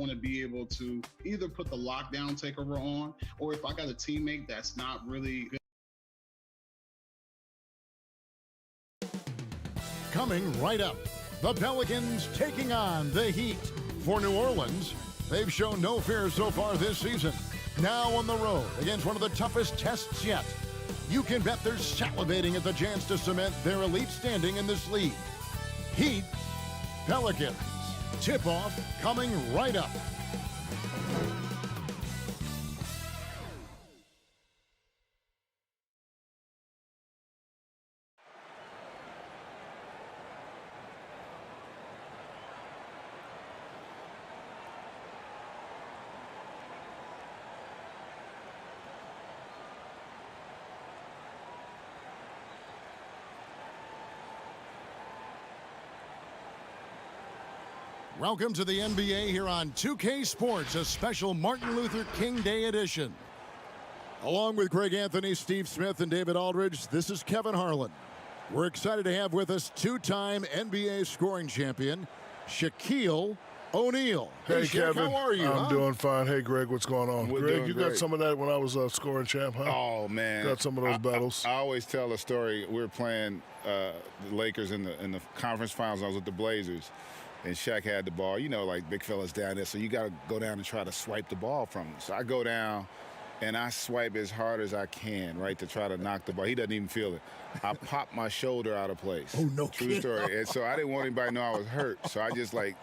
want to be able to either put the lockdown takeover on, or if I got a teammate that's not really good. Coming right up, the Pelicans taking on the Heat. For New Orleans, they've shown no fear so far this season. Now on the road against one of the toughest tests yet. You can bet they're salivating at the chance to cement their elite standing in this league. Heat, Pelicans. Tip-off coming right up. Welcome to the NBA here on 2K Sports, a special Martin Luther King Day edition. Along with Greg Anthony, Steve Smith, and David Aldridge, this is Kevin Harlan. We're excited to have with us two-time NBA scoring champion, Shaquille O'Neal. Hey, Shaq, Kevin. how are you? I'm doing fine. Hey, Greg, what's going on? Greg, you got some of that when I was scoring champ, huh? Oh, man. Got some of those battles? I always tell a story. We were playing the Lakers in the conference finals. I was with the Blazers. And Shaq had the ball. You know, like big fellas down there, so you got to go down and try to swipe the ball from him. So I go down, and I swipe as hard as I can, right, to try to knock the ball. He doesn't even feel it. I pop my shoulder out of place. Oh, no True kidding. story. And so I didn't want anybody to know I was hurt. So I just, like,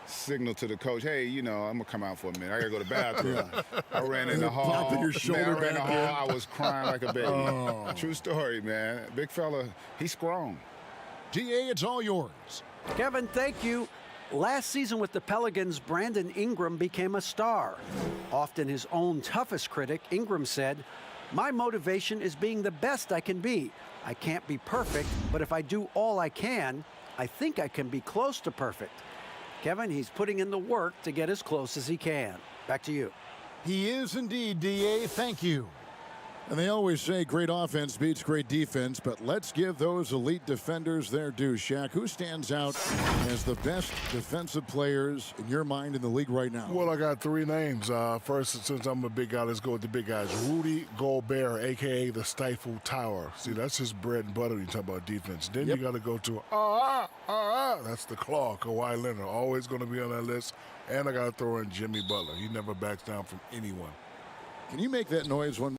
signaled to the coach, hey, you know, I'm going to come out for a minute. I got to go to the bathroom. I ran in the hall. Popping your shoulder Man, I ran in the back hall. in. I was crying like a baby. Oh. True story, man. Big fella, he's strong. DA, it's all yours. Kevin, thank you. Last season with the Pelicans, Brandon Ingram became a star. Often his own toughest critic, Ingram said, "My motivation is being the best I can be. I can't be perfect, but if I do all I can, I think I can be close to perfect." Kevin, he's putting in the work to get as close as he can. Back to you. He is indeed, DA. Thank you. And they always say great offense beats great defense, but let's give those elite defenders their due. Shaq, who stands out as the best defensive players in your mind in the league right now? Well, I got three names. First, since I'm a big guy, let's go with the big guys. Rudy Gobert, a.k.a. the Stifle Tower. See, that's his bread and butter when you talk about defense. Then you got to go to, that's the Claw, Kawhi Leonard. Always going to be on that list. And I got to throw in Jimmy Butler. He never backs down from anyone. Can you make that noise one?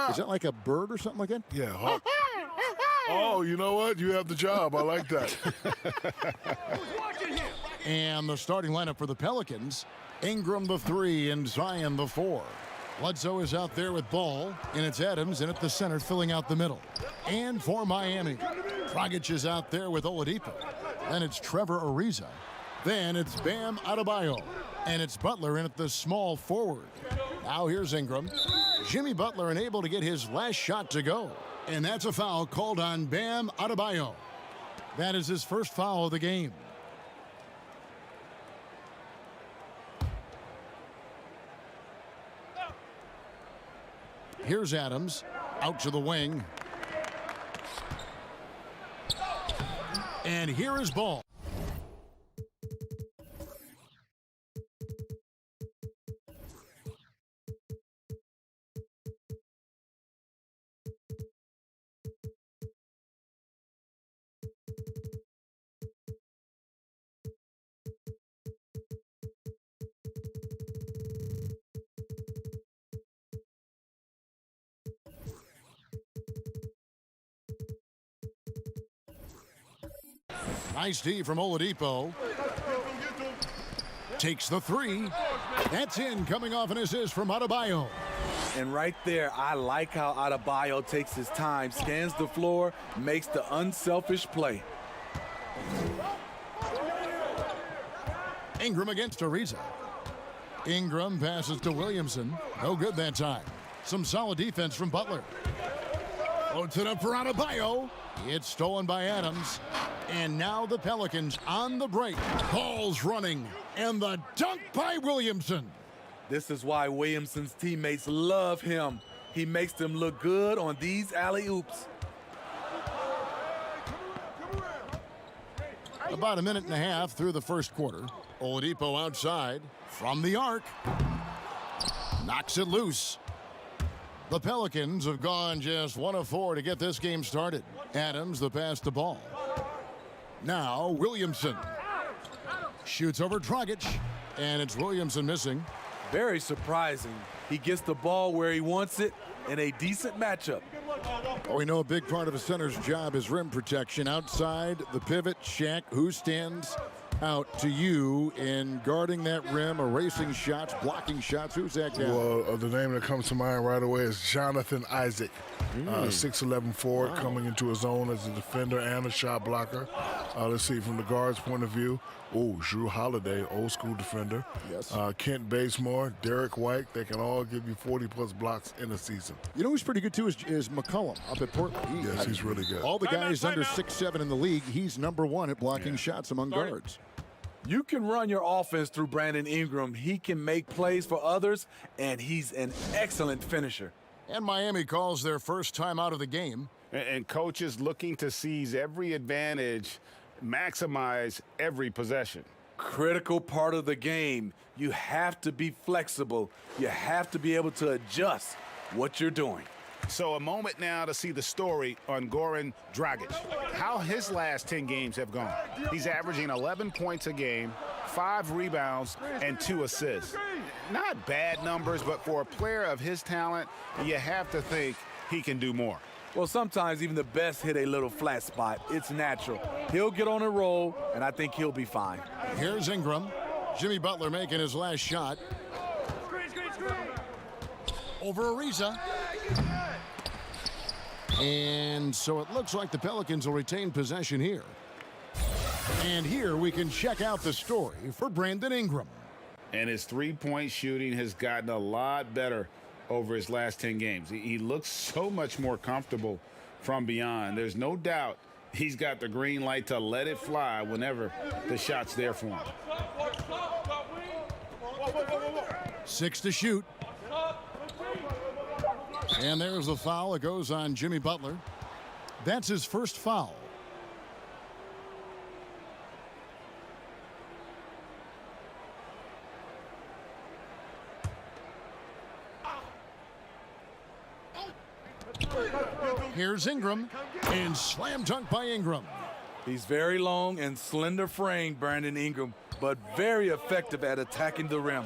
Is that like a bird or something like that? Yeah, Hawk. Oh, you know what? You have the job. I like that. And the starting lineup for the Pelicans, Ingram the 3 and Zion the 4. Bledsoe is out there with ball, and it's Adams in at the center filling out the middle. And for Miami, Dragic is out there with Oladipo. Then it's Trevor Ariza. Then it's Bam Adebayo. And it's Butler in at the small forward. Now here's Ingram. Jimmy Butler unable to get his last shot to go. And that's a foul called on Bam Adebayo. That is his first foul of the game. Here's Adams, out to the wing. And here is Ball. Nice D from Oladipo. Takes the three. That's in, coming off an assist from Adebayo. And right there, I like how Adebayo takes his time, scans the floor, makes the unselfish play. Ingram against Ariza. Ingram passes to Williamson. No good that time. Some solid defense from Butler. Floats it up for Adebayo. It's stolen by Adams. And now the Pelicans on the break. Ball's running. And the dunk by Williamson. This is why Williamson's teammates love him. He makes them look good on these alley-oops. About a minute and a half through the first quarter. Oladipo outside from the arc. Knocks it loose. The Pelicans have gone just 1 of 4 to get this game started. Adams the pass to Ball. Now Williamson shoots over Dragic, and it's Williamson missing. Very surprising. He gets the ball where he wants it in a decent matchup. Oh, we know a big part of a center's job is rim protection. Outside the pivot, Shaq, who stands out to you in guarding that rim, erasing shots, blocking shots? Who's that guy? Well, the name that comes to mind right away is Jonathan Isaac. 6'11" forward coming into his own as a defender and a shot blocker. Let's see, from the guard's point of view, Jrue Holiday, old school defender. Yes. Kent Bazemore, Derek White, they can all give you 40-plus blocks in a season. You know who's pretty good, too, is McCollum up at Portland. Yes, he's really good. All the guys under 6'7" in the league, he's #1 at blocking shots among guards. You can run your offense through Brandon Ingram. He can make plays for others, and he's an excellent finisher. And Miami calls their first time out of the game. And coaches looking to seize every advantage, maximize every possession. Critical part of the game. You have to be flexible. You have to be able to adjust what you're doing. So a moment now to see the story on Goran Dragic. How his last 10 games have gone. He's averaging 11 points a game, 5 rebounds, and 2 assists. Not bad numbers, but for a player of his talent, you have to think he can do more. Well, sometimes even the best hit a little flat spot. It's natural. He'll get on a roll, and I think he'll be fine. Here's Ingram. Jimmy Butler making his last shot. Over Ariza. And so it looks like the Pelicans will retain possession here. And here we can check out the story for Brandon Ingram. And his three-point shooting has gotten a lot better over his last 10 games. He looks so much more comfortable from beyond. There's no doubt he's got the green light to let it fly whenever the shot's there for him. 6 to shoot. And there's the foul. It goes on Jimmy Butler. That's his first foul. Here's Ingram, and slam dunk by Ingram. He's very long and slender framed, Brandon Ingram, but very effective at attacking the rim.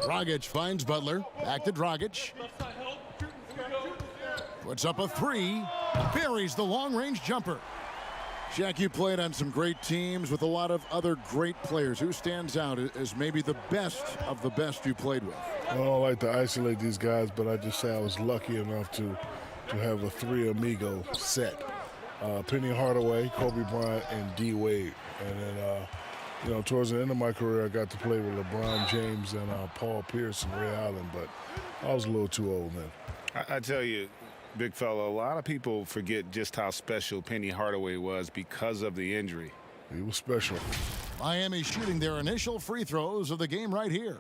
Dragic finds Butler. Back to Dragic. Puts up a 3. Buries the long-range jumper. Shaq, you played on some great teams with a lot of other great players. Who stands out as maybe the best of the best you played with? I don't like to isolate these guys, but I just say I was lucky enough to have a three amigo set. Penny Hardaway, Kobe Bryant, and D. Wade. And then, towards the end of my career, I got to play with LeBron James and Paul Pierce and Ray Allen, but I was a little too old then. I tell you, big fella, a lot of people forget just how special Penny Hardaway was because of the injury. He was special. Miami shooting their initial free throws of the game right here.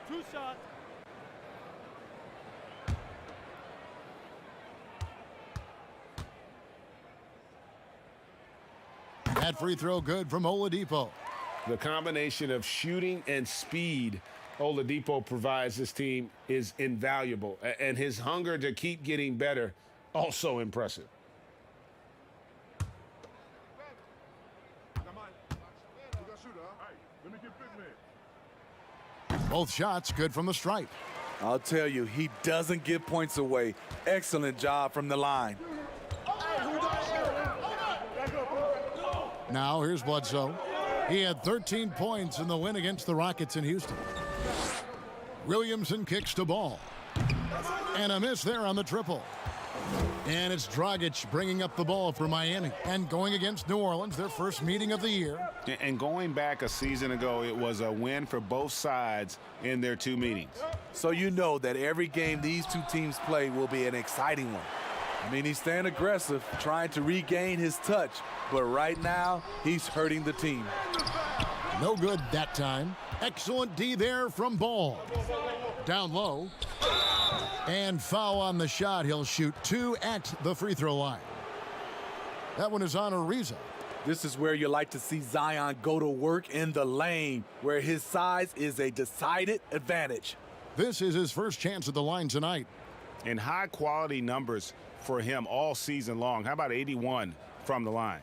Two shots. That free throw good from Oladipo. The combination of shooting and speed Oladipo provides this team is invaluable. And his hunger to keep getting better, also impressive. Both shots good from the stripe. I'll tell you, he doesn't give points away. Excellent job from the line. Now here's Bledsoe. He had 13 points in the win against the Rockets in Houston. Williamson kicks to ball. And a miss there on the triple. And it's Dragic bringing up the ball for Miami. And going against New Orleans, their first meeting of the year. And going back a season ago, it was a win for both sides in their two meetings. So you know that every game these two teams play will be an exciting one. I mean, he's staying aggressive, trying to regain his touch. But right now, he's hurting the team. No good that time. Excellent D there from Ball. Down low. And foul on the shot. He'll shoot 2 at the free throw line. That one is on Ariza. This is where you like to see Zion go to work in the lane, where his size is a decided advantage. This is his first chance at the line tonight. And high-quality numbers for him all season long. How about 81 from the line?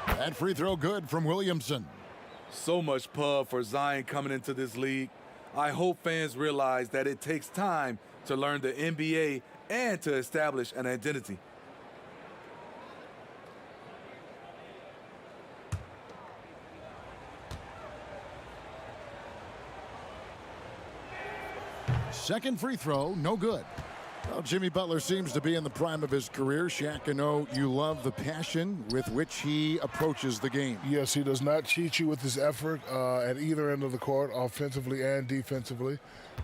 That free throw good from Williamson. So much pub for Zion coming into this league. I hope fans realize that it takes time to learn the NBA and to establish an identity. Second free throw, no good. Well, Jimmy Butler seems to be in the prime of his career. Shaq, I know you love the passion with which he approaches the game. Yes, he does not cheat you with his effort at either end of the court, offensively and defensively.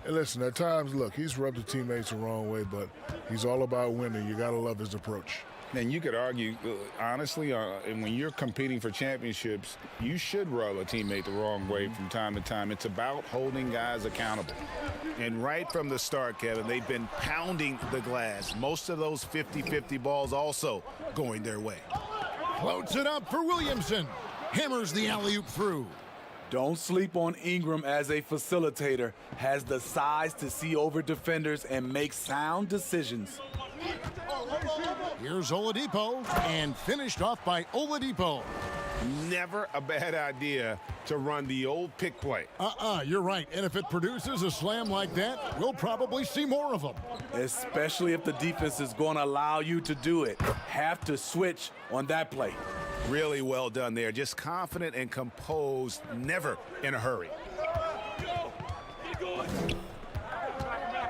And listen, at times, look, he's rubbed the teammates the wrong way, but he's all about winning. You got to love his approach. And you could argue, honestly, and when you're competing for championships, you should rub a teammate the wrong way from time to time. It's about holding guys accountable. And right from the start, Kevin, they've been pounding the glass. Most of those 50-50 balls also going their way. Floats it up for Williamson. Hammers the alley-oop through. Don't sleep on Ingram as a facilitator. Has the size to see over defenders and make sound decisions. Here's Oladipo, and finished off by Oladipo. Never a bad idea to run the old pick play. You're right. And if it produces a slam like that, we'll probably see more of them. Especially if the defense is going to allow you to do it. Have to switch on that play. Really well done there. Just confident and composed, never in a hurry.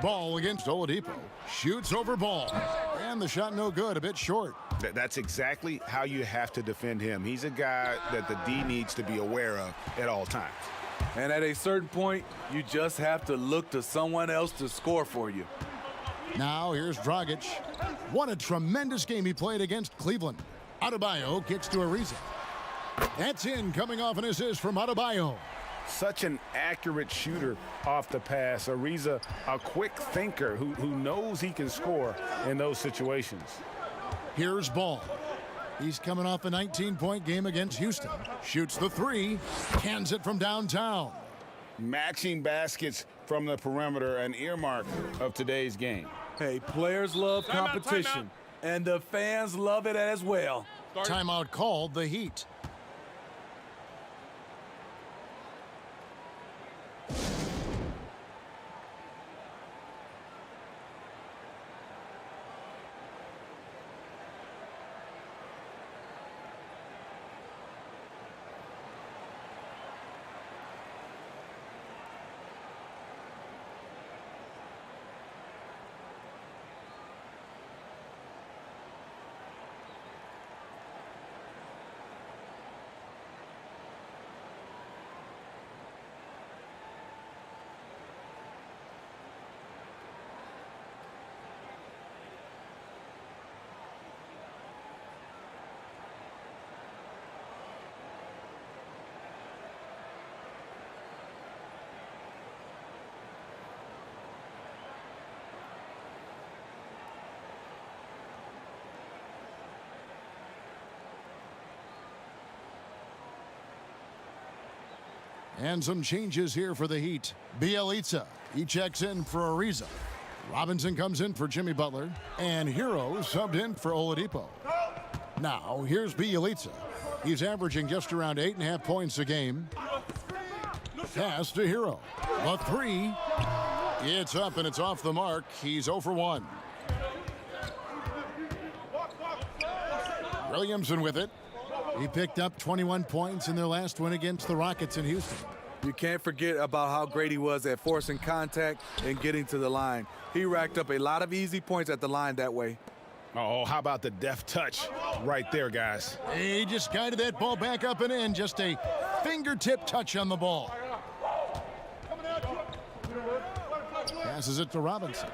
Ball against Oladipo. Shoots over Ball. And the shot no good, a bit short. That's exactly how you have to defend him. He's a guy that the D needs to be aware of at all times. And at a certain point, you just have to look to someone else to score for you. Now here's Dragic. What a tremendous game he played against Cleveland. Adebayo kicks to Ariza. That's in, coming off an assist from Adebayo. Such an accurate shooter off the pass. Ariza, a quick thinker who knows he can score in those situations. Here's Ball. He's coming off a 19-point game against Houston. Shoots the three, cans it from downtown. Matching baskets from the perimeter, an earmark of today's game. Hey, players love competition, and the fans love it as well. Timeout called, the Heat. And some changes here for the Heat. Bielitsa, he checks in for Ariza. Robinson comes in for Jimmy Butler. And Hero subbed in for Oladipo. Now, here's Bielitsa. He's averaging just around 8.5 points a game. Pass to Hero. A three. It's up and it's off the mark. He's 0 for 1. Williamson with it. He picked up 21 points in their last win against the Rockets in Houston. You can't forget about how great he was at forcing contact and getting to the line. He racked up a lot of easy points at the line that way. Oh, how about the deft touch right there, guys? He just guided that ball back up and in. Just a fingertip touch on the ball. Passes it to Robinson.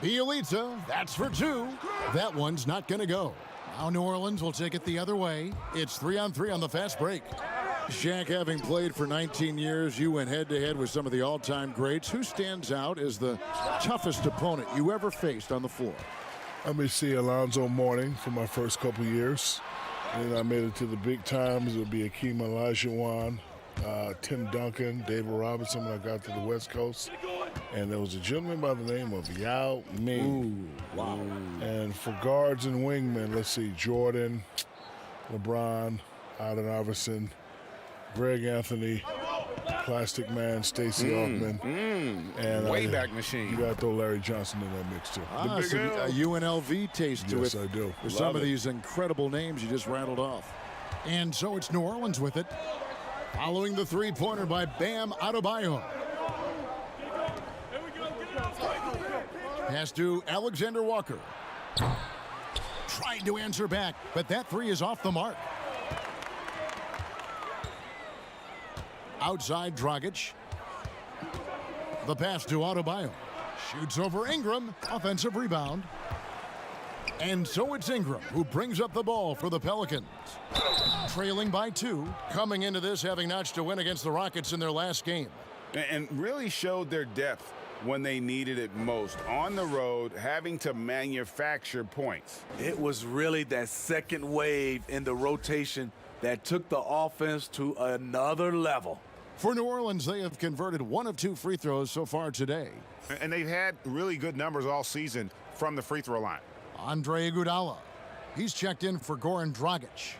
Bielitsa, that's for 2. That one's not going to go. Now New Orleans will take it the other way. It's 3-on-3 on the fast break. Shaq, having played for 19 years, you went head-to-head with some of the all-time greats. Who stands out as the toughest opponent you ever faced on the floor? Let me see Alonzo Mourning for my first couple years. And I made it to the big times. It would be Akeem Olajuwon, Tim Duncan, David Robinson when I got to the West Coast. And there was a gentleman by the name of Yao Ming. Ooh, wow. And for guards and wingmen, let's see, Jordan, LeBron, Allen Iverson, Greg Anthony, Plastic Man, Stacey Altman. And Way back machine. You got to throw Larry Johnson in that mix, too. So a UNLV taste to Yes, it. I do. With some of these incredible names you just rattled off. And so it's New Orleans with it. Following the three-pointer by Bam Adebayo. Pass to Alexander Walker. Tried to answer back, but that three is off the mark. Outside Dragic. The pass to Adebayo. Shoots over Ingram. Offensive rebound. And so it's Ingram who brings up the ball for the Pelicans. Trailing by 2. Coming into this having notched a win against the Rockets in their last game. And really showed their depth when they needed it most. On the road, having to manufacture points. It was really that second wave in the rotation that took the offense to another level. For New Orleans, they have converted 1 of 2 free throws so far today. And they've had really good numbers all season from the free throw line. Andre Iguodala. He's checked in for Goran Dragic.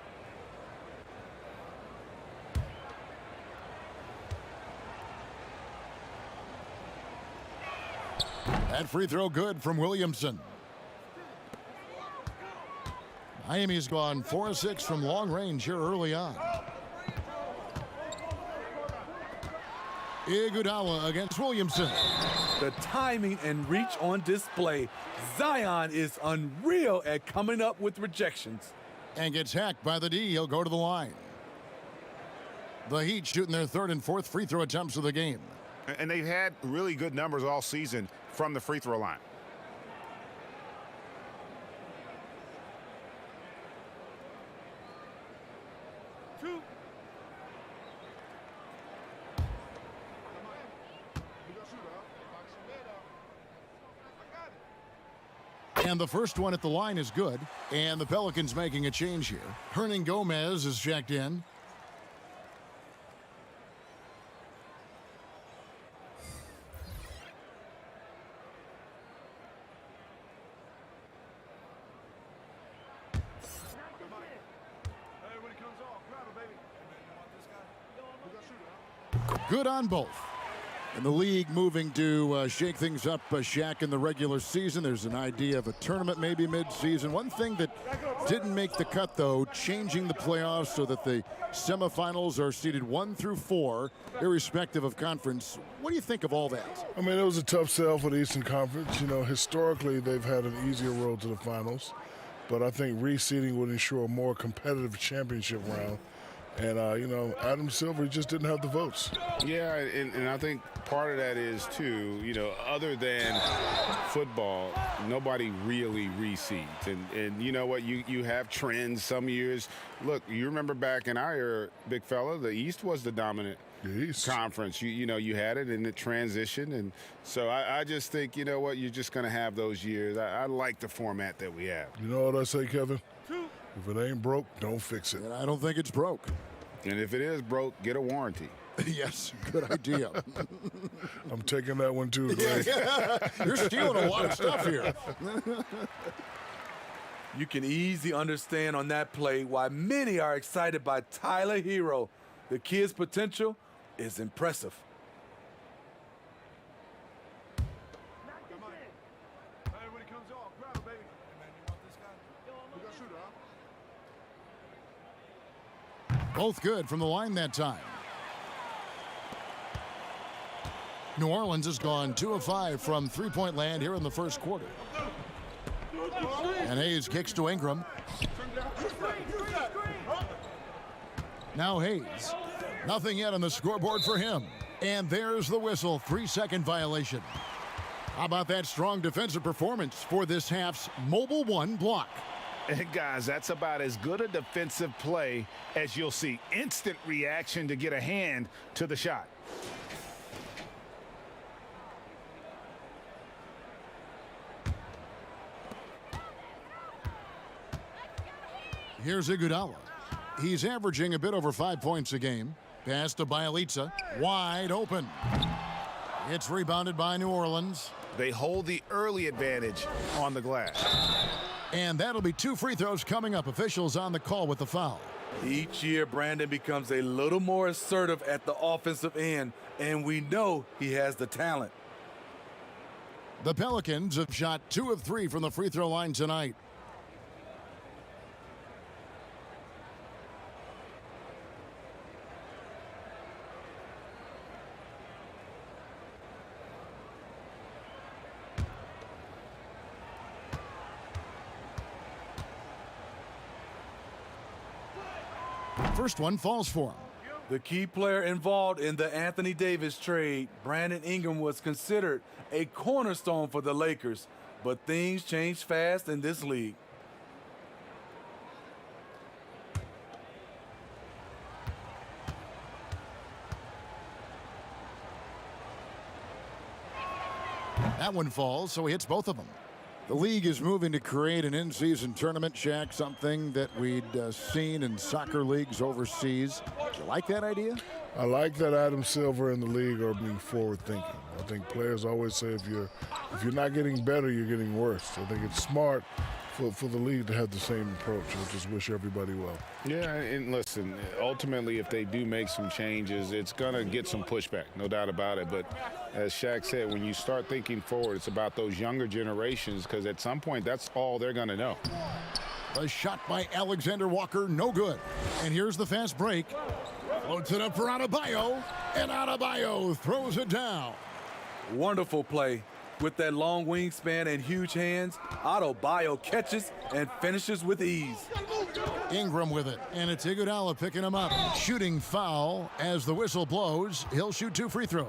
That free throw good from Williamson. Miami's gone 4 of 6 from long range here early on. Iguodala against Williamson. The timing and reach on display. Zion is unreal at coming up with rejections. And gets hacked by the D. He'll go to the line. The Heat shooting their 3rd and 4th free throw attempts of the game. And they've had really good numbers all season from the free throw line. And the first one at the line is good. And the Pelicans making a change here. Hernan Gomez is checked in. Good on both. And the league moving to shake things up, Shaq, in the regular season. There's an idea of a tournament maybe mid-season. One thing that didn't make the cut, though, changing the playoffs so that the semifinals are seeded 1 through 4, irrespective of conference. What do you think of all that? I mean, it was a tough sell for the Eastern Conference. You know, historically, they've had an easier road to the finals. But I think reseeding would ensure a more competitive championship round. And, you know, Adam Silver just didn't have the votes. Yeah, and I think part of that is, too, you know, other than football, nobody really reseeds. And you know what? You have trends some years. Look, you remember back in our era, big fella, the East was the dominant conference. You know, you had it in the transition. And so I just think, you know what, you're just going to have those years. I like the format that we have. You know what I say, Kevin? If it ain't broke, don't fix it. And I don't think it's broke. And if it is broke, get a warranty. Yes, good idea. I'm taking that one too, Greg. You're stealing a lot of stuff here. You can easily understand on that play why many are excited by Tyler Hero. The kid's potential is impressive. Both good from the line that time. New Orleans has gone 2 of 5 from three-point land here in the first quarter. And Hayes kicks to Ingram. Now Hayes. Nothing yet on the scoreboard for him. And there's the whistle. 3-second violation. How about that strong defensive performance for this half's Mobile One block? And guys, that's about as good a defensive play as you'll see. Instant reaction to get a hand to the shot. Here's Iguodala. He's averaging a bit over 5 points a game. Pass to Bielitsa. Wide open. It's rebounded by New Orleans. They hold the early advantage on the glass. And that'll be 2 free throws coming up. Officials on the call with the foul. Each year, Brandon becomes a little more assertive at the offensive end, and we know he has the talent. The Pelicans have shot 2 of 3 from the free throw line tonight. First one falls for him. The key player involved in the Anthony Davis trade, Brandon Ingram, was considered a cornerstone for the Lakers, but things change fast in this league. That one falls, so he hits both of them. The league is moving to create an in-season tournament, Shaq, something that we'd seen in soccer leagues overseas. Do you like that idea? I like that Adam Silver and the league are being forward-thinking. I think players always say if you're not getting better, you're getting worse. I think it's smart for the league to have the same approach. I just wish everybody well. Yeah, and listen, ultimately, if they do make some changes, it's going to get some pushback, no doubt about it. But as Shaq said, when you start thinking forward, it's about those younger generations, because at some point, that's all they're going to know. A shot by Alexander Walker, no good. And here's the fast break. Floats it up for Adebayo, and Adebayo throws it down. Wonderful play. With that long wingspan and huge hands, Adebayo catches and finishes with ease. Ingram with it, and it's Iguodala picking him up. Shooting foul as the whistle blows. He'll shoot 2 free throws.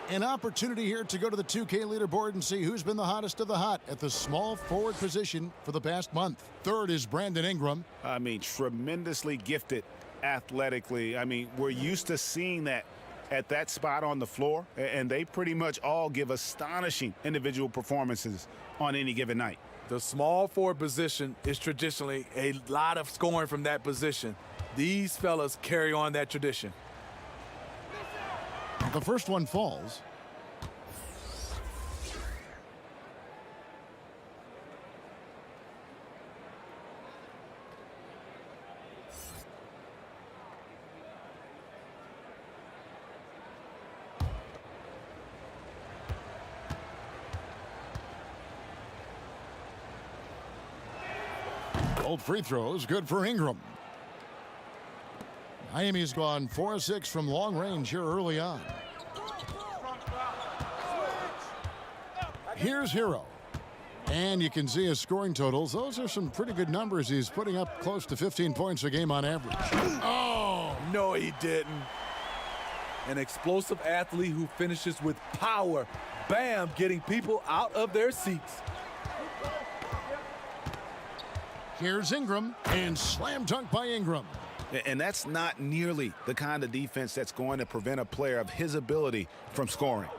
An opportunity here to go to the 2K leaderboard and see who's been the hottest of the hot at the small forward position for the past month. Third is Brandon Ingram. I mean, tremendously gifted athletically. I mean, we're used to seeing that at that spot on the floor, and they pretty much all give astonishing individual performances on any given night. The small forward position is traditionally a lot of scoring from that position. These fellas carry on that tradition. The first one falls. Both free throws good for Ingram. Miami's gone 4-6 from long range here early on. Here's Hero. And you can see his scoring totals. Those are some pretty good numbers. He's putting up close to 15 points a game on average. Oh, no, he didn't. An explosive athlete who finishes with power. Bam, getting people out of their seats. Here's Ingram, and slam dunk by Ingram. And that's not nearly the kind of defense that's going to prevent a player of his ability from scoring.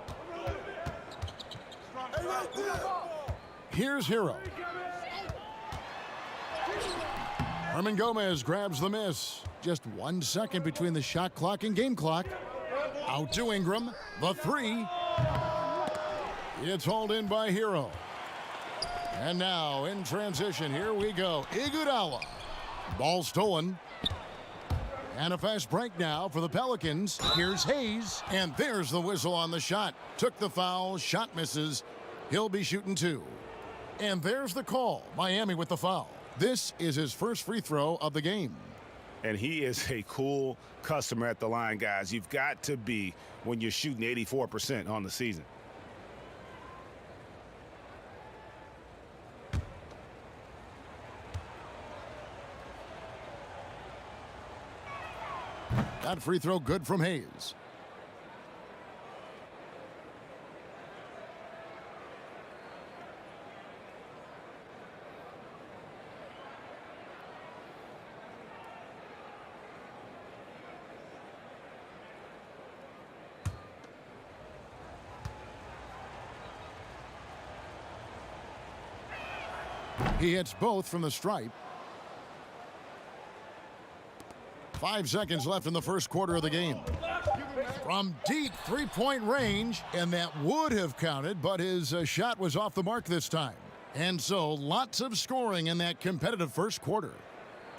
Here's Hero. Herman Gomez grabs the miss. Just 1 second between the shot clock and game clock. Out to Ingram. The three. It's hauled in by Hero. And now in transition, here we go. Iguodala. Ball stolen. And a fast break now for the Pelicans. Here's Hayes. And there's the whistle on the shot. Took the foul. Shot misses. He'll be shooting two. And there's the call. Miami with the foul. This is his first free throw of the game. And he is a cool customer at the line, guys. You've got to be when you're shooting 84% on the season. That free throw good from Hayes. He hits both from the stripe. 5 seconds left in the first quarter of the game. From deep three-point range, and that would have counted, but his shot was off the mark this time. And so lots of scoring in that competitive first quarter.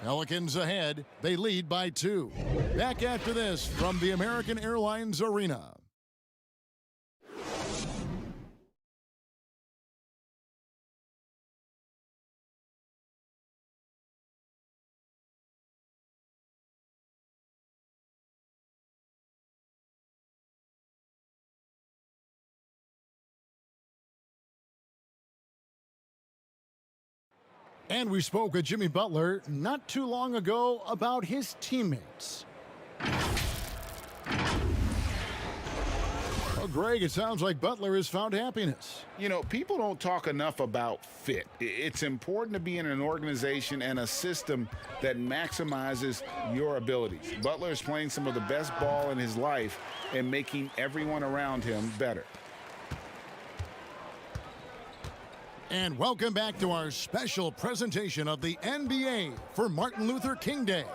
Pelicans ahead. They lead by 2. Back after this from the American Airlines Arena. And we spoke with Jimmy Butler not too long ago about his teammates. Well, Greg, it sounds like Butler has found happiness. You know, people don't talk enough about fit. It's important to be in an organization and a system that maximizes your abilities. Butler is playing some of the best ball in his life and making everyone around him better. And welcome back to our special presentation of the NBA for Martin Luther King Day.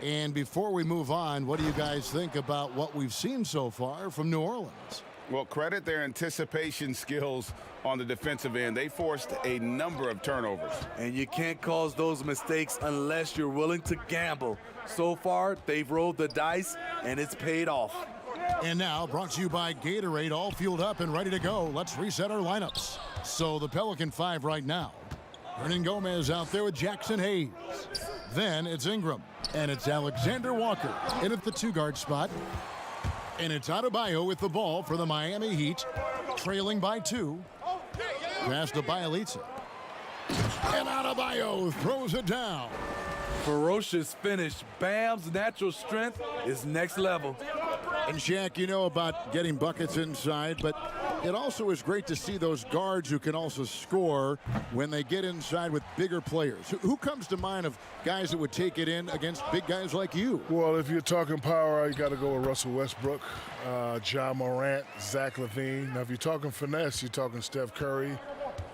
And before we move on, what do you guys think about what we've seen so far from New Orleans? Well, credit their anticipation skills on the defensive end. They forced a number of turnovers. And you can't cause those mistakes unless you're willing to gamble. So far, they've rolled the dice, and it's paid off. And now, brought to you by Gatorade, all fueled up and ready to go. Let's reset our lineups. So the Pelican 5 right now. Hernan Gomez out there with Jackson Hayes. Then it's Ingram. And it's Alexander Walker in at the 2-guard spot. And it's Adebayo with the ball for the Miami Heat. Trailing by 2. Pass to Bielitsa. And Adebayo throws it down. Ferocious finish. Bam's natural strength is next level. And Shaq, you know about getting buckets inside, but it also is great to see those guards who can also score when they get inside with bigger players. Who comes to mind of guys that would take it in against big guys like you? Well, if you're talking power, you got to go with Russell Westbrook, John Morant, Zach LaVine. Now, if you're talking finesse, you're talking Steph Curry,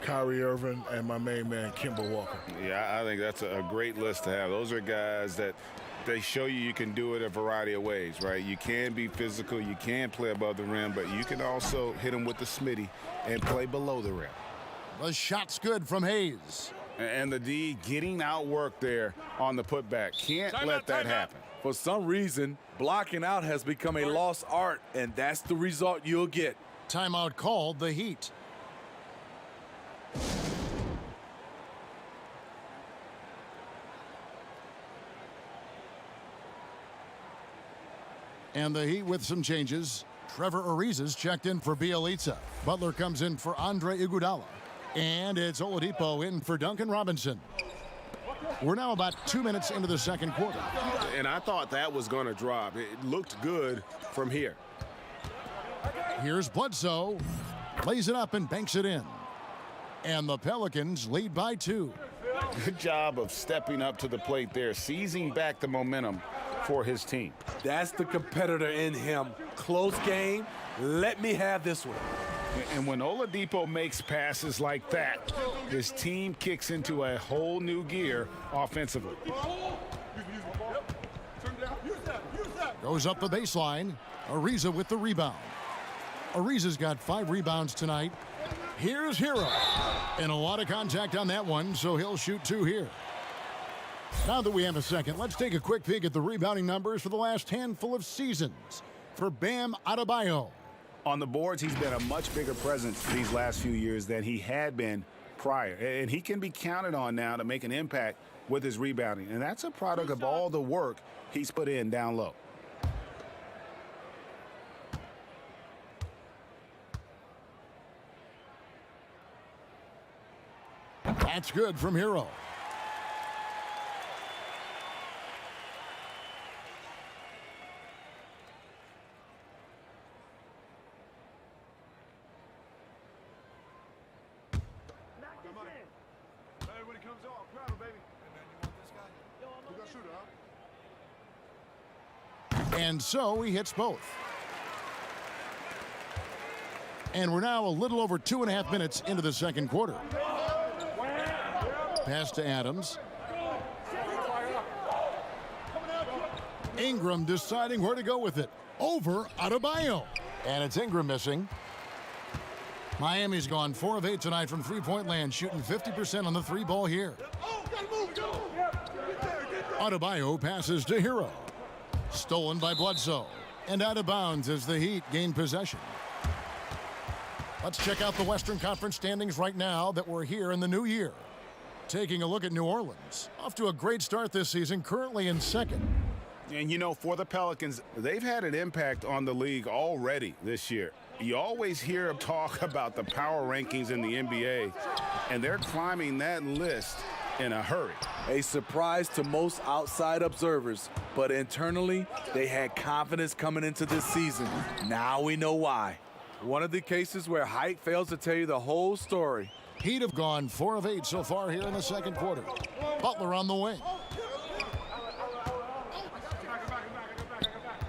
Kyrie Irving, and my main man, Kemba Walker. Yeah, I think that's a great list to have. Those are guys that they show you can do it a variety of ways, right? You can be physical, you can play above the rim, but you can also hit them with the smitty and play below the rim. The shot's good from Hayes. And the D getting outworked there on the putback. Can't let that happen. For some reason, blocking out has become a lost art, and that's the result you'll get. Timeout called, the Heat. And the Heat with some changes. Trevor Ariza's checked in for Bielitsa. Butler comes in for Andre Iguodala. And it's Oladipo in for Duncan Robinson. We're now about 2 minutes into the second quarter. And I thought that was going to drop. It looked good from here. Here's Bledsoe. Lays it up and banks it in. And the Pelicans lead by 2. Good job of stepping up to the plate there, seizing back the momentum for his team. That's the competitor in him. Close game. Let me have this one. And when Oladipo makes passes like that, his team kicks into a whole new gear offensively. Goes up the baseline. Ariza with the rebound. Ariza's got 5 rebounds tonight. Here's Hero. And a lot of contact on that one, so he'll shoot 2 here. Now that we have a second, let's take a quick peek at the rebounding numbers for the last handful of seasons for Bam Adebayo. On the boards, he's been a much bigger presence these last few years than he had been prior. And he can be counted on now to make an impact with his rebounding. And that's a product of all the work he's put in down low. That's good from Hero. And so he hits both. And we're now a little over 2.5 minutes into the second quarter. Pass to Adams. Ingram deciding where to go with it. Over Adebayo. And it's Ingram missing. Miami's gone 4 of 8 tonight from three-point land, shooting 50% on the 3-ball here. Adebayo passes to Hero. Stolen by Bledsoe. And out of bounds as the Heat gain possession. Let's check out the Western Conference standings right now that we're here in the new year. Taking a look at New Orleans. Off to a great start this season, currently in second. And, you know, for the Pelicans, they've had an impact on the league already this year. You always hear talk about the power rankings in the NBA, and they're climbing that list in a hurry. A surprise to most outside observers, but internally, they had confidence coming into this season. Now we know why. One of the cases where height fails to tell you the whole story. Heat have gone 4 of 8 so far here in the second quarter. Butler on the wing.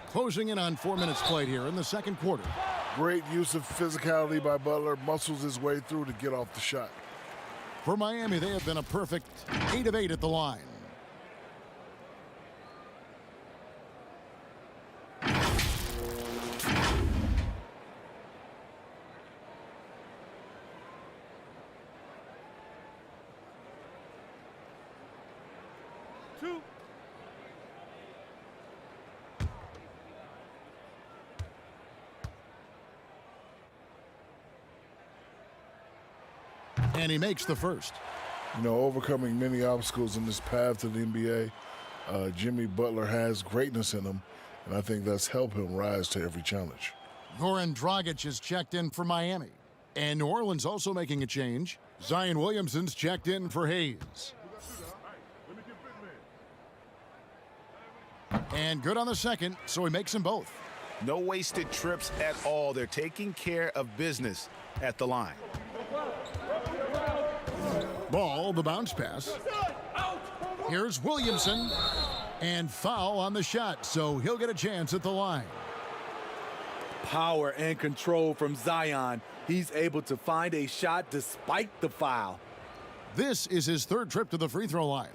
Closing in on 4 minutes played here in the second quarter. Great use of physicality by Butler. Muscles his way through to get off the shot. For Miami, they have been a perfect 8 of 8 at the line. And he makes the first. You know, overcoming many obstacles in this path to the NBA, Jimmy Butler has greatness in him, and I think that's helped him rise to every challenge. Goran Dragic is checked in for Miami. And New Orleans also making a change. Zion Williamson's checked in for Hayes. And good on the second, so he makes them both. No wasted trips at all. They're taking care of business at the line. Ball, the bounce pass. Here's Williamson. And foul on the shot, so he'll get a chance at the line. Power and control from Zion. He's able to find a shot despite the foul. This is his 3rd trip to the free throw line.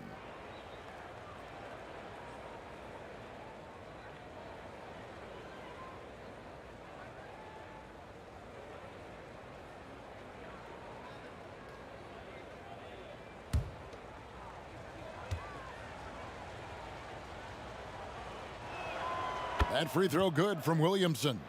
That free throw good from Williamson.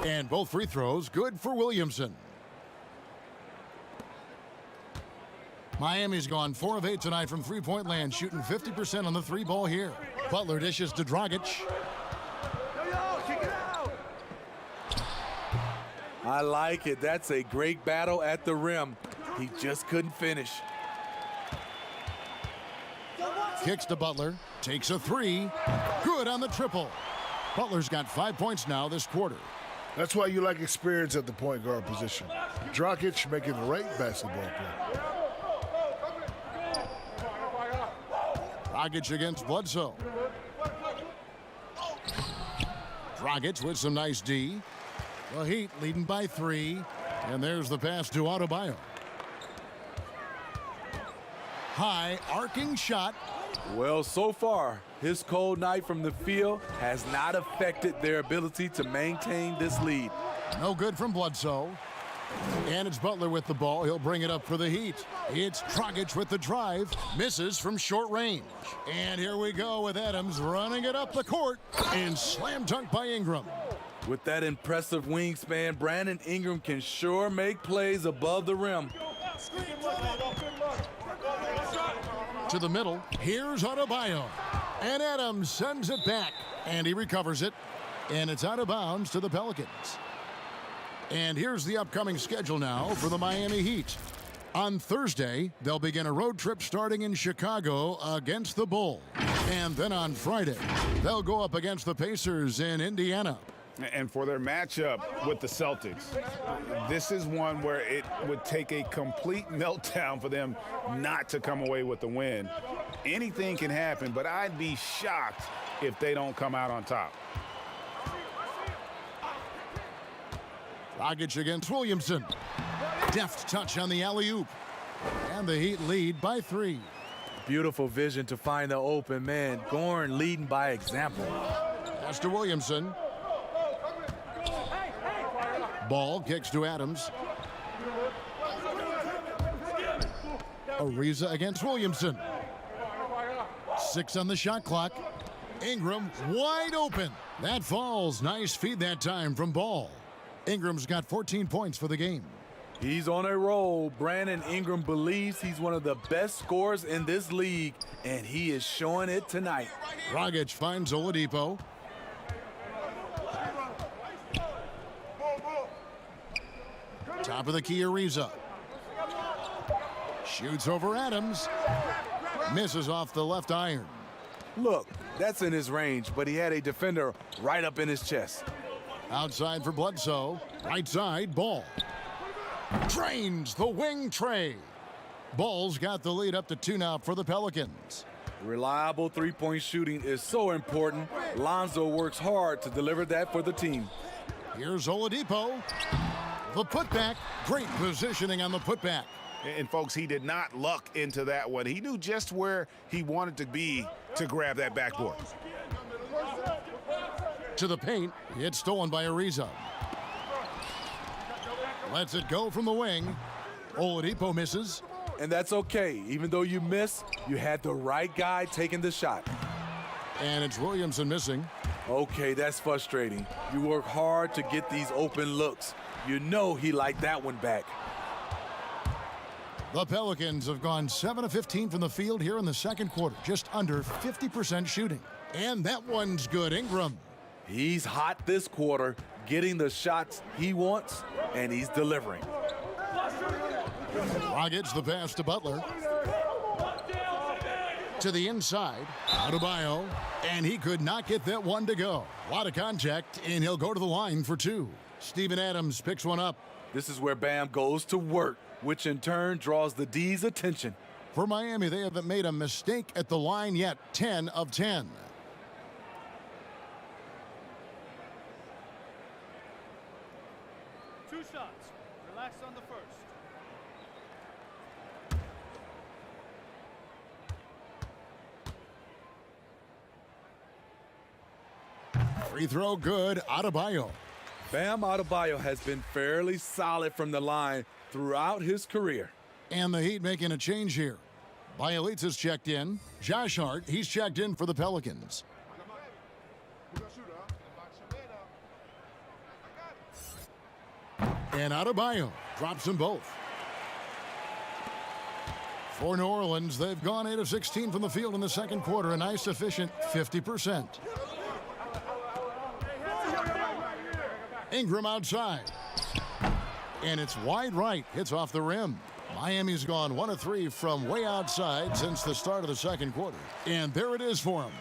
And both free throws good for Williamson. Miami's gone 4 of 8 tonight from three-point land, shooting 50% on the three ball here. Butler dishes to Dragic. I like it. That's a great battle at the rim. He just couldn't finish. Kicks to Butler. Takes a three. Good on the triple. Butler's got 5 points now this quarter. That's why you like experience at the point guard position. Dragic making the right basketball play. Dragic against Bledsoe. Dragic with some nice D. The Heat leading by 3. And there's the pass to Adebayo. High arcing shot. Well, so far, his cold night from the field has not affected their ability to maintain this lead. No good from Bledsoe. And it's Butler with the ball. He'll bring it up for the Heat. It's Dragic with the drive. Misses from short range. And here we go with Adams running it up the court. And slam dunk by Ingram. With that impressive wingspan, Brandon Ingram can sure make plays above the rim. To the middle. Here's Adebayo. And Adams sends it back. And he recovers it. And it's out of bounds to the Pelicans. And here's the upcoming schedule now for the Miami Heat. On Thursday, they'll begin a road trip starting in Chicago against the Bulls. And then on Friday, they'll go up against the Pacers in Indiana. And for their matchup with the Celtics, this is one where it would take a complete meltdown for them not to come away with the win. Anything can happen, but I'd be shocked if they don't come out on top. Dragic against Williamson. Deft touch on the alley-oop. And the Heat lead by 3. Beautiful vision to find the open man. Goran leading by example. Pass to Williamson. Ball kicks to Adams. Ariza against Williamson. 6 on the shot clock. Ingram wide open. That falls. Nice feed that time from Ball. Ingram's got 14 points for the game. He's on a roll. Brandon Ingram believes he's one of the best scorers in this league, and he is showing it tonight. Dragic finds Oladipo. Top of the key, Ariza. Shoots over Adams. Misses off the left iron. Look, that's in his range, but he had a defender right up in his chest. Outside for Bledsoe. Right side, Ball. Drains the wing Trey. Ball's got the lead up to 2 now for the Pelicans. Reliable three-point shooting is so important. Lonzo works hard to deliver that for the team. Here's Oladipo. The putback. Great positioning on the putback. And folks, he did not luck into that one. He knew just where he wanted to be to grab that backboard. To the paint. It's stolen by Ariza. Lets it go from the wing. Oladipo misses. And that's okay. Even though you miss, you had the right guy taking the shot. And it's Williamson missing. Okay, that's frustrating. You work hard to get these open looks. You know he liked that one back. The Pelicans have gone 7 of 15 from the field here in the second quarter. Just under 50% shooting. And that one's good. Ingram. He's hot this quarter, getting the shots he wants, and he's delivering. Dragic the pass to Butler. To the inside. Adebayo. And he could not get that one to go. A lot of contact, and he'll go to the line for 2. Steven Adams picks one up. This is where Bam goes to work, which in turn draws the D's attention. For Miami, they haven't made a mistake at the line yet. 10 of 10. Two shots. Relax on the first. Free throw good. Adebayo. Bam Adebayo has been fairly solid from the line throughout his career. And the Heat making a change here. Bielitsa's checked in. Josh Hart, he's checked in for the Pelicans. And Adebayo drops them both. For New Orleans, they've gone 8 of 16 from the field in the second quarter, a nice efficient 50%. Ingram outside. And it's wide right, hits off the rim. Miami's gone 1 of 3 from way outside since the start of the second quarter. And there it is for him.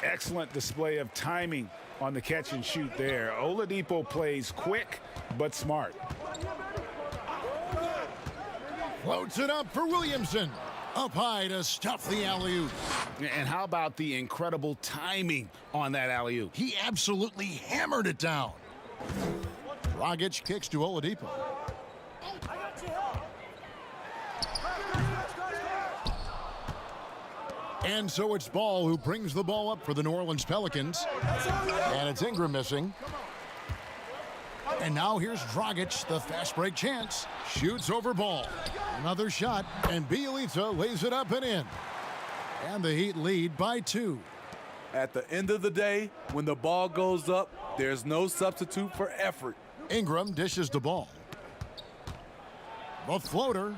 Excellent display of timing on the catch and shoot there. Oladipo plays quick but smart. Floats it up for Williamson. Up high to stuff the alley-oop. And how about the incredible timing on that alley-oop? He absolutely hammered it down. Dragic kicks to Oladipo. And so it's Ball who brings the ball up for the New Orleans Pelicans. And it's Ingram missing. And now here's Dragic, the fast break chance. Shoots over Ball. Another shot, and Bielitsa lays it up and in. And the Heat lead by 2. At the end of the day, when the ball goes up, there's no substitute for effort. Ingram dishes the ball. The floater.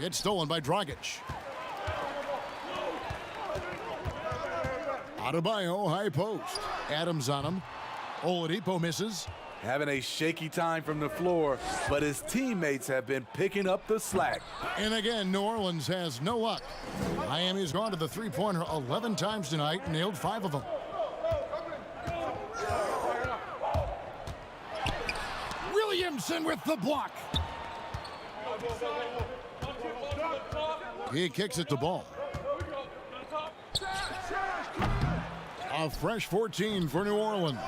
It's stolen by Dragic. Adebayo, high post. Adams on him. Oladipo misses. Having a shaky time from the floor, but his teammates have been picking up the slack. And again, New Orleans has no luck. Miami's gone to the three-pointer 11 times tonight, nailed 5 of them. Williamson with the block. He kicks it to Ball. A fresh 14 for New Orleans.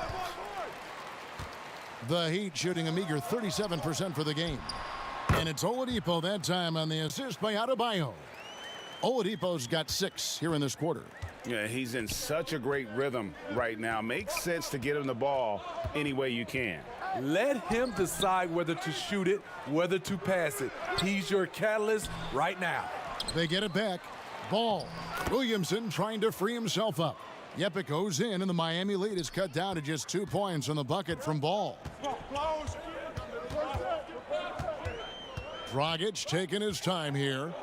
The Heat shooting a meager 37% for the game. And it's Oladipo that time on the assist by Adebayo. Oladipo's got 6 here in this quarter. Yeah, he's in such a great rhythm right now. Makes sense to get him the ball any way you can. Let him decide whether to shoot it, whether to pass it. He's your catalyst right now. They get it back. Ball. Williamson trying to free himself up. Yep, it goes in, and the Miami lead is cut down to just 2 points on the bucket from Ball. Dragic taking his time here.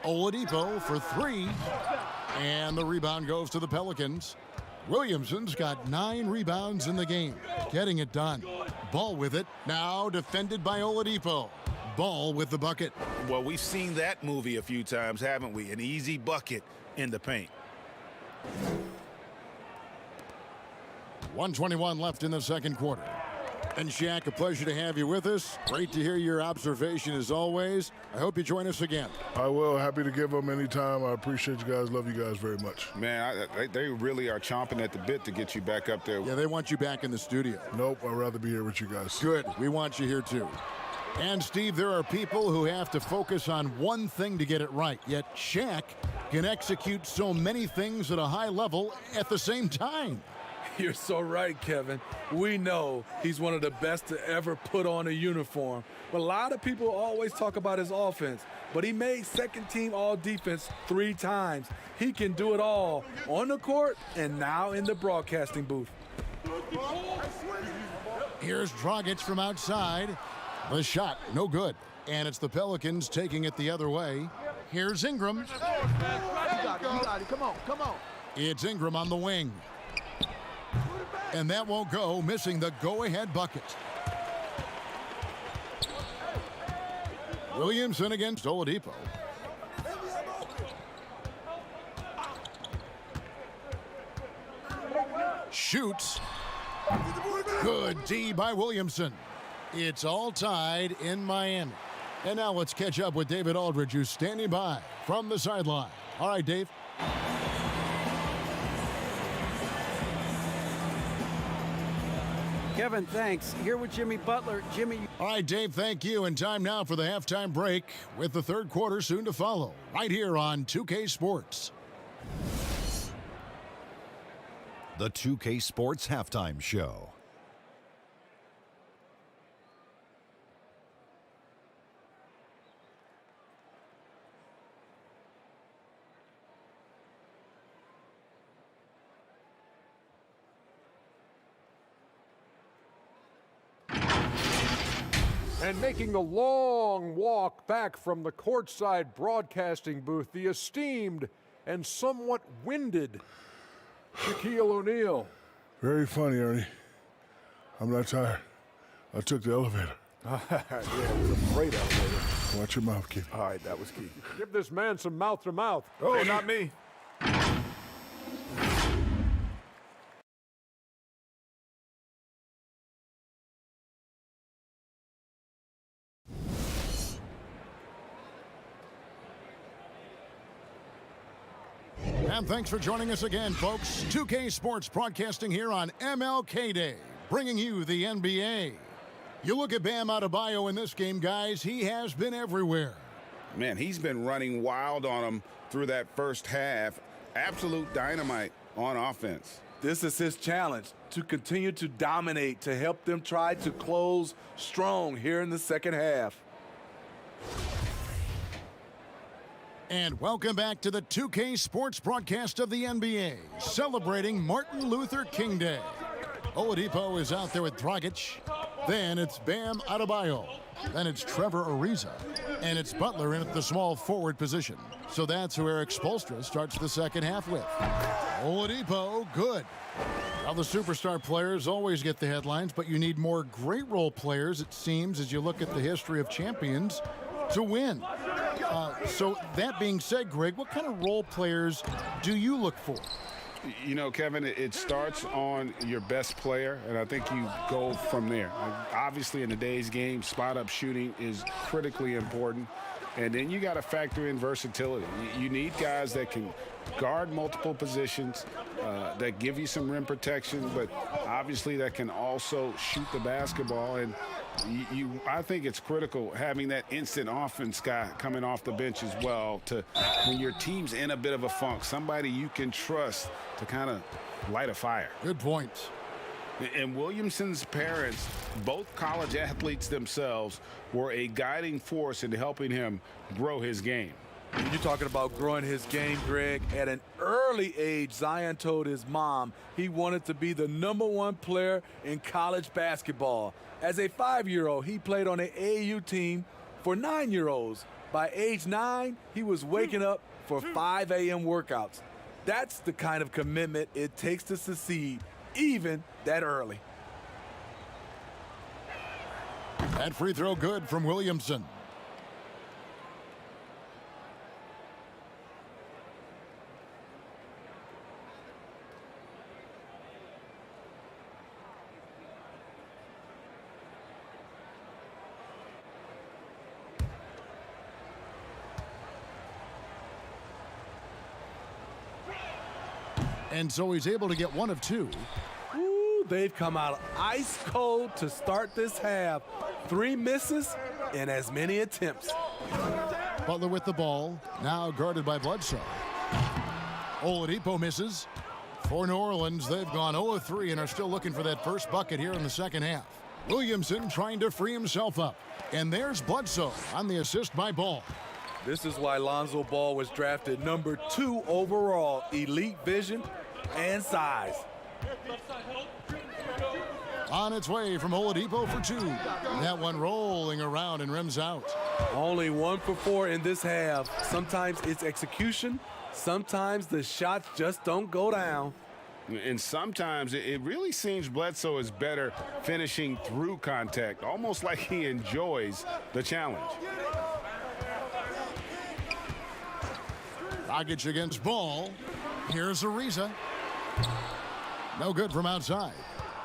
Oladipo for 3. And the rebound goes to the Pelicans. Williamson's got 9 rebounds in the game. Getting it done. Ball with it. Now defended by Oladipo. Ball with the bucket. Well, we've seen that movie a few times, haven't we? An easy bucket in the paint. 1:21 left in the second quarter. And Shaq, a pleasure to have you with us. Great to hear your observation as always. I hope you join us again. I will. Happy to give them anytime. I appreciate you guys. Love you guys very much. Man, they really are chomping at the bit to get you back up there. Yeah, they want you back in the studio. Nope, I'd rather be here with you guys. Good. We want you here too. And Steve, there are people who have to focus on one thing to get it right. Yet Shaq can execute so many things at a high level at the same time. You're so right, Kevin. We know he's one of the best to ever put on a uniform. But a lot of people always talk about his offense. But he made second-team all-defense 3 times. He can do it all on the court and now in the broadcasting booth. Here's Dragic from outside. The shot, no good. And it's the Pelicans taking it the other way. Here's Ingram. You got it. Come on. It's Ingram on the wing. And that won't go, missing the go-ahead bucket. Williamson against Oladipo. Shoots. Good D by Williamson. It's all tied in Miami. And now let's catch up with David Aldridge, who's standing by from the sideline. All right, Dave. Kevin, thanks. Here with Jimmy Butler. Jimmy. All right, Dave, thank you. And time now for the halftime break with the third quarter soon to follow right here on 2K Sports. The 2K Sports Halftime Show. And making the long walk back from the courtside broadcasting booth, the esteemed and somewhat winded Shaquille O'Neal. Very funny, Ernie. I'm not tired. I took the elevator. Yeah, it was a freight elevator. Watch your mouth, kid. All right, that was key. Give this man some mouth-to-mouth. Oh, not me. And thanks for joining us again, folks. 2K Sports broadcasting here on MLK Day, bringing you the NBA. You look at Bam Adebayo in this game, guys, he has been everywhere. Man, he's been running wild on him through that first half. Absolute dynamite on offense. This is his challenge, to continue to dominate, to help them try to close strong here in the second half. And welcome back to the 2K Sports broadcast of the NBA, celebrating Martin Luther King Day. Oladipo is out there with Dragic. Then it's Bam Adebayo. Then it's Trevor Ariza. And it's Butler in at the small forward position. So that's who Eric Spoelstra starts the second half with. Oladipo, good. Now the superstar players always get the headlines, but you need more great role players, it seems, as you look at the history of champions, to win. So that being said, Greg, what kind of role players do you look for? You know, Kevin, it starts on your best player, and I think you go from there. Obviously, in today's game, spot-up shooting is critically important, and then you got to factor in versatility. You need guys that can guard multiple positions, that give you some rim protection, but obviously that can also shoot the basketball. And I think it's critical having that instant offense guy coming off the bench as well, to when your team's in a bit of a funk, somebody you can trust to kind of light a fire. Good point. And Williamson's parents, both college athletes themselves, were a guiding force in helping him grow his game. You're talking about growing his game, Greg. At an early age, Zion told his mom he wanted to be the #1 player in college basketball. As a 5-year-old, he played on an AAU team for 9-year-olds. By age 9, he was waking up for 5 a.m. workouts. That's the kind of commitment it takes to succeed, even that early. That free throw good from Williamson. And so he's able to get one of two. Ooh, they've come out ice cold to start this half. 3 misses and as many attempts. Butler with the ball, now guarded by Bledsoe. Oladipo misses. For New Orleans, they've gone 0-3 and are still looking for that first bucket here in the second half. Williamson trying to free himself up. And there's Bledsoe on the assist by Ball. This is why Lonzo Ball was drafted #2 overall. Elite vision and size. On its way from Oladipo for 2. That one rolling around and rims out. Only 1 for 4 in this half. Sometimes it's execution. Sometimes the shots just don't go down. And sometimes it really seems Bledsoe is better finishing through contact, almost like he enjoys the challenge. Dragic against Ball. Here's Ariza. No good from outside.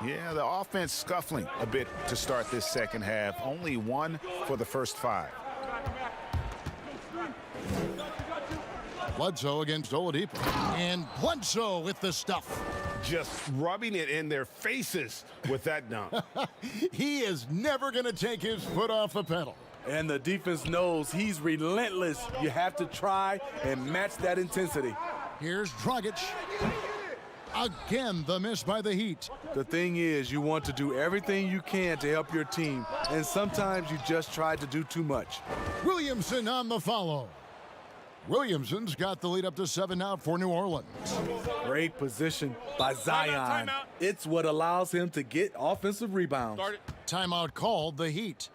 Yeah, the offense scuffling a bit to start this second half. Only 1 for the first 5. Bledsoe against Oladipo. And Bledsoe with the stuff. Just rubbing it in their faces with that dunk. He is never going to take his foot off the pedal. And the defense knows he's relentless. You have to try and match that intensity. Here's Dragic. Again, the miss by the Heat. The thing is, you want to do everything you can to help your team, and sometimes you just try to do too much. Williamson on the follow. Williamson's got the lead up to 7 now for New Orleans. Great position by Zion. It's what allows him to get offensive rebounds. Timeout called, the Heat.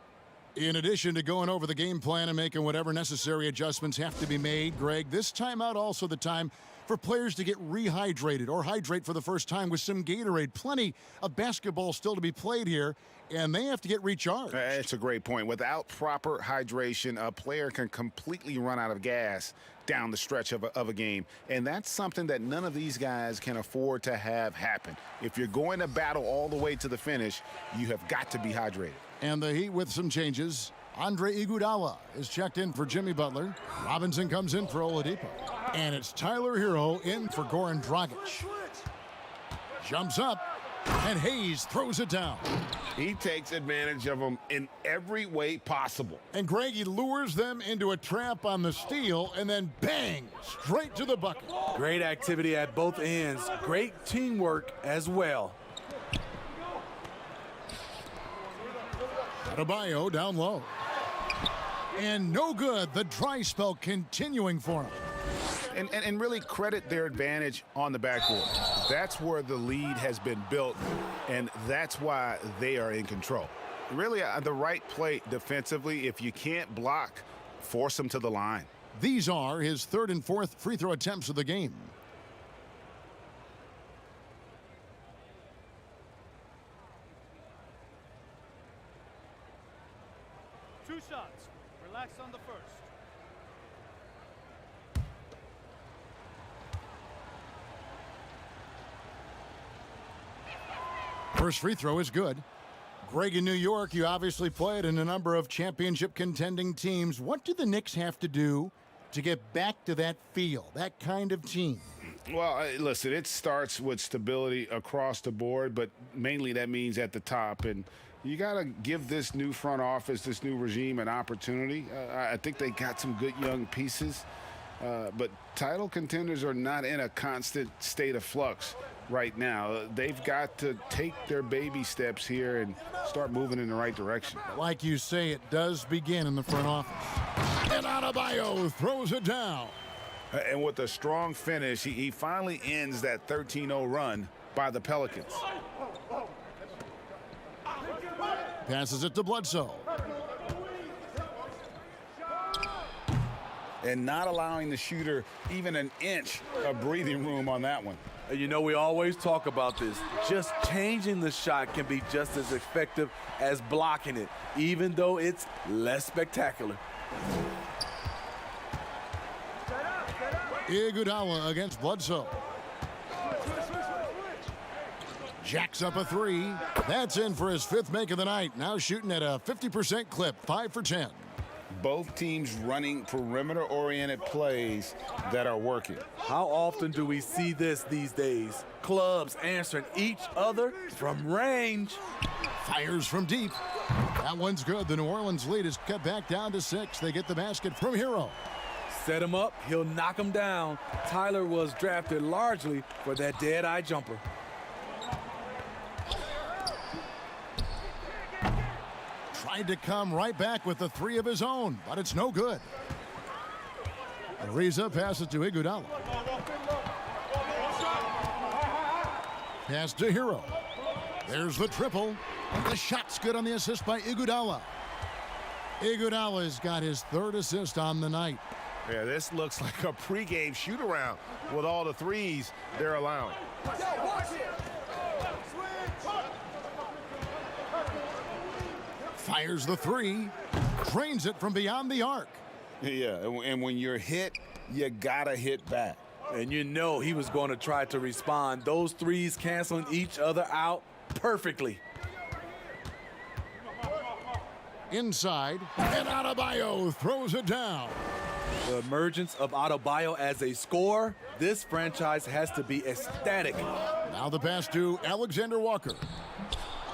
In addition to going over the game plan and making whatever necessary adjustments have to be made, Greg, this timeout also the time for players to get rehydrated or hydrate for the first time with some Gatorade. Plenty of basketball still to be played here, and they have to get recharged. That's a great point. Without proper hydration, a player can completely run out of gas down the stretch of a game, and that's something that none of these guys can afford to have happen. If you're going to battle all the way to the finish, you have got to be hydrated. And the Heat with some changes. Andre Iguodala is checked in for Jimmy Butler. Robinson comes in for Oladipo. And it's Tyler Hero in for Goran Dragic. Jumps up, and Hayes throws it down. He takes advantage of them in every way possible. And Greg, he lures them into a trap on the steal, and then bang, straight to the bucket. Great activity at both ends. Great teamwork as well. Adebayo down low. And no good. The dry spell continuing for him. And really credit their advantage on the backboard. That's where the lead has been built, and that's why they are in control. Really, the right play defensively. If you can't block, force them to the line. These are his third and fourth free throw attempts of the game. Two shots. Relax on the first. First free throw is good. Greg, in New York, you obviously played in a number of championship contending teams. What do the Knicks have to do to get back to that feel, that kind of team? Well, listen, it starts with stability across the board, but mainly that means at the top. And you got to give this new front office, this new regime, an opportunity. I think they got some good young pieces, but title contenders are not in a constant state of flux right now. They've got to take their baby steps here and start moving in the right direction. Like you say, it does begin in the front office. And Adebayo throws it down. And with a strong finish, he finally ends that 13-0 run by the Pelicans. Passes it to Bledsoe. And not allowing the shooter even an inch of breathing room on that one. You know, we always talk about this. Just changing the shot can be just as effective as blocking it, even though it's less spectacular. Iguodala against Bledsoe. Jacks up a three. That's in for his fifth make of the night. Now shooting at a 50% clip, 5 for 10. Both teams running perimeter-oriented plays that are working. How often do we see this these days? Clubs answering each other from range. Fires from deep. That one's good. The New Orleans lead is cut back down to 6. They get the basket from Hero. Set him up, he'll knock him down. Tyler was drafted largely for that dead-eye jumper. Tried to come right back with the three of his own, but it's no good. Ariza passes to Iguodala. Pass to Hero. There's the triple. The shot's good on the assist by Iguodala. Iguodala's got his third assist on the night. Yeah, this looks like a pregame shoot-around with all the threes they're allowing. Fires the three. Drains it from beyond the arc. Yeah, and when you're hit, you gotta hit back. And you know he was going to try to respond. Those threes canceling each other out perfectly. Inside, and Adebayo throws it down. The emergence of Adebayo as a scorer, this franchise has to be ecstatic. Now the pass to Alexander Walker.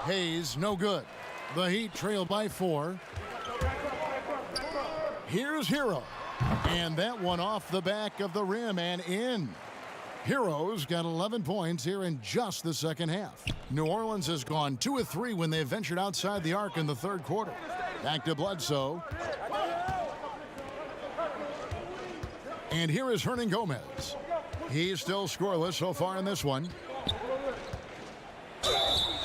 Hayes, no good. The Heat trail by 4. Here's Hero. And that one off the back of the rim and in. Hero's got 11 points here in just the second half. New Orleans has gone 2 of 3 when they ventured outside the arc in the third quarter. Back to Bledsoe. And here is Hernan Gomez. He's still scoreless so far in this one.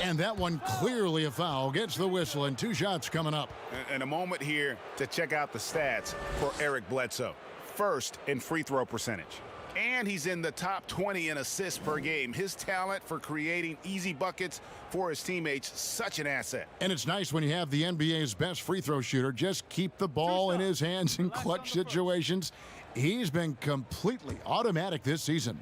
And that one clearly a foul. Gets the whistle, and 2 shots coming up. And a moment here to check out the stats for Eric Bledsoe. First in free throw percentage. And he's in the top 20 in assists per game. His talent for creating easy buckets for his teammates, such an asset. And it's nice when you have the NBA's best free throw shooter. Just keep the ball in his hands in clutch situations. He's been completely automatic this season.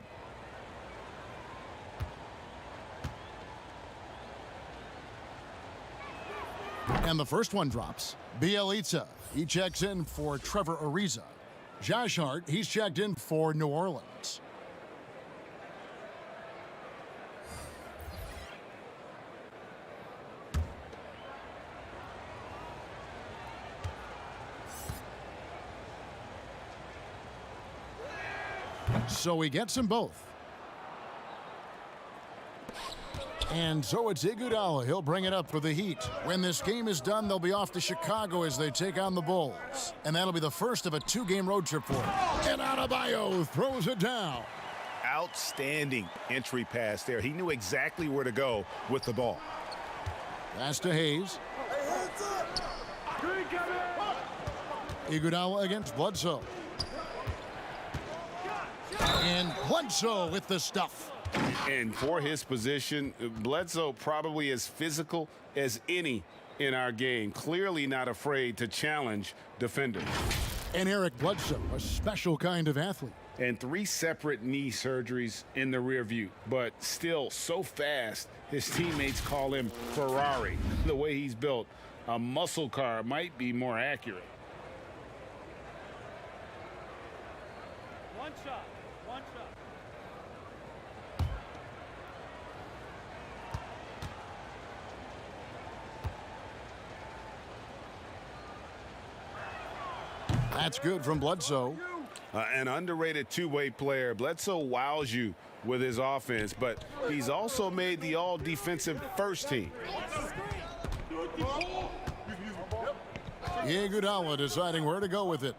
And the first one drops. Bielitsa, he checks in for Trevor Ariza. Josh Hart, he's checked in for New Orleans. So we gets them both. And so it's Iguodala. He'll bring it up for the Heat. When this game is done, they'll be off to Chicago as they take on the Bulls. And that'll be the first of a 2-game road trip for them. And Adebayo throws it down. Outstanding entry pass there. He knew exactly where to go with the ball. Pass to Hayes. Iguodala against Bledsoe. And Bledsoe with the stuff. And for his position, Bledsoe probably as physical as any in our game. Clearly not afraid to challenge defenders. And Eric Bledsoe, a special kind of athlete. And 3 separate knee surgeries in the rear view, but still so fast, his teammates call him Ferrari. The way he's built, a muscle car might be more accurate. One shot. That's good from Bledsoe. An underrated two-way player. Bledsoe wows you with his offense, but he's also made the all-defensive first team. Iguodala deciding where to go with it.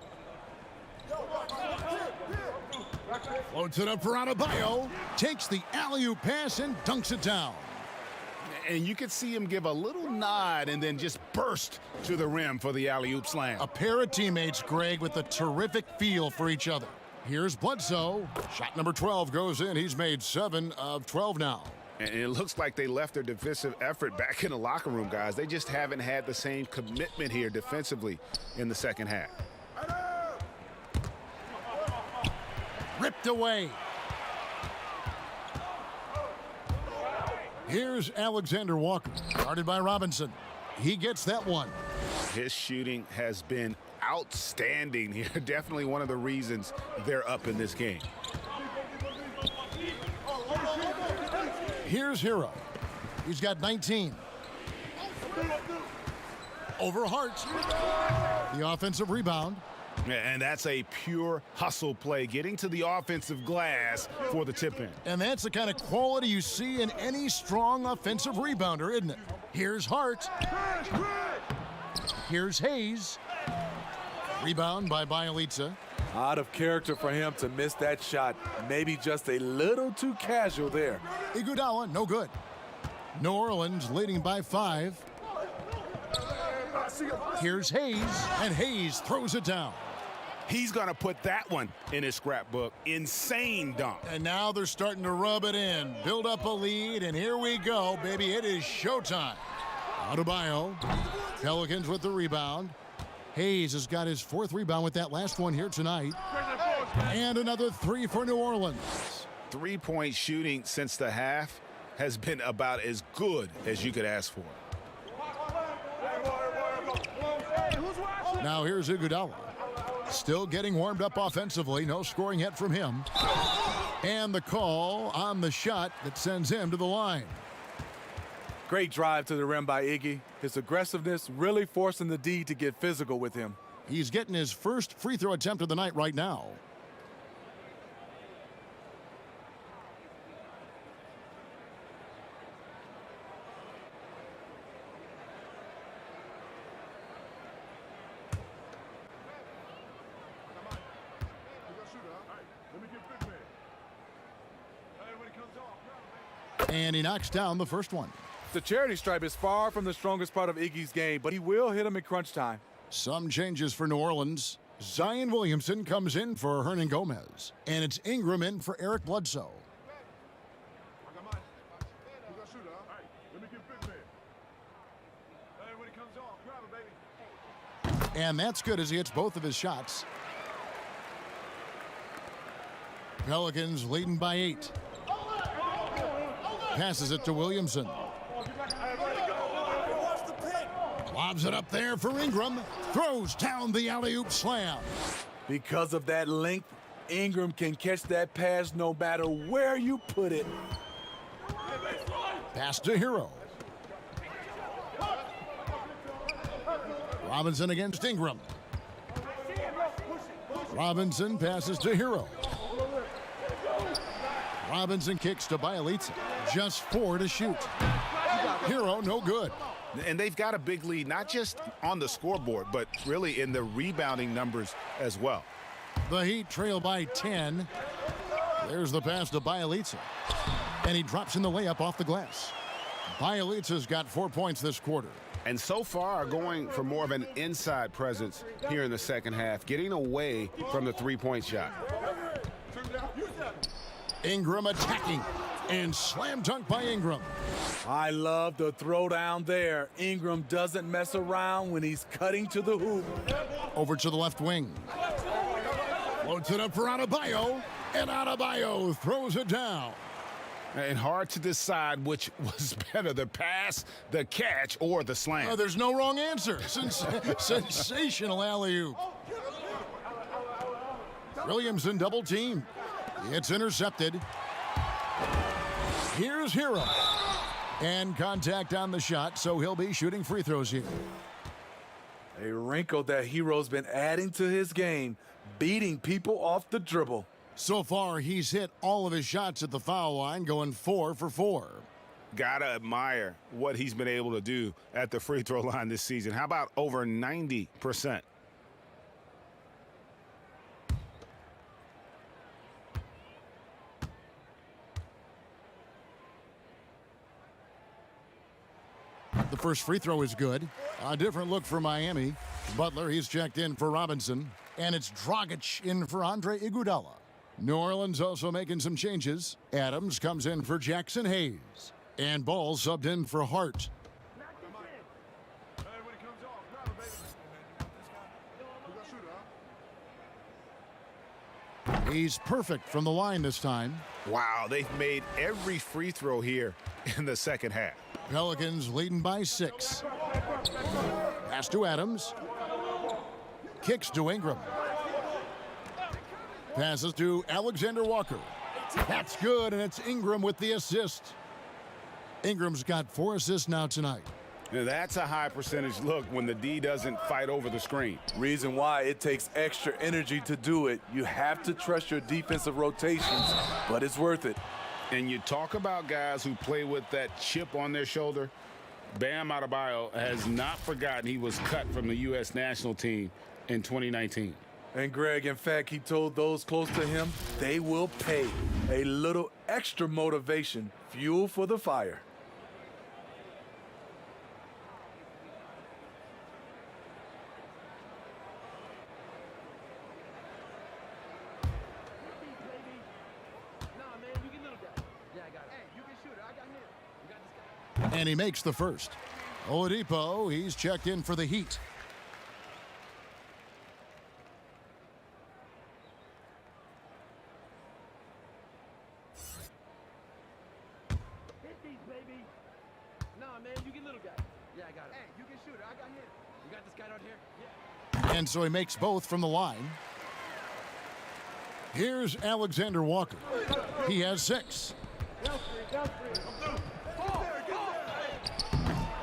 Floats it up for Adebayo. Takes the alley-oop pass and dunks it down. And you could see him give a little nod and then just burst to the rim for the alley-oop slam. A pair of teammates, Greg, with a terrific feel for each other. Here's Bledsoe. Shot number 12 goes in. He's made 7 of 12 now. And it looks like they left their defensive effort back in the locker room, guys. They just haven't had the same commitment here defensively in the second half. Ripped away. Here's Alexander Walker, guarded by Robinson. He gets that one. His shooting has been outstanding here. Definitely one of the reasons they're up in this game. Here's Hero. He's got 19. Over Hart. The offensive rebound. And that's a pure hustle play, getting to the offensive glass for the tip-in. And that's the kind of quality you see in any strong offensive rebounder, isn't it? Here's Hart. Here's Hayes. Rebound by Bielitsa. Out of character for him to miss that shot. Maybe just a little too casual there. Iguodala, no good. New Orleans leading by 5. Here's Hayes, and Hayes throws it down. He's going to put that one in his scrapbook. Insane dunk. And now they're starting to rub it in, build up a lead, and here we go, baby. It is showtime. Adebayo, Pelicans with the rebound. Hayes has got his 4th rebound with that last one here tonight. And another 3 for New Orleans. 3-point shooting since the half has been about as good as you could ask for. Now here's Iguodala. Still getting warmed up offensively. No scoring yet from him. And the call on the shot that sends him to the line. Great drive to the rim by Iggy. His aggressiveness really forcing the D to get physical with him. He's getting his first free throw attempt of the night right now. And he knocks down the first one. The charity stripe is far from the strongest part of Iggy's game, but he will hit him in crunch time. Some changes for New Orleans. Zion Williamson comes in for Hernan Gomez, and it's Ingram in for Eric Bledsoe. And that's good as he hits both of his shots. Pelicans leading by 8. Passes it to Williamson. Lobs it up there for Ingram. Throws down the alley-oop slam. Because of that length, Ingram can catch that pass no matter where you put it. Pass to Hero. Robinson against Ingram. Robinson passes to Hero. Robinson kicks to Bielitsa. Just 4 to shoot. Hero, no good. And they've got a big lead, not just on the scoreboard, but really in the rebounding numbers as well. The Heat trail by 10. There's the pass to Bielitsa. And he drops in the layup off the glass. Bielitsa's got 4 points this quarter. And so far going for more of an inside presence here in the second half, getting away from the three-point shot. Ingram attacking, and slam dunk by Ingram. I love the throwdown there. Ingram doesn't mess around when he's cutting to the hoop. Over to the left wing. Floats it up for Adebayo, and Adebayo throws it down. And hard to decide which was better, the pass, the catch, or the slam. Oh, there's no wrong answer. Sensational alley-oop. Williamson double teamed. It's intercepted. Here's Hero. And contact on the shot, so he'll be shooting free throws here. A wrinkle that Hero's been adding to his game, beating people off the dribble. So far, he's hit all of his shots at the foul line, going 4 for 4. Gotta admire what he's been able to do at the free throw line this season. How about over 90%? The first free throw is good. A different look for Miami. Butler, he's checked in for Robinson. And it's Dragic in for Andre Iguodala. New Orleans also making some changes. Adams comes in for Jackson Hayes. And Ball subbed in for Hart. He's perfect from the line this time. Wow, they've made every free throw here in the second half. Pelicans leading by 6. Pass to Adams. Kicks to Ingram. Passes to Alexander Walker. That's good, and it's Ingram with the assist. Ingram's got 4 assists now tonight. Now that's a high percentage look when the D doesn't fight over the screen. Reason why it takes extra energy to do it. You have to trust your defensive rotations, but it's worth it. And you talk about guys who play with that chip on their shoulder. Bam Adebayo has not forgotten he was cut from the U.S. national team in 2019. And Greg, in fact, he told those close to him they will pay. A little extra motivation, fuel for the fire. And he makes the first. Oladipo, he's checked in for the Heat. And so he makes both from the line. Here's Alexander Walker. He has 6.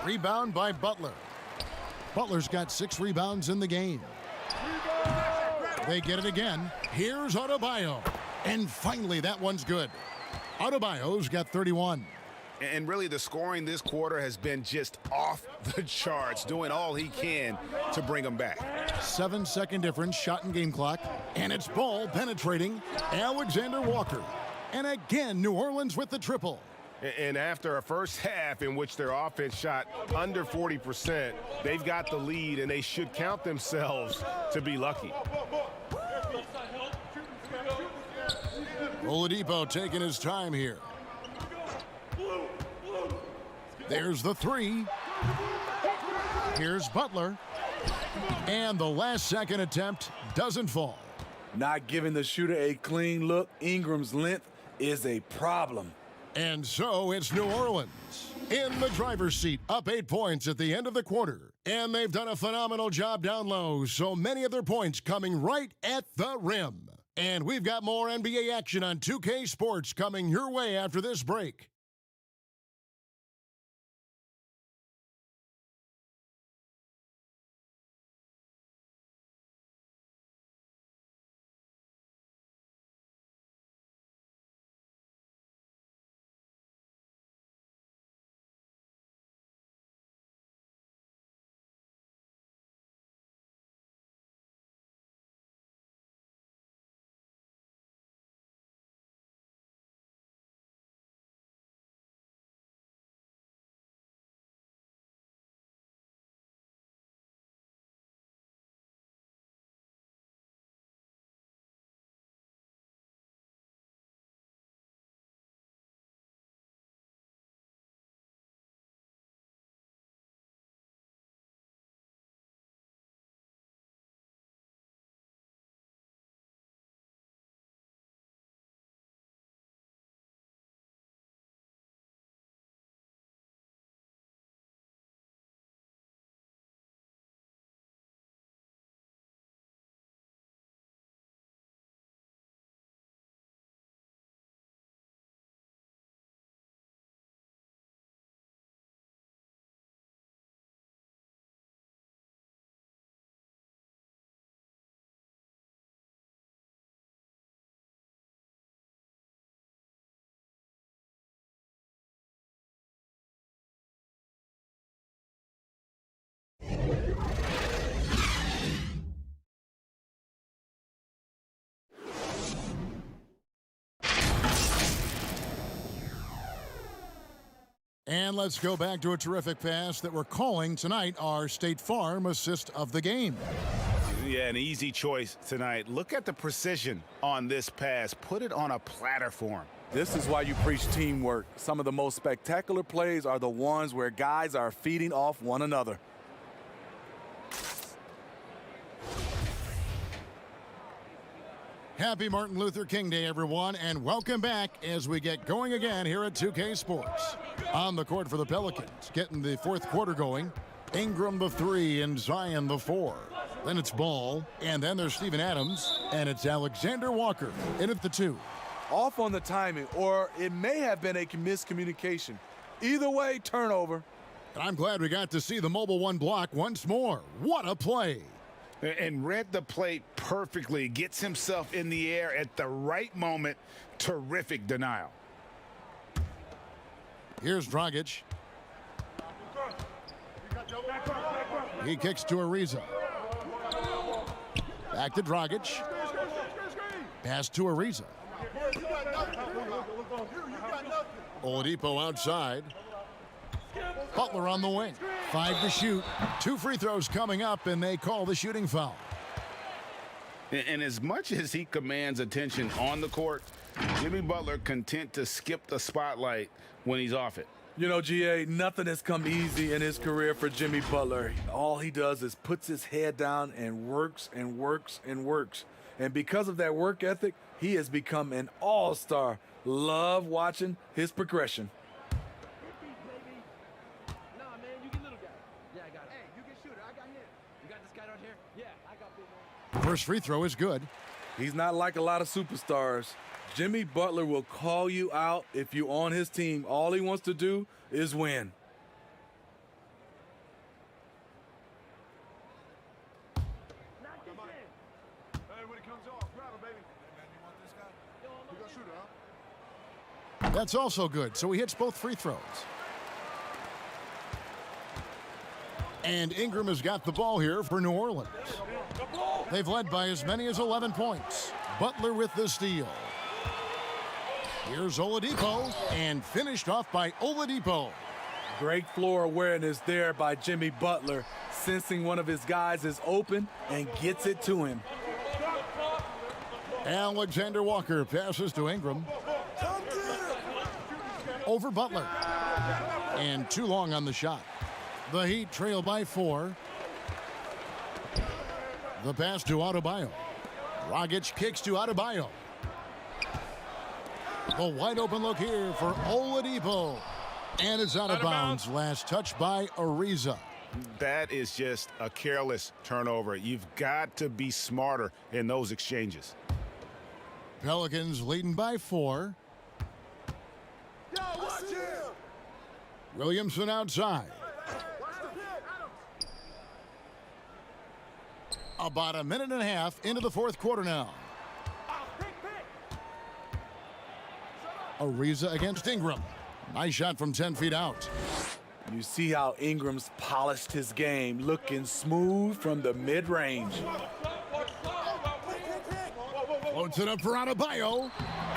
Rebound by Butler. Butler's got 6 rebounds in the game. They get it again. Here's Adebayo. And finally, that one's good. Adebayo's got 31. And really, the scoring this quarter has been just off the charts, doing all he can to bring them back. 7-second difference, shot and game clock. And it's Ball penetrating Alexander Walker. And again, New Orleans with the triple. And after a first half in which their offense shot under 40%, they've got the lead, and they should count themselves to be lucky. Oladipo taking his time here. There's the three. Here's Butler. And the last-second attempt doesn't fall. Not giving the shooter a clean look. Ingram's length is a problem. And so it's New Orleans in the driver's seat, up 8 points at the end of the quarter. And they've done a phenomenal job down low, so many of their points coming right at the rim. And we've got more NBA action on 2K Sports coming your way after this break. And let's go back to a terrific pass that we're calling tonight our State Farm assist of the game. Yeah, an easy choice tonight. Look at the precision on this pass. Put it on a platter for him. This is why you preach teamwork. Some of the most spectacular plays are the ones where guys are feeding off one another. Happy Martin Luther King Day, everyone, and welcome back as we get going again here at 2K Sports. On the court for the Pelicans, getting the fourth quarter going. Ingram the 3 and Zion the 4. Then it's Ball, and then there's Steven Adams, and it's Alexander Walker in at the 2. Off on the timing, or it may have been a miscommunication. Either way, turnover. And I'm glad we got to see the mobile one block once more. What a play. And read the plate perfectly. Gets himself in the air at the right moment. Terrific denial. Here's Dragic. He kicks to Ariza. Back to Dragic. Pass to Ariza. Oladipo outside. Butler on the wing. 5 to shoot. 2 free throws coming up, and they call the shooting foul. And as much as he commands attention on the court, Jimmy Butler content to skip the spotlight when he's off it. You know, GA, nothing has come easy in his career for Jimmy Butler. All he does is puts his head down and works and works and works. And because of that work ethic, he has become an all-star. Love watching his progression. First free throw is good. He's not like a lot of superstars. Jimmy Butler will call you out if you're on his team. All he wants to do is win. That's also good, so he hits both free throws. And Ingram has got the ball here for New Orleans. They've led by as many as 11 points. Butler with the steal. Here's Oladipo, and finished off by Oladipo. Great floor awareness there by Jimmy Butler, sensing one of his guys is open and gets it to him. Alexander Walker passes to Ingram. Over Butler. And too long on the shot. The Heat trail by 4. The pass to Adebayo. Dragic kicks to Adebayo. The wide open look here for Oladipo. And it's out of bounds. Last touch by Ariza. That is just a careless turnover. You've got to be smarter in those exchanges. Pelicans leading by 4. Williamson outside. About a minute and a half into the fourth quarter now. Ariza against Ingram. Nice shot from 10 feet out. You see how Ingram's polished his game, looking smooth from the mid-range. Floats it up for Adebayo.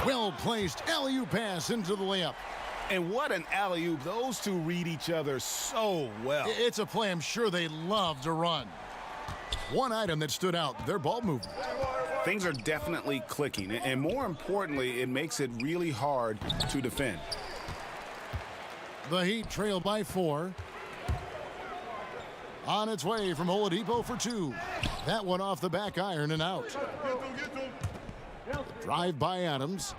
Well-placed alley-oop pass into the layup. And what an alley-oop. Those two read each other so well. It's a play I'm sure they love to run. One item that stood out, their ball movement. Things are definitely clicking, and more importantly, it makes it really hard to defend. The Heat trail by 4. On its way from Oladipo for 2. That one off the back iron and out. Drive by Adams.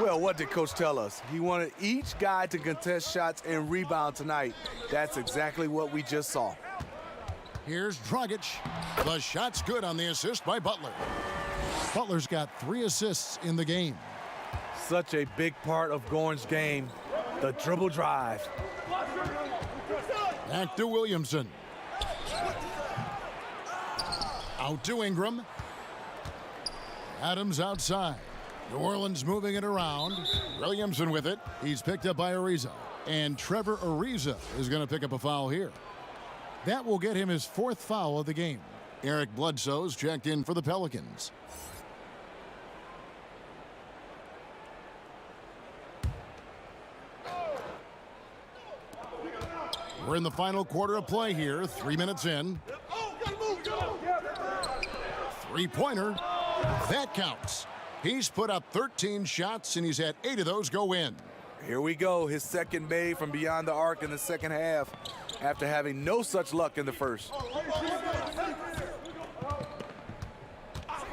Well, what did Coach tell us? He wanted each guy to contest shots and rebound tonight. That's exactly what we just saw. Here's Dragic. The shot's good on the assist by Butler. Butler's got 3 assists in the game. Such a big part of Goran's game, the dribble drive. Back to Williamson. Out to Ingram. Adams outside. New Orleans moving it around. Williamson with it. He's picked up by Ariza. And Trevor Ariza is going to pick up a foul here. That will get him his 4th foul of the game. Eric Bledsoe's checked in for the Pelicans. We're in the final quarter of play here. 3 minutes in. 3-pointer. That counts. He's put up 13 shots, and he's had 8 of those go in. Here we go. His second made from beyond the arc in the second half after having no such luck in the first.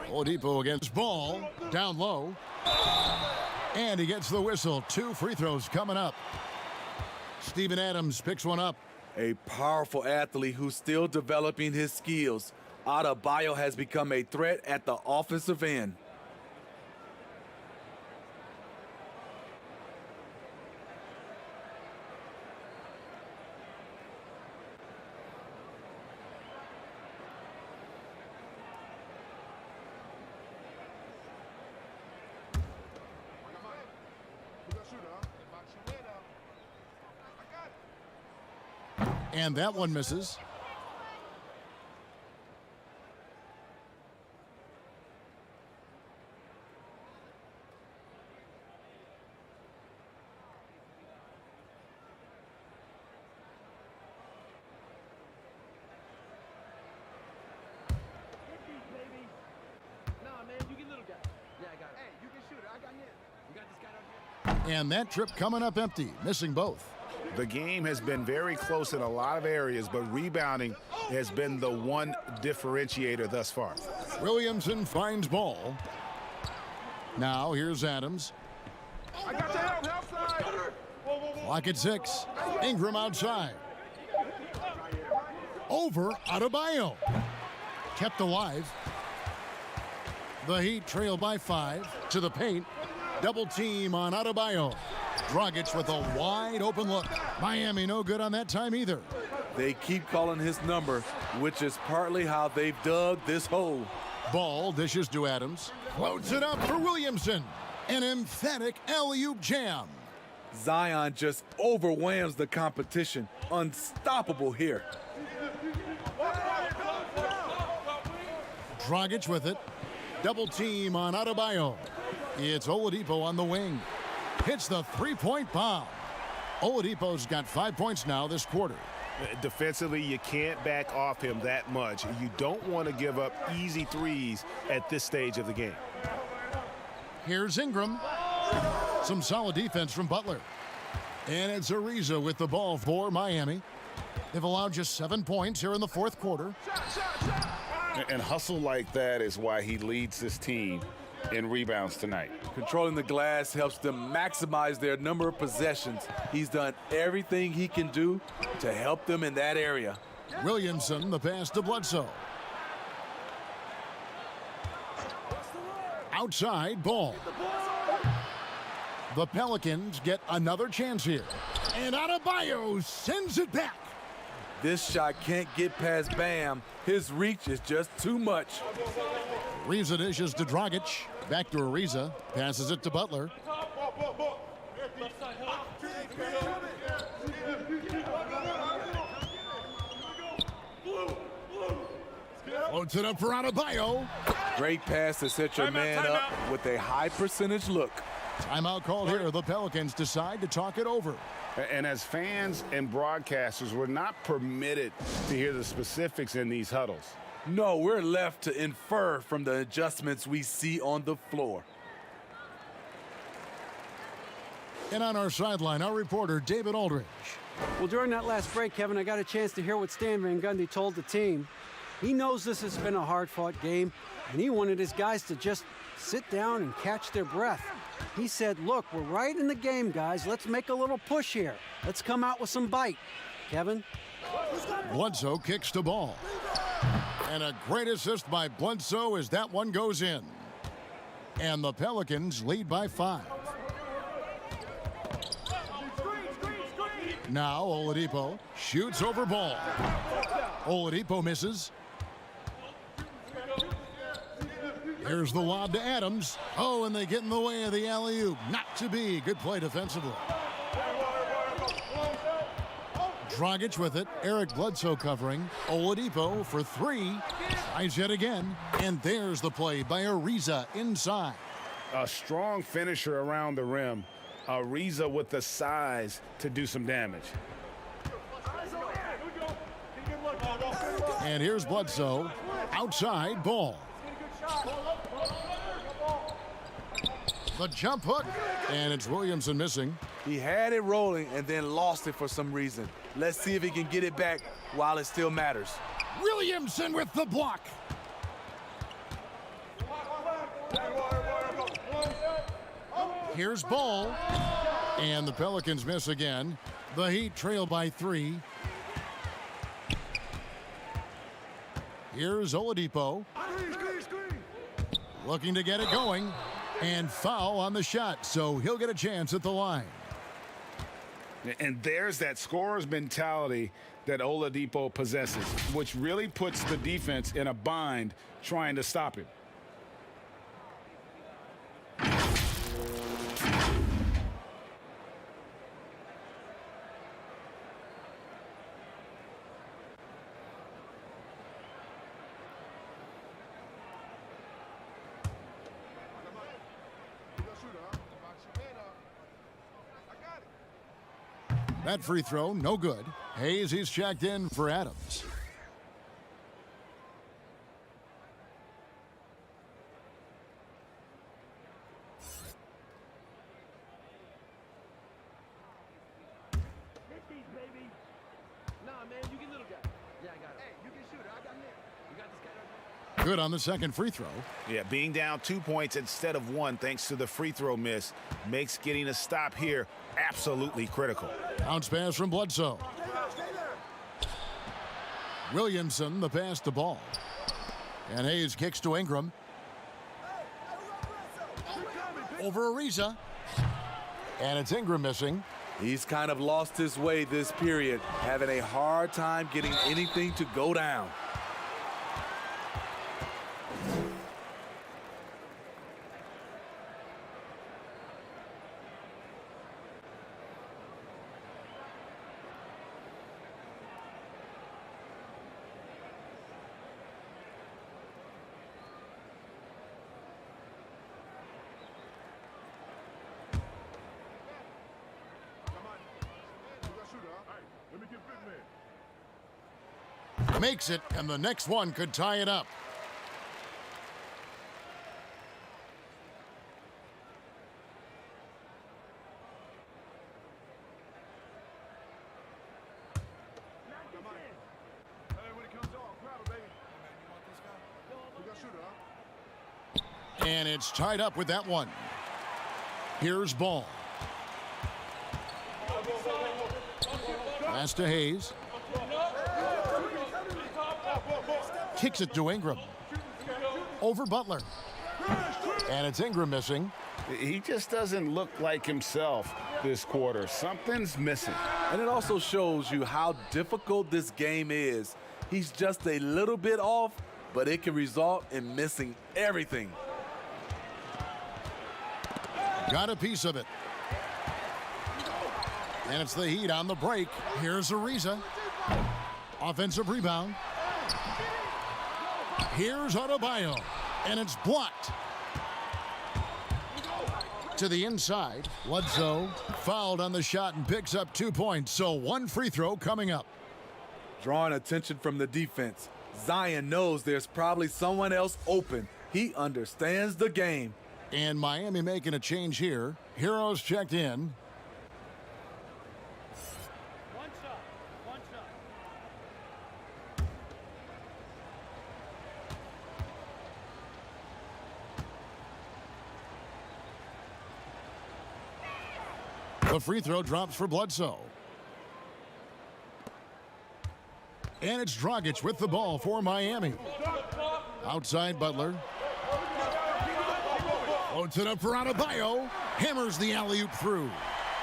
Oladipo against Ball. Down low. And he gets the whistle. 2 free throws coming up. Steven Adams picks one up. A powerful athlete who's still developing his skills. Adebayo has become a threat at the offensive end. And that one misses. And that trip coming up empty, missing both. The game has been very close in a lot of areas, but rebounding has been the one differentiator thus far. Williamson finds Ball. Now here's Adams. Clock at 6. Ingram outside. Over Adebayo. Kept alive. The Heat trail by 5 to the paint. Double team on Adebayo. Dragic with a wide open look. Miami no good on that time either. They keep calling his number, which is partly how they've dug this hole. Ball dishes to Adams. Floats it up for Williamson. An emphatic alley-oop jam. Zion just overwhelms the competition. Unstoppable here. Dragic with it. Double team on Adebayo. It's Oladipo on the wing. hits the three-point bomb. Oladipo's got 5 points now this quarter. Defensively, you can't back off him that much. You don't want to give up easy threes at this stage of the game. Here's Ingram. Some solid defense from Butler. And it's Ariza with the ball for Miami. They've allowed just 7 points here in the fourth quarter. And hustle like that is why he leads this team in rebounds tonight. Controlling the glass helps them maximize their number of possessions. He's done everything he can do to help them in that area. Williamson, the pass to Bledsoe. Outside ball. The Pelicans get another chance here. And Adebayo sends it back. This shot can't get past Bam. His reach is just too much. Ariza dishes to Dragic. Back to Ariza. Passes it to Butler. Floats it up for Adebayo. Great pass to set your man up with a high percentage look. Timeout called here. The Pelicans decide to talk it over. And as fans and broadcasters, we're not permitted to hear the specifics in these huddles. No, we're left to infer from the adjustments we see on the floor. And on our sideline, our reporter, David Aldridge. Well, during that last break, Kevin, I got a chance to hear what Stan Van Gundy told the team. He knows this has been a hard-fought game, and he wanted his guys to just sit down and catch their breath. He said, look, we're right in the game, guys. Let's make a little push here. Let's come out with some bite. Kevin? Bledsoe kicks the ball. And a great assist by Bledsoe as that one goes in. And the Pelicans lead by 5. Now Oladipo shoots over ball. Oladipo misses. Here's the lob to Adams. Oh, and they get in the way of the alley-oop. Not to be. Good play defensively. Dragic with it. Eric Bledsoe covering. Oladipo for 3. Tries yet again. And there's the play by Ariza inside. A strong finisher around the rim. Ariza with the size to do some damage. And here's Bledsoe. Outside ball. The jump hook. And it's Williamson missing. He had it rolling and then lost it for some reason. Let's see if he can get it back while it still matters. Williamson with the block. Here's Ball. And the Pelicans miss again. The Heat trail by 3. Here's Oladipo. Looking to get it going. And foul on the shot, so he'll get a chance at the line. And there's that scorer's mentality that Oladipo possesses, which really puts the defense in a bind trying to stop him. That free throw, no good. Hayes, he's checked in for Adams. Good on the second free throw. Yeah, being down 2 points instead of 1 thanks to the free throw miss makes getting a stop here absolutely critical. Bounce pass from Bledsoe. Williamson, the pass to Ball. And Hayes kicks to Ingram. Over Ariza. And it's Ingram missing. He's kind of lost his way this period, having a hard time getting anything to go down. Makes it, and the next one could tie it up. And it's tied up with that one. Here's Ball. Pass to Hayes. Kicks it to Ingram. Over Butler. And it's Ingram missing. He just doesn't look like himself this quarter. Something's missing. And it also shows you how difficult this game is. He's just a little bit off, but it can result in missing everything. Got a piece of it. And it's the Heat on the break. Here's Ariza. Offensive rebound. Here's Adebayo. And it's blocked. To the inside. Bledsoe fouled on the shot and picks up 2 points. So one free throw coming up. Drawing attention from the defense. Zion knows there's probably someone else open. He understands the game. And Miami making a change here. Heroes checked in. One shot. One shot. The free throw drops for Bledsoe. And it's Dragic with the ball for Miami. Outside Butler. Loads it up for Adebayo. Hammers the alley-oop through.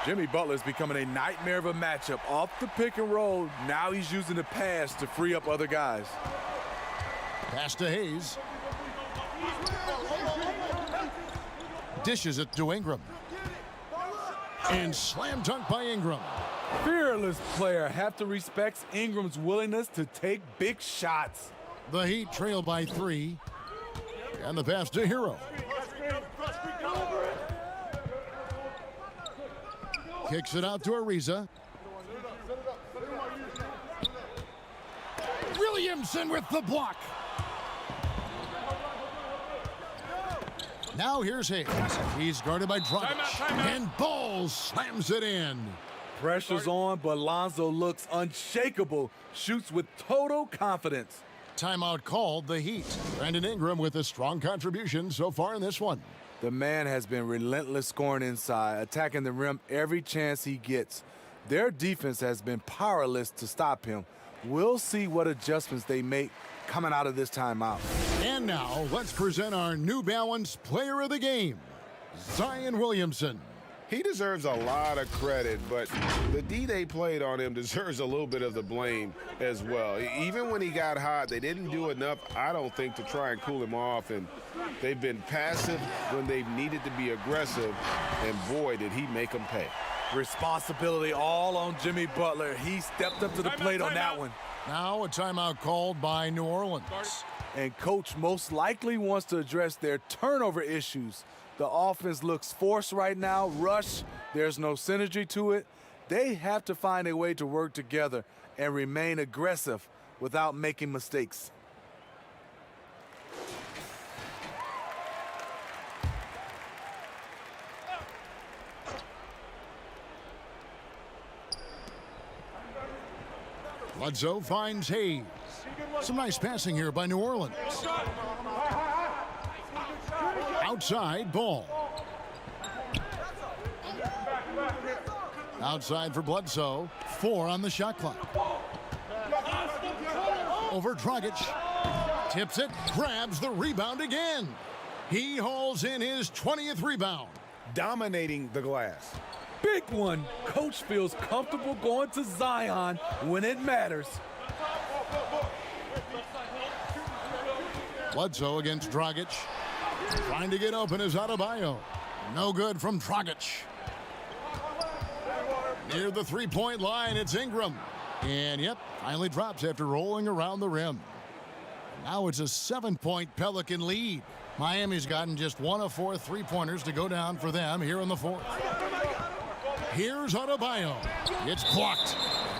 Jimmy Butler's becoming a nightmare of a matchup. Off the pick and roll, now he's using the pass to free up other guys. Pass to Hayes. Dishes it to Ingram. And slam dunk by Ingram. Fearless player. Have to respect Ingram's willingness to take big shots. The Heat trail by 3. And the pass to Hero. Kicks it out to Ariza. Williamson with the block. Now here's Hayes. He's guarded by Dragic. And Ball slams it in. Pressure's on, but Lonzo looks unshakable. Shoots with total confidence. Timeout called, the Heat. Brandon Ingram with a strong contribution so far in this one. The man has been relentless scoring inside, attacking the rim every chance he gets. Their defense has been powerless to stop him. We'll see what adjustments they make coming out of this timeout. And now, let's present our New Balance Player of the Game, Zion Williamson. He deserves a lot of credit, but the D they played on him deserves a little bit of the blame as well. Even when he got hot, they didn't do enough, I don't think, to try and cool him off. And they've been passive when they've needed to be aggressive. And boy, did he make them pay. Responsibility all on Jimmy Butler. He stepped up to the plate on that one. Now a timeout called by New Orleans. And coach most likely wants to address their turnover issues. The offense looks forced right now, rush, there's no synergy to it. They have to find a way to work together and remain aggressive without making mistakes. Bledsoe finds Hayes. Some nice passing here by New Orleans. Outside, Ball. Outside for Bledsoe. 4 on the shot clock. Over Dragic. Tips it, grabs the rebound again. He hauls in his 20th rebound. Dominating the glass. Big one. Coach feels comfortable going to Zion when it matters. Bledsoe against Dragic. Trying to get open is Adebayo. No good from Dragic. Near the three-point line, it's Ingram. And yep, finally drops after rolling around the rim. Now it's a 7-point Pelican lead. Miami's gotten just 1 of 4 three-pointers to go down for them here in the fourth. Here's Adebayo. It's blocked.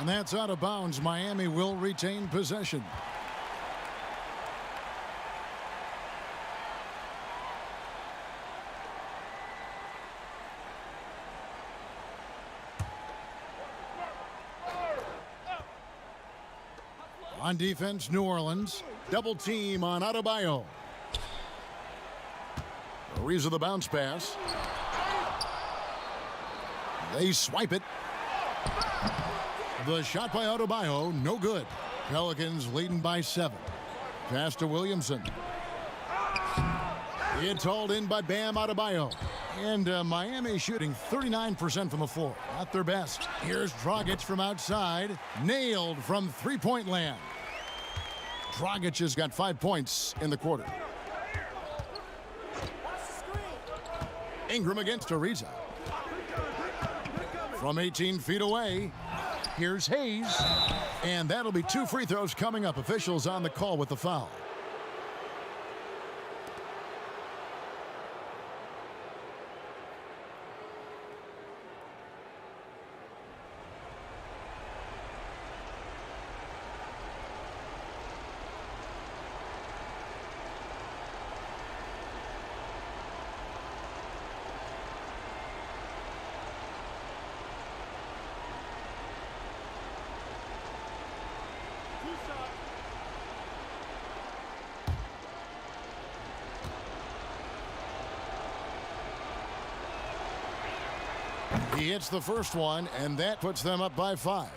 And that's out of bounds. Miami will retain possession. On defense, New Orleans. Double team on Adebayo. Ariza the bounce pass. They swipe it. The shot by Adebayo, no good. Pelicans leading by 7. Pass to Williamson. It's hauled in by Bam Adebayo. And Miami shooting 39% from the floor. Not their best. Here's Dragic from outside. Nailed from three-point land. Dragic has got 5 points in the quarter. Ingram against Ariza. From 18 feet away, here's Hayes. And that'll be 2 free throws coming up. Officials on the call with the foul. He hits the first one, and that puts them up by 5.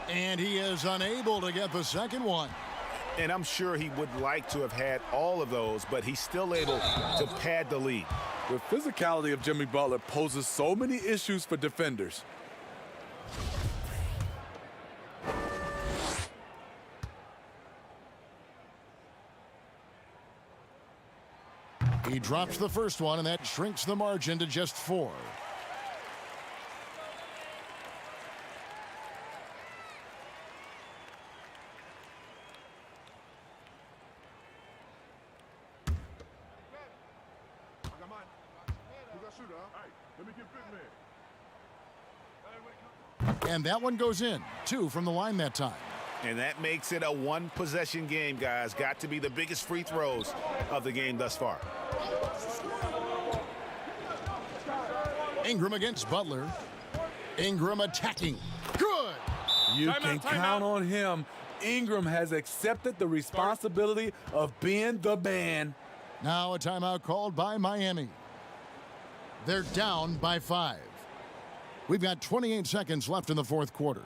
And he is unable to get the second one. And I'm sure he would like to have had all of those, but he's still able to pad the lead. The physicality of Jimmy Butler poses so many issues for defenders. He drops the first one, and that shrinks the margin to just 4. And that one goes in. 2 from the line that time. And that makes it a one-possession game, guys. Got to be the biggest free throws of the game thus far. Ingram against Butler. Ingram attacking. Good. You can count on him. Ingram has accepted the responsibility of being the man. Now a timeout called by Miami. They're down by 5. We've got 28 seconds left in the fourth quarter.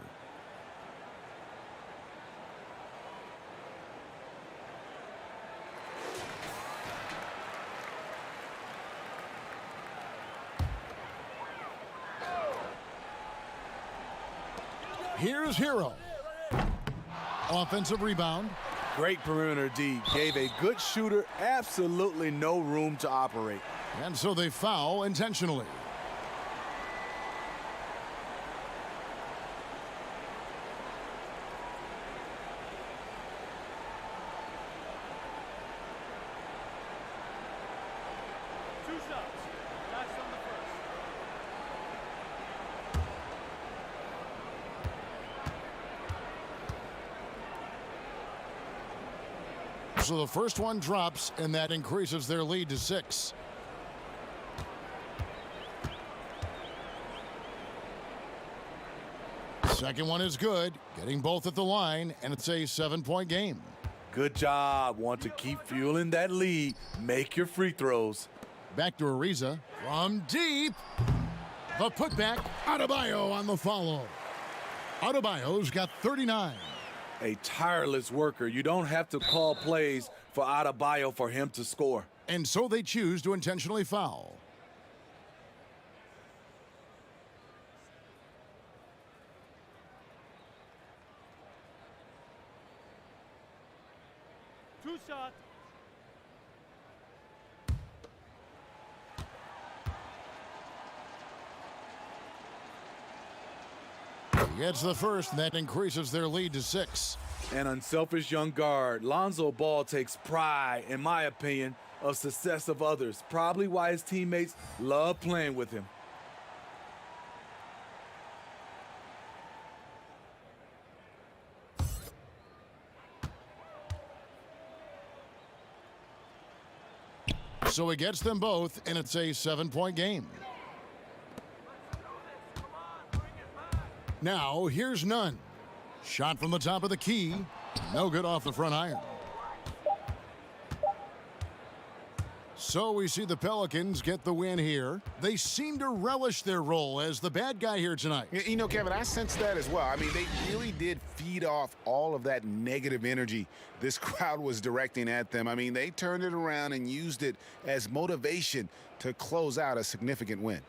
Here's Hero. Offensive rebound. Great perimeter D. Gave a good shooter absolutely no room to operate. And so they foul intentionally. So the first one drops, and that increases their lead to 6. Second one is good, getting both at the line, and it's a 7-point game. Good job. Want to keep fueling that lead. Make your free throws. Back to Ariza from deep. The putback, Adebayo on the follow. Adebayo's got 39. A tireless worker. You don't have to call plays for Adebayo for him to score. And so they choose to intentionally foul. Two shot. He gets the first, and that increases their lead to 6. An unselfish young guard. Lonzo Ball takes pride, in my opinion, of success of others. Probably why his teammates love playing with him. So he gets them both, and it's a 7-point game. Now, here's Nunn. Shot from the top of the key. No good off the front iron. So we see the Pelicans get the win here. They seem to relish their role as the bad guy here tonight. You know, Kevin, I sense that as well. I mean, they really did feed off all of that negative energy this crowd was directing at them. I mean, they turned it around and used it as motivation to close out a significant win.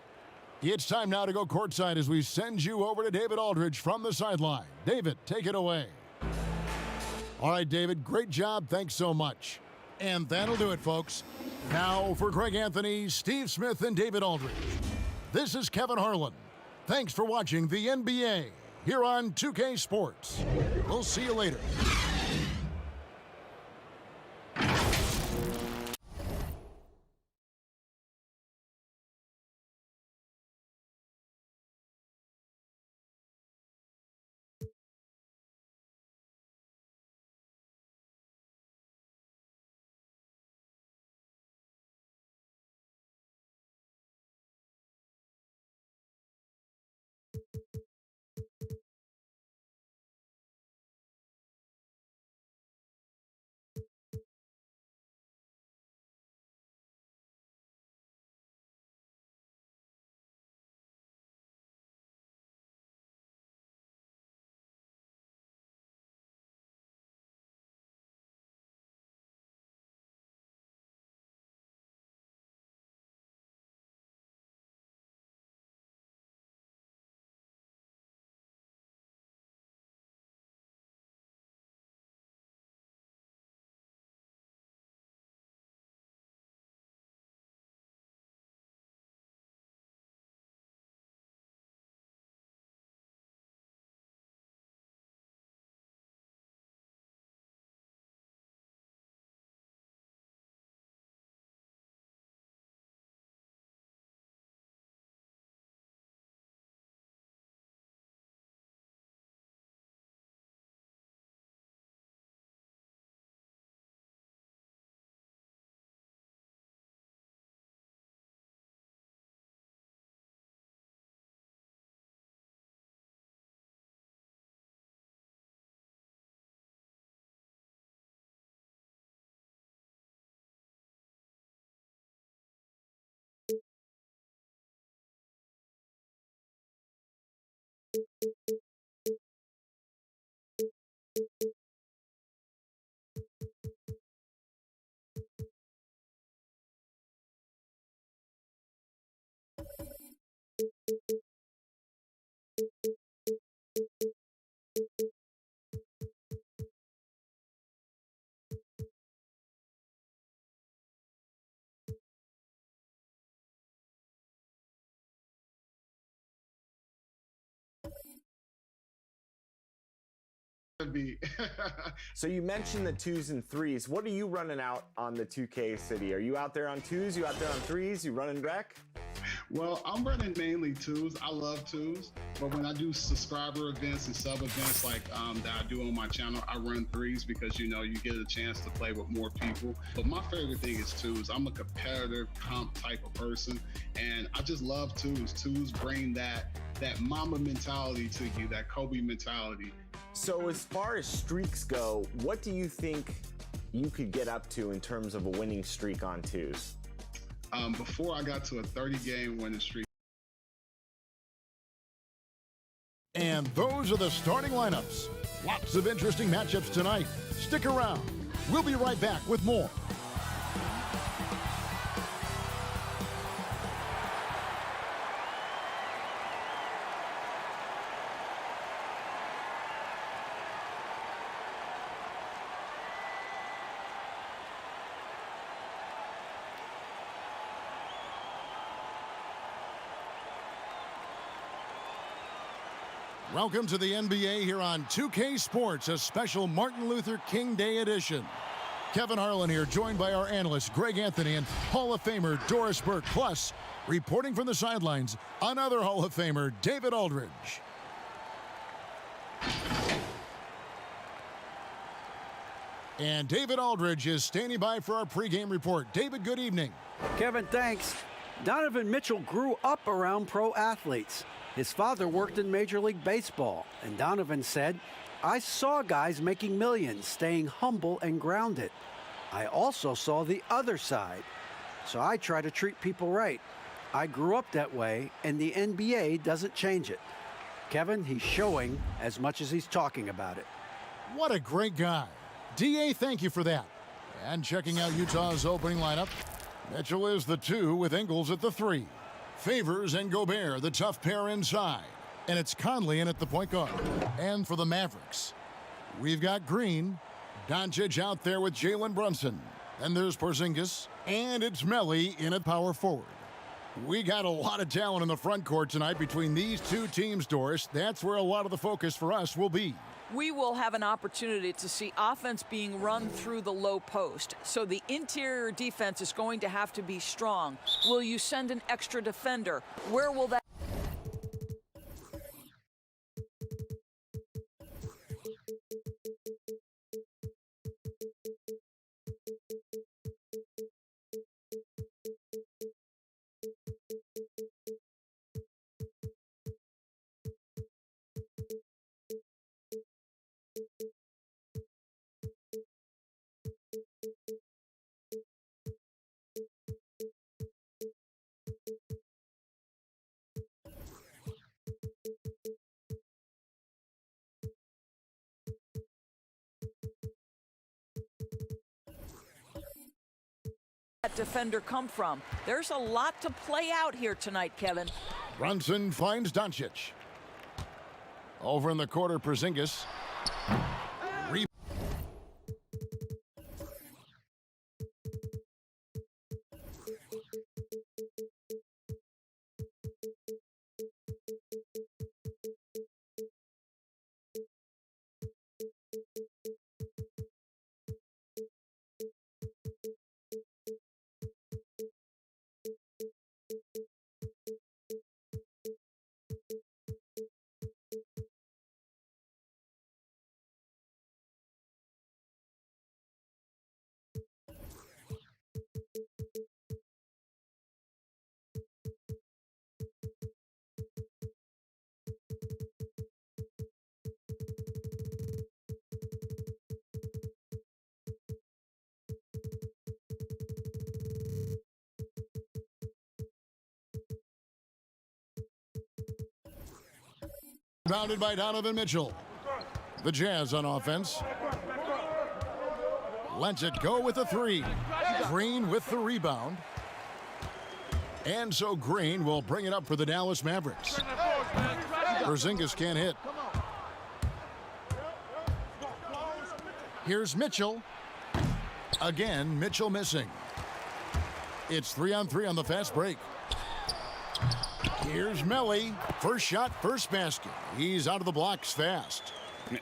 It's time now to go courtside as we send you over to David Aldridge from the sideline. David, take it away. All right, David, great job. Thanks so much. And that'll do it, folks. Now for Greg Anthony, Steve Smith, and David Aldridge. This is Kevin Harlan. Thanks for watching the NBA here on 2K Sports. We'll see you later. So you mentioned the 2s and 3s. What are you running out on the 2K City? Are you out there on 2s? You out there on 3s? You running rec? Well, I'm running mainly 2s. I love 2s, but when I do subscriber events and sub events like that I do on my channel, I run 3s because, you know, you get a chance to play with more people. But my favorite thing is 2s. I'm a competitive comp type of person, and I just love 2s. 2s bring that mama mentality to you, that Kobe mentality. So as far as streaks go, what do you think you could get up to in terms of a winning streak on 2s? Before I got to a 30-game winning streak. And those are the starting lineups. Lots of interesting matchups tonight. Stick around. We'll be right back with more. Welcome to the NBA here on 2K Sports, a special Martin Luther King Day edition. Kevin Harlan here, joined by our analyst Greg Anthony and Hall of Famer Doris Burke. Plus, reporting from the sidelines, another Hall of Famer, David Aldridge. And David Aldridge is standing by for our pregame report. David, good evening. Kevin, thanks. Donovan Mitchell grew up around pro athletes. His father worked in Major League Baseball, and Donovan said, "I saw guys making millions, staying humble and grounded. I also saw the other side, so I try to treat people right. I grew up that way, and the NBA doesn't change it." Kevin, he's showing as much as he's talking about it. What a great guy. DA, thank you for that. And checking out Utah's opening lineup, Mitchell is the 2 with Ingles at the 3. Favors and Gobert, the tough pair inside. And it's Conley in at the point guard. And for the Mavericks, we've got Green, Dragic out there with Jalen Brunson. Then there's Porzingis, and it's Melly in at power forward. We got a lot of talent in the front court tonight between these two teams, Doris. That's where a lot of the focus for us will be. We will have an opportunity to see offense being run through the low post. So the interior defense is going to have to be strong. Will you send an extra defender? Where will that... defender come from? There's a lot to play out here tonight, Kevin. Brunson finds Dragic. Over in the quarter, Porzingis. Bounded by Donovan Mitchell. The Jazz on offense. Lets it go with the 3. Green with the rebound. And so Green will bring it up for the Dallas Mavericks. Porzingis can't hit. Here's Mitchell. Again, Mitchell missing. It's 3-on-3 on the fast break. Here's Melly. First shot, first basket. He's out of the blocks fast.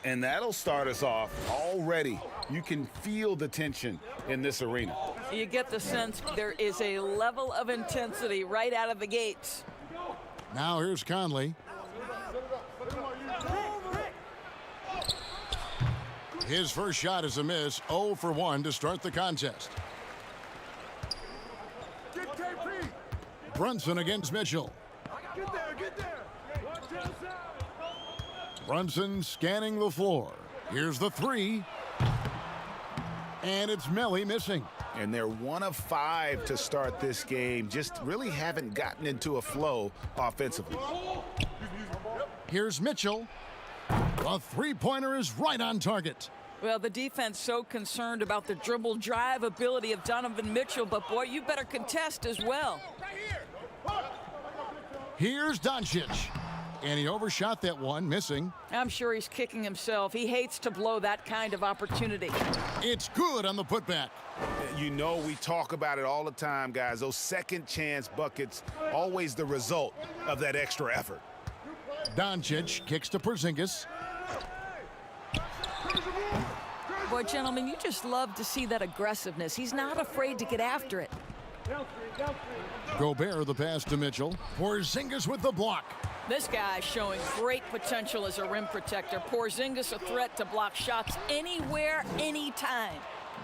And that'll start us off already. You can feel the tension in this arena. You get the sense there is a level of intensity right out of the gates. Now here's Conley. His first shot is a miss. 0 for 1 to start the contest. Brunson against Mitchell. Get there. Brunson scanning the floor. Here's the 3. And it's Melly missing. And they're 1 of 5 to start this game. Just really haven't gotten into a flow offensively. Here's Mitchell. The three-pointer is right on target. Well, the defense so concerned about the dribble drive ability of Donovan Mitchell, but boy, you better contest as well. Here's Dragic. And he overshot that one, missing. I'm sure he's kicking himself. He hates to blow that kind of opportunity. It's good on the putback. You know, we talk about it all the time, guys. Those second chance buckets, always the result of that extra effort. Doncic kicks to Porzingis. Boy, gentlemen, you just love to see that aggressiveness. He's not afraid to get after it. Gobert the pass to Mitchell. Porzingis with the block. This guy showing great potential as a rim protector. Porzingis a threat to block shots anywhere, anytime.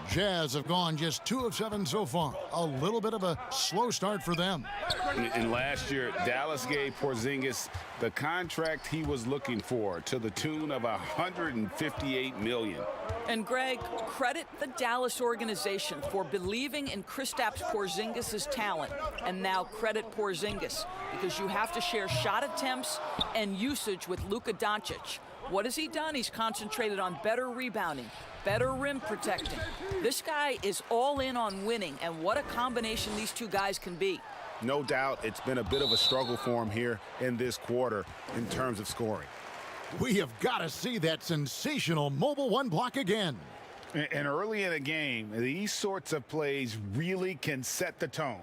Jazz have gone just 2 of 7 so far. A little bit of a slow start for them. And last year, Dallas gave Porzingis the contract he was looking for to the tune of $158 million. And Greg, credit the Dallas organization for believing in Kristaps Porzingis' talent. And now credit Porzingis, because you have to share shot attempts and usage with Luka Doncic. What has he done? He's concentrated on better rebounding, better rim protecting. This guy is all in on winning, and what a combination these two guys can be. No doubt it's been a bit of a struggle for him here in this quarter in terms of scoring. We have got to see that sensational mobile one block again. And early in a game, these sorts of plays really can set the tone.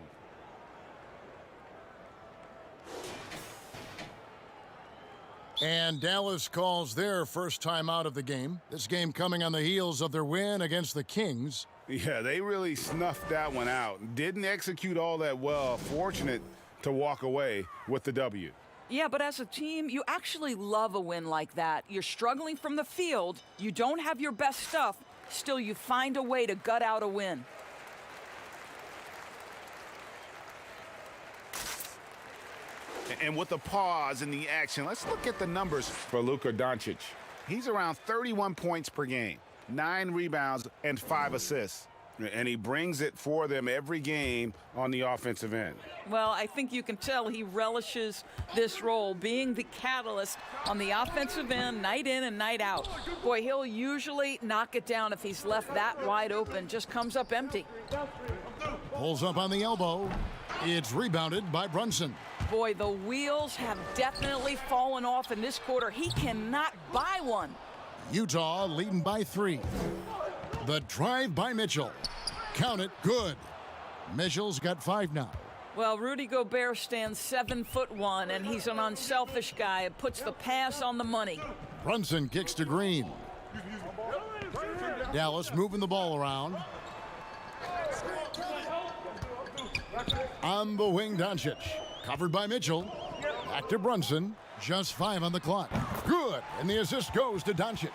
And Dallas calls their first timeout of the game. This game coming on the heels of their win against the Kings. Yeah, they really snuffed that one out. Didn't execute all that well. Fortunate to walk away with the W. Yeah, but as a team, you actually love a win like that. You're struggling from the field. You don't have your best stuff. Still, you find a way to gut out a win. And with the pause in the action, let's look at the numbers for Luka Doncic. He's around 31 points per game, 9 rebounds, and 5 assists. And he brings it for them every game on the offensive end. Well, I think you can tell he relishes this role, being the catalyst on the offensive end, night in and night out. Boy, he'll usually knock it down if he's left that wide open, just comes up empty. Pulls up on the elbow. It's rebounded by Brunson. Boy, the wheels have definitely fallen off in this quarter. He cannot buy one. Utah leading by 3. The drive by Mitchell. Count it, good. Mitchell's got 5 now. Well, Rudy Gobert stands 7'1", and he's an unselfish guy. It puts the pass on the money. Brunson kicks to Green. Dallas moving the ball around. On the wing, Doncic. Covered by Mitchell. Back to Brunson. Just 5 on the clock. Good. And the assist goes to Doncic.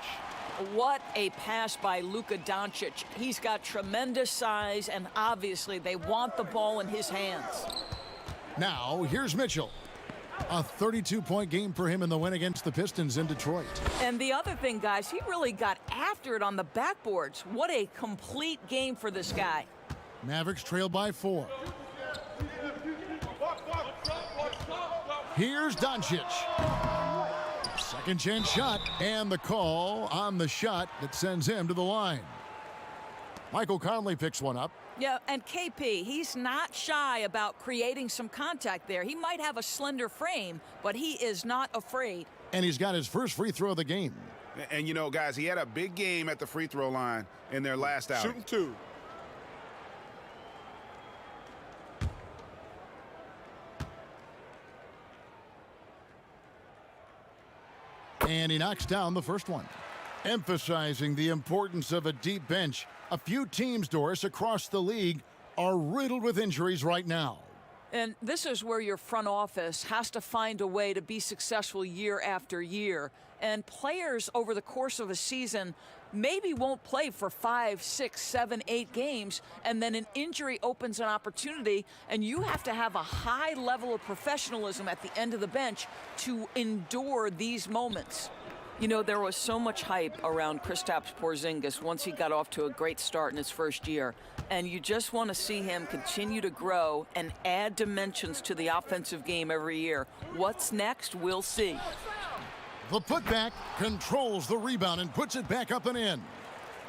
What a pass by Luka Doncic. He's got tremendous size, and obviously they want the ball in his hands. Now, here's Mitchell. A 32-point game for him in the win against the Pistons in Detroit. And the other thing, guys, he really got after it on the backboards. What a complete game for this guy. Mavericks trail by 4. Here's Doncic. Second chance shot, and the call on the shot that sends him to the line. Michael Conley picks one up. Yeah, and KP, he's not shy about creating some contact there. He might have a slender frame, but he is not afraid. And he's got his first free throw of the game. And, you know, guys, he had a big game at the free throw line in their last outing. Shooting 2. And he knocks down the first one. Emphasizing the importance of a deep bench, a few teams, Doris, across the league are riddled with injuries right now. And this is where your front office has to find a way to be successful year after year. And players over the course of a season maybe won't play for 5, 6, 7, 8 games, and then an injury opens an opportunity, and you have to have a high level of professionalism at the end of the bench to endure these moments. You know, there was so much hype around Kristaps Porzingis once he got off to a great start in his first year. And you just want to see him continue to grow and add dimensions to the offensive game every year. What's next? We'll see. The putback controls the rebound and puts it back up and in.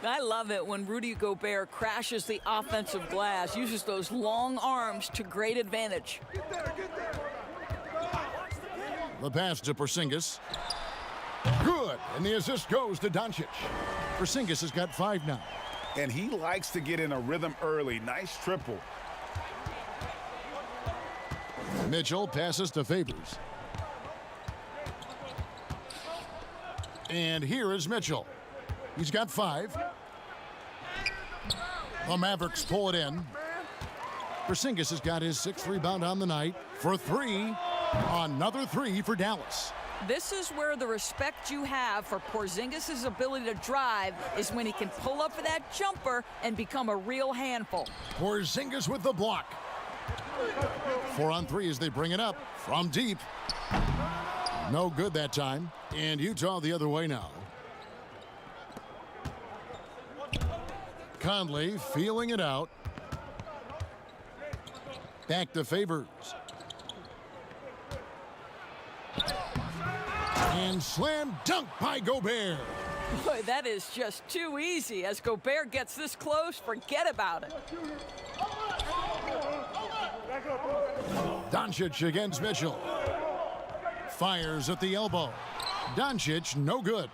I love it when Rudy Gobert crashes the offensive glass, uses those long arms to great advantage. The pass to Porzingis. Good, and the assist goes to Doncic. Porzingis has got 5 now. And he likes to get in a rhythm early. Nice triple. Mitchell passes to Favors. And here is Mitchell. He's got 5. The Mavericks pull it in. Porzingis has got his 6th rebound on the night for 3. Another 3 for Dallas. This is where the respect you have for Porzingis' ability to drive is when he can pull up for that jumper and become a real handful. Porzingis with the block. 4 on 3 as they bring it up from deep. No good that time. And Utah the other way now. Conley feeling it out. Back to Favors. And slam dunk by Gobert. Boy, that is just too easy. As Gobert gets this close, forget about it. Doncic against Mitchell. Fires at the elbow. Doncic, no good.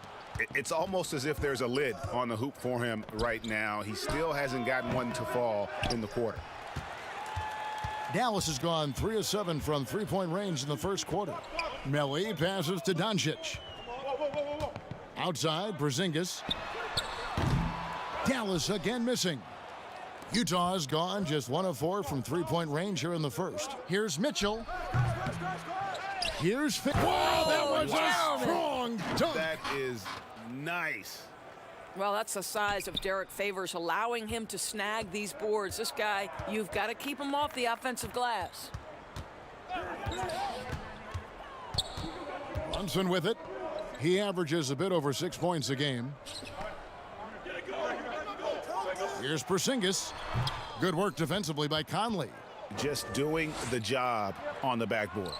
It's almost as if there's a lid on the hoop for him right now. He still hasn't gotten one to fall in the quarter. Dallas has gone 3 of 7 from three-point range in the first quarter. Melli passes to Doncic. Outside, Porzingis. Dallas again missing. Utah has gone just 1 of 4 from three-point range here in the first. Here's Mitchell. Here's wow, that was a strong dunk. That is nice. Well, that's the size of Derek Favors, allowing him to snag these boards. This guy, you've got to keep him off the offensive glass. Brunson with it. He averages a bit over 6 points a game. Here's Porzingis. Good work defensively by Conley. Just doing the job on the backboard.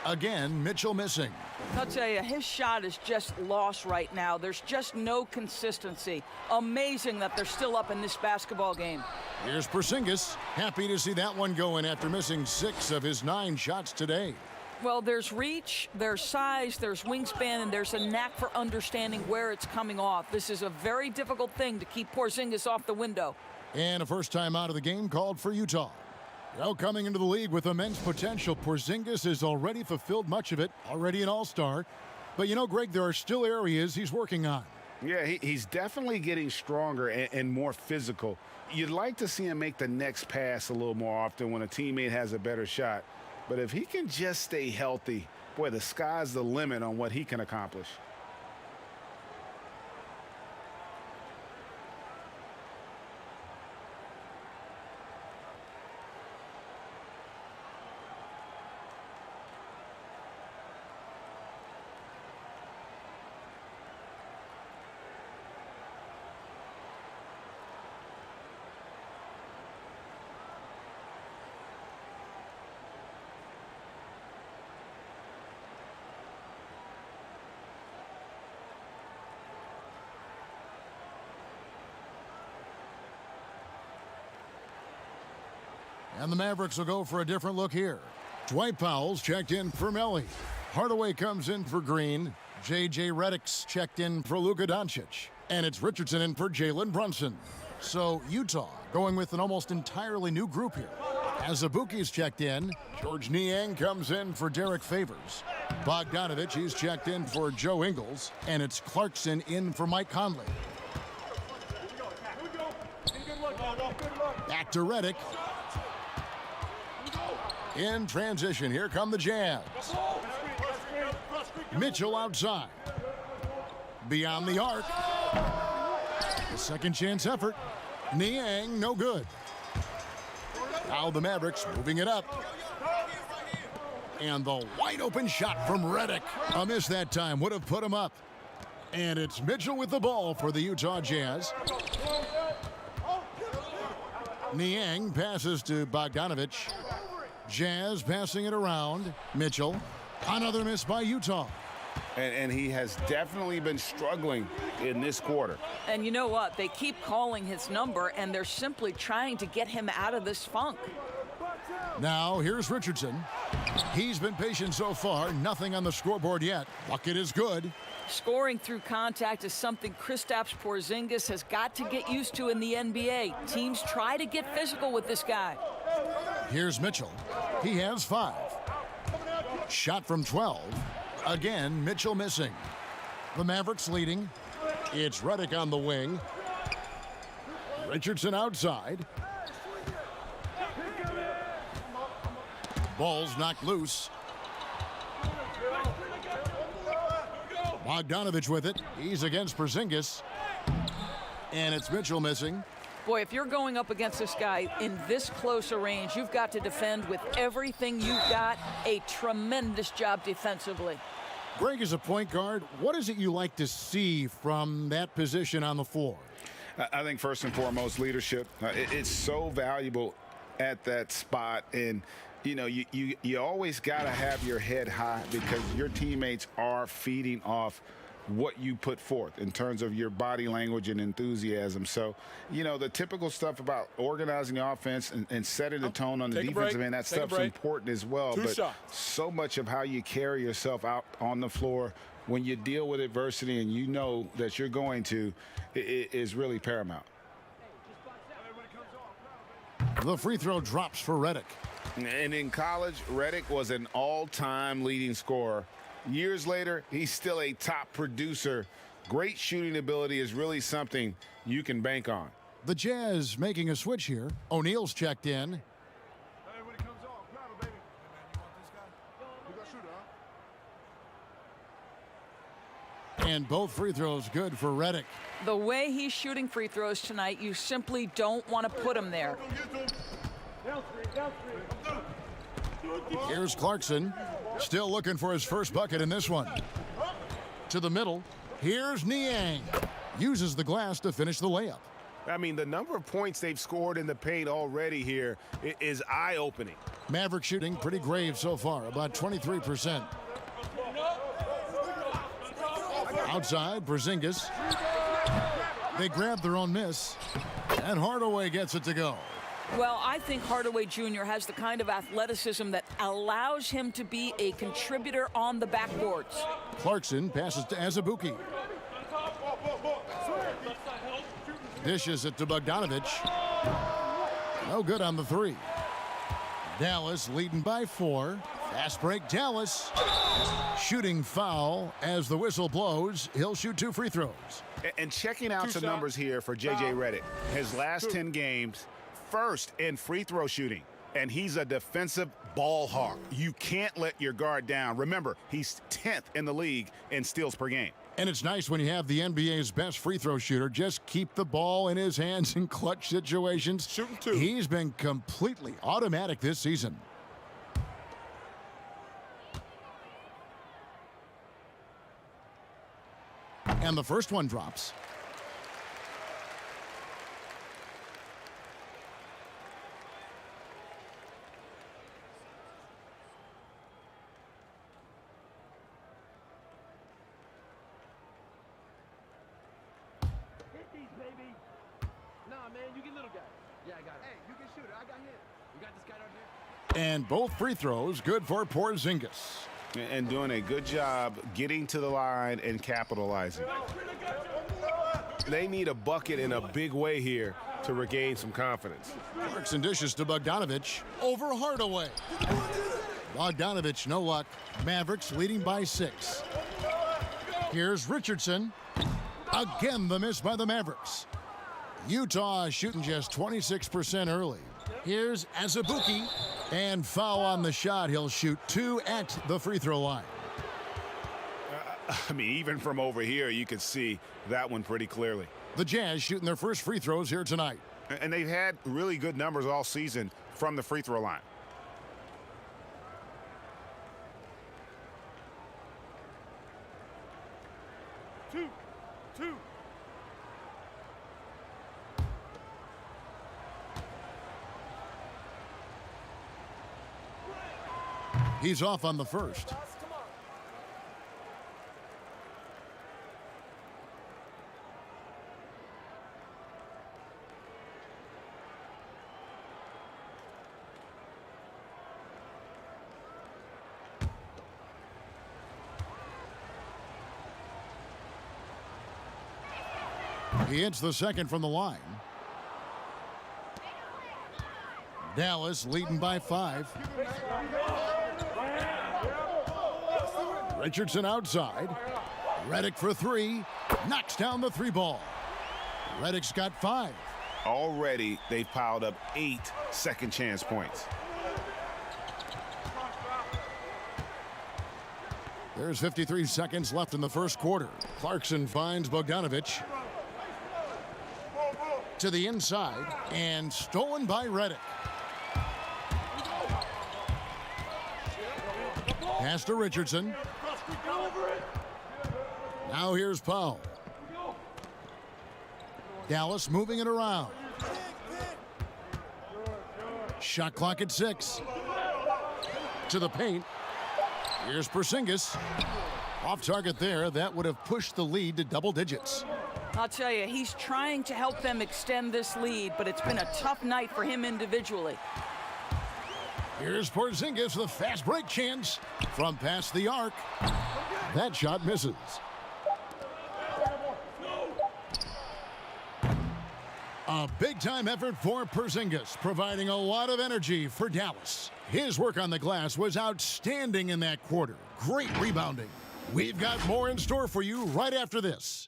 Again, Mitchell missing. I'll tell you, his shot is just lost right now. There's just no consistency. Amazing that they're still up in this basketball game. Here's Porzingis. Happy to see that one go in after missing 6 of his 9 shots today. Well, there's reach, there's size, there's wingspan, and there's a knack for understanding where it's coming off. This is a very difficult thing to keep Porzingis off the window. And a first time out of the game called for Utah. Now coming into the league with immense potential, Porzingis has already fulfilled much of it, already an all-star. But you know, Greg, there are still areas he's working on. Yeah, he's definitely getting stronger and more physical. You'd like to see him make the next pass a little more often when a teammate has a better shot. But if he can just stay healthy, boy, the sky's the limit on what he can accomplish. And the Mavericks will go for a different look here. Dwight Powell's checked in for Melli. Hardaway comes in for Green. J.J. Redick's checked in for Luka Doncic. And it's Richardson in for Jalen Brunson. So Utah going with an almost entirely new group here. As Azubuike's checked in, George Niang comes in for Derek Favors. Bogdanovich, he's checked in for Joe Ingles. And it's Clarkson in for Mike Conley. Back to Redick. In transition, here come the Jazz. Mitchell outside. Beyond the arc. A second chance effort. Niang, no good. Now the Mavericks moving it up. And the wide open shot from Redick. A miss that time would have put him up. And it's Mitchell with the ball for the Utah Jazz. Niang passes to Bogdanovich. Jazz passing it around. Mitchell. Another miss by Utah. And he has definitely been struggling in this quarter. And you know what? They keep calling his number, and they're simply trying to get him out of this funk. Now here's Richardson. He's been patient so far. Nothing on the scoreboard yet. Bucket is good. Scoring through contact is something Kristaps Porzingis has got to get used to in the NBA. Teams try to get physical with this guy. Here's Mitchell. He has 5. Shot from 12. Again, Mitchell missing. The Mavericks leading. It's Redick on the wing. Richardson outside. Ball's knocked loose. Bogdanovich with it. He's against Porzingis. And it's Mitchell missing. Boy, if you're going up against this guy in this close a range, you've got to defend with everything you've got. A tremendous job defensively. Greg, as a point guard, what is it you like to see from that position on the floor? I think first and foremost, leadership. It's so valuable at that spot. And, you know, you always got to have your head high because your teammates are feeding off what you put forth in terms of your body language and enthusiasm. So, you know, the typical stuff about organizing the offense and setting the tone on the defensive end, that stuff's important as well. But so much of how you carry yourself out on the floor when you deal with adversity and you know that you're going to, it is really paramount. The free throw drops for Redick. And in college, Redick was an all-time leading scorer. Years later, he's still a top producer. Great shooting ability is really something you can bank on. The Jazz making a switch here. O'Neal's checked in. Hey, when it comes off, grab it, baby. Hey, man, you want this guy? You got shooter, huh? And both free throws good for Redick. The way he's shooting free throws tonight, you simply don't want to put him there. Here's Clarkson. Still looking for his first bucket in this one. To the middle. Here's Niang. Uses the glass to finish the layup. I mean, the number of points they've scored in the paint already here is eye-opening. Maverick shooting pretty grave so far, about 23%. Outside, Porzingis. They grab their own miss. And Hardaway gets it to go. Well, I think Hardaway Jr. has the kind of athleticism that allows him to be a contributor on the backboards. Clarkson passes to Azubuike. Dishes it to Bogdanovich. No good on the three. Dallas leading by 4. Fast break, Dallas. Shooting foul as the whistle blows. He'll shoot 2 free throws. And checking out some numbers here for J.J. Redick. His last 10 games, first in free throw shooting. And he's a defensive ball hawk. You can't let your guard down. Remember, he's 10th in the league in steals per game. And it's nice when you have the NBA's best free throw shooter just keep the ball in his hands in clutch situations. Shooting 2. He's been completely automatic this season. And the first one drops. And both free throws good for Porzingis. And doing a good job getting to the line and capitalizing. They need a bucket in a big way here to regain some confidence. Clarkson dishes to Bogdanovich over Hardaway. Bogdanovich, no luck. Mavericks leading by 6. Here's Richardson. Again, the miss by the Mavericks. Utah shooting just 26% early. Here's Azubuike. And foul on the shot. He'll shoot 2 at the free throw line. I mean, even from over here, you can see that one pretty clearly. The Jazz shooting their first free throws here tonight. And they've had really good numbers all season from the free throw line. Two. He's off on the first. He hits the second from the line. Dallas leading by 5. Richardson outside. Redick for three. Knocks down the three ball. Redick's got 5. Already, they've piled up 8 second chance points. There's 53 seconds left in the first quarter. Clarkson finds Bogdanovic to the inside and stolen by Redick. Pass to Richardson. Now here's Powell. Dallas moving it around. Shot clock at 6. To the paint. Here's Porzingis. Off target there. That would have pushed the lead to double digits. I'll tell you, he's trying to help them extend this lead, but it's been a tough night for him individually. Here's Porzingis with a fast break chance from past the arc. That shot misses. A big-time effort for Porzingis, providing a lot of energy for Dallas. His work on the glass was outstanding in that quarter. Great rebounding. We've got more in store for you right after this.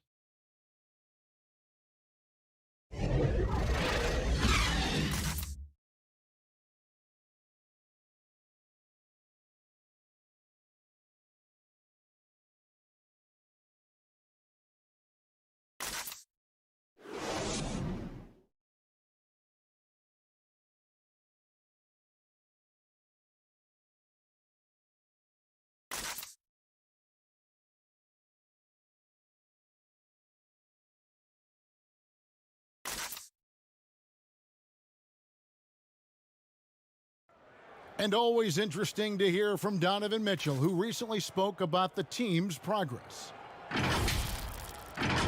And always interesting to hear from Donovan Mitchell, who recently spoke about the team's progress.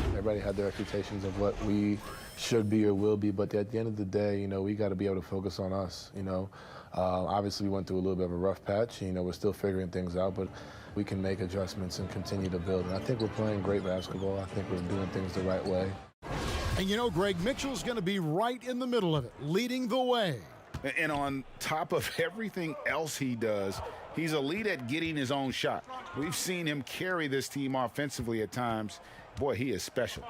Everybody had their expectations of what we should be or will be, but at the end of the day, you know, we got to be able to focus on us, you know. Obviously, we went through a little bit of a rough patch. You know, we're still figuring things out, but we can make adjustments and continue to build. And I think we're playing great basketball. I think we're doing things the right way. And you know, Greg, Mitchell's going to be right in the middle of it, leading the way. And on top of everything else he does, he's elite at getting his own shot. We've seen him carry this team offensively at times. Boy, he is special.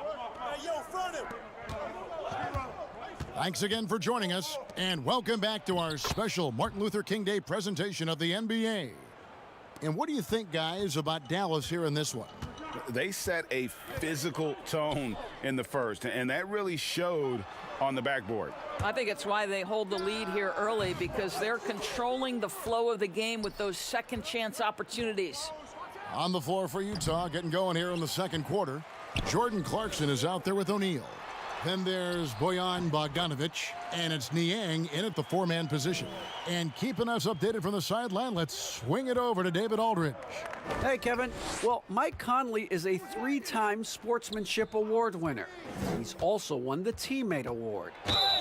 Thanks again for joining us, and welcome back to our special Martin Luther King Day presentation of the NBA. And what do you think, guys, about Dallas here in this one? They set a physical tone in the first, and that really showed on the backboard. I think it's why they hold the lead here early, because they're controlling the flow of the game with those second chance opportunities. On the floor for Utah, getting going here in the second quarter. Jordan Clarkson is out there with O'Neal. Then there's Bojan Bogdanovic, and it's Niang in at the 4-man position. And keeping us updated from the sideline, let's swing it over to David Aldridge. Hey, Kevin. Well, Mike Conley is a 3-time Sportsmanship Award winner. He's also won the Teammate Award.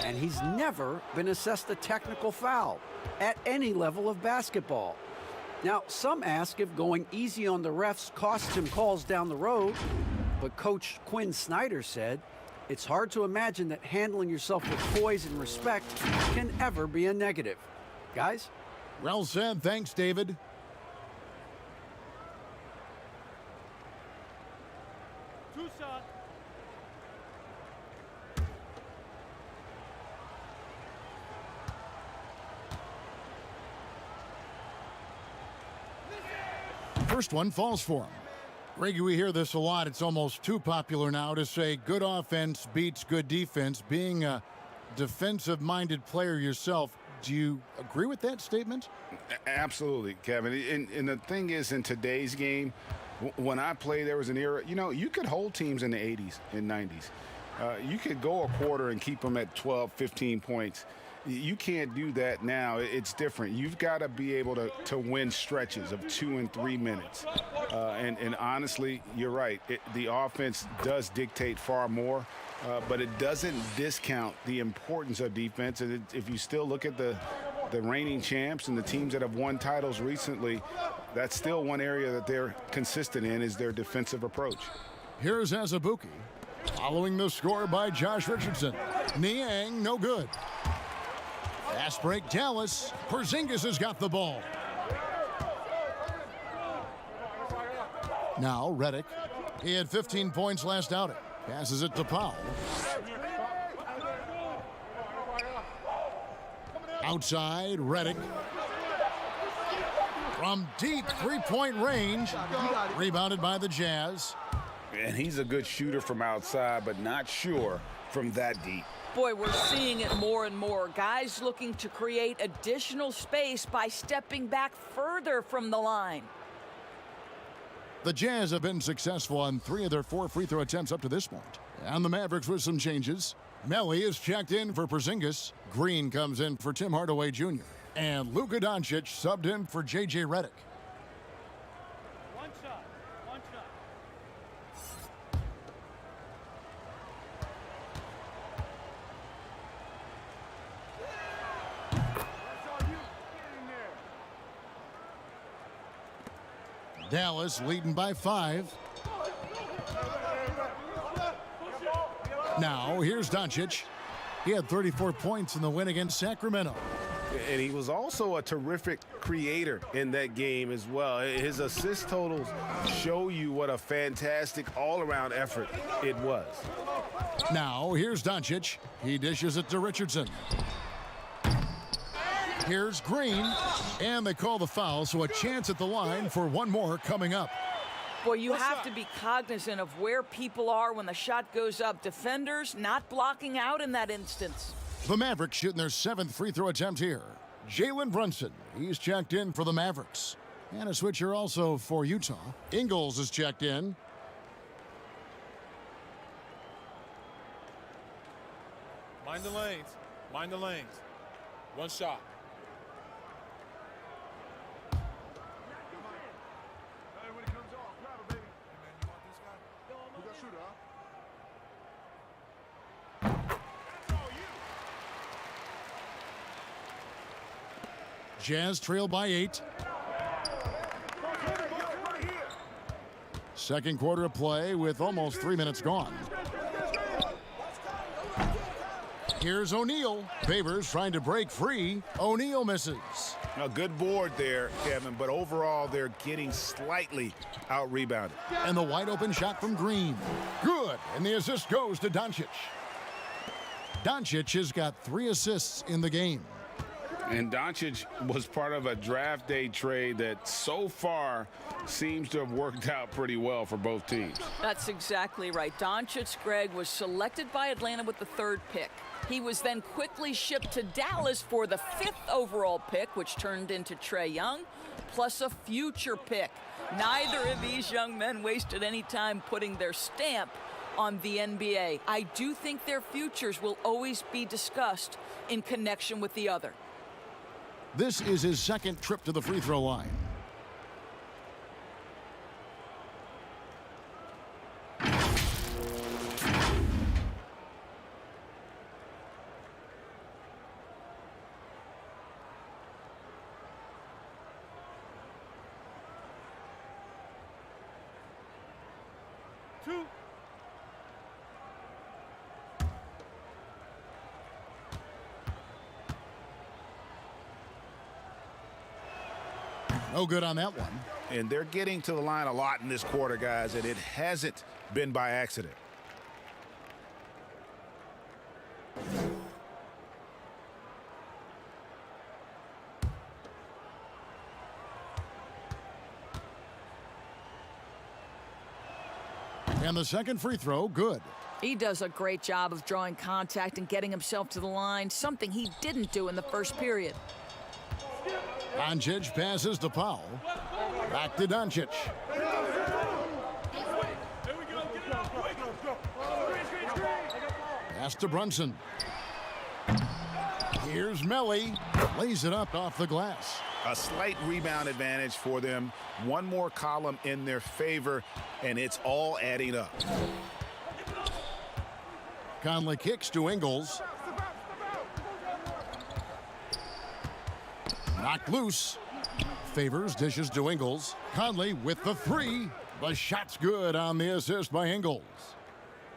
And he's never been assessed a technical foul at any level of basketball. Now, some ask if going easy on the refs costs him calls down the road. But Coach Quinn Snyder said, it's hard to imagine that handling yourself with poise and respect can ever be a negative. Guys? Well said. Thanks, David. Two shot. First one falls for him. Reggie, we hear this a lot. It's almost too popular now to say good offense beats good defense. Being a defensive-minded player yourself, do you agree with that statement? Absolutely, Kevin. And the thing is, in today's game, when I played, there was an era, you know, you could hold teams in the 80s and 90s. You could go a quarter and keep them at 12, 15 points. You can't do that now. It's different. You've got to be able to win stretches of 2 and 3 minutes. And honestly, you're right. The offense does dictate far more, but it doesn't discount the importance of defense. And if you still look at the reigning champs and the teams that have won titles recently, that's still one area that they're consistent in, is their defensive approach. Here's Azubuike, following the score by Josh Richardson. Niang, no good. Fast break, Dallas. Porzingis has got the ball. Now Redick He had 15 points last outing. Passes it to Powell. Outside, Redick. From deep three-point range. Rebounded by the Jazz. And he's a good shooter from outside, but not sure from that deep. Boy, we're seeing it more and more. Guys looking to create additional space by stepping back further from the line. The Jazz have been successful on 3 of their 4 free throw attempts up to this point. And the Mavericks with some changes. Melly is checked in for Porzingis. Green comes in for Tim Hardaway Jr. And Luka Doncic subbed in for J.J. Redick. One shot. One shot. Dallas leading by 5. Now, here's Doncic. He had 34 points in the win against Sacramento. And he was also a terrific creator in that game as well. His assist totals show you what a fantastic all-around effort it was. Now, here's Doncic. He dishes it to Richardson. Here's Green. And they call the foul, so a chance at the line for one more coming up. Boy, you have to be cognizant of where people are when the shot goes up. Defenders not blocking out in that instance. The Mavericks shooting their 7th free throw attempt here. Jalen Brunson, he's checked in for the Mavericks. And a switcher also for Utah. Ingles is checked in. Mind the lanes. Mind the lanes. One shot. Hey, when it comes off, grab it, baby. Hey, man, you want this guy? Who got shooter, huh? Jazz trail by 8. Second quarter of play with almost 3 minutes gone. Here's O'Neal. Favors trying to break free. O'Neal misses. A good board there, Kevin, but overall they're getting slightly out-rebounded. And the wide-open shot from Green. Good, and the assist goes to Doncic. Doncic has got 3 assists in the game. And Doncic was part of a draft day trade that so far seems to have worked out pretty well for both teams. That's exactly right. Doncic, Greg, was selected by Atlanta with the 3rd pick. He was then quickly shipped to Dallas for the 5th overall pick, which turned into Trey Young, plus a future pick. Neither of these young men wasted any time putting their stamp on the NBA. I do think their futures will always be discussed in connection with the other. This is his 2nd trip to the free throw line. Two. No good on that one. And they're getting to the line a lot in this quarter, guys, and it hasn't been by accident. And the 2nd free throw, good. He does a great job of drawing contact and getting himself to the line, something he didn't do in the 1st period. Doncic passes to Powell. Back to Doncic. Pass to Brunson. Here's Melly. Lays it up off the glass. A slight rebound advantage for them. One more column in their favor, and it's all adding up. Conley kicks to Ingles. Knocked loose. Favors dishes to Ingles. Conley with the 3. The shot's good on the assist by Ingles.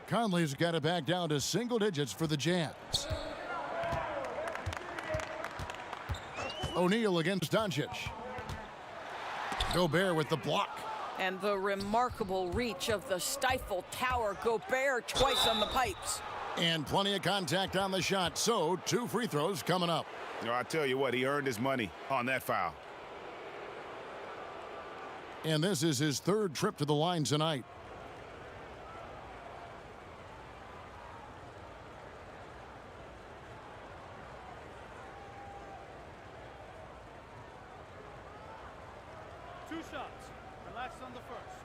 Conley's got it back down to single digits for the Jazz. O'Neal against Doncic. Gobert with the block. And the remarkable reach of the stifle tower. Gobert twice on the pipes. And plenty of contact on the shot, so 2 free throws coming up. You know, I tell you what, he earned his money on that foul. And this is his 3rd trip to the line tonight. Two shots. Relax on the first.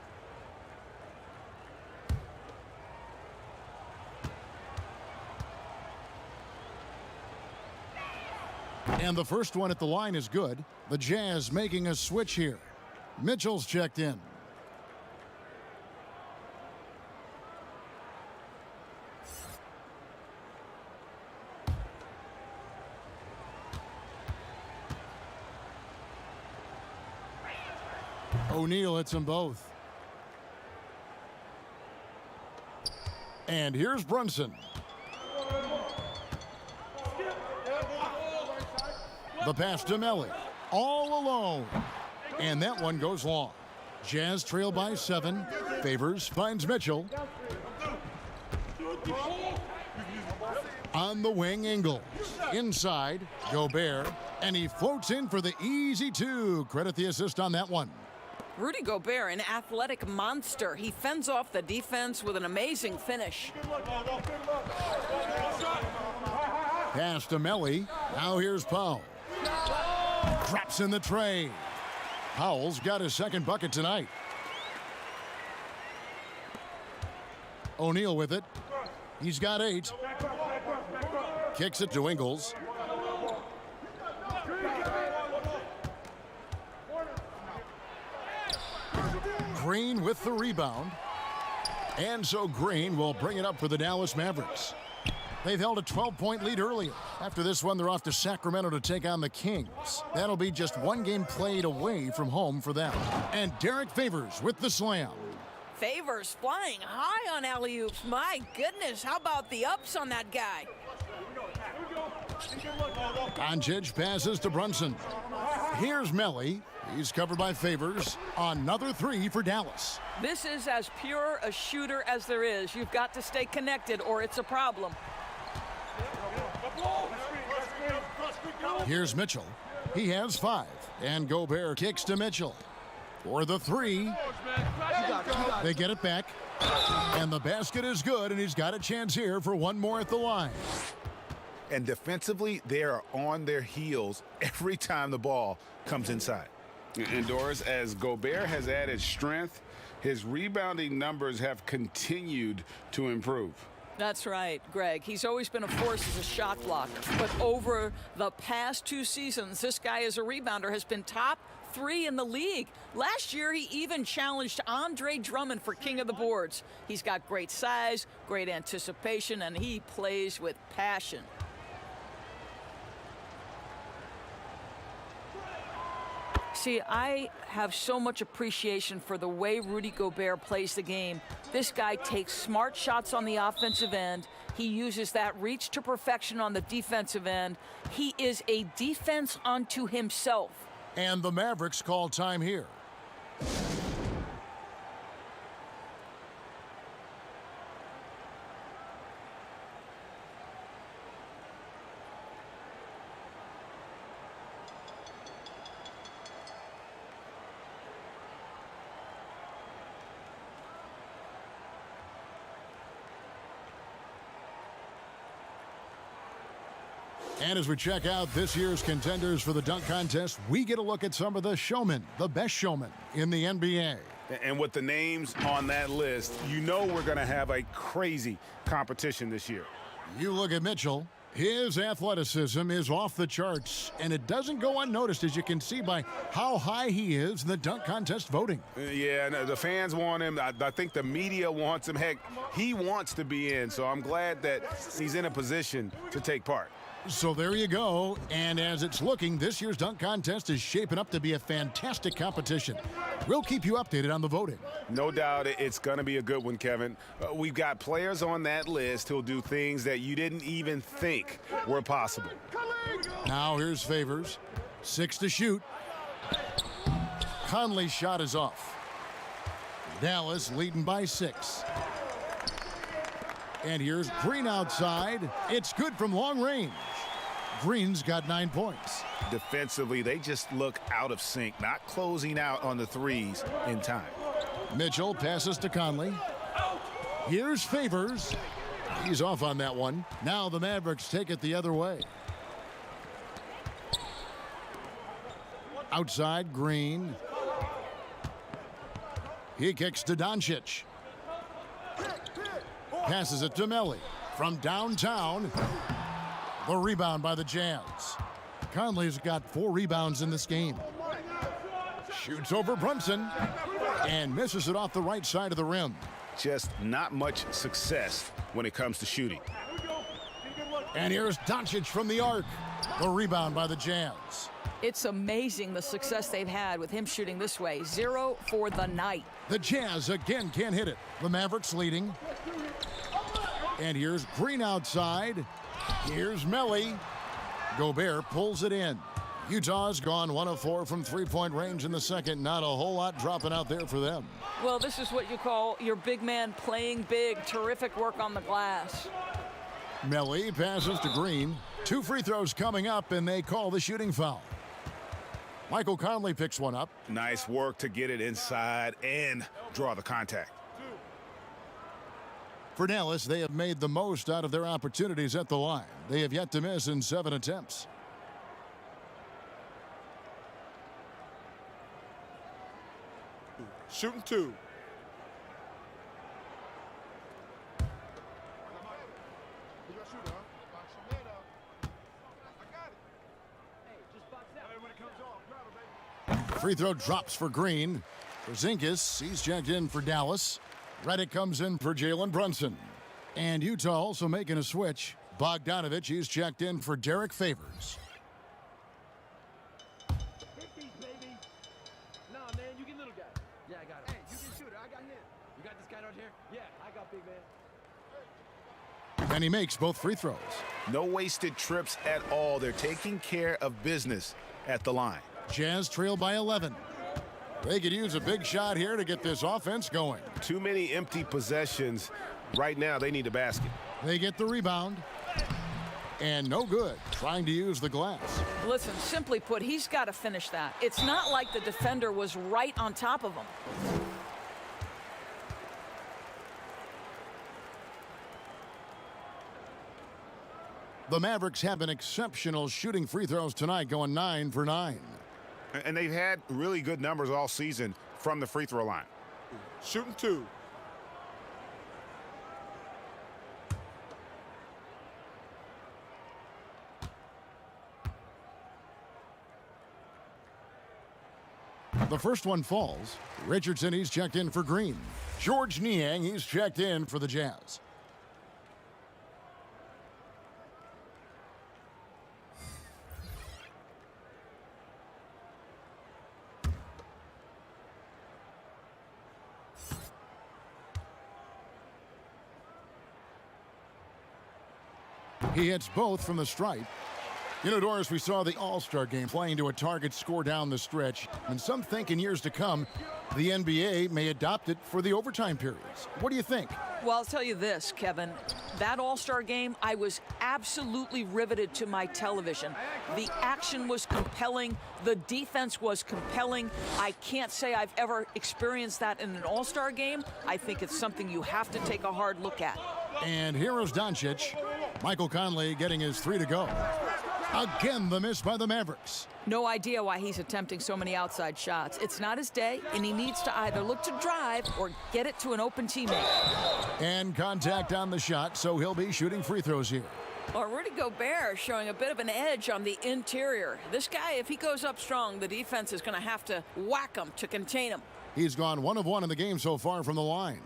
And the first one at the line is good. The Jazz making a switch here. Mitchell's checked in. O'Neal hits them both. And here's Brunson. The pass to Melly. All alone. And that one goes long. Jazz trail by 7. Favors finds Mitchell. On the wing, Ingles. Inside, Gobert. And he floats in for the easy 2. Credit the assist on that one. Rudy Gobert, an athletic monster. He fends off the defense with an amazing finish. Pass to Melly. Now here's Powell. Drops in the tray. Powell's got his 2nd bucket tonight. O'Neal with it. He's got 8. Kicks it to Ingles. Green with the rebound. And so Green will bring it up for the Dallas Mavericks. They've held a 12-point lead earlier. After this one, they're off to Sacramento to take on the Kings. That'll be just 1 game played away from home for them. And Derek Favors with the slam. Favors flying high on alley-oops. My goodness, how about the ups on that guy? Doncic passes to Brunson. Here's Melly. He's covered by Favors. Another 3 for Dallas. This is as pure a shooter as there is. You've got to stay connected or it's a problem. Here's Mitchell. He has 5. And Gobert kicks to Mitchell. For the 3. They get it back. And the basket is good, and he's got a chance here for 1 more at the line. And defensively, they are on their heels every time the ball comes inside. And Doris, as Gobert has added strength, his rebounding numbers have continued to improve. That's right, Greg. He's always been a force as a shot blocker. But over the past 2 seasons, this guy as a rebounder has been top 3 in the league. Last year, he even challenged Andre Drummond for king of the boards. He's got great size, great anticipation, and he plays with passion. See, I have so much appreciation for the way Rudy Gobert plays the game. This guy takes smart shots on the offensive end. He uses that reach to perfection on the defensive end. He is a defense unto himself. And the Mavericks call time here. And as we check out this year's contenders for the dunk contest, we get a look at some of the showmen, the best showmen in the NBA. And with the names on that list, you know we're going to have a crazy competition this year. You look at Mitchell. His athleticism is off the charts, and it doesn't go unnoticed, as you can see by how high he is in the dunk contest voting. Yeah, no, the fans want him. I think the media wants him. Heck, he wants to be in, so I'm glad that he's in a position to take part. So there you go. And as it's looking, this year's dunk contest is shaping up to be a fantastic competition. We'll keep you updated on the voting. No doubt it's going to be a good one, Kevin. We've got players on that list who'll do things that you didn't even think were possible. Now here's Favors. 6 to shoot. Conley's shot is off. Dallas leading by 6. And here's Green outside. It's good from long range. Green's got 9 points. Defensively, they just look out of sync, not closing out on the threes in time. Mitchell passes to Conley. Here's Favors. He's off on that one. Now the Mavericks take it the other way. Outside, Green. He kicks to Doncic. Passes it to Melli. From downtown, the rebound by the Jazz. Conley's got 4 rebounds in this game. Shoots over Brunson and misses it off the right side of the rim. Just not much success when it comes to shooting. And here's Doncic from the arc. The rebound by the Jazz. It's amazing the success they've had with him shooting this way. 0 for the night. The Jazz again can't hit it. The Mavericks leading. And here's Green outside. Here's Melli. Gobert pulls it in. Utah's gone 1 of 4 from three-point range in the second. Not a whole lot dropping out there for them. Well, this is what you call your big man playing big. Terrific work on the glass. Melli passes to Green. 2 free throws coming up, and they call the shooting foul. Michael Conley picks one up. Nice work to get it inside and draw the contact. For Dallas, they have made the most out of their opportunities at the line. They have yet to miss in 7 attempts. Shooting 2. Free throw drops for Green. Porzingis, he's checked in for Dallas. Redick comes in for Jalen Brunson. And Utah also making a switch. Bogdanovich, he's checked in for Derek Favors. Hit these, baby. Nah, man, you get little guy. Yeah, I got it. Hey, you can shoot it. I got him. You got this guy right here? Yeah, I got big man. And he makes both free throws. No wasted trips at all. They're taking care of business at the line. Jazz trail by 11. They could use a big shot here to get this offense going. Too many empty possessions. Right now, they need a basket. They get the rebound. And no good, trying to use the glass. Listen, simply put, he's got to finish that. It's not like the defender was right on top of him. The Mavericks have an exceptional shooting free throws tonight, going 9 for 9. And they've had really good numbers all season from the free throw line. Shooting 2. The first one falls. Richardson, he's checked in for Green. George Niang, he's checked in for the Jazz. He hits both from the stripe. You know, Doris, we saw the All-Star game playing to a target score down the stretch, and some think in years to come, the NBA may adopt it for the overtime periods. What do you think? Well, I'll tell you this, Kevin. That All-Star game, I was absolutely riveted to my television. The action was compelling. The defense was compelling. I can't say I've ever experienced that in an All-Star game. I think it's something you have to take a hard look at. And here is Doncic. Michael Conley getting his 3 to go. Again, the miss by the Mavericks. No idea why he's attempting so many outside shots. It's not his day, and he needs to either look to drive or get it to an open teammate. And contact on the shot, so he'll be shooting free throws here. Well, Rudy Gobert showing a bit of an edge on the interior. This guy, if he goes up strong, the defense is going to have to whack him to contain him. He's gone 1 of 1 in the game so far from the line.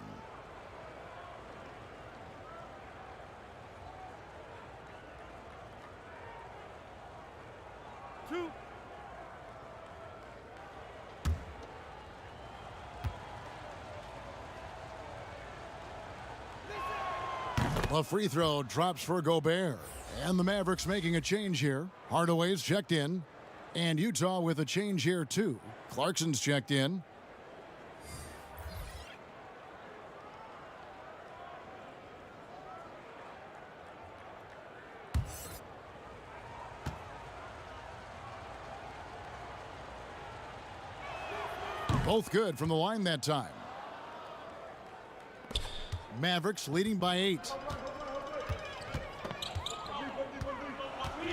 A free throw drops for Gobert. And the Mavericks making a change here. Hardaway's checked in. And Utah with a change here, too. Clarkson's checked in. Both good from the line that time. Mavericks leading by 8.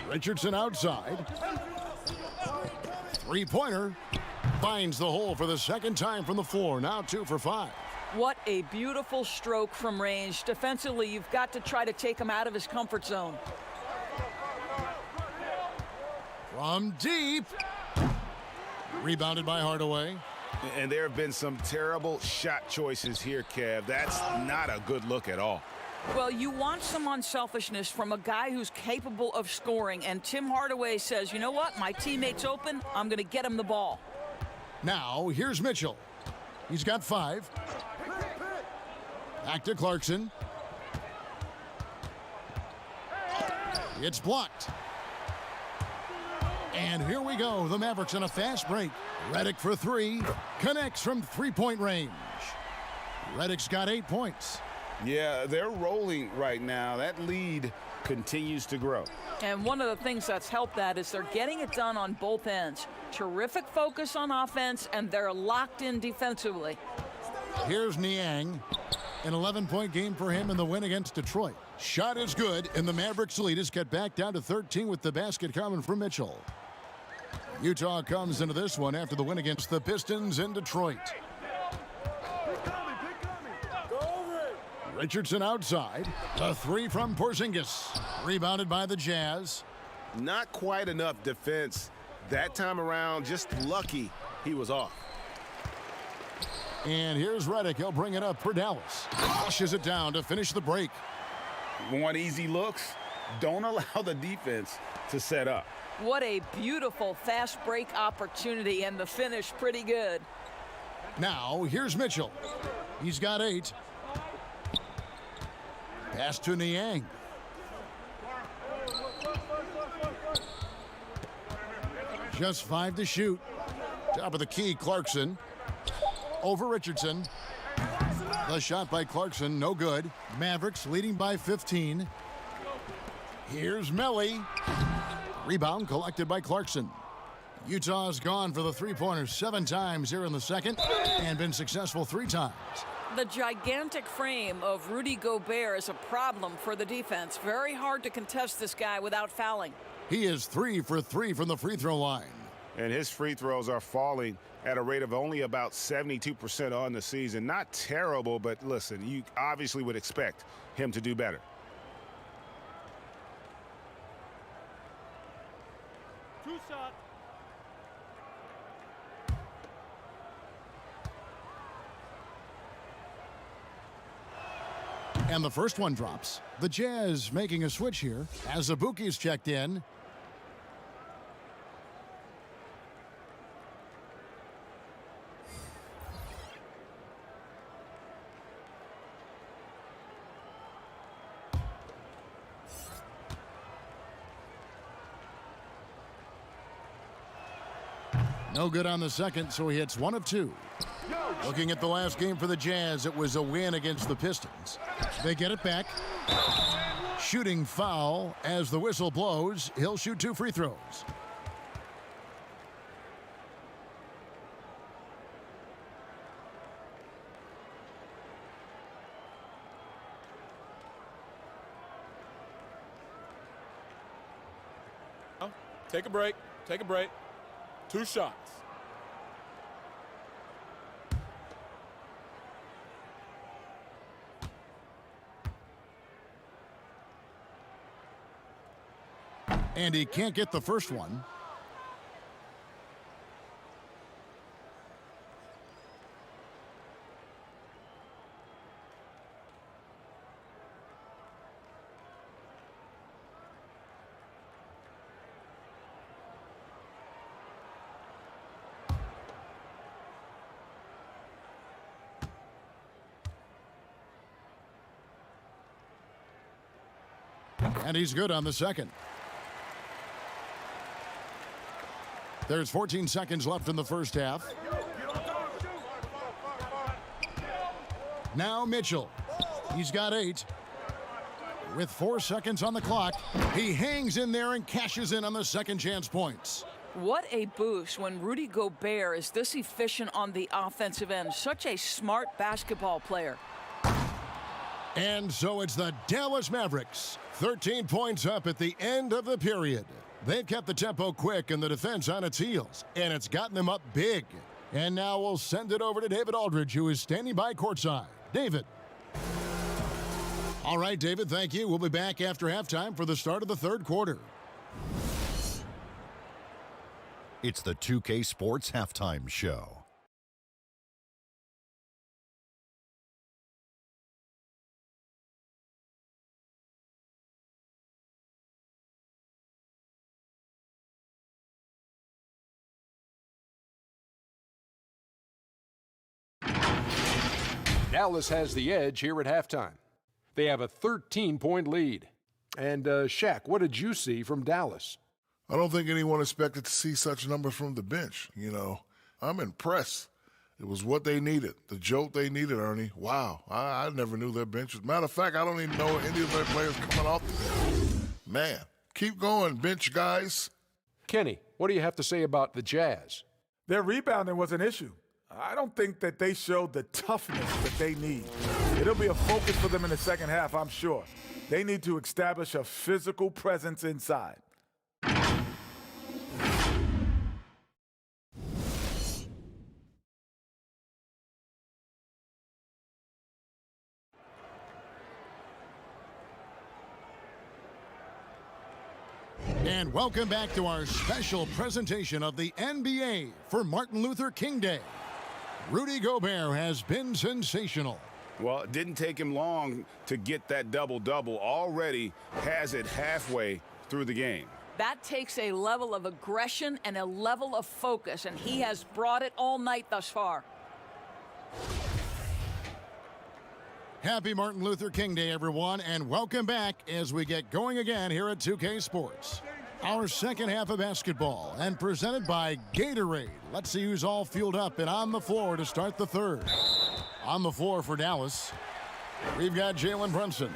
Richardson outside. Three-pointer. Finds the hole for the second time from the floor. Now 2 for 5. What a beautiful stroke from range. Defensively, you've got to try to take him out of his comfort zone. From deep. Rebounded by Hardaway. And there have been some terrible shot choices here, Kev. That's not a good look at all. Well, you want some unselfishness from a guy who's capable of scoring. And Tim Hardaway says, you know what? My teammate's open. I'm going to get him the ball. Now, here's Mitchell. He's got 5. Back to Clarkson. It's blocked. And here we go. The Mavericks on a fast break. Redick for 3. Connects from three-point range. Redick's got 8 points. Yeah, they're rolling right now. That lead continues to grow. And one of the things that's helped that is they're getting it done on both ends. Terrific focus on offense, and they're locked in defensively. Here's Niang. An 11-point game for him in the win against Detroit. Shot is good, and the Mavericks lead is cut back down to 13 with the basket coming from Mitchell. Utah comes into this one after the win against the Pistons in Detroit. Richardson outside. The 3 from Porzingis. Rebounded by the Jazz. Not quite enough defense that time around. Just lucky he was off. And here's Redick. He'll bring it up for Dallas. Flushes it down to finish the break. Want easy looks? Don't allow the defense to set up. What a beautiful fast break opportunity, and the finish pretty good. Now, here's Mitchell. He's got 8. Pass to Niang. Just 5 to shoot. Top of the key, Clarkson. Over Richardson. The shot by Clarkson, no good. Mavericks leading by 15. Here's Melly. Rebound collected by Clarkson. Utah's gone for the three-pointer 7 times here in the second and been successful 3 times. The gigantic frame of Rudy Gobert is a problem for the defense. Very hard to contest this guy without fouling. He is 3 for 3 from the free throw line. And his free throws are falling at a rate of only about 72% on the season. Not terrible, but listen, you obviously would expect him to do better. Two shot. And the first one drops. The Jazz making a switch here as Abuki's checked in. No good on the second, so he hits 1 of 2. Looking at the last game for the Jazz, it was a win against the Pistons. They get it back. Shooting foul as the whistle blows. He'll shoot 2 free throws. Take a break. Take a break. 2 shots. And he can't get the first one. And he's good on the second. There's 14 seconds left in the first half. Now Mitchell. He's got 8. With 4 seconds on the clock, he hangs in there and cashes in on the second chance points. What a boost when Rudy Gobert is this efficient on the offensive end. Such a smart basketball player. And so it's the Dallas Mavericks. 13 points up at the end of the period. They've kept the tempo quick and the defense on its heels, and it's gotten them up big. And now we'll send it over to David Aldridge, who is standing by courtside. David. All right, David, thank you. We'll be back after halftime for the start of the third quarter. It's the 2K Sports Halftime Show. Dallas has the edge here at halftime. They have a 13-point lead. And Shaq, what did you see from Dallas? I don't think anyone expected to see such numbers from the bench. You know, I'm impressed. It was what they needed, the jolt they needed, Ernie. Wow, I never knew their bench was. Matter of fact, I don't even know any of their players coming off the bench. Man, keep going, bench guys. Kenny, what do you have to say about the Jazz? Their rebounding was an issue. I don't think that they showed the toughness that they need. It'll be a focus for them in the second half, I'm sure. They need to establish a physical presence inside. And welcome back to our special presentation of the NBA for Martin Luther King Day. Rudy Gobert has been sensational. Well, it didn't take him long to get that double-double. Already has it halfway through the game. That takes a level of aggression and a level of focus, and he has brought it all night thus far. Happy Martin Luther King Day, everyone, and welcome back as we get going again here at 2K Sports. Our second half of basketball, and presented by Gatorade. Let's see who's all fueled up and on the floor to start the third. On the floor for Dallas, we've got Jalen Brunson.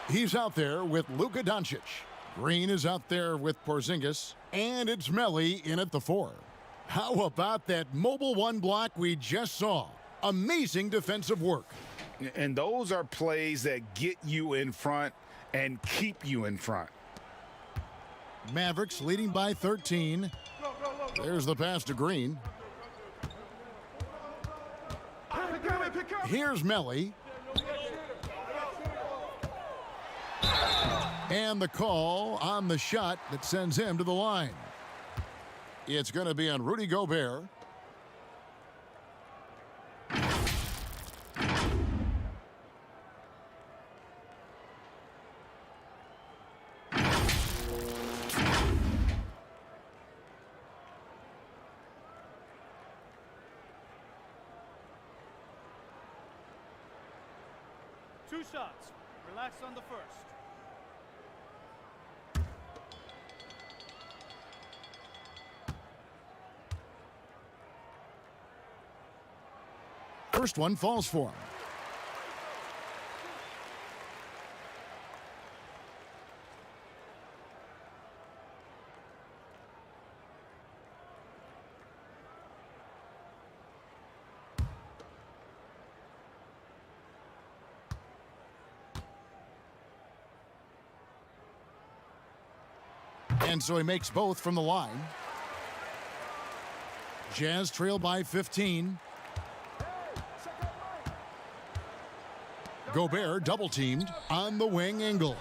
He's out there with Luka Doncic. Green is out there with Porzingis, and it's Melly in at the 4. How about that mobile one block we just saw? Amazing defensive work. And those are plays that get you in front and keep you in front. Mavericks leading by 13. There's the pass to Green. Here's Melly. And the call on the shot that sends him to the line. It's going to be on Rudy Gobert. Two shots. Relax on the first. First one falls for him. And so he makes both from the line. Jazz trail by 15. Gobert double-teamed on the wing angle.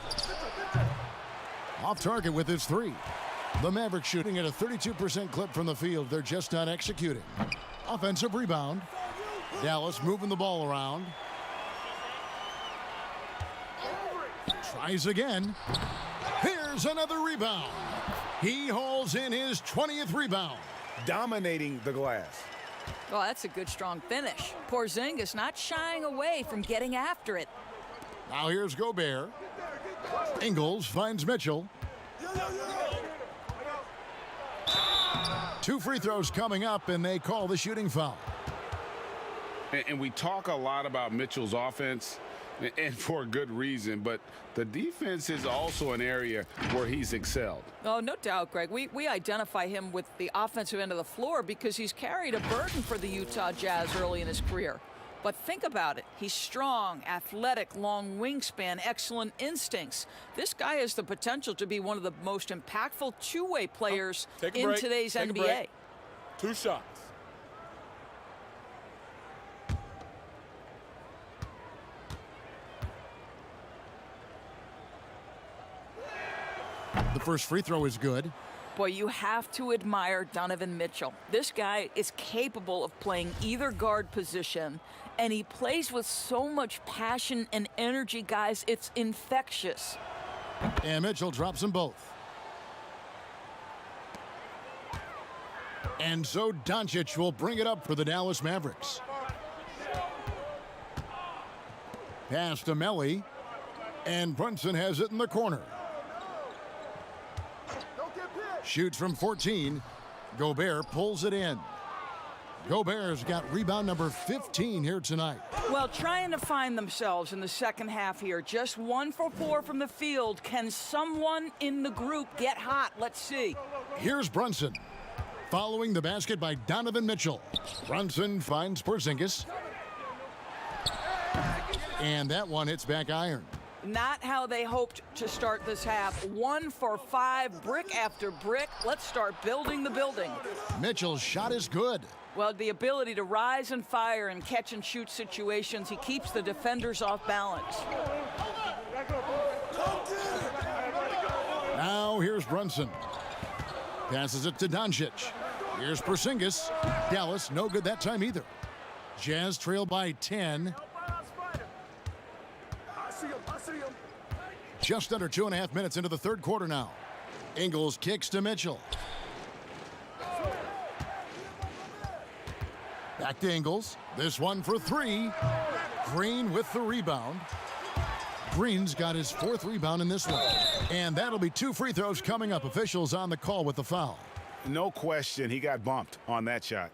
Off target with his 3. The Mavericks shooting at a 32% clip from the field. They're just not executing. Offensive rebound. Dallas moving the ball around. Tries again. Here's another rebound. He hauls in his 20th rebound. Dominating the glass. Well, that's a good, strong finish. Porzingis not shying away from getting after it. Now here's Gobert. Ingles finds Mitchell. 2 free throws coming up, and they call the shooting foul. And we talk a lot about Mitchell's offense. and for a good reason. But the defense is also an area where he's excelled. Oh, no doubt, Greg. We identify him with the offensive end of the floor because he's carried a burden for the Utah Jazz early in his career. But think about it. He's strong, athletic, long wingspan, excellent instincts. This guy has the potential to be one of the most impactful two-way players in today's NBA. 2 shots. The first free throw is good. Boy, you have to admire Donovan Mitchell. This guy is capable of playing either guard position, and he plays with so much passion and energy, guys. It's infectious. And Mitchell drops them both. And so Doncic will bring it up for the Dallas Mavericks. Pass to Melly, and Brunson has it in the corner. Shoots from 14. Gobert pulls it in. Gobert's got rebound number 15 here tonight. Well, trying to find themselves in the second half here. Just 1 for 4 from the field. Can someone in the group get hot? Let's see. Here's Brunson. Following the basket by Donovan Mitchell. Brunson finds Porzingis. And that one hits back iron. Not how they hoped to start this half. 1 for 5, brick after brick. Let's start building the building. Mitchell's shot is good. Well, the ability to rise and fire in catch and shoot situations, he keeps the defenders off balance. Now here's Brunson. Passes it to Doncic. Here's Porzingis. Dallas no good that time either. Jazz trail by 10. Just under 2.5 minutes into the third quarter now. Ingles kicks to Mitchell. Back to Ingles. This one for 3. Green with the rebound. Green's got his 4th rebound in this one. And that'll be 2 free throws coming up. Officials on the call with the foul. No question, he got bumped on that shot.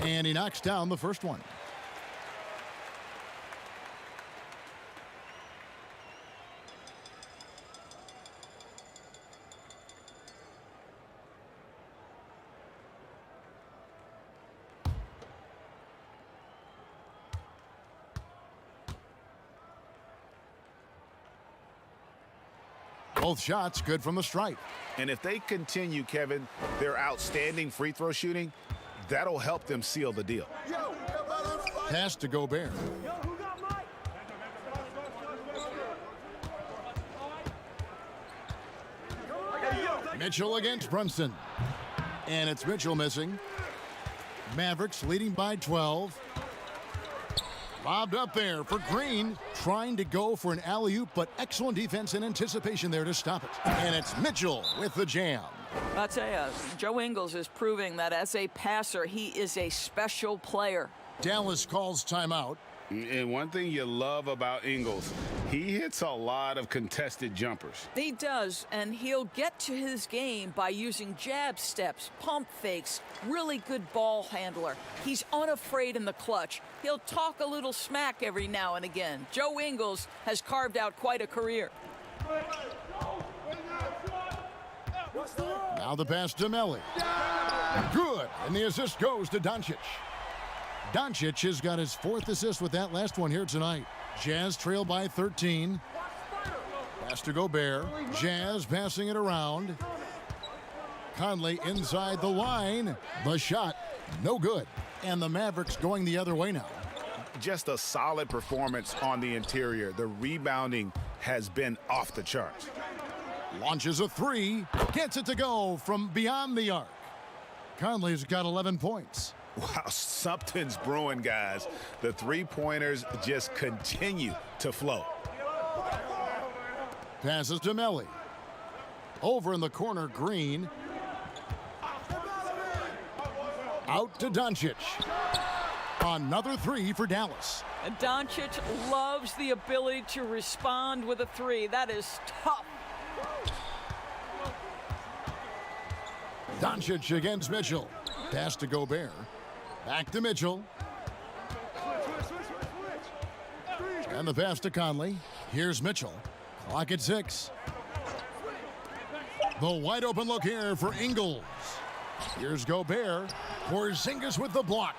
And he knocks down the first one. Both shots good from the stripe. And if they continue, Kevin, their outstanding free throw shooting, that'll help them seal the deal. Pass to Gobert. Mitchell against Brunson. And it's Mitchell missing. Mavericks leading by 12. Lobbed up there for Green, trying to go for an alley-oop, but excellent defense and anticipation there to stop it. And it's Mitchell with the jam. I'll tell you, Joe Ingles is proving that as a passer, he is a special player. Dallas calls timeout. And one thing you love about Ingles, he hits a lot of contested jumpers. He does, and he'll get to his game by using jab steps, pump fakes, really good ball handler. He's unafraid in the clutch. He'll talk a little smack every now and again. Joe Ingles has carved out quite a career. Now the pass to Melly. Good, and the assist goes to Doncic. Doncic has got his 4th assist with that last one here tonight. Jazz trail by 13. Pass to Gobert. Jazz passing it around. Conley inside the line. The shot, no good. And the Mavericks going the other way now. Just a solid performance on the interior. The rebounding has been off the charts. Launches a 3. Gets it to go from beyond the arc. Conley's got 11 points. Wow, something's brewing, guys. The three-pointers just continue to flow. Passes to Melly. Over in the corner, Green. Out to Doncic. Another three for Dallas. And Doncic loves the ability to respond with a three. That is tough. Doncic against Mitchell. Pass to Gobert. Back to Mitchell. And the pass to Conley. Here's Mitchell. Clock at 6. The wide open look here for Ingles. Here's Gobert. Porzingis with the block.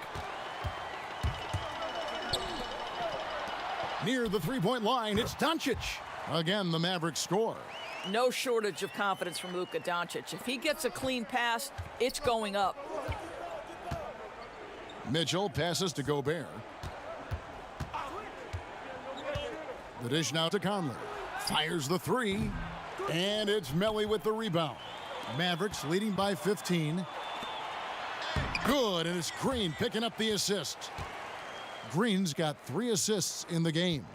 Near the three-point line, it's Doncic. Again, the Mavericks score. No shortage of confidence from Luka Doncic. If he gets a clean pass, it's going up. Mitchell passes to Gobert. The dish now to Conley. Fires the three. And it's Melly with the rebound. Mavericks leading by 15. Good, and it's Green picking up the assist. Green's got 3 assists in the game.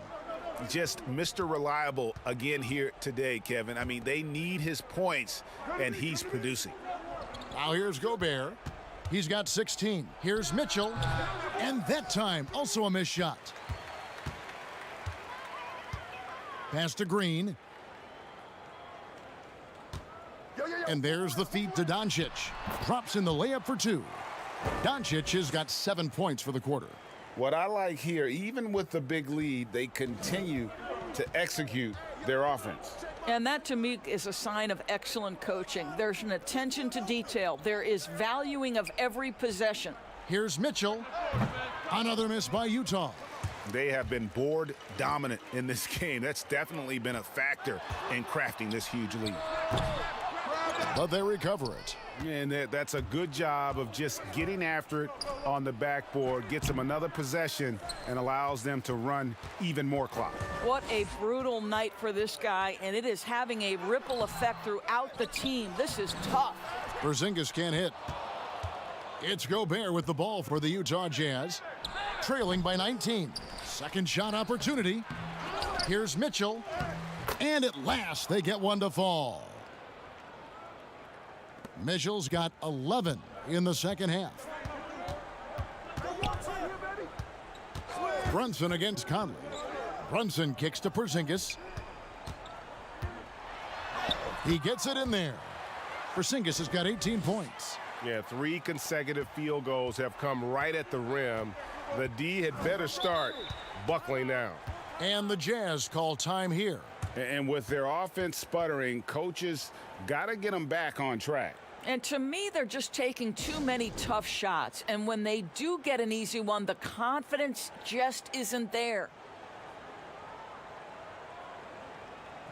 Just Mr. Reliable again here today, Kevin. I mean, they need his points, and he's producing. Now here's Gobert. He's got 16. Here's Mitchell. And that time, also a missed shot. Pass to Green. And there's the feed to Doncic. Drops in the layup for 2. Doncic has got 7 points for the quarter. What I like here, even with the big lead, they continue to execute their offense. And that, to me, is a sign of excellent coaching. There's an attention to detail. There is valuing of every possession. Here's Mitchell. Another miss by Utah. They have been board dominant in this game. That's definitely been a factor in crafting this huge lead. But they recover it. And that's a good job of just getting after it on the backboard, gets them another possession, and allows them to run even more clock. What a brutal night for this guy, and it is having a ripple effect throughout the team. This is tough. Porzingis can't hit. It's Gobert with the ball for the Utah Jazz, trailing by 19. Second shot opportunity. Here's Mitchell, and at last they get one to fall. Mitchell's got 11 in the second half. Brunson against Conley. Brunson kicks to Porzingis. He gets it in there. Porzingis has got 18 points. Yeah, 3 consecutive field goals have come right at the rim. The D had better start buckling down. And the Jazz call time here. And with their offense sputtering, coaches got to get them back on track. And to me, they're just taking too many tough shots. And when they do get an easy one, the confidence just isn't there.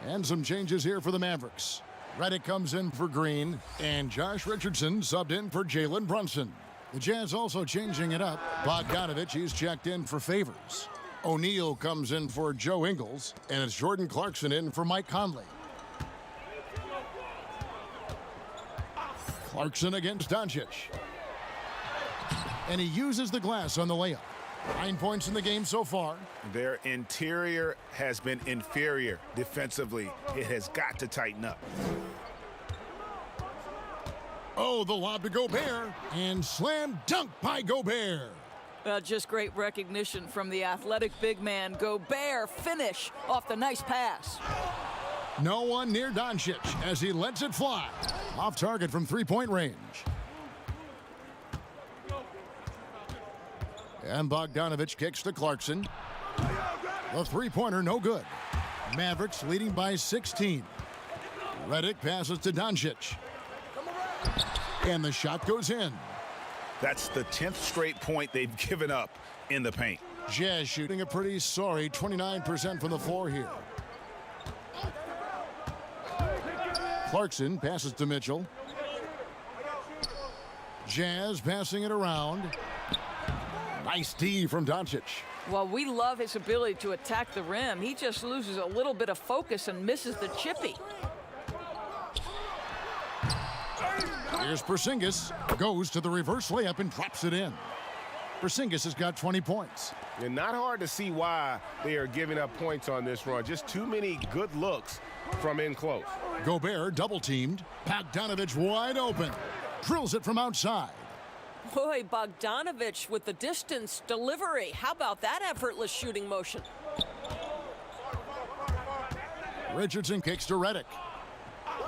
And some changes here for the Mavericks. Redick comes in for Green, and Josh Richardson subbed in for Jalen Brunson. The Jazz also changing it up. Bogdanovich, he's checked in for Favors. O'Neal comes in for Joe Ingles, and it's Jordan Clarkson in for Mike Conley. Clarkson against Doncic. And he uses the glass on the layup. 9 points in the game so far. Their interior has been inferior defensively. It has got to tighten up. Oh, the lob to Gobert. And slam dunk by Gobert. Just great recognition from the athletic big man. Gobert finish off the nice pass. No one near Doncic as he lets it fly. Off target from three-point range. And Bogdanovich kicks to Clarkson. The three-pointer no good. Mavericks leading by 16. Redick passes to Doncic. And the shot goes in. That's the 10th straight point they've given up in the paint. Jazz shooting a pretty sorry 29% from the floor here. Clarkson passes to Mitchell. Jazz passing it around. Nice D from Doncic. Well, we love his ability to attack the rim. He just loses a little bit of focus and misses the chippy. Here's Porzingis. Goes to the reverse layup and drops it in. Porzingis has got 20 points. And not hard to see why they are giving up points on this run. Just too many good looks from in close. Gobert double teamed. Bogdanovich wide open. Drills it from outside. Boy, Bogdanovich with the distance delivery. How about that effortless shooting motion? Richardson kicks to Redick.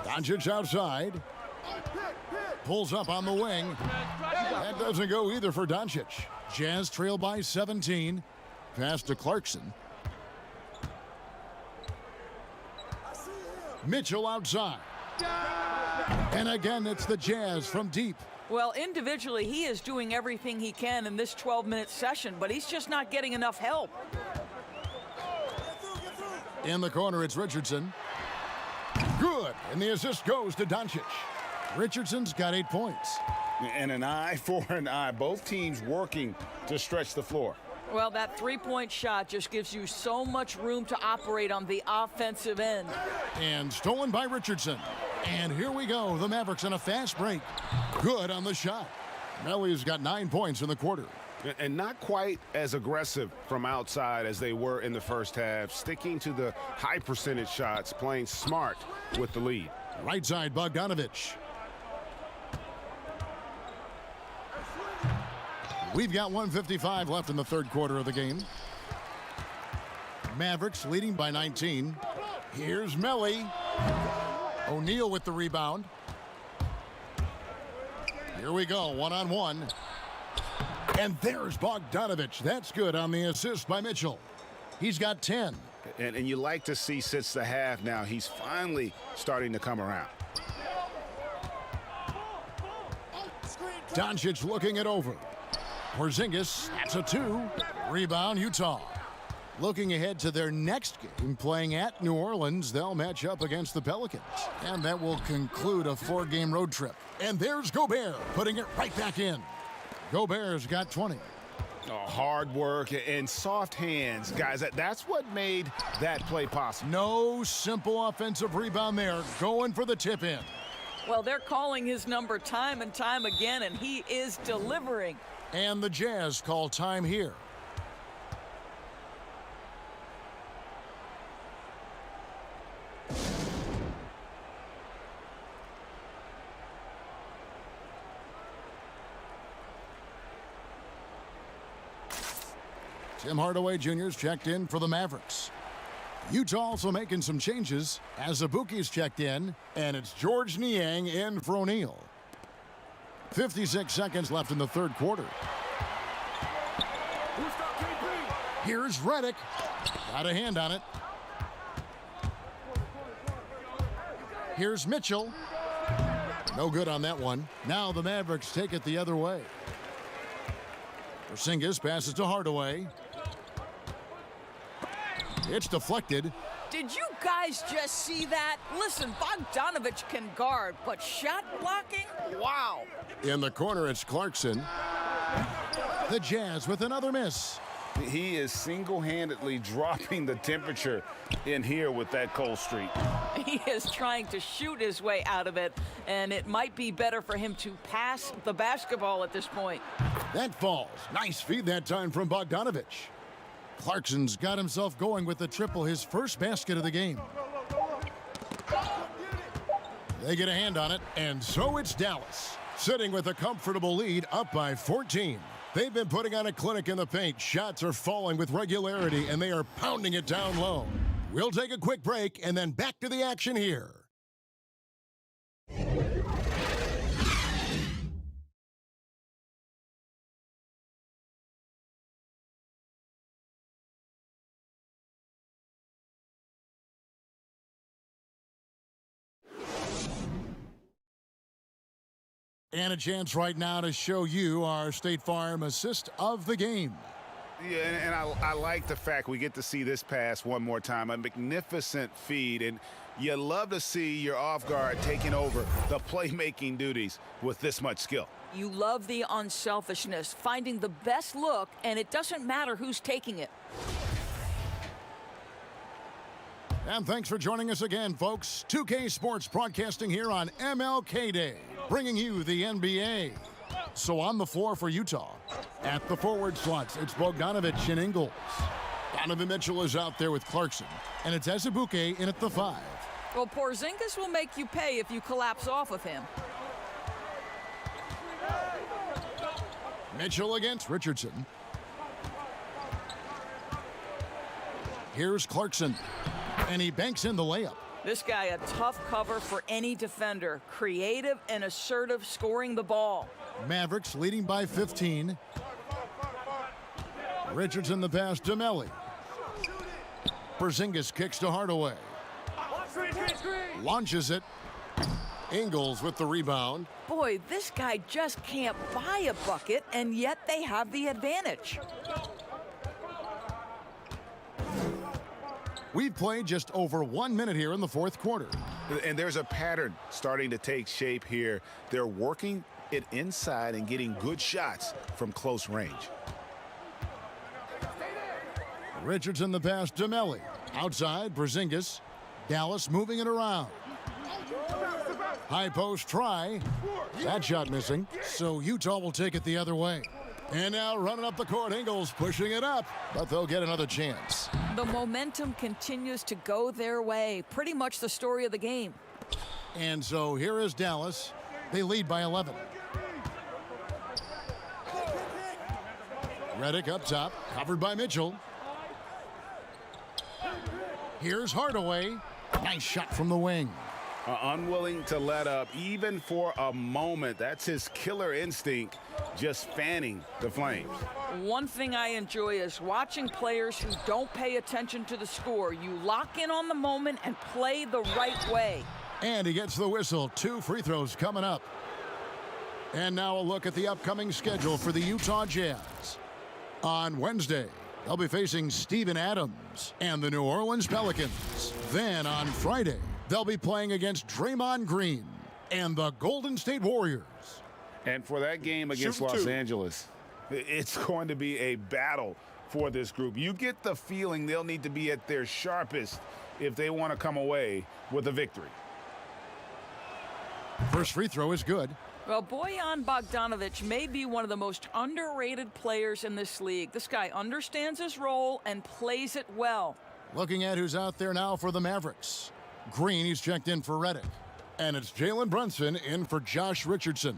Doncic outside. Pulls up on the wing. That doesn't go either for Doncic. Jazz trail by 17. Pass to Clarkson. Mitchell outside. And again, it's the Jazz from deep. Well, individually, he is doing everything he can in this 12-minute session, but he's just not getting enough help. In the corner, it's Richardson. Good, and the assist goes to Doncic. Richardson's got 8 points. And an eye for an eye. Both teams working to stretch the floor. Well, that three-point shot just gives you so much room to operate on the offensive end. And stolen by Richardson. And here we go, the Mavericks in a fast break. Good on the shot. Melly's got 9 points in the quarter. And not quite as aggressive from outside as they were in the first half, sticking to the high percentage shots, playing smart with the lead. Right side, Bogdanovich. We've got 1:55 left in the third quarter of the game. Mavericks leading by 19. Here's Melly. O'Neal with the rebound. Here we go, one-on-one. And there's Bogdanovich. That's good on the assist by Mitchell. He's got 10. And you like to see since the half now, he's finally starting to come around. Doncic looking it over. Porzingis, that's a 2. Rebound, Utah. Looking ahead to their next game, playing at New Orleans, they'll match up against the Pelicans. And that will conclude a 4-game road trip. And there's Gobert, putting it right back in. Gobert's got 20. Hard work and soft hands, guys. That's what made that play possible. No simple offensive rebound there. Going for the tip-in. Well, they're calling his number time and time again, and he is delivering. And the Jazz call time here. Tim Hardaway Jr.'s checked in for the Mavericks. Utah also making some changes. Azubuike's checked in, and it's George Niang in for O'Neal. 56 seconds left in the third quarter. Here's Redick. Got a hand on it. Here's Mitchell. No good on that one. Now the Mavericks take it the other way. Porzingis passes to Hardaway. It's deflected. Did you guys just see that? Listen, Bogdanovich can guard, but shot blocking? Wow. In the corner, it's Clarkson. The Jazz with another miss. He is single-handedly dropping the temperature in here with that cold streak. He is trying to shoot his way out of it, and it might be better for him to pass the basketball at this point. That falls. Nice feed that time from Bogdanovich. Clarkson's got himself going with the triple, his first basket of the game. They get a hand on it, and so it's Dallas, sitting with a comfortable lead, up by 14. They've been putting on a clinic in the paint. Shots are falling with regularity, and they are pounding it down low. We'll take a quick break, and then back to the action here. And a chance right now to show you our State Farm assist of the game. Yeah, and I like the fact we get to see this pass one more time. A magnificent feed, and you love to see your off guard taking over the playmaking duties with this much skill. You love the unselfishness, finding the best look, and it doesn't matter who's taking it. And thanks for joining us again, folks. 2K Sports broadcasting here on MLK Day, bringing you the NBA. So on the floor for Utah, at the forward slots, it's Bogdanovich and Ingles. Donovan Mitchell is out there with Clarkson, and it's Azubuike in at the 5. Well, Porzingis will make you pay if you collapse off of him. Mitchell against Richardson. Here's Clarkson, and he banks in the layup. This guy a tough cover for any defender. Creative and assertive scoring the ball. Mavericks leading by 15. Richardson the pass to Melli. Porzingis kicks to Hardaway. Launches it. Ingles with the rebound. Boy, this guy just can't buy a bucket, and yet they have the advantage. We've played just over 1 minute here in the fourth quarter. And there's a pattern starting to take shape here. They're working it inside and getting good shots from close range. Richardson the pass to Melli. Outside, Porzingis. Dallas moving it around. High post try. That shot missing. So Utah will take it the other way. And now running up the court, Ingles pushing it up. But they'll get another chance. The momentum continues to go their way. Pretty much the story of the game. And so here is Dallas. They lead by 11. Redick up top, covered by Mitchell. Here's Hardaway. Nice shot from the wing. Unwilling to let up even for a moment. That's his killer instinct, just fanning the flames. One thing I enjoy is watching players who don't pay attention to the score. You lock in on the moment and play the right way. And he gets the whistle. 2 free throws coming up. And now a look at the upcoming schedule for the Utah Jazz. On Wednesday, they'll be facing Steven Adams and the New Orleans Pelicans. Then on Friday, they'll be playing against Draymond Green and the Golden State Warriors. And for that game against Los Angeles, it's going to be a battle for this group. You get the feeling they'll need to be at their sharpest if they want to come away with a victory. First free throw is good. Well, Bojan Bogdanovic may be one of the most underrated players in this league. This guy understands his role and plays it well. Looking at who's out there now for the Mavericks. Green, he's checked in for Redick. And it's Jalen Brunson in for Josh Richardson.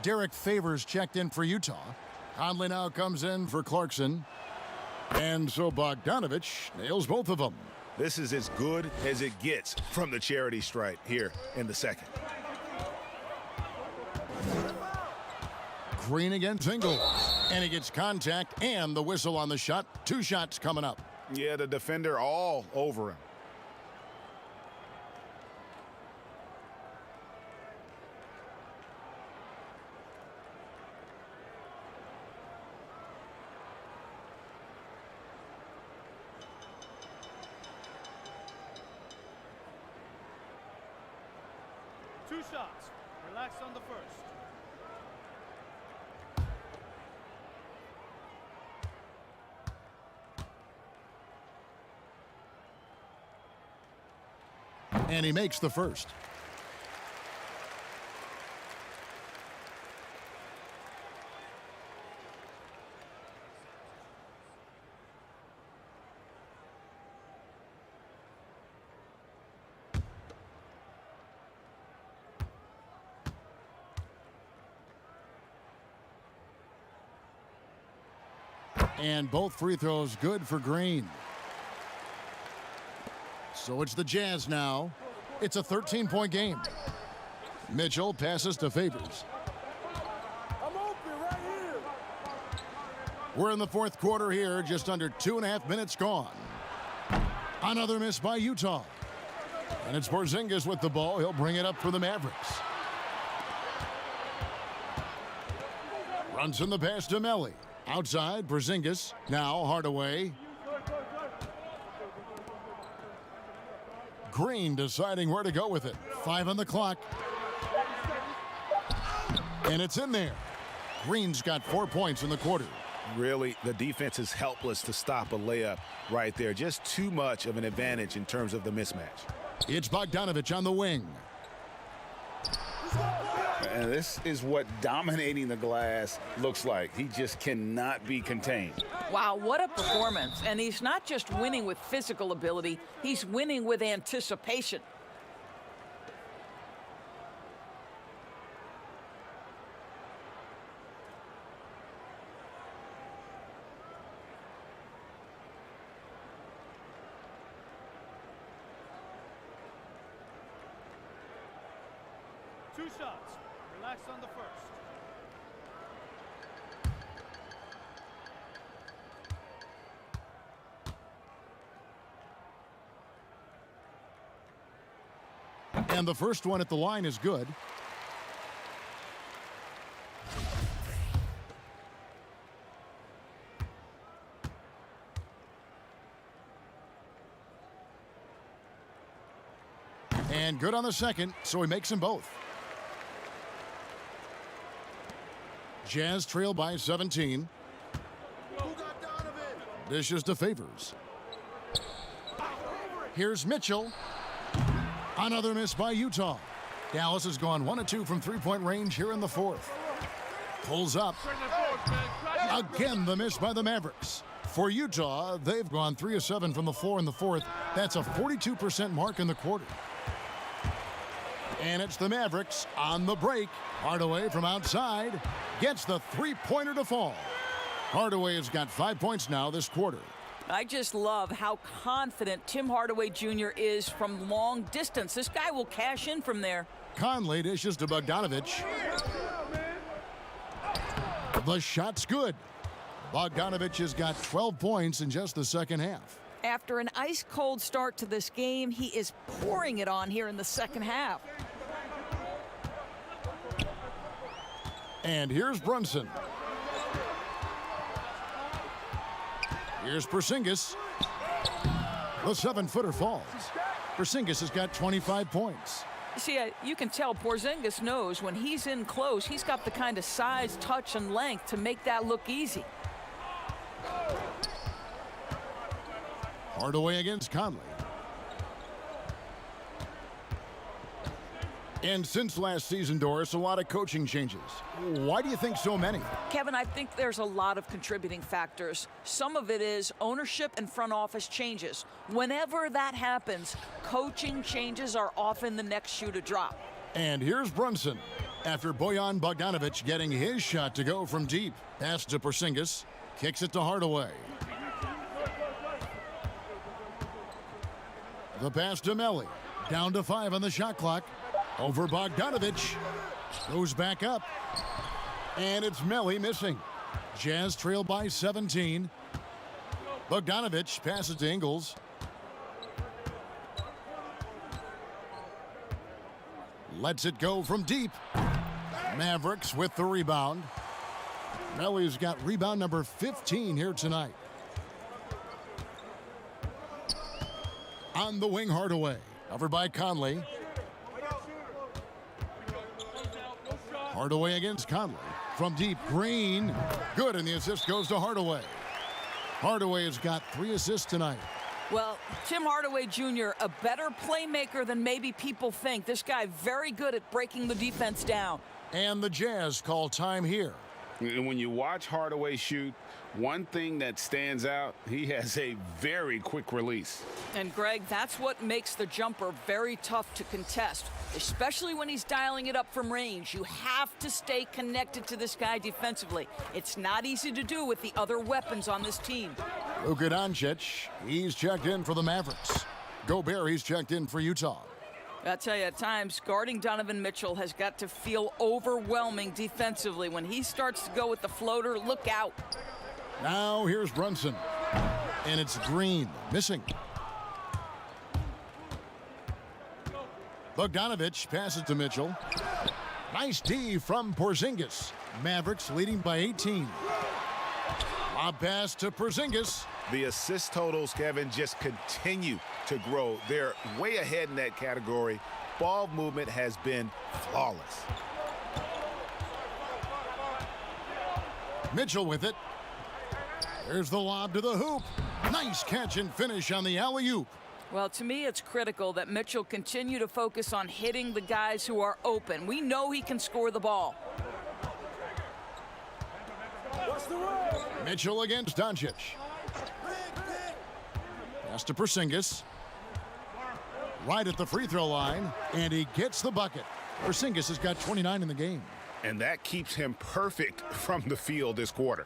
Derek Favors checked in for Utah. Conley now comes in for Clarkson. And so Bogdanovic nails both of them. This is as good as it gets from the charity stripe here in the second. Green against Ingles. And he gets contact and the whistle on the shot. 2 shots coming up. Yeah, the defender all over him. Two shots. Relax on the first. And he makes the first. And both free throws good for Green. So it's the Jazz now. It's a 13-point game. Mitchell passes to Favors. I'm open right here. We're in the fourth quarter here, just under 2.5 minutes gone. Another miss by Utah. And it's Porzingis with the ball. He'll bring it up for the Mavericks. Runs in the pass to Melli. Outside, Porzingis. Now Hardaway. Green deciding where to go with it. 5 on the clock. And it's in there. Green's got 4 points in the quarter. Really, the defense is helpless to stop a layup right there. Just too much of an advantage in terms of the mismatch. It's Bogdanovic on the wing. And this is what dominating the glass looks like. He just cannot be contained. Wow, what a performance. And he's not just winning with physical ability, he's winning with anticipation. 2 shots. Relax on the first. And the first one at the line is good. And good on the second, so he makes them both. Jazz trail by 17. Dishes to Favors. Here's Mitchell. Another miss by Utah. Dallas has gone 1 of 2 from three-point range here in the fourth. Pulls up. Again, the miss by the Mavericks. For Utah, they've gone 3 of 7 from the floor in the fourth. That's a 42% mark in the quarter. And it's the Mavericks on the break. Hardaway from outside gets the three-pointer to fall. Hardaway has got 5 points now this quarter. I just love how confident Tim Hardaway Jr. is from long distance. This guy will cash in from there. Conley dishes to Bogdanovich. The shot's good. Bogdanovich has got 12 points in just the second half. After an ice-cold start to this game, he is pouring it on here in the second half. And here's Brunson. Here's Porzingis. The 7-footer falls. Porzingis has got 25 points. See, you can tell Porzingis knows when he's in close, he's got the kind of size, touch, and length to make that look easy. Hardaway against Conley. And since last season, Doris, a lot of coaching changes. Why do you think so many? Kevin, I think there's a lot of contributing factors. Some of it is ownership and front office changes. Whenever that happens, coaching changes are often the next shoe to drop. And here's Brunson. After Bojan Bogdanovic getting his shot to go from deep. Pass to Porzingis. Kicks it to Hardaway. The pass to Melli. Down to 5 on the shot clock. Over Bogdanovich. Goes back up. And it's Melli missing. Jazz trail by 17. Bogdanovich passes to Ingles. Lets it go from deep. Mavericks with the rebound. Melli's got rebound number 15 here tonight. On the wing, Hardaway. Covered by Conley. Hardaway against Conley. From deep, Green. Good, and the assist goes to Hardaway. Hardaway has got 3 assists tonight. Well, Tim Hardaway Jr., a better playmaker than maybe people think. This guy very good at breaking the defense down. And the Jazz call time here. And when you watch Hardaway shoot, one thing that stands out, he has a very quick release. And Greg, that's what makes the jumper very tough to contest, especially when he's dialing it up from range. You have to stay connected to this guy defensively. It's not easy to do with the other weapons on this team. Luka Doncic, he's checked in for the Mavericks. Gobert, he's checked in for Utah. I tell you, at times, guarding Donovan Mitchell has got to feel overwhelming defensively. When he starts to go with the floater, look out. Now here's Brunson. And it's Green, missing. Bogdanovich passes to Mitchell. Nice D from Porzingis. Mavericks leading by 18. Lob pass to Porzingis. The assist totals, Kevin, just continue to grow. They're way ahead in that category. Ball movement has been flawless. Mitchell with it. There's the lob to the hoop. Nice catch and finish on the alley-oop. Well, to me, it's critical that Mitchell continue to focus on hitting the guys who are open. We know he can score the ball. Mitchell against Doncic. Pass to Porzingis. Right at the free throw line, and he gets the bucket. Porzingis has got 29 in the game. And that keeps him perfect from the field this quarter.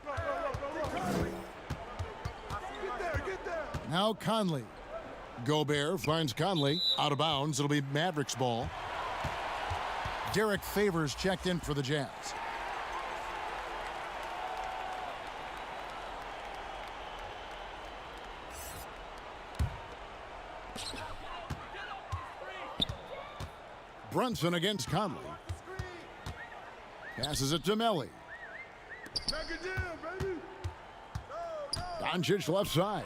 Now Conley. Gobert finds Conley out of bounds. It'll be Mavericks ball. Derek Favors checked in for the Jazz. Brunson against Conley. Passes it to Melly. Doncic left side.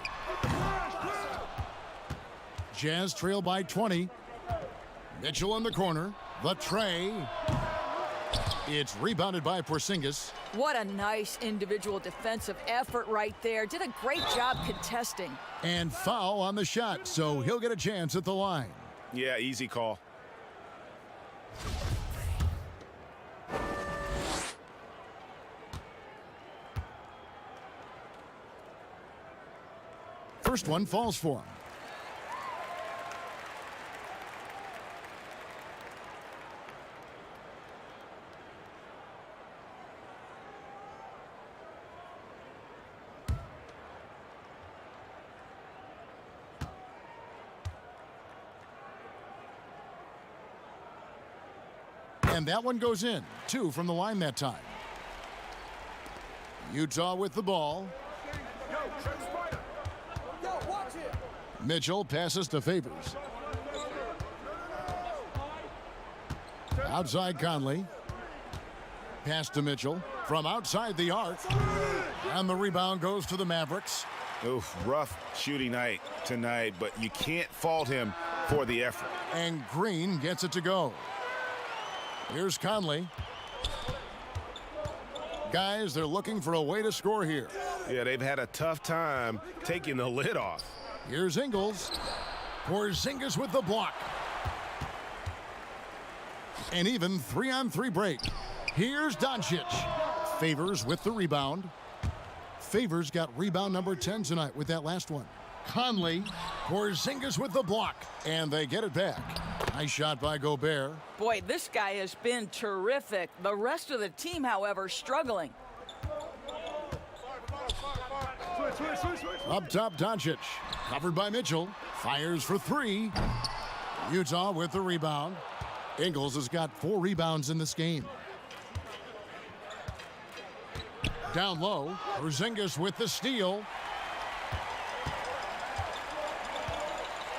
Jazz trail by 20. Mitchell in the corner. The tray. It's rebounded by Porzingis. What a nice individual defensive effort right there. Did a great job contesting. And foul on the shot, so he'll get a chance at the line. Yeah, easy call. First one falls for him. And that one goes in. 2 from the line that time. Utah with the ball. Mitchell passes to Favors. Outside Conley. Pass to Mitchell from outside the arc. And the rebound goes to the Mavericks. Oof, rough shooting night tonight, but you can't fault him for the effort. And Green gets it to go. Here's Conley. Guys, they're looking for a way to score here. Yeah, they've had a tough time taking the lid off. Here's Ingles. Porzingis with the block. An even 3-on-3 break. Here's Doncic. Favors with the rebound. Favors got rebound number 10 tonight with that last one. Conley. Porzingis with the block. And they get it back. Nice shot by Gobert. Boy, this guy has been terrific. The rest of the team, however, struggling. Up top, Doncic. Covered by Mitchell. Fires for 3. Utah with the rebound. Ingles has got 4 rebounds in this game. Down low. Porzingis with the steal.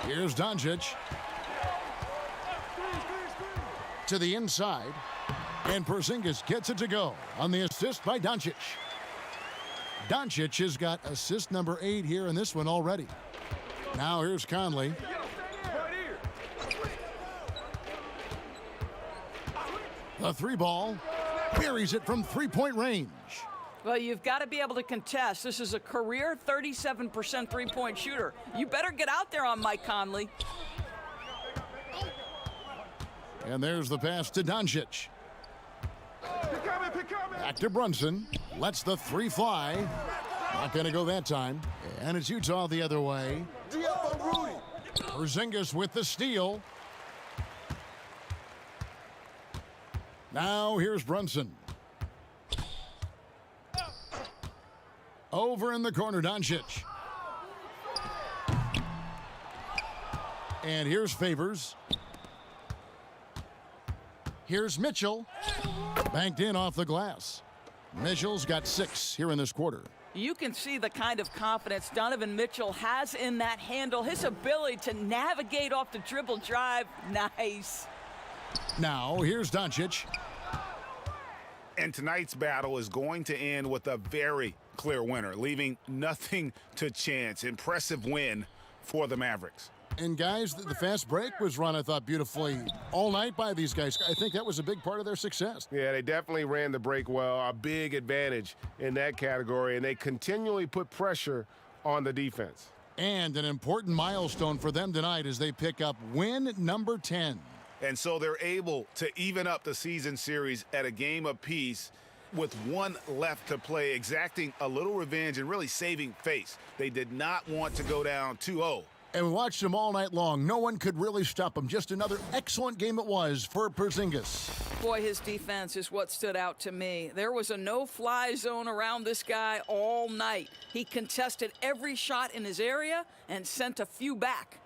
Here's Doncic. To the inside. And Porzingis gets it to go on the assist by Doncic. Doncic has got assist number 8 here in this one already. Now here's Conley. The 3 ball. Buries it from 3-point range. Well, you've got to be able to contest. This is a career 37% three-point shooter. You better get out there on Mike Conley. And there's the pass to Doncic. Back to Brunson. Lets the 3 fly. Not going to go that time. And it's Utah the other way. Porzingis with the steal. Now here's Brunson. Over in the corner, Doncic. And here's Favors. Here's Mitchell. Banked in off the glass. Mitchell's got 6 here in this quarter. You can see the kind of confidence Donovan Mitchell has in that handle. His ability to navigate off the dribble drive. Nice. Now, here's Doncic. And tonight's battle is going to end with a very clear winner, leaving nothing to chance. Impressive win for the Mavericks. And guys, the fast break was run, I thought, beautifully all night by these guys. I think that was a big part of their success. Yeah, they definitely ran the break well. A big advantage in that category, and they continually put pressure on the defense. And an important milestone for them tonight as they pick up win number 10. And so they're able to even up the season series at a game apiece with 1 left to play, exacting a little revenge and really saving face. They did not want to go down 2-0. And we watched them all night long. No one could really stop them. Just another excellent game it was for Porzingis. Boy, his defense is what stood out to me. There was a no-fly zone around this guy all night. He contested every shot in his area and sent a few back.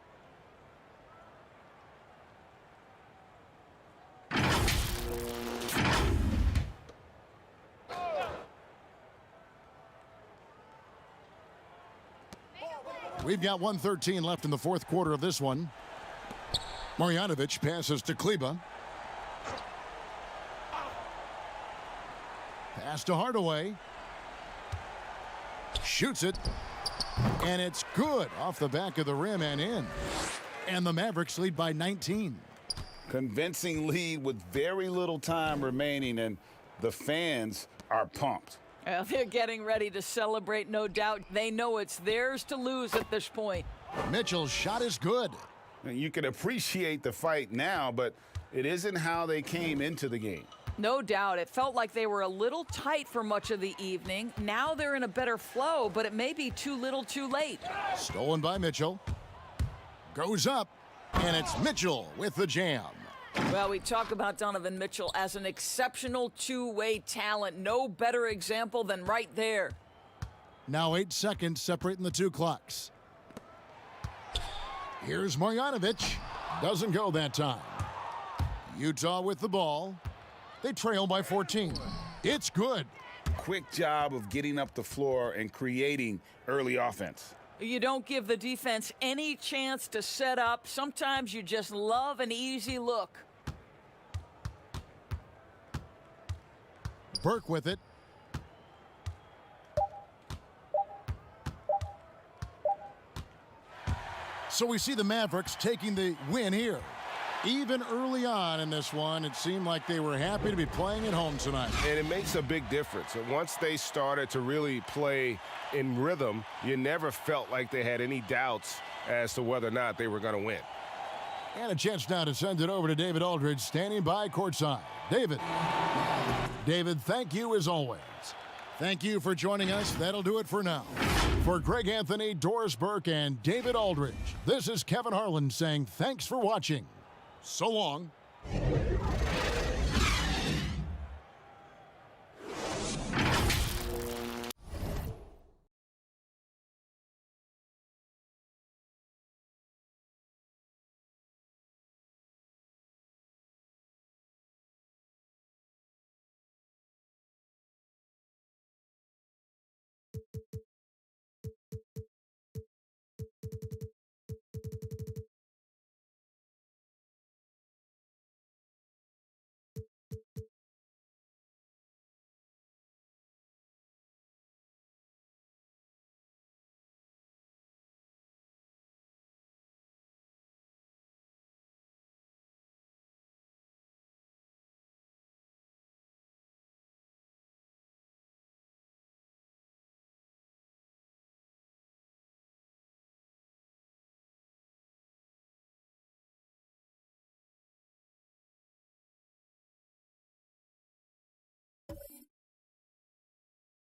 We've got 1:13 left in the fourth quarter of this one. Marjanovic passes to Kleba. Pass to Hardaway. Shoots it. And it's good off the back of the rim and in. And the Mavericks lead by 19. Convincing lead with very little time remaining, and the fans are pumped. Well, they're getting ready to celebrate, no doubt. They know it's theirs to lose at this point. Mitchell's shot is good. And you can appreciate the fight now, but it isn't how they came into the game. No doubt. It felt like they were a little tight for much of the evening. Now they're in a better flow, but it may be too little too late. Stolen by Mitchell. Goes up, and it's Mitchell with the jam. Well, we talk about Donovan Mitchell as an exceptional two-way talent. No better example than right there. Now 8 seconds separating the two clocks. Here's Marjanovic. Doesn't go that time. Utah with the ball. They trail by 14. It's good. Quick job of getting up the floor and creating early offense. You don't give the defense any chance to set up. Sometimes you just love an easy look. Burke with it. So we see the Mavericks taking the win here. Even early on in this one, it seemed like they were happy to be playing at home tonight. And it makes a big difference. And once they started to really play in rhythm, you never felt like they had any doubts as to whether or not they were going to win. And a chance now to send it over to David Aldridge, standing by courtside. David, thank you as always. Thank you for joining us. That'll do it for now. For Greg Anthony, Doris Burke, and David Aldridge, this is Kevin Harlan saying thanks for watching. So long.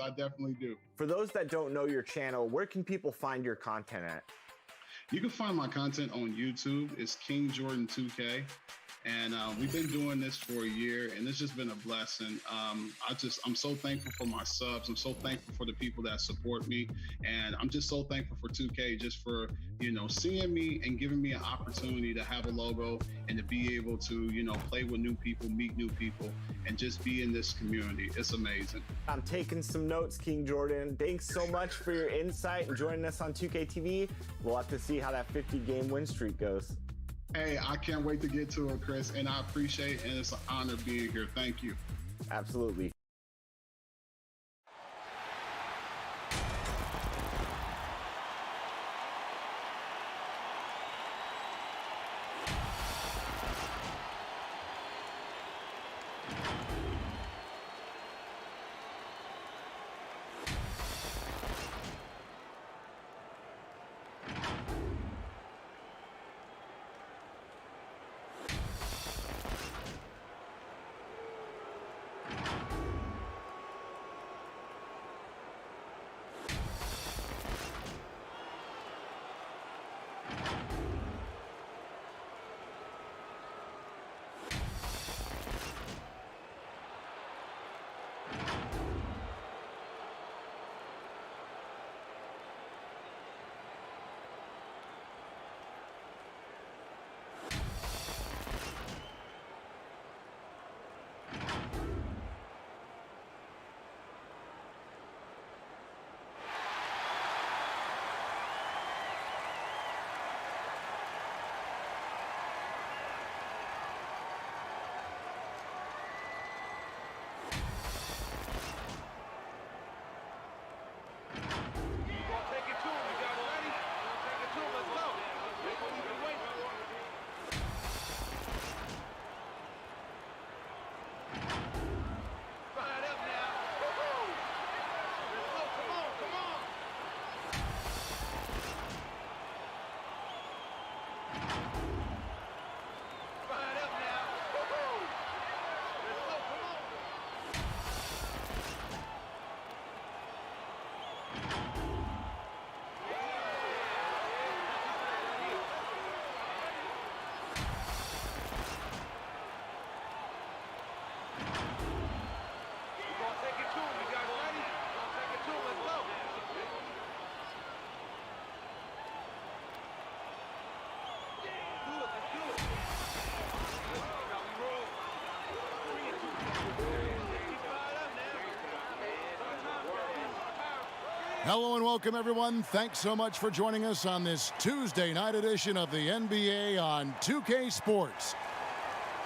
I definitely do. For those that don't know your channel, where can people find your content at? You can find my content on YouTube. It's King Jordan 2K. And we've been doing this for a year, and it's just been a blessing. I'm so thankful for my subs. I'm so thankful for the people that support me. And I'm just so thankful for 2K just for, seeing me and giving me an opportunity to have a logo and to be able to, play with new people, meet new people, and just be in this community. It's amazing. I'm taking some notes, King Jordan. Thanks so much for your insight and joining us on 2K TV. We'll have to see how that 50-game win streak goes. Hey, I can't wait to get to it, Chris, and I appreciate it, and it's an honor being here. Thank you. Absolutely. Hello and welcome, everyone. Thanks so much for joining us on this Tuesday night edition of the NBA on 2K Sports.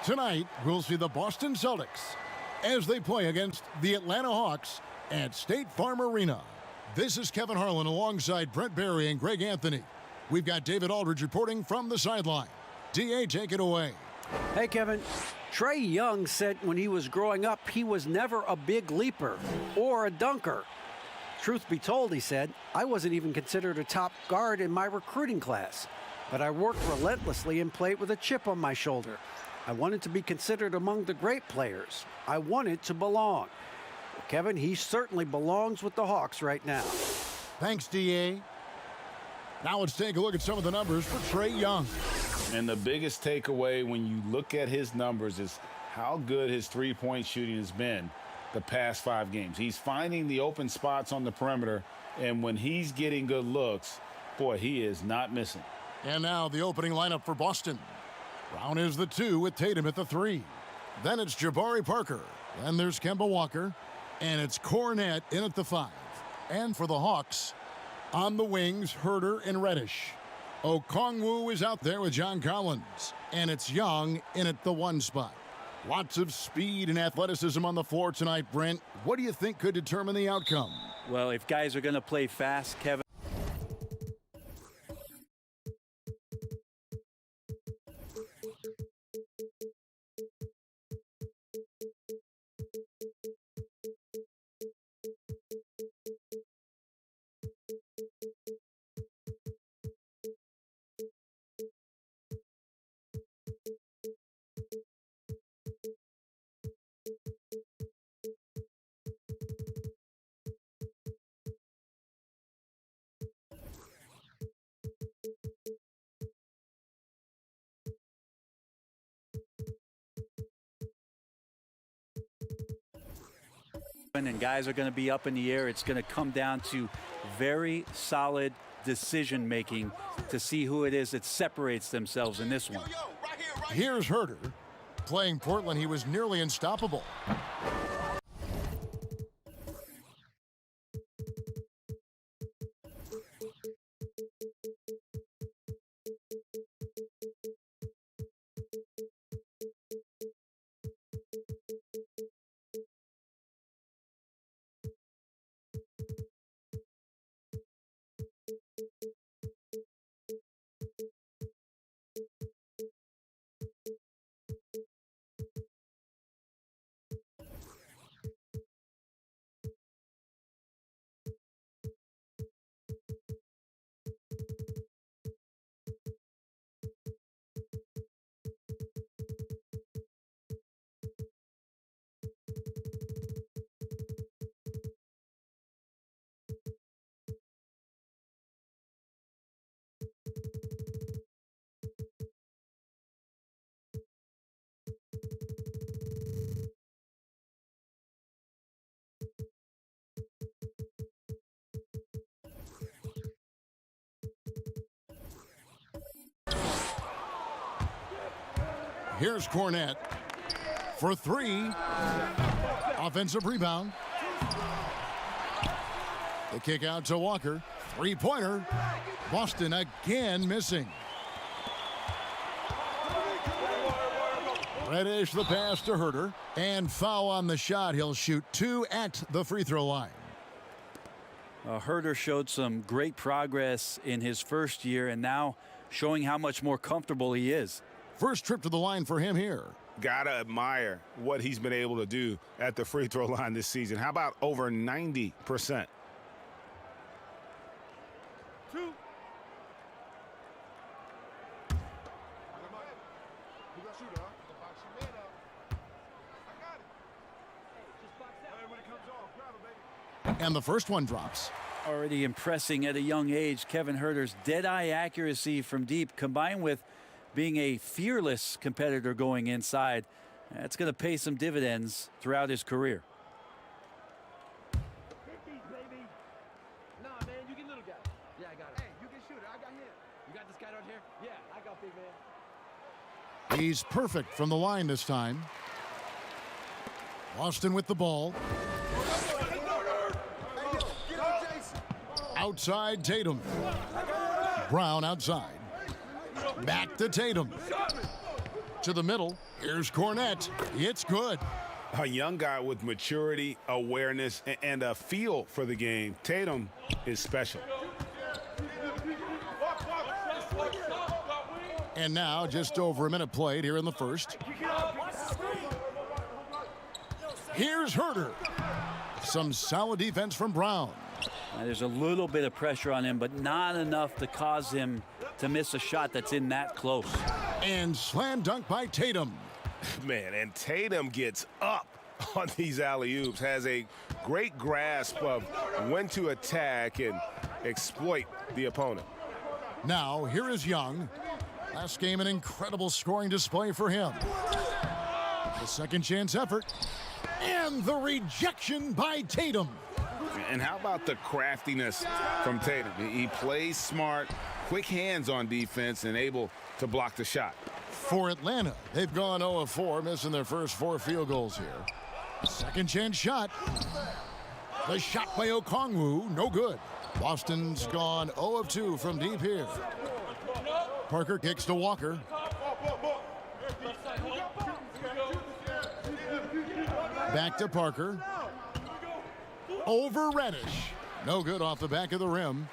Tonight, we'll see the Boston Celtics as they play against the Atlanta Hawks at State Farm Arena. This is Kevin Harlan alongside Brent Barry and Greg Anthony. We've got David Aldridge reporting from the sideline. DA, take it away. Hey, Kevin. Trey Young said when he was growing up, he was never a big leaper or a dunker. Truth be told, he said, I wasn't even considered a top guard in my recruiting class, but I worked relentlessly and played with a chip on my shoulder. I wanted to be considered among the great players. I wanted to belong. Well, Kevin, he certainly belongs with the Hawks right now. Thanks, DA. Now let's take a look at some of the numbers for Trey Young. And the biggest takeaway when you look at his numbers is how good his three-point shooting has been the past 5 games. He's finding the open spots on the perimeter, and when he's getting good looks, boy, he is not missing. And now the opening lineup for Boston. Brown is the 2 with Tatum at the 3. Then it's Jabari Parker. Then there's Kemba Walker. And it's Cornette in at the 5. And for the Hawks, on the wings, Herter and Reddish. Okongwu is out there with John Collins. And it's Young in at the 1 spot. Lots of speed and athleticism on the floor tonight, Brent. What do you think could determine the outcome? Well, if guys are going to play fast, Kevin. And guys are going to be up in the air. It's going to come down to very solid decision making to see who it is that separates themselves in this one. Here's Herter. Playing Portland, he was nearly unstoppable. Here's Cornette for 3. Offensive rebound. The kick out to Walker. 3-pointer. Boston again missing. Reddish the pass to Herter. And foul on the shot. He'll shoot 2 at the free throw line. Herter showed some great progress in his first year and now showing how much more comfortable he is. First trip to the line for him here. Gotta admire what he's been able to do at the free throw line this season. How about over 90%? 2. And the first one drops. Already impressing at a young age, Kevin Herter's dead-eye accuracy from deep combined with being a fearless competitor going inside. That's going to pay some dividends throughout his career. He's perfect from the line this time. Boston with the ball. Outside Tatum. Brown outside. Back to Tatum. To the middle. Here's Cornette. It's good. A young guy with maturity, awareness, and a feel for the game. Tatum is special. And now just over a minute played here in the first. Here's Herter. Some solid defense from Brown. There's a little bit of pressure on him, but not enough to cause him to miss a shot that's in that close. And slam dunk by Tatum. Man, and Tatum gets up on these alley-oops, has a great grasp of when to attack and exploit the opponent. Now, here is Young. Last game, an incredible scoring display for him. The second chance effort. And the rejection by Tatum. And how about the craftiness from Tatum? He plays smart, quick hands on defense, and able to block the shot. For Atlanta, they've gone 0 of 4, missing their first 4 field goals here. Second chance shot. The shot by Okongwu, no good. Boston's gone 0 of 2 from deep here. Parker kicks to Walker. Back to Parker. Over Reddish. No good off the back of the rim.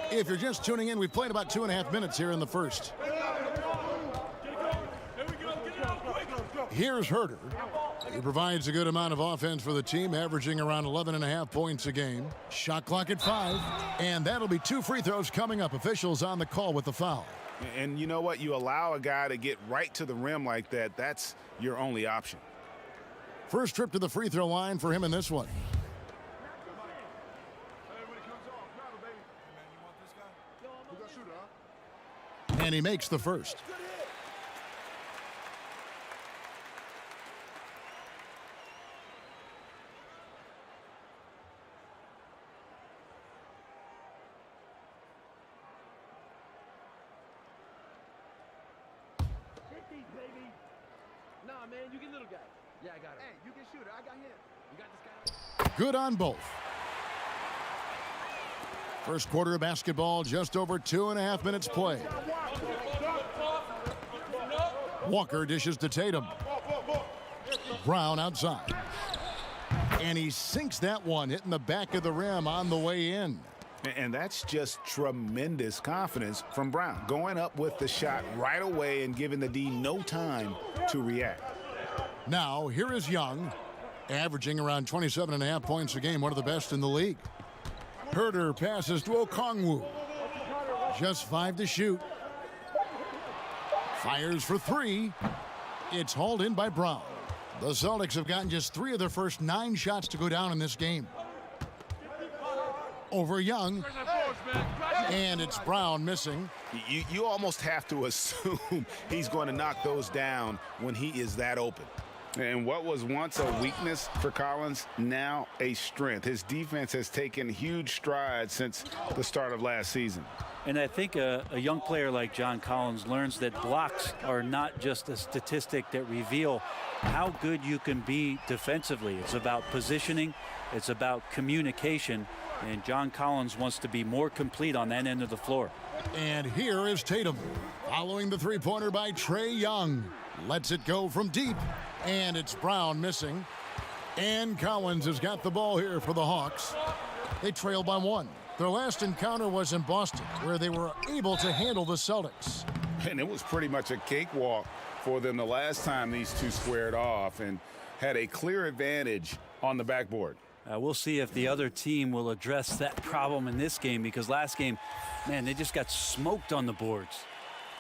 If you're just tuning in, we've played about 2.5 minutes here in the first. Here's Herter. He provides a good amount of offense for the team, averaging around 11.5 points a game. Shot clock at 5, and that'll be 2 free throws coming up. Officials on the call with the foul. And you know what? You allow a guy to get right to the rim like that, that's your only option. First trip to the free throw line for him in this one. And he makes the first. Nah, man, you get little guy. Yeah, I got it. Hey, you can shoot it. I got him. You got this guy. Good on both. First quarter of basketball, just over 2.5 minutes played. Walker dishes to Tatum. Brown outside. And he sinks that one, hitting the back of the rim on the way in. And that's just tremendous confidence from Brown. Going up with the shot right away and giving the D no time to react. Now, here is Young, averaging around 27.5 points a game, one of the best in the league. Herter passes to Okongwu. Just 5 to shoot. Fires for 3. It's hauled in by Brown. The Celtics have gotten just 3 of their first 9 shots to go down in this game. Over Young. And it's Brown missing. You almost have to assume he's going to knock those down when he is that open. And what was once a weakness for Collins, now a strength. His defense has taken huge strides since the start of last season. And I think a young player like John Collins learns that blocks are not just a statistic that reveal how good you can be defensively. It's about positioning. It's about communication. And John Collins wants to be more complete on that end of the floor. And here is Tatum, following the three-pointer by Trey Young. Lets it go from deep, and it's Brown missing. And Collins has got the ball here for the Hawks. They trail by 1. Their last encounter was in Boston, where they were able to handle the Celtics. And it was pretty much a cakewalk for them the last time these two squared off and had a clear advantage on the backboard. We'll see if the other team will address that problem in this game, because last game, man, they just got smoked on the boards.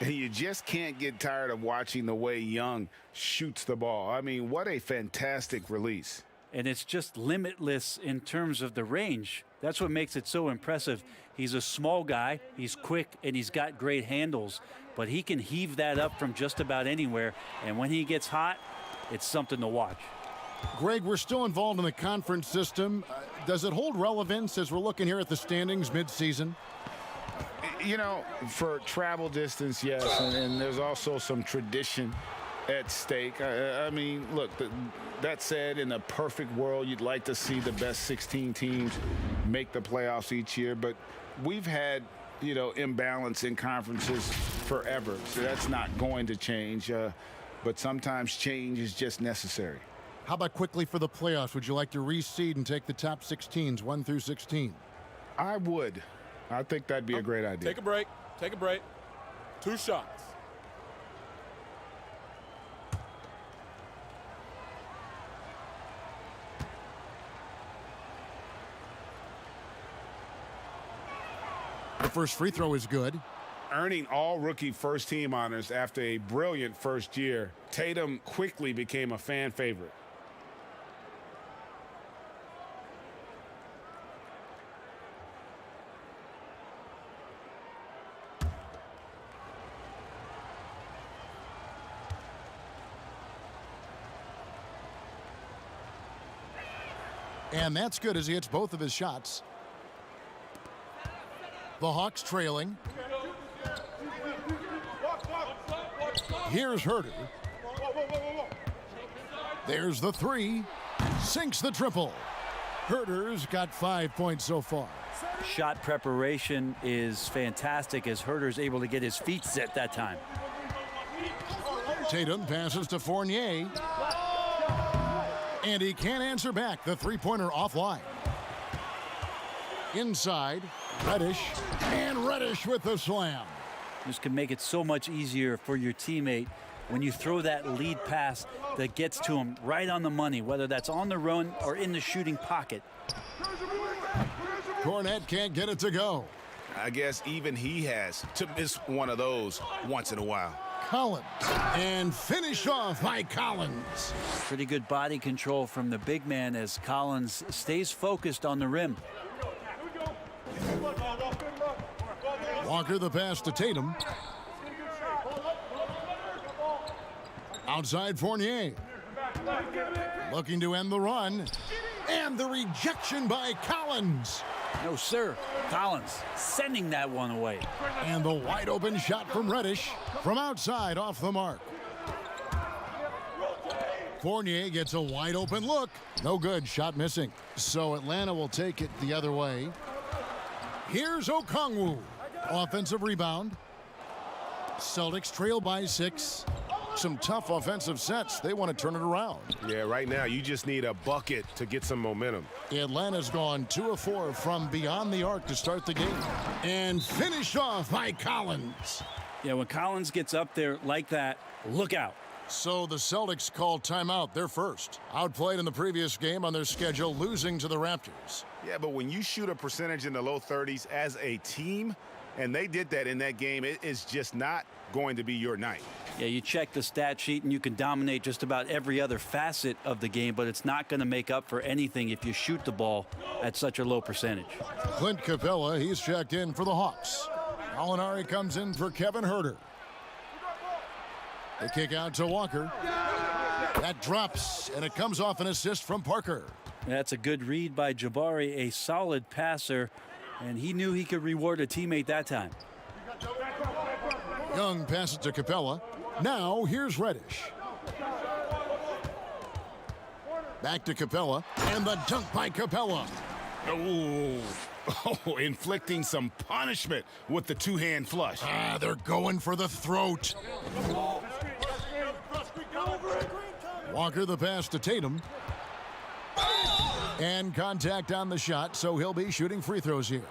And you just can't get tired of watching the way Young shoots the ball. I mean, what a fantastic release. And it's just limitless in terms of the range. That's what makes it so impressive. He's a small guy, he's quick, and he's got great handles, but he can heave that up from just about anywhere. And when he gets hot, it's something to watch. Greg, we're still involved in the conference system. Does it hold relevance as we're looking here at the standings mid-season? You know, for travel distance, yes, and there's also some tradition at stake. I mean, look, that said, in a perfect world, you'd like to see the best 16 teams make the playoffs each year, but we've had, imbalance in conferences forever, so that's not going to change, but sometimes change is just necessary. How about quickly for the playoffs? Would you like to reseed and take the top 16s, 1 through 16? I would. I think that'd be a great idea. Take a break. Take a break. 2 shots. The first free throw is good. Earning all rookie first team honors after a brilliant first year, Tatum quickly became a fan favorite. And that's good as he hits both of his shots. The Hawks trailing. Here's Herter. There's the 3. Sinks the triple. Herter's got 5 points so far. Shot preparation is fantastic as Herter's able to get his feet set that time. Tatum passes to Fournier. And he can't answer back. The three-pointer offline. Inside, Reddish. And Reddish with the slam. This can make it so much easier for your teammate when you throw that lead pass that gets to him right on the money, whether that's on the run or in the shooting pocket. Cornette can't get it to go. I guess even he has to miss one of those once in a while. Collins, and finished off by Collins. Pretty good body control from the big man as Collins stays focused on the rim. Walker the pass to Tatum. Outside Fournier. Looking to end the run. And the rejection by Collins. No, sir. Collins sending that one away. And the wide open shot from Reddish from outside off the mark. Fournier gets a wide open look. No good. Shot missing. So Atlanta will take it the other way. Here's Okongwu. Offensive rebound. Celtics trail by 6. Some tough offensive sets. They want to turn it around. Yeah, right now you just need a bucket to get some momentum. Atlanta's gone 2 of 4 from beyond the arc to start the game. And finished off by Collins. Yeah, when Collins gets up there like that, look out. So the Celtics call timeout. They're first. Outplayed in the previous game on their schedule, losing to the Raptors. Yeah, but when you shoot a percentage in the low 30s as a team, and they did that in that game, it is just not going to be your night. Yeah, you check the stat sheet and you can dominate just about every other facet of the game, but it's not going to make up for anything if you shoot the ball at such a low percentage. Clint Capella, he's checked in for the Hawks. Gallinari comes in for Kevin Herter. The kick out to Walker. That drops, and it comes off an assist from Parker. That's a good read by Jabari, a solid passer, and he knew he could reward a teammate that time. Young passes to Capella. Now here's Reddish. Back to Capella, and the dunk by Capella. Oh, inflicting some punishment with the two-hand flush. They're going for the throat. Walker the pass to Tatum. And contact on the shot, so he'll be shooting free throws here.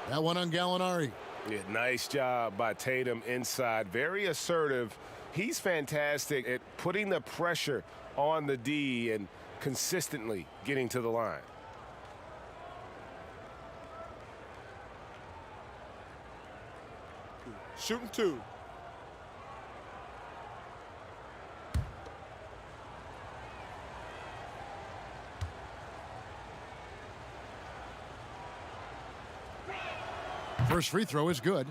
That one on Gallinari. Yeah, nice job by Tatum inside. Very assertive. He's fantastic at putting the pressure on the D and consistently getting to the line. Shooting 2. First free throw is good.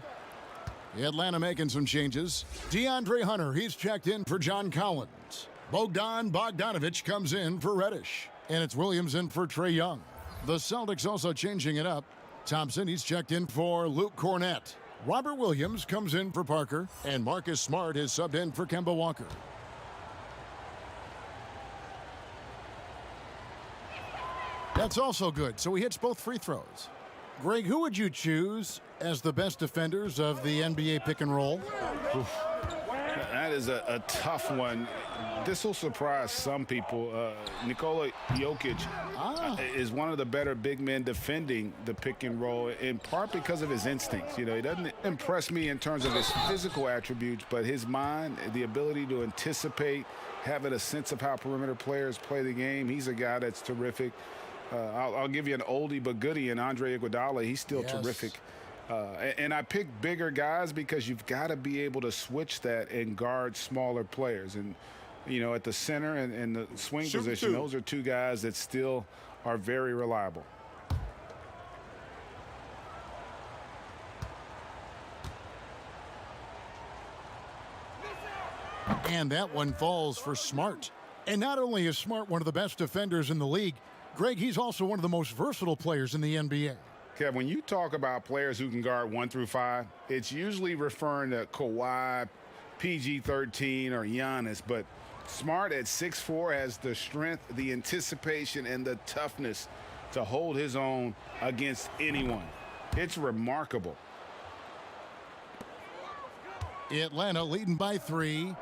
Atlanta making some changes. DeAndre Hunter, he's checked in for John Collins. Bogdan Bogdanovic comes in for Reddish. And it's Williams in for Trey Young. The Celtics also changing it up. Thompson, he's checked in for Luke Cornette. Robert Williams comes in for Parker, and Marcus Smart is subbed in for Kemba Walker. That's also good, so he hits both free throws. Greg, who would you choose as the best defenders of the NBA pick and roll? Oof. That is a tough one. This will surprise some people. Nikola Jokic is one of the better big men defending the pick and roll, in part because of his instincts. You know, he doesn't impress me in terms of his physical attributes, but his mind, the ability to anticipate, having a sense of how perimeter players play the game. He's a guy that's terrific. I'll give you an oldie but goodie in Andre Iguodala. He's still terrific. And I pick bigger guys because you've got to be able to switch that and guard smaller players. And, you know, at the center and the swing position, those are two guys that still are very reliable. And that one falls for Smart. And not only is Smart one of the best defenders in the league, Greg, he's also one of the most versatile players in the NBA. Kev, when you talk about players who can guard 1 through 5, it's usually referring to Kawhi, PG-13, or Giannis. But Smart at 6'4" has the strength, the anticipation, and the toughness to hold his own against anyone. It's remarkable. Atlanta leading by 3.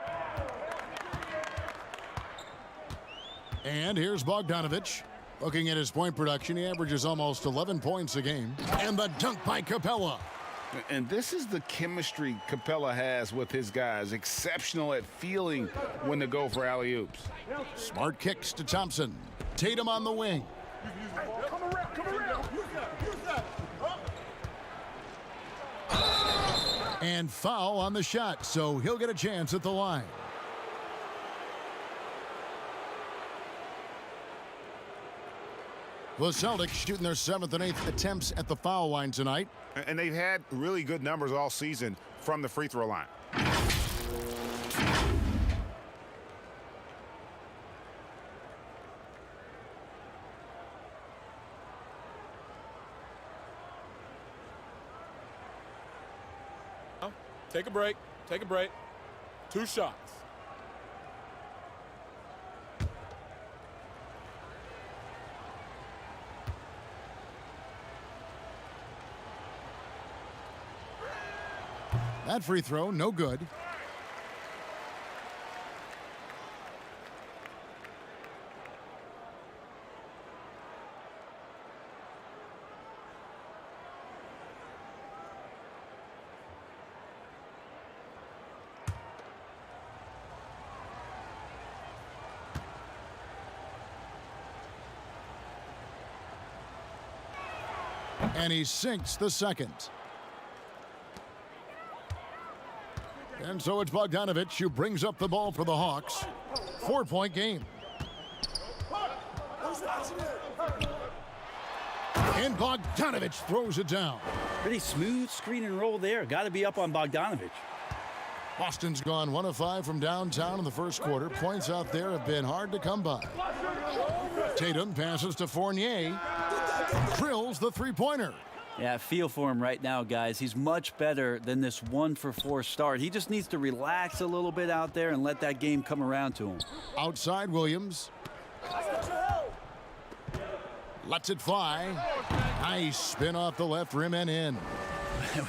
And here's Bogdanovich. Looking at his point production, he averages almost 11 points a game. And the dunk by Capella. And this is the chemistry Capella has with his guys. Exceptional at feeling when to go for alley-oops. Smart kicks to Thompson. Tatum on the wing. And foul on the shot, so he'll get a chance at the line. The Celtics shooting their 7th and 8th attempts at the foul line tonight. And they've had really good numbers all season from the free throw line. Take a break. Take a break. 2 shots. That free throw, no good. And he sinks the second. And so it's Bogdanovich who brings up the ball for the Hawks. 4-point game. And Bogdanovich throws it down. Pretty smooth screen and roll there. Got to be up on Bogdanovich. Boston's gone 1 of 5 from downtown in the first quarter. Points out there have been hard to come by. Tatum passes to Fournier. Drills the three-pointer. Yeah, I feel for him right now, guys. He's much better than this 1-for-4 start. He just needs to relax a little bit out there and let that game come around to him. Outside Williams. Lets it fly. Nice spin off the left rim and in.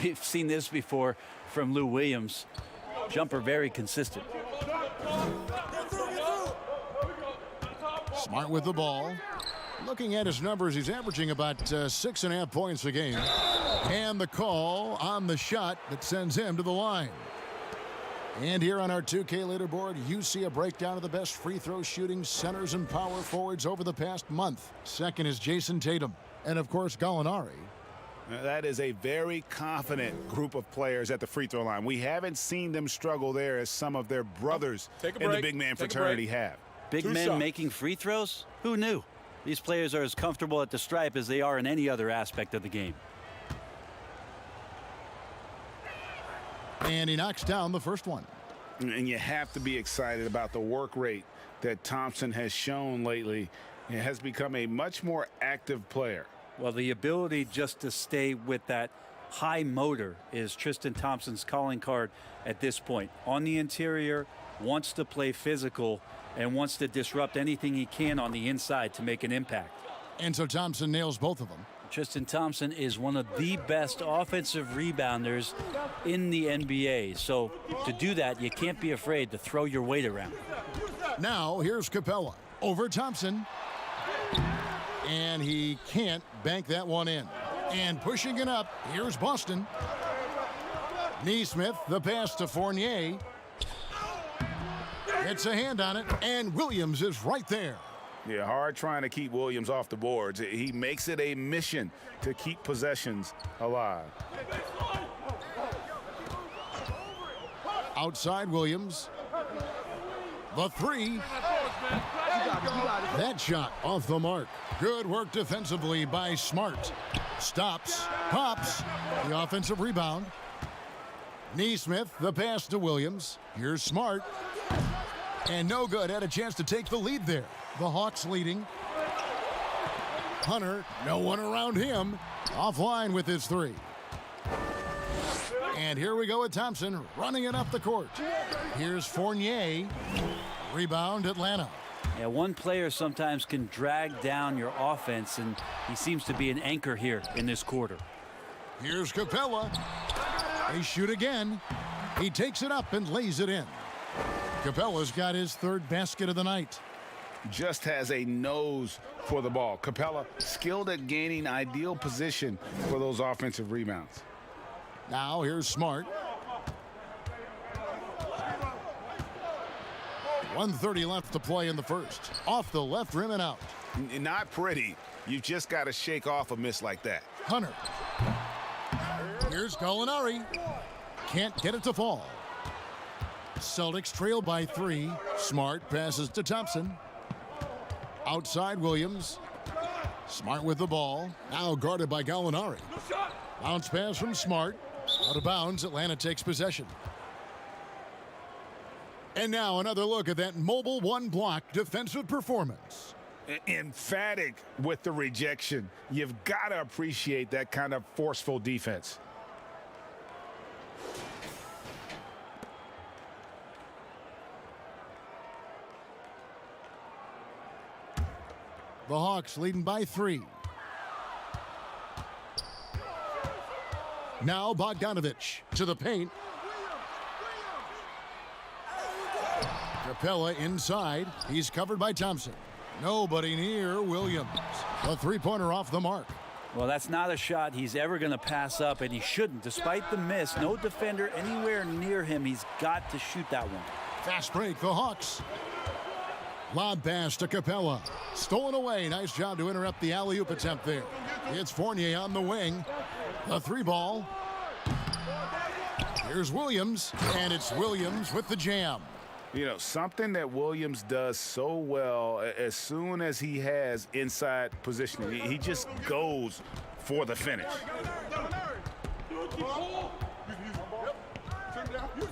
We've seen this before from Lou Williams. Jumper very consistent. Smart with the ball. Looking at his numbers, he's averaging about 6.5 points a game. And the call on the shot that sends him to the line. And here on our 2K leaderboard, you see a breakdown of the best free throw shooting centers and power forwards over the past month. Second is Jason Tatum. And of course, Gallinari. That is a very confident group of players at the free throw line. We haven't seen them struggle there as some of their brothers in the big man fraternity have. Big men making free throws? Who knew? These players are as comfortable at the stripe as they are in any other aspect of the game. And he knocks down the first one. And you have to be excited about the work rate that Thompson has shown lately. He has become a much more active player. Well, the ability just to stay with that high motor is Tristan Thompson's calling card at this point. On the interior, wants to play physical, and wants to disrupt anything he can on the inside to make an impact. And so Thompson nails both of them. Tristan Thompson is one of the best offensive rebounders in the NBA. So to do that, you can't be afraid to throw your weight around. Now here's Capella over Thompson. And he can't bank that one in. And pushing it up, here's Boston. Neesmith, the pass to Fournier. Gets a hand on it, and Williams is right there. Yeah, hard trying to keep Williams off the boards. He makes it a mission to keep possessions alive. Outside Williams. The three. That shot off the mark. Good work defensively by Smart. Stops, pops, the offensive rebound. Neesmith, the pass to Williams. Here's Smart. And no good, had a chance to take the lead there. The Hawks leading. Hunter, no one around him. Offline with his three. And here we go with Thompson running it up the court. Here's Fournier. Rebound, Atlanta. Yeah, one player sometimes can drag down your offense, and he seems to be an anchor here in this quarter. Here's Capella. They shoot again. He takes it up and lays it in. Capella's got his third basket of the night. Just has a nose for the ball. Capella skilled at gaining ideal position for those offensive rebounds. Now here's Smart. 1:30 left to play in the first. Off the left rim and out. Not pretty. You've just got to shake off a miss like that. Hunter. Here's Gallinari. Can't get it to fall. Celtics trail by 3. Smart passes to Thompson. Outside Williams. Smart with the ball. Now guarded by Gallinari. Bounce pass from Smart. Out of bounds. Atlanta takes possession. And now another look at that mobile one block defensive performance. Emphatic with the rejection. You've got to appreciate that kind of forceful defense. The Hawks leading by 3. Now Bogdanovich to the paint. Capella inside. He's covered by Thompson. Nobody near Williams. A three-pointer off the mark. Well, that's not a shot he's ever going to pass up, and he shouldn't. Despite the miss, no defender anywhere near him. He's got to shoot that one. Fast break, the Hawks. Lob pass to Capella. Stolen away. Nice job to interrupt the alley-oop attempt there. It's Fournier on the wing. The three ball. Here's Williams, and it's Williams with the jam. You know, something that Williams does so well, as soon as he has inside positioning, he just goes for the finish.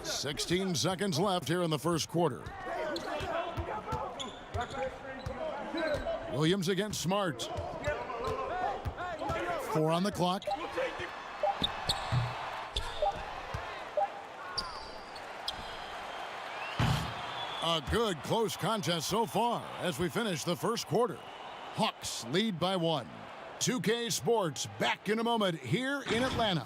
16 seconds left here in the first quarter. Williams against Smart. 4 on the clock. A good close contest so far as we finish the first quarter. Hawks lead by 1. 2K Sports back in a moment here in Atlanta.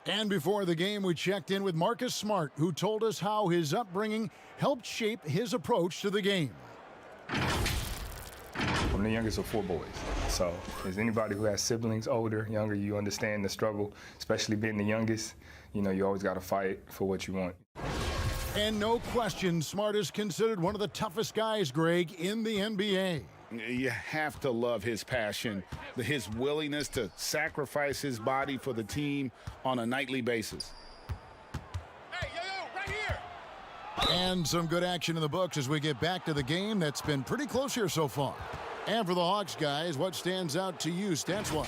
And before the game, we checked in with Marcus Smart, who told us how his upbringing helped shape his approach to the game. I'm the youngest of 4 boys. So as anybody who has siblings, older, younger, you understand the struggle, especially being the youngest. You know, you always got to fight for what you want. And no question, Smart is considered one of the toughest guys, Greg, in the NBA. You have to love his passion, his willingness to sacrifice his body for the team on a nightly basis. Hey, yo, right here. And some good action in the books as we get back to the game that's been pretty close here so far. And for the Hawks, guys, what stands out to you stats-wise?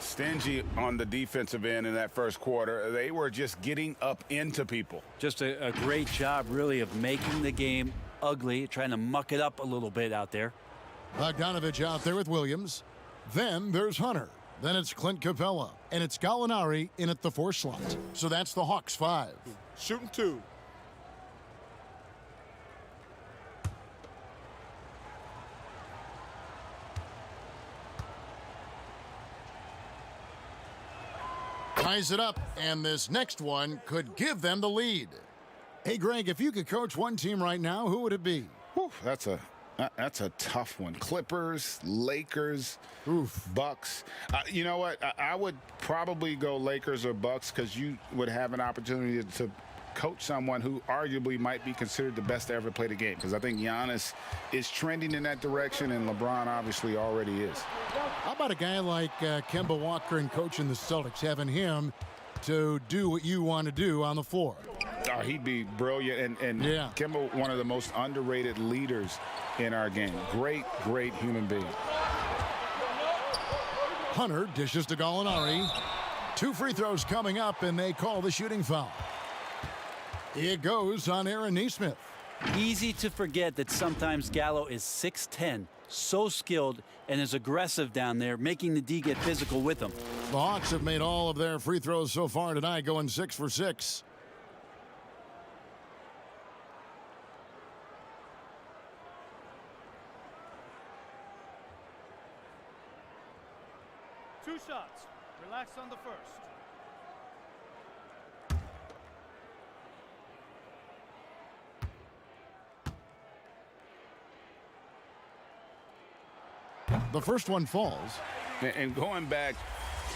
Stingy on the defensive end in that first quarter. They were just getting up into people. Just a great job, really, of making the game ugly, trying to muck it up a little bit out there. Bogdanovich out there with Williams. Then there's Hunter. Then it's Clint Capella. And it's Gallinari in at the 4 slot. So that's the Hawks 5. Shooting 2. Ties it up, and this next one could give them the lead. Hey, Greg, if you could coach one team right now, who would it be? Whew, that's a tough one. Clippers, Lakers, Bucks. You know what? I would probably go Lakers or Bucks because you would have an opportunity to coach someone who arguably might be considered the best to ever play the game, because I think Giannis is trending in that direction, and LeBron obviously already is. How about a guy like Kemba Walker and coaching the Celtics, having him to do what you want to do on the floor? Oh, he'd be brilliant, and yeah. Kemba, one of the most underrated leaders in our game. Great human being. Hunter dishes to Gallinari. 2 free throws coming up, and they call the shooting foul. It goes on Aaron Nesmith. Easy to forget that sometimes Gallo is 6'10", so skilled and is aggressive down there, making the D get physical with him. The Hawks have made all of their free throws so far tonight, going 6 for 6. Two shots. Relax on the first. The first one falls. And going back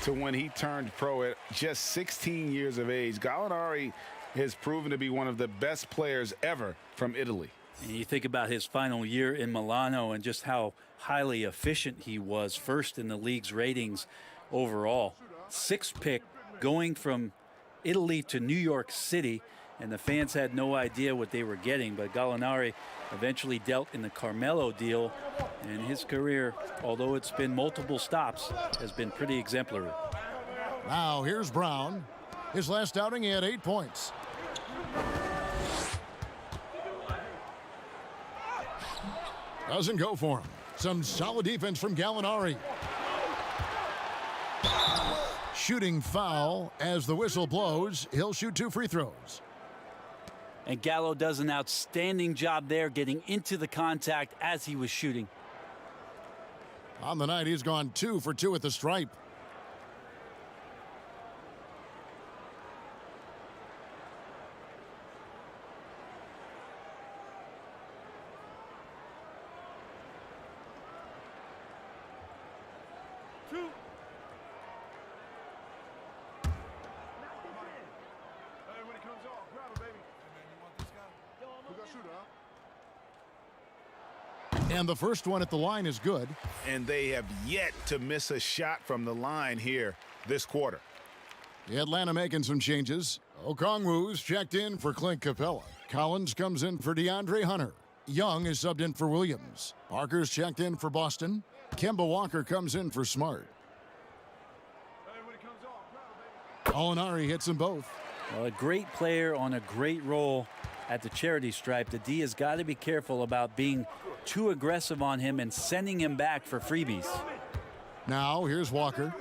to when he turned pro at just 16 years of age, Gallinari has proven to be one of the best players ever from Italy. And you think about his final year in Milano and just how highly efficient he was, first in the league's ratings overall. 6th pick, going from Italy to New York City, and the fans had no idea what they were getting, but Gallinari eventually dealt in the Carmelo deal, and his career, although it's been multiple stops, has been pretty exemplary. Now here's Brown. His last outing, he had 8 points. Doesn't go for him. Some solid defense from Gallinari. Shooting foul as the whistle blows. He'll shoot 2 free throws. And Gallo does an outstanding job there, getting into the contact as he was shooting. On the night, he's gone 2 for 2 at the stripe. And the first one at the line is good. And they have yet to miss a shot from the line here this quarter. Atlanta making some changes. Okongwu's checked in for Clint Capella. Collins comes in for DeAndre Hunter. Young is subbed in for Williams. Parker's checked in for Boston. Kemba Walker comes in for Smart. Gallinari hits them both. Well, a great player on a great role at the charity stripe. The D has got to be careful about being too aggressive on him and sending him back for freebies. Now here's Walker.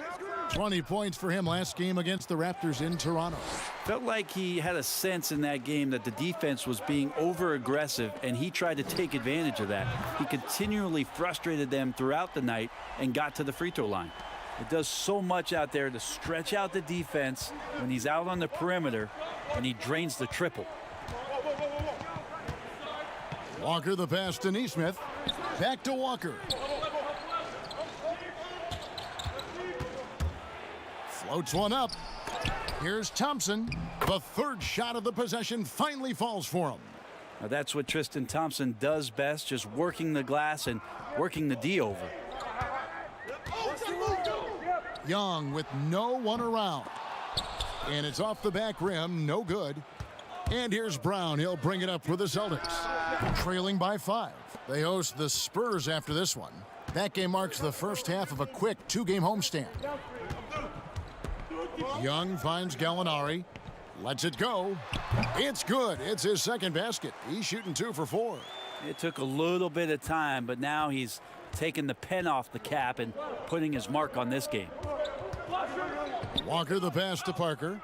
20 points for him last game against the Raptors in Toronto. Felt like he had a sense in that game that the defense was being over-aggressive, and he tried to take advantage of that. He continually frustrated them throughout the night and got to the free throw line. It does so much out there to stretch out the defense when he's out on the perimeter, and he drains the triple. Walker the pass to Nesmith. Back to Walker. Floats one up. Here's Thompson. The third shot of the possession finally falls for him. Now that's what Tristan Thompson does best, just working the glass and working the D over. Young with no one around. And it's off the back rim, no good. And here's Brown. He'll bring it up for the Celtics. Trailing by 5. They host the Spurs after this one. That game marks the first half of a quick 2-game homestand. Young finds Gallinari. Lets it go. It's good. It's his second basket. He's shooting 2 for 4. It took a little bit of time, but now he's taking the pen off the cap and putting his mark on this game. Walker the pass to Parker.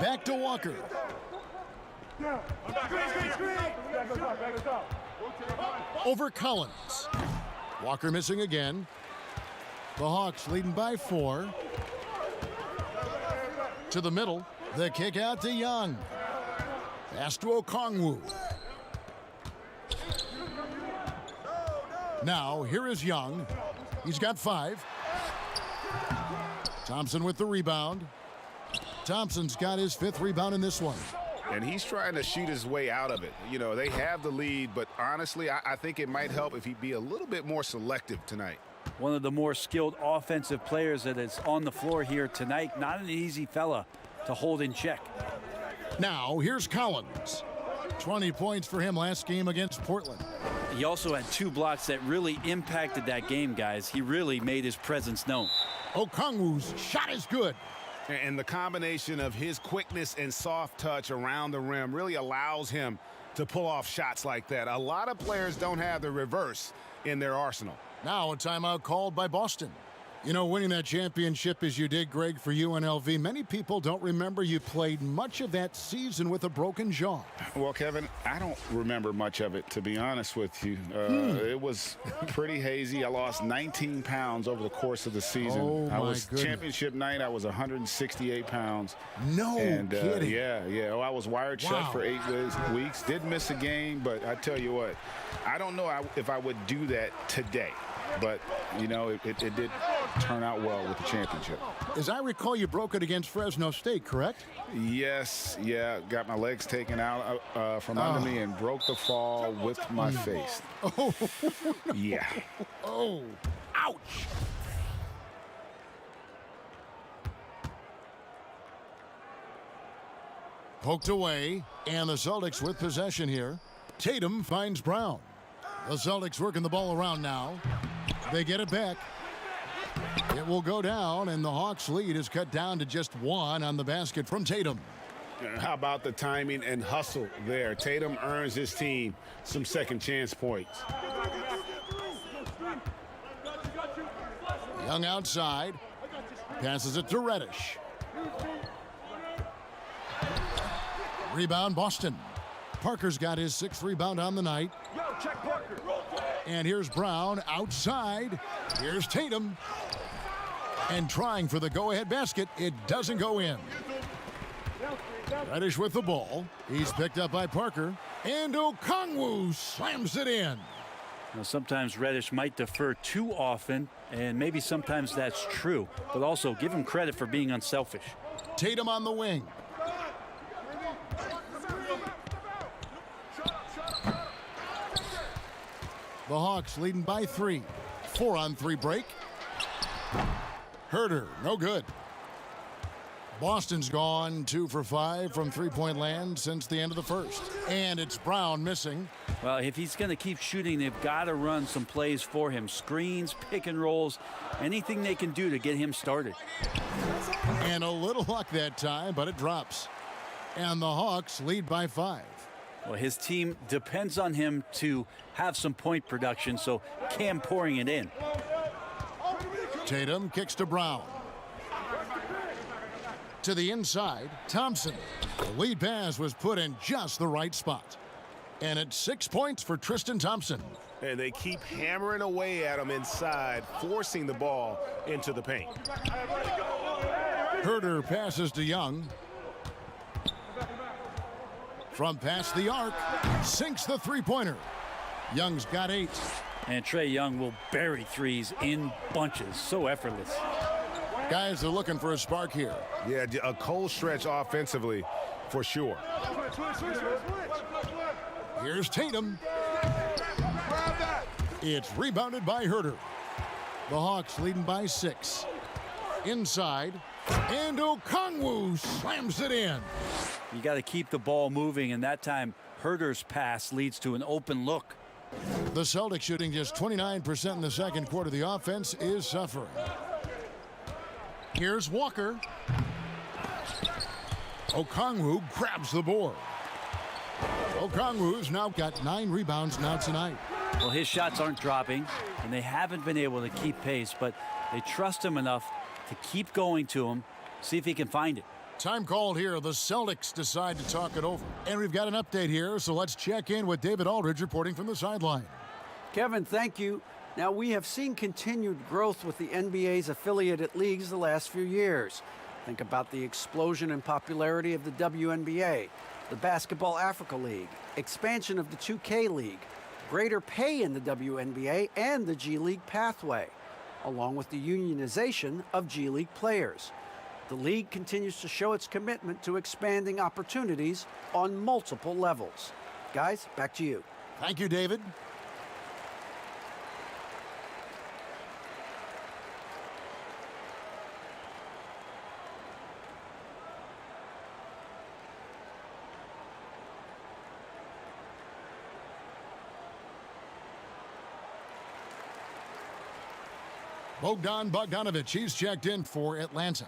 Back to Walker. Over Collins. Walker missing again. The Hawks leading by 4. To the middle. The kick out to Young. Pass to Okongwu. Now, here is Young. He's got 5. Thompson with the rebound. Thompson's got his 5th rebound in this one. And he's trying to shoot his way out of it. You know, they have the lead, but honestly, I think it might help if he'd be a little bit more selective tonight. One of the more skilled offensive players that is on the floor here tonight. Not an easy fella to hold in check. Now, here's Collins. 20 points for him last game against Portland. He also had 2 blocks that really impacted that game, guys. He really made his presence known. Okongwu's shot is good. And the combination of his quickness and soft touch around the rim really allows him to pull off shots like that. A lot of players don't have the reverse in their arsenal. Now a timeout called by Boston. You know, winning that championship as you did, Greg, for UNLV, many people don't remember you played much of that season with a broken jaw. Well, Kevin, I don't remember much of it, to be honest with you. It was pretty hazy. I lost 19 pounds over the course of the season. Oh, I my was goodness. championship night. I was 168 pounds. No kidding. Yeah. Oh, I was wired shut for 8 weeks. Did miss a game, but I tell you what, I don't know if I would do that today. But, you know, it did turn out well with the championship. As I recall, you broke it against Fresno State, correct? Yes, yeah. Got my legs taken out from under me and broke the fall with my face. Oh, no. Yeah. Oh, ouch. Poked away, and the Celtics with possession here. Tatum finds Brown. The Celtics working the ball around now. They get it back. It will go down, and the Hawks' lead is cut down to just 1 on the basket from Tatum. How about the timing and hustle there? Tatum earns his team some second chance points. Young outside. Passes it to Reddish. Rebound, Boston. Parker's got his 6th rebound on the night. And here's Brown outside. Here's Tatum. And trying for the go-ahead basket. It doesn't go in. Reddish with the ball. He's picked up by Parker. And Okongwu slams it in. Now, sometimes Reddish might defer too often, and maybe sometimes that's true. But also, give him credit for being unselfish. Tatum on the wing. The Hawks leading by 3. 4-on-3 break. Herter, no good. Boston's gone 2 for 5 from three-point land since the end of the first. And it's Brown missing. Well, if he's going to keep shooting, they've got to run some plays for him. Screens, pick and rolls, anything they can do to get him started. And a little luck that time, but it drops. And the Hawks lead by 5. Well, his team depends on him to have some point production, so Cam pouring it in. Tatum kicks to Brown. To the inside, Thompson. The lead pass was put in just the right spot. And it's 6 points for Tristan Thompson. And they keep hammering away at him inside, forcing the ball into the paint. Herter passes to Young. From past the arc, sinks the three-pointer. Young's got 8. And Trey Young will bury threes in bunches. So effortless. Guys are looking for a spark here. Yeah, a cold stretch offensively for sure. Here's Tatum. It's rebounded by Herter. The Hawks leading by 6. Inside, and Okongwu slams it in. You got to keep the ball moving, and that time Herter's pass leads to an open look. The Celtics shooting just 29% in the second quarter. The offense is suffering. Here's Walker. Okongwu grabs the board. Okongwu's now got 9 rebounds now tonight. Well, his shots aren't dropping, and they haven't been able to keep pace, but they trust him enough to keep going to him, see if he can find it. Time called here. The Celtics decide to talk it over. And we've got an update here, so let's check in with David Aldridge reporting from the sideline. Kevin, thank you. Now, we have seen continued growth with the NBA's affiliated leagues the last few years. Think about the explosion in popularity of the WNBA, the Basketball Africa League, expansion of the 2K League, greater pay in the WNBA and the G League pathway, along with the unionization of G League players. The league continues to show its commitment to expanding opportunities on multiple levels. Guys, back to you. Thank you, David. Bogdanovich, he's checked in for Atlanta.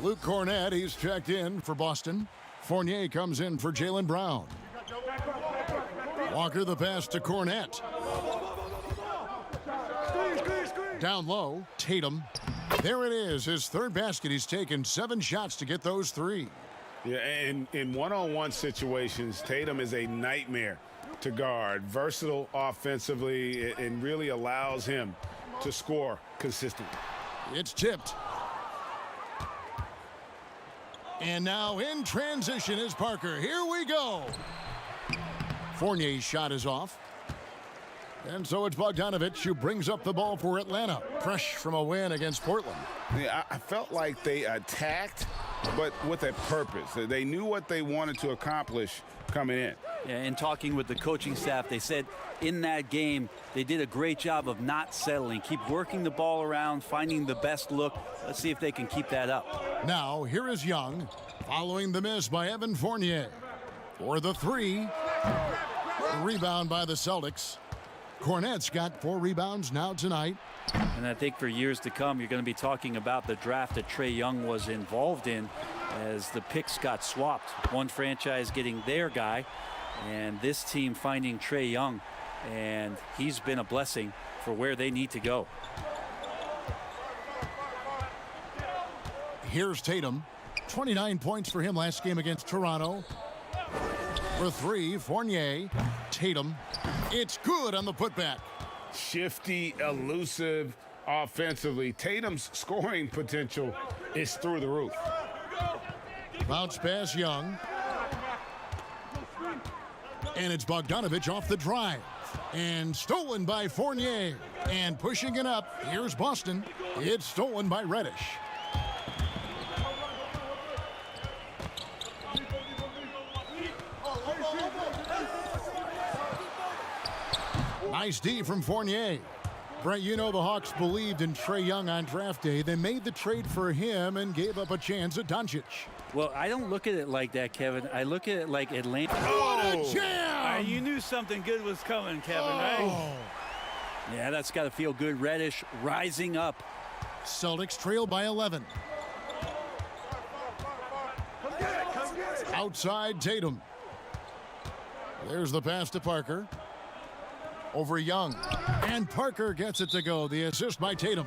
Luke Cornett, he's checked in for Boston. Fournier comes in for Jaylen Brown. Walker the pass to Cornett. Down low, Tatum. There it is, his third basket. He's taken 7 shots to get those 3. Yeah, and in one-on-one situations, Tatum is a nightmare to guard. Versatile offensively and really allows him to score consistently. It's tipped. And now in transition is Parker. Here we go. Fournier's shot is off. And so it's Bogdanovich who brings up the ball for Atlanta. Fresh from a win against Portland. Yeah, I felt like they attacked, but with a purpose. They knew what they wanted to accomplish coming in. Yeah, in talking with the coaching staff, they said in that game they did a great job of not settling. Keep working the ball around, finding the best look. Let's see if they can keep that up. Now here is Young following the miss by Evan Fournier. For the 3. The rebound by the Celtics. Cornett's got 4 rebounds now tonight. And I think for years to come, you're going to be talking about the draft that Trey Young was involved in as the picks got swapped. One franchise getting their guy, and this team finding Trey Young, and he's been a blessing for where they need to go. Here's Tatum. 29 points for him last game against Toronto. For 3, Fournier. Tatum. It's good on the putback. Shifty, elusive offensively. Tatum's scoring potential is through the roof. Bounce pass Young. And it's Bogdanovich off the drive. And stolen by Fournier. And pushing it up. Here's Boston. It's stolen by Reddish. Nice D from Fournier. Brent, you know the Hawks believed in Trey Young on draft day. They made the trade for him and gave up a chance at Doncic. Well, I don't look at it like that, Kevin. I look at it like Atlanta. What a jam! You knew something good was coming, Kevin, right? Yeah, that's got to feel good. Reddish rising up. Celtics trail by 11. Outside Tatum. There's the pass to Parker. Over Young. And Parker gets it to go. The assist by Tatum.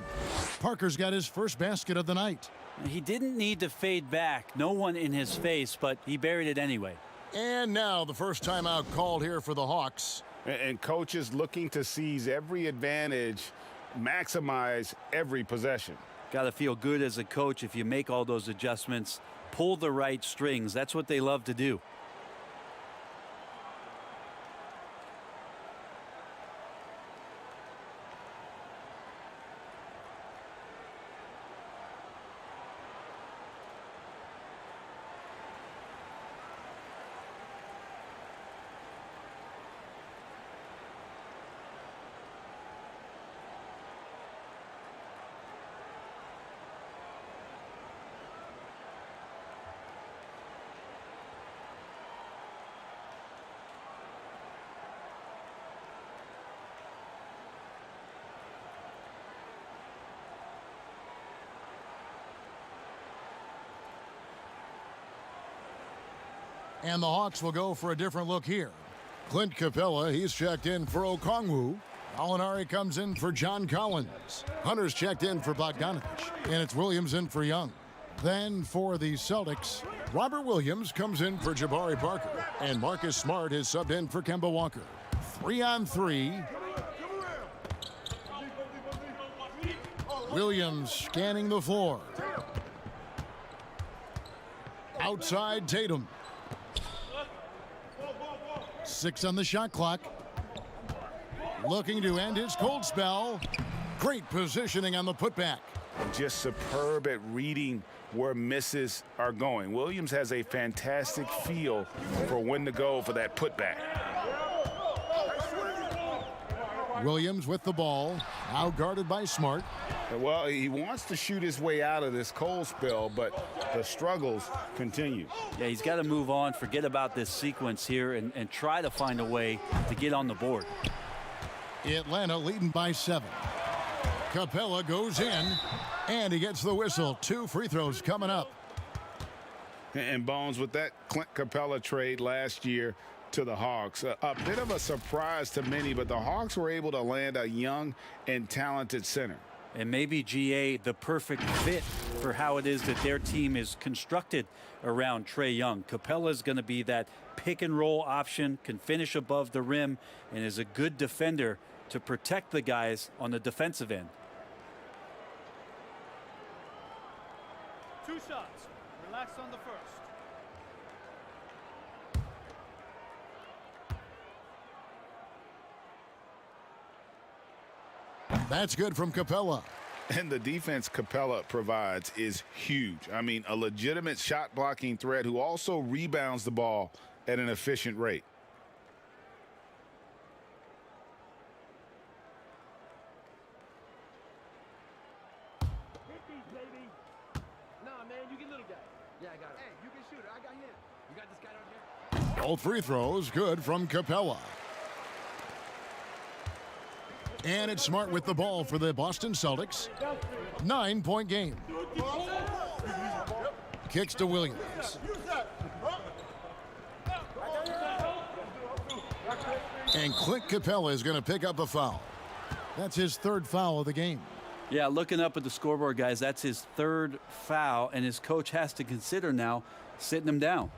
Parker's got his first basket of the night. He didn't need to fade back. No one in his face, but he buried it anyway. And now the first timeout called here for the Hawks. And coaches looking to seize every advantage, maximize every possession. Got to feel good as a coach if you make all those adjustments, pull the right strings. That's what they love to do. And the Hawks will go for a different look here. Clint Capella, he's checked in for Okongwu. Alinari comes in for John Collins. Hunter's checked in for Bogdanovich. And it's Williams in for Young. Then for the Celtics, Robert Williams comes in for Jabari Parker. And Marcus Smart is subbed in for Kemba Walker. 3-on-3. Williams scanning the floor. Outside Tatum. 6 on the shot clock. Looking to end his cold spell. Great positioning on the putback. Just superb at reading where misses are going. Williams has a fantastic feel for when to go for that putback. Williams with the ball, now guarded by Smart. Well, he wants to shoot his way out of this cold spell, but the struggles continue. Yeah, he's got to move on, forget about this sequence here, and try to find a way to get on the board. Atlanta leading by 7. Capella goes in, and he gets the whistle. 2 free throws coming up. And Bones, with that Clint Capella trade last year to the Hawks, a bit of a surprise to many, but the Hawks were able to land a young and talented center. And maybe GA the perfect fit for how it is that their team is constructed around Trey Young. Capella's going to be that pick and roll option, can finish above the rim, and is a good defender to protect the guys on the defensive end. 2 shots. Relax on the first. That's good from Capella. And the defense Capella provides is huge. I mean, a legitimate shot blocking threat who also rebounds the ball at an efficient rate. Hit these, baby. Nah, man, you get little guy. Yeah, I got it. Hey, you can shoot it. I got him. You got this guy down here? All free throws good from Capella. And it's Smart with the ball for the Boston Celtics. 9-point game. Kicks to Williams. And Clint Capella is going to pick up a foul. That's his 3rd foul of the game. Yeah, looking up at the scoreboard, guys, that's his 3rd foul, and his coach has to consider now sitting him down.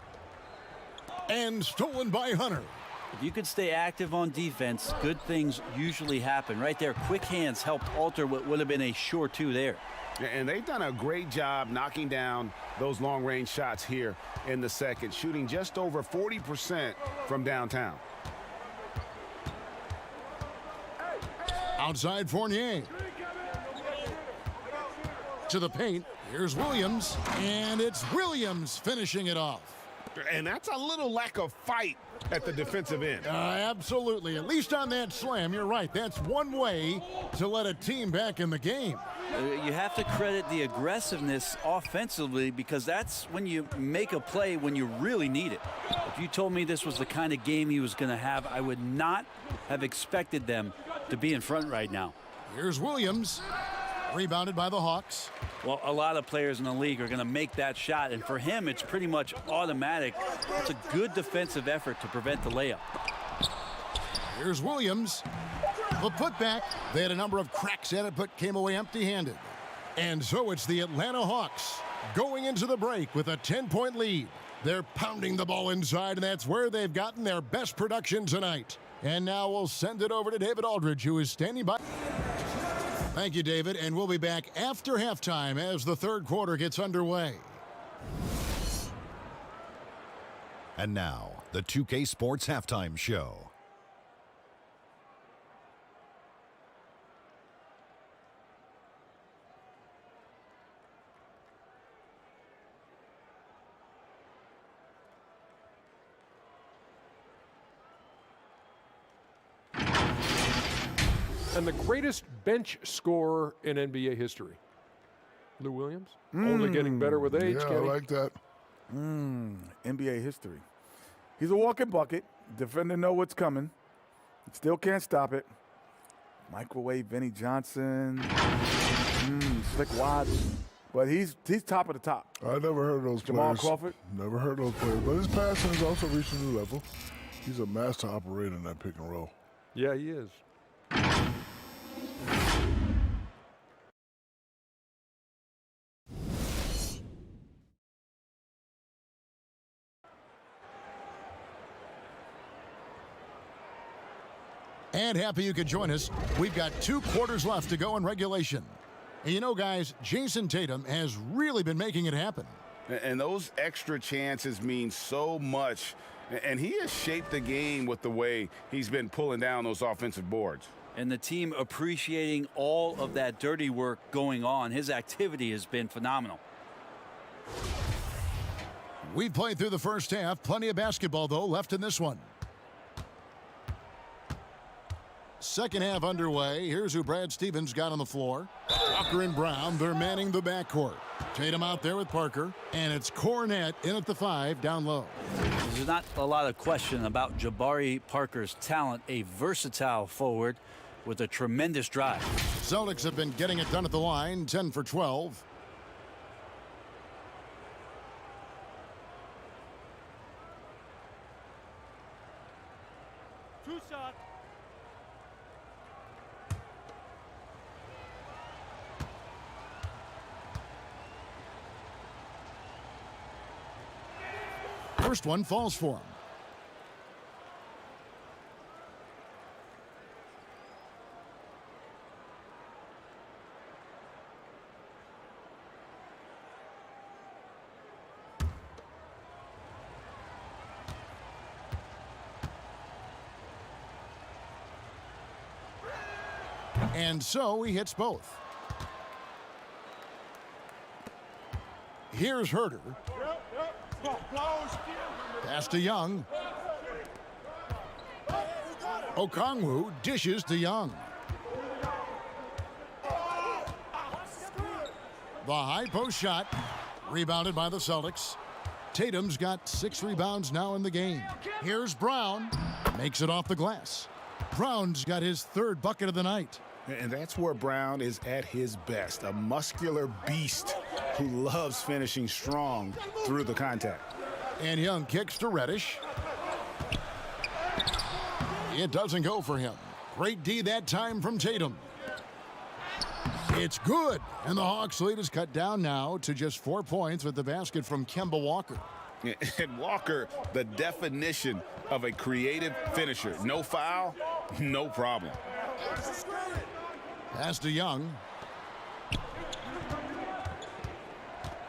And stolen by Hunter. If you could stay active on defense, good things usually happen. Right there, quick hands helped alter what would have been a sure 2 there. And they've done a great job knocking down those long-range shots here in the second, shooting just over 40% from downtown. Outside Fournier. To the paint. Here's Williams. And it's Williams finishing it off. And that's a little lack of fight at the defensive end. Absolutely. At least on that slam, you're right. That's one way to let a team back in the game. You have to credit the aggressiveness offensively, because that's when you make a play when you really need it. If you told me this was the kind of game he was going to have, I would not have expected them to be in front right now. Here's Williams. Rebounded by the Hawks. Well, a lot of players in the league are going to make that shot, and for him, it's pretty much automatic. It's a good defensive effort to prevent the layup. Here's Williams. The putback. They had a number of cracks at it, but came away empty-handed. And so it's the Atlanta Hawks going into the break with a 10-point lead. They're pounding the ball inside, and that's where they've gotten their best production tonight. And now we'll send it over to David Aldridge, who is standing by. Thank you, David, and we'll be back after halftime as the 3rd quarter gets underway. And now, the 2K Sports Halftime Show. And the greatest bench scorer in NBA history. Lou Williams? Only getting better with age. Yeah, Kenny. I like that. NBA history. He's a walking bucket. Defender know what's coming. Still can't stop it. Microwave Vinnie Johnson. Slick Watts. But he's top of the top. I never heard of those Jamal players. Crawford? Never heard of those players. But his passing has also reached a new level. He's a master operator in that pick and roll. Yeah, he is. And happy you could join us. We've got 2 quarters left to go in regulation. And you know, guys, Jason Tatum has really been making it happen. And those extra chances mean so much. And he has shaped the game with the way he's been pulling down those offensive boards. And the team appreciating all of that dirty work going on. His activity has been phenomenal. We've played through the first half. Plenty of basketball, though, left in this one. Second half underway. Here's who Brad Stevens got on the floor. Walker and Brown, they're manning the backcourt. Tatum out there with Parker. And it's Cornette in at the 5, down low. There's not a lot of question about Jabari Parker's talent. A versatile forward with a tremendous drive. Celtics have been getting it done at the line. 10 for 12. Two shots. First one falls for him. And so he hits both. Here's Herter. Pass to Young. Okongwu dishes to Young. The high post shot rebounded by the Celtics. Tatum's got 6 rebounds now in the game. Here's Brown. Makes it off the glass. Brown's got his 3rd bucket of the night. And that's where Brown is at his best, a muscular beast who loves finishing strong through the contact. And Young kicks to Reddish. It doesn't go for him. Great D that time from Tatum. It's good, and the Hawks' lead is cut down now to just 4 points with the basket from Kemba Walker. And Walker, the definition of a creative finisher. No foul, no problem. Pass to Young.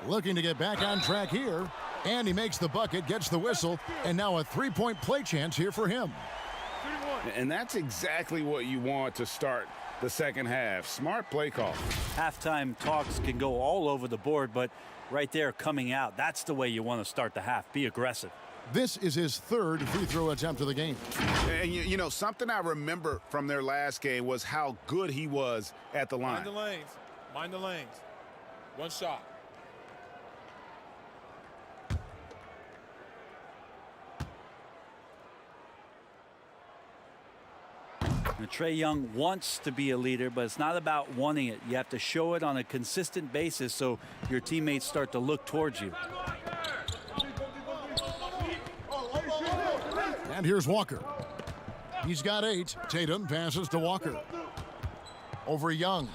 Looking to get back on track here. And he makes the bucket, gets the whistle, and now a 3-point play chance here for him. And that's exactly what you want to start the second half. Smart play call. Halftime talks can go all over the board, but right there coming out, that's the way you want to start the half. Be aggressive. This is his 3rd free throw attempt of the game. And you know, something I remember from their last game was how good he was at the line. Mind the lanes. Mind the lanes. One shot. Now, Trey Young wants to be a leader, but it's not about wanting it. You have to show it on a consistent basis so your teammates start to look towards you. And here's Walker. He's got 8. Tatum passes to Walker. Over Young.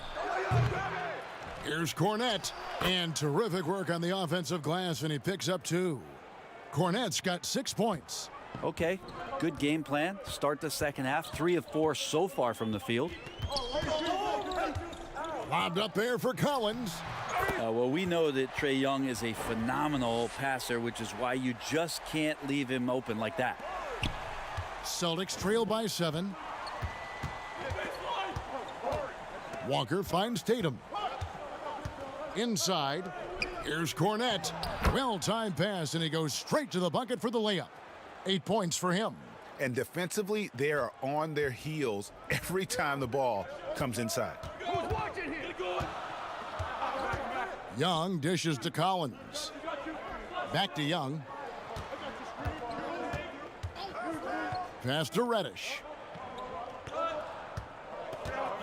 Here's Cornette. And terrific work on the offensive glass, and he picks up 2. Cornette's got 6 points. Okay, good game plan. Start the second half. 3 of 4 so far from the field. Lobbed up there for Collins. Well, we know that Trey Young is a phenomenal passer, which is why you just can't leave him open like that. Celtics trail by 7. Walker finds Tatum. Inside. Here's Cornette. Well-timed pass, and he goes straight to the bucket for the layup. 8 points for him. And defensively, they are on their heels every time the ball comes inside. Young dishes to Collins. Back to Young. Pass to Reddish.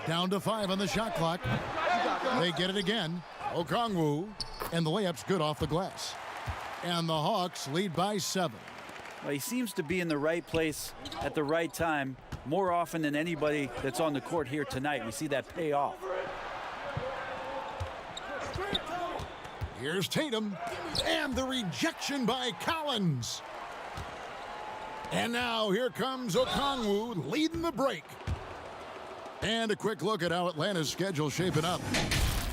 Down to 5 on the shot clock. They get it again. Okongwu, and the layup's good off the glass. And the Hawks lead by 7. Well, he seems to be in the right place at the right time more often than anybody that's on the court here tonight. We see that pay off. Here's Tatum, and the rejection by Collins. And now here comes Okongwu leading the break. And a quick look at how Atlanta's schedule shaping up.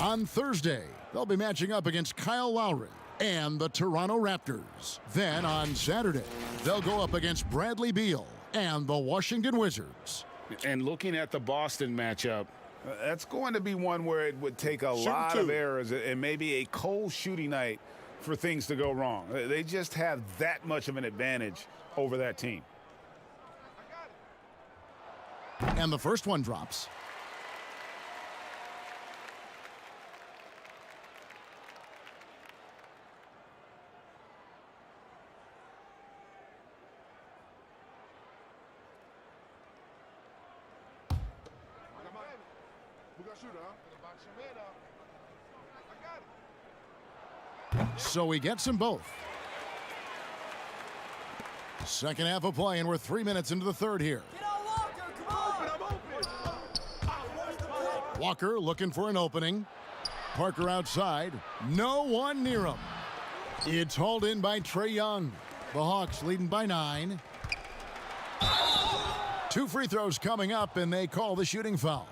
On Thursday, they'll be matching up against Kyle Lowry and the Toronto Raptors. Then on Saturday, they'll go up against Bradley Beal and the Washington Wizards. And looking at the Boston matchup, that's going to be one where it would take a lot of errors and maybe a cold shooting night for things to go wrong. They just have that much of an advantage over that team. And the first one drops. So he gets them both. Second half of play, and we're 3 minutes into the third here. Walker looking for an opening. Parker outside. No one near him. It's hauled in by Trey Young. The Hawks leading by 9. 2 free throws coming up, and they call the shooting foul.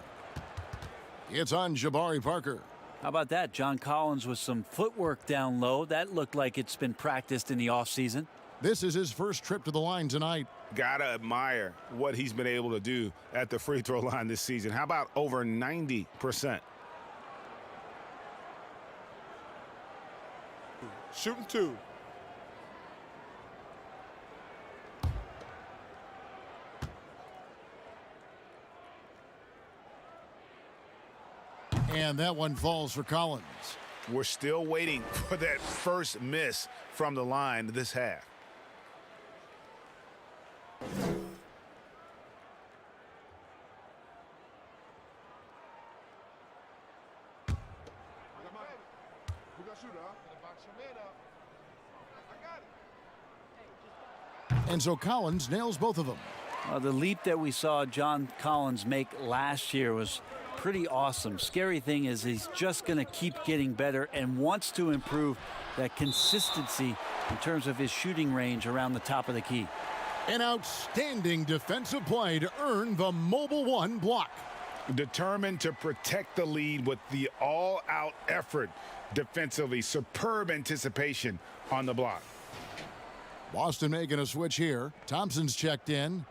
It's on Jabari Parker. How about that? John Collins with some footwork down low. That looked like it's been practiced in the offseason. This is his first trip to the line tonight. Gotta admire what he's been able to do at the free throw line this season. How about over 90%? Shooting 2. And that one falls for Collins. We're still waiting for that first miss from the line this half. And so Collins nails both of them. The leap that we saw John Collins make last year was pretty awesome. Scary thing is he's just going to keep getting better and wants to improve that consistency in terms of his shooting range around the top of the key. An outstanding defensive play to earn the mobile 1 block. Determined to protect the lead with the all-out effort defensively. Superb anticipation on the block. Boston making a switch here. Thompson's checked in.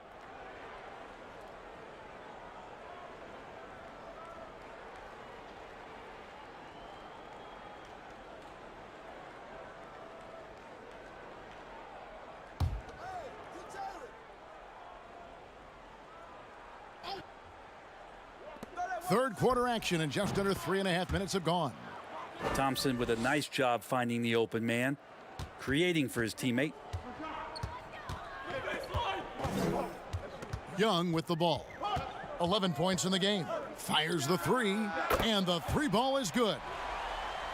Third quarter action, and just under 3.5 minutes have gone. Thompson with a nice job finding the open man, creating for his teammate. Young with the ball. 11 points in the game. Fires the 3, and the 3 ball is good.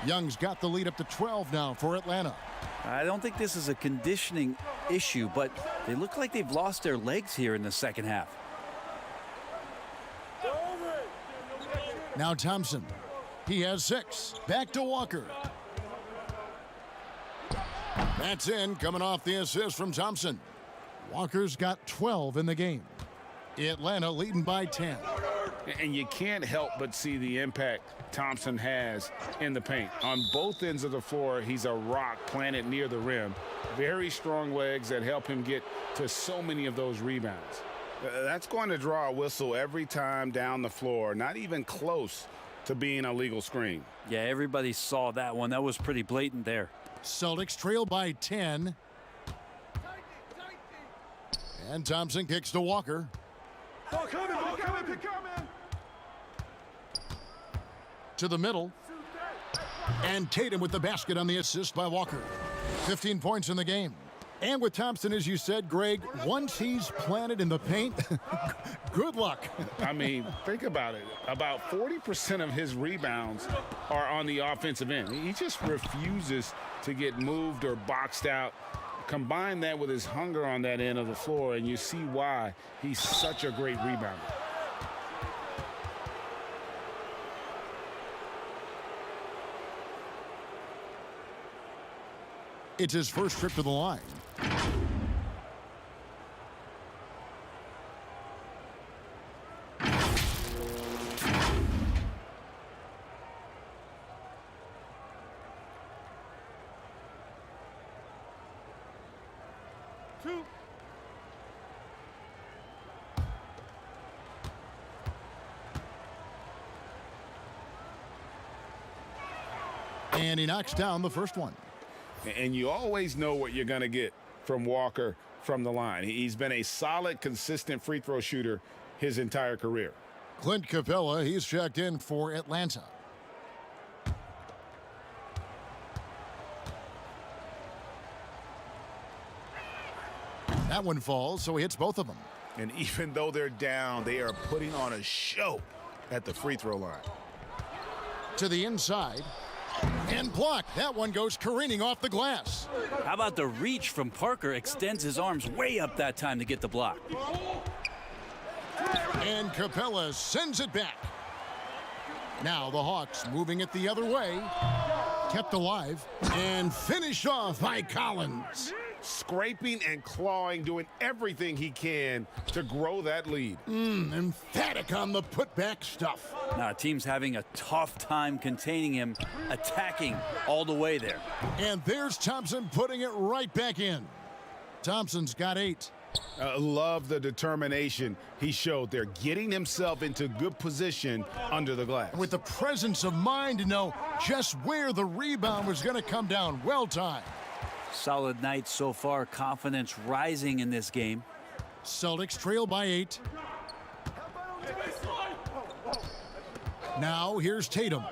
Young's got the lead up to 12 now for Atlanta. I don't think this is a conditioning issue, but they look like they've lost their legs here in the second half. Now Thompson. He has 6. Back to Walker. That's in, coming off the assist from Thompson. Walker's got 12 in the game. Atlanta leading by 10. And you can't help but see the impact Thompson has in the paint. On both ends of the floor, he's a rock planted near the rim. Very strong legs that help him get to so many of those rebounds. That's going to draw a whistle every time down the floor, not even close to being a legal screen. Yeah, everybody saw that one. That was pretty blatant there. Celtics trail by 10. And Thompson kicks to Walker. Ball coming, pick up, man. To the middle. And Tatum with the basket on the assist by Walker. 15 points in the game. And with Thompson, as you said, Greg, once he's planted in the paint, good luck. I mean, think about it. About 40% of his rebounds are on the offensive end. He just refuses to get moved or boxed out. Combine that with his hunger on that end of the floor, and you see why he's such a great rebounder. It's his first trip to the line. And he knocks down the first one. And you always know what you're going to get from Walker from the line. He's been a solid, consistent free throw shooter his entire career. Clint Capella, he's checked in for Atlanta. That one falls, so he hits both of them. And even though they're down, they are putting on a show at the free throw line. To the inside. And blocked. That one goes careening off the glass. How about the reach from Parker? Extends his arms way up that time to get the block. And Capella sends it back. Now the Hawks moving it the other way. Kept alive and finished off by Collins. Scraping and clawing, doing everything he can to grow that lead. Emphatic on the putback stuff. Now, team's having a tough time containing him, attacking all the way there. And there's Thompson putting it right back in. Thompson's got 8. Love the determination he showed there, getting himself into good position under the glass. With the presence of mind to know just where the rebound was going to come down. Well timed. Solid night so far. Confidence rising in this game. Celtics trail by 8. Now here's Tatum.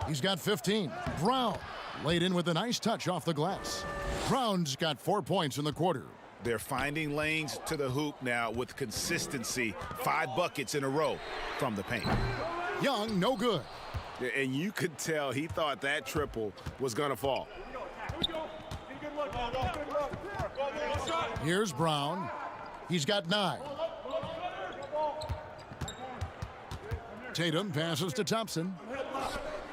He's got 15. Brown laid in with a nice touch off the glass. Brown's got 4 points in the quarter. They're finding lanes to the hoop now with consistency. 5 buckets in a row from the paint. Young, no good. And you could tell he thought that triple was going to fall. Here's Brown. He's got 9. Tatum passes to Thompson.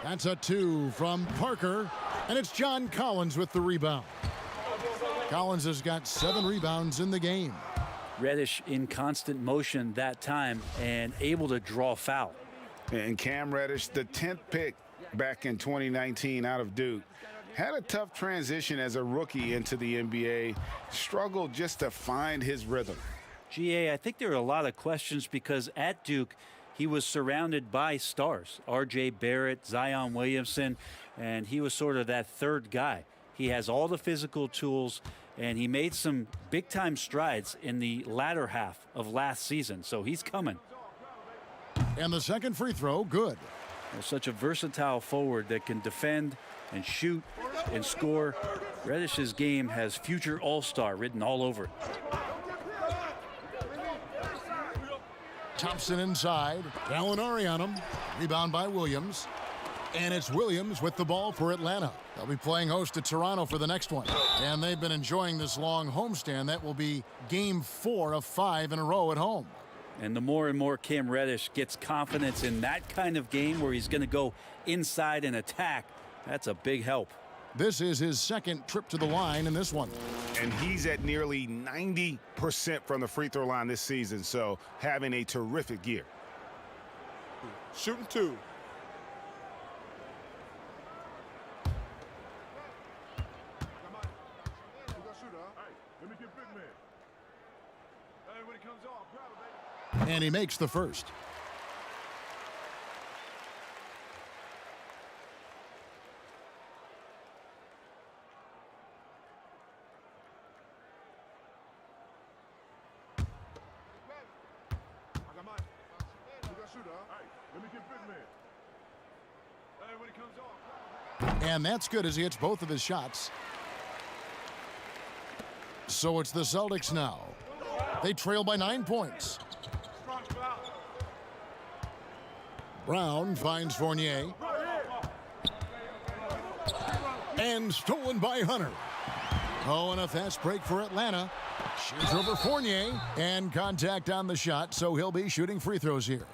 That's a 2 from Parker. And it's John Collins with the rebound. Collins has got 7 rebounds in the game. Reddish in constant motion that time and able to draw foul. And Cam Reddish, the 10th pick back in 2019 out of Duke, had a tough transition as a rookie into the NBA, struggled just to find his rhythm. GA, I think there are a lot of questions because at Duke, he was surrounded by stars. R.J. Barrett, Zion Williamson, and he was sort of that third guy. He has all the physical tools, and he made some big-time strides in the latter half of last season, so he's coming. And the second free throw, good. Well, such a versatile forward that can defend and shoot and score. Reddish's game has future all-star written all over it. Thompson inside. Gallinari on him. Rebound by Williams. And it's Williams with the ball for Atlanta. They'll be playing host to Toronto for the next one. And they've been enjoying this long homestand. That will be game 4 of 5 in a row at home. And the more and more Cam Reddish gets confidence in that kind of game where he's going to go inside and attack, that's a big help. This is his second trip to the line in this one. And he's at nearly 90% from the free throw line this season, so having a terrific year. Shooting 2. And he makes the first. And that's good as he hits both of his shots. So it's the Celtics now. They trail by 9 points. Brown finds Fournier. And stolen by Hunter. Oh, and a fast break for Atlanta. Shoots over Fournier. And contact on the shot, so he'll be shooting free throws here.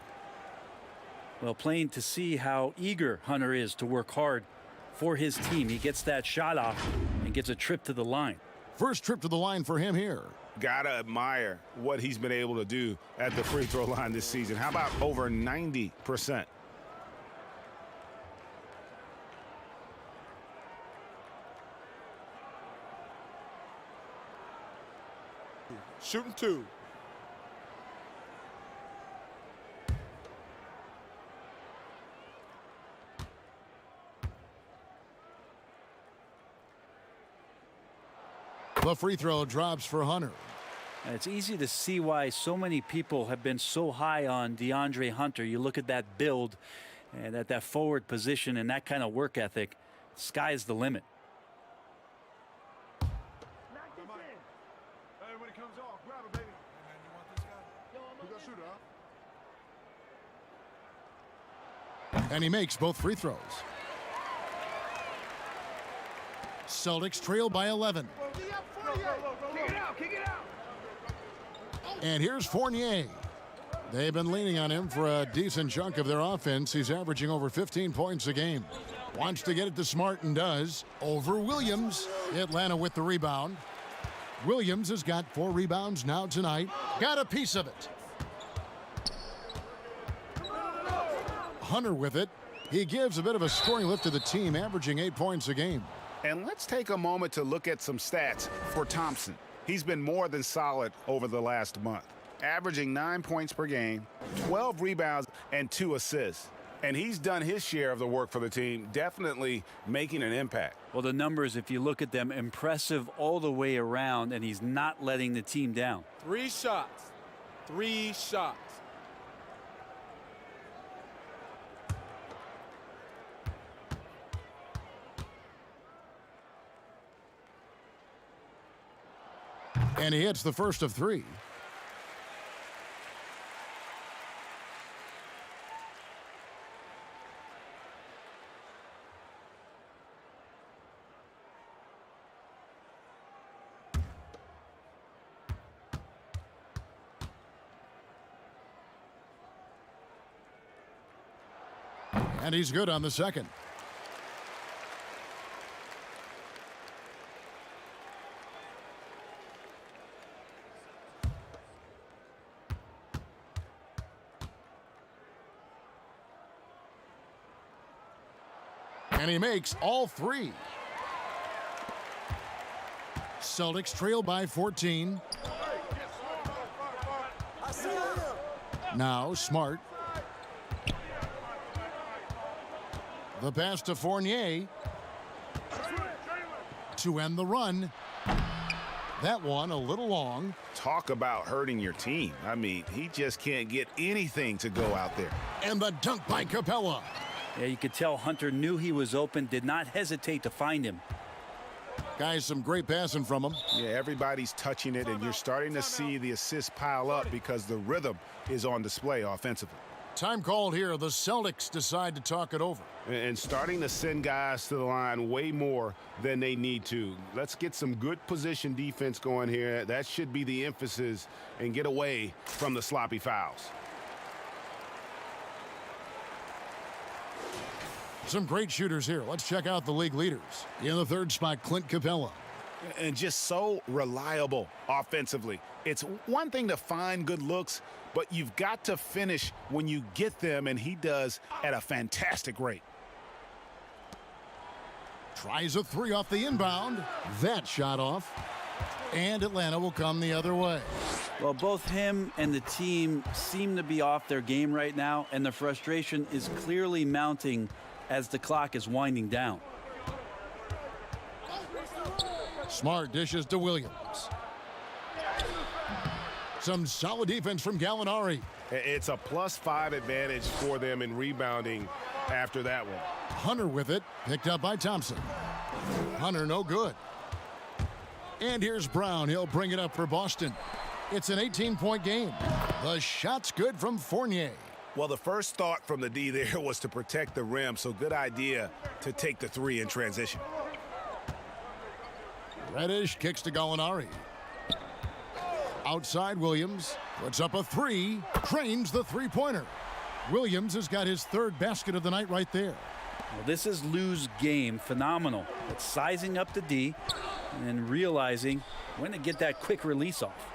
Well, plain to see how eager Hunter is to work hard for his team. He gets that shot off and gets a trip to the line. First trip to the line for him here. Gotta admire what he's been able to do at the free throw line this season. How about over 90%? Shooting 2. The free throw drops for Hunter. It's easy to see why so many people have been so high on DeAndre Hunter. You look at that build and at that forward position and that kind of work ethic. Sky's the limit. And he makes both free throws. Celtics trail by 11. And here's Fournier. They've been leaning on him for a decent chunk of their offense. He's averaging over 15 points a game. Wants to get it to Smart and does. Over Williams. Atlanta with the rebound. Williams has got 4 rebounds now tonight. Got a piece of it. Hunter with it. He gives a bit of a scoring lift to the team, averaging 8 points a game. And let's take a moment to look at some stats for Thompson. He's been more than solid over the last month, averaging 9 points per game, 12 rebounds, and 2 assists. And he's done his share of the work for the team, definitely making an impact. Well, the numbers, if you look at them, impressive all the way around, and he's not letting the team down. 3 shots. 3 shots. And he hits the first of 3. And he's good on the second. And he makes all 3. Celtics trail by 14. Now Smart. The pass to Fournier to end the run. That one a little long. Talk about hurting your team. I mean, he just can't get anything to go out there. And the dunk by Capella. Yeah, you could tell Hunter knew he was open, did not hesitate to find him. Guys, some great passing from him. Yeah, everybody's touching it, and you're starting to see the assists pile up because the rhythm is on display offensively. Time called here. The Celtics decide to talk it over. And starting to send guys to the line way more than they need to. Let's get some good position defense going here. That should be the emphasis, and get away from the sloppy fouls. Some great shooters here. Let's check out the league leaders. In the 3rd spot, Clint Capella. And just so reliable offensively. It's one thing to find good looks, but you've got to finish when you get them, and he does at a fantastic rate. Tries a 3 off the inbound. That shot off. And Atlanta will come the other way. Well, both him and the team seem to be off their game right now, and the frustration is clearly mounting as the clock is winding down. Smart dishes to Williams. Some solid defense from Gallinari. It's a +5 advantage for them in rebounding after that one. Hunter with it, picked up by Thompson. Hunter no good. And here's Brown. He'll bring it up for Boston. It's an 18-point game. The shot's good from Fournier. Well, the first thought from the D there was to protect the rim, so good idea to take the three in transition. Reddish kicks to Gallinari. Outside, Williams puts up a three, drains the three-pointer. Williams has got his third basket of the night right there. Well, this is Lou's game. Phenomenal. It's sizing up the D and realizing when to get that quick release off.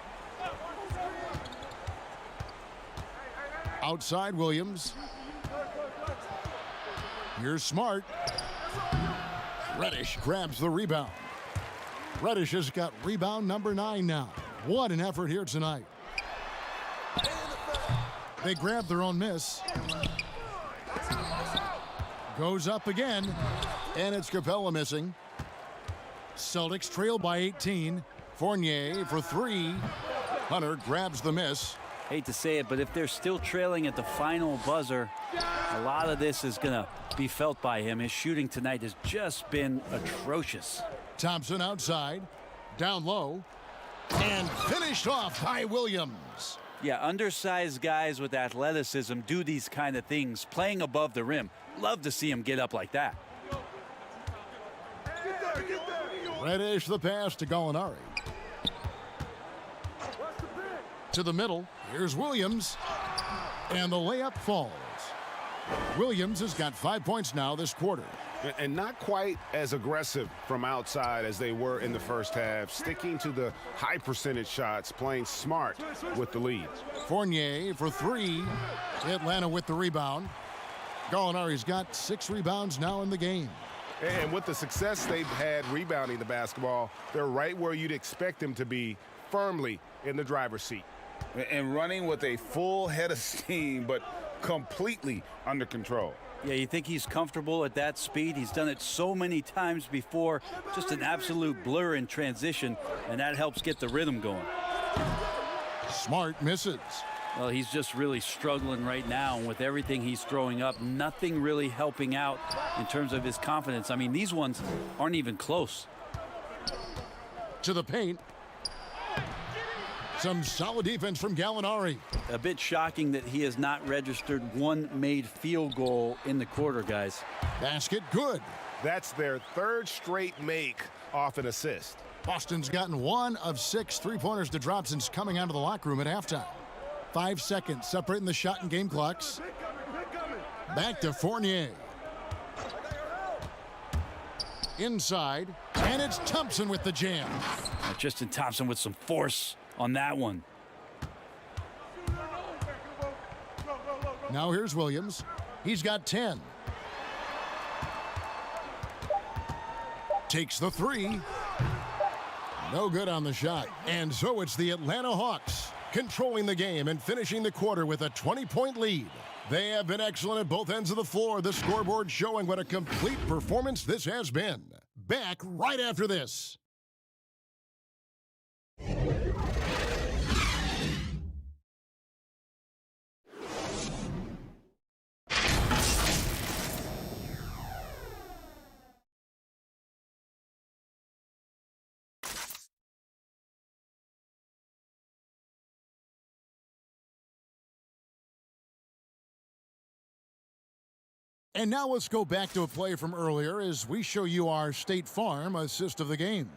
Outside, Williams. Here's Smart. Reddish grabs the rebound. Reddish has got rebound number 9 now. What an effort here tonight. They grab their own miss. Goes up again, and it's Capella missing. Celtics trail by 18. Fournier for 3. Hunter grabs the miss. Hate to say it, but if they're still trailing at the final buzzer, a lot of this is going to be felt by him. His shooting tonight has just been atrocious. Thompson outside, down low, and finished off by Williams. Yeah, undersized guys with athleticism do these kind of things, playing above the rim. Love to see him get up like that. Reddish the pass to Gallinari. To the middle, here's Williams, and the layup falls. Williams has got 5 points now this quarter. And not quite as aggressive from outside as they were in the first half, sticking to the high percentage shots, playing smart with the lead. Fournier for 3. Atlanta with the rebound. Gallinari's got 6 rebounds now in the game. And with the success they've had rebounding the basketball, they're right where you'd expect them to be, firmly in the driver's seat. And running with a full head of steam, but completely under control. Yeah, you think he's comfortable at that speed? He's done it so many times before. Just an absolute blur in transition, and that helps get the rhythm going. Smart misses. Well, he's just really struggling right now, and with everything he's throwing up, nothing really helping out in terms of his confidence. I mean, these ones aren't even close. To the paint. Some solid defense from Gallinari. A bit shocking that he has not registered one made field goal in the quarter, guys. Basket good. That's their third straight make off an assist. Boston's gotten 1 of 6 three-pointers to drop since coming out of the locker room at halftime. 5 seconds separating the shot and game clocks. Back to Fournier. Inside, and it's Thompson with the jam. Tristan Thompson with some force on that one. Now here's Williams. He's got 10. Takes the 3. No good on the shot. And so it's the Atlanta Hawks controlling the game and finishing the quarter with a 20-point lead. They have been excellent at both ends of the floor. The scoreboard showing what a complete performance this has been. Back right after this. And now let's go back to a play from earlier as we show you our State Farm assist of the game.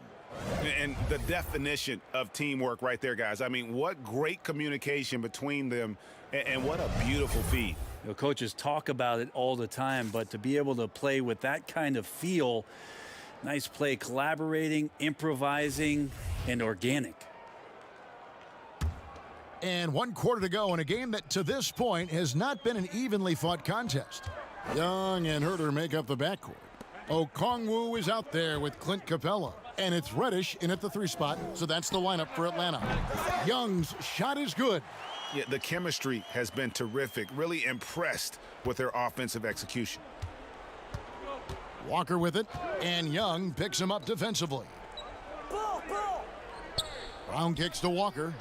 And the definition of teamwork right there, guys. I mean, what great communication between them, and what a beautiful feed. You know, coaches talk about it all the time, but to be able to play with that kind of feel, nice play, collaborating, improvising, and organic. And 1 quarter to go in a game that to this point has not been an evenly fought contest. Young and Herter make up the backcourt. Okongwu is out there with Clint Capella. And it's Reddish in at the 3 spot, so that's the lineup for Atlanta. Young's shot is good. Yeah, the chemistry has been terrific. Really impressed with their offensive execution. Walker with it, and Young picks him up defensively. Brown kicks to Walker.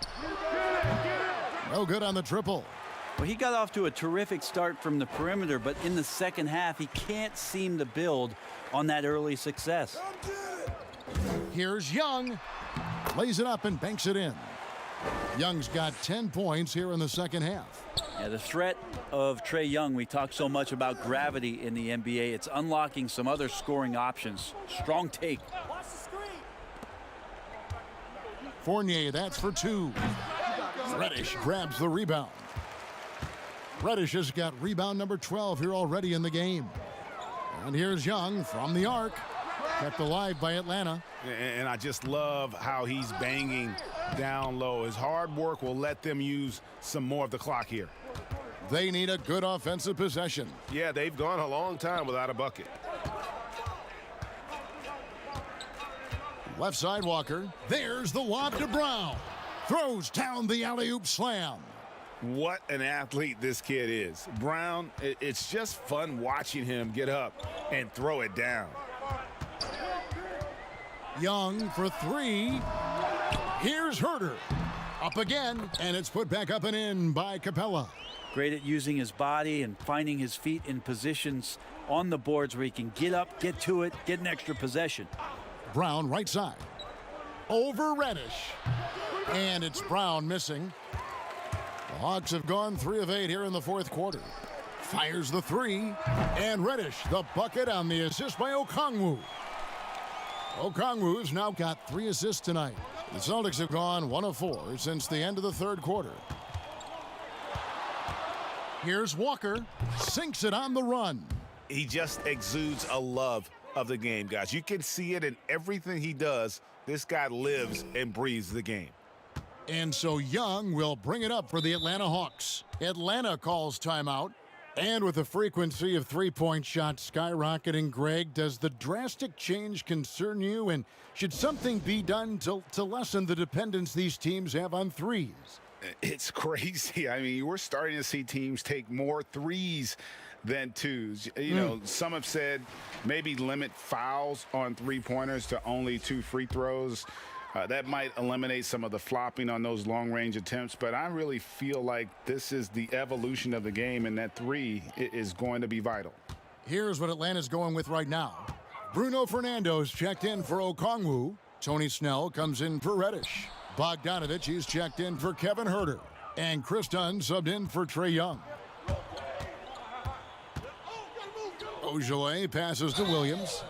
No good on the triple. Well, he got off to a terrific start from the perimeter, but in the second half, he can't seem to build on that early success. Here's Young. lays it up and banks it in. Young's got 10 points here in the second half. Yeah, the threat of Trey Young, we talk so much about gravity in the NBA. It's unlocking some other scoring options. Strong take. Fournier, that's for 2. Reddish grabs the rebound. Reddish has got rebound number 12 here already in the game. And here's Young from the arc. Kept alive by Atlanta. And I just love how he's banging down low. His hard work will let them use some more of the clock here. They need a good offensive possession. Yeah, they've gone a long time without a bucket. Left side Walker. There's the lob to Brown. Throws down the alley-oop slam. What an athlete this kid is. Brown, it's just fun watching him get up and throw it down. Young for 3. Here's Herter. Up again, and it's put back up and in by Capella. Great at using his body and finding his feet in positions on the boards where he can get up, get to it, get an extra possession. Brown right side. Over Reddish. And it's Brown missing. The Hawks have gone 3 of 8 here in the fourth quarter. Fires the 3. And Reddish, the bucket on the assist by Okongwu. Okongwu's now got 3 assists tonight. The Celtics have gone 1 of 4 since the end of the third quarter. Here's Walker. Sinks it on the run. He just exudes a love of the game, guys. You can see it in everything he does. This guy lives and breathes the game. And so Young will bring it up for the Atlanta Hawks. Atlanta calls timeout. And with the frequency of three-point shots skyrocketing, Greg, does the drastic change concern you? And should something be done to lessen the dependence these teams have on threes? It's crazy. I mean, we're starting to see teams take more threes than twos. You know, some have said maybe limit fouls on three-pointers to only 2 free throws. That might eliminate some of the flopping on those long-range attempts, but I really feel like this is the evolution of the game, and that 3 is going to be vital. Here's what Atlanta's going with right now. Bruno Fernando's checked in for Okongwu. Tony Snell comes in for Reddish. Bogdanovich, he's checked in for Kevin Herter. And Chris Dunn subbed in for Trey Young. Ojale passes to Williams.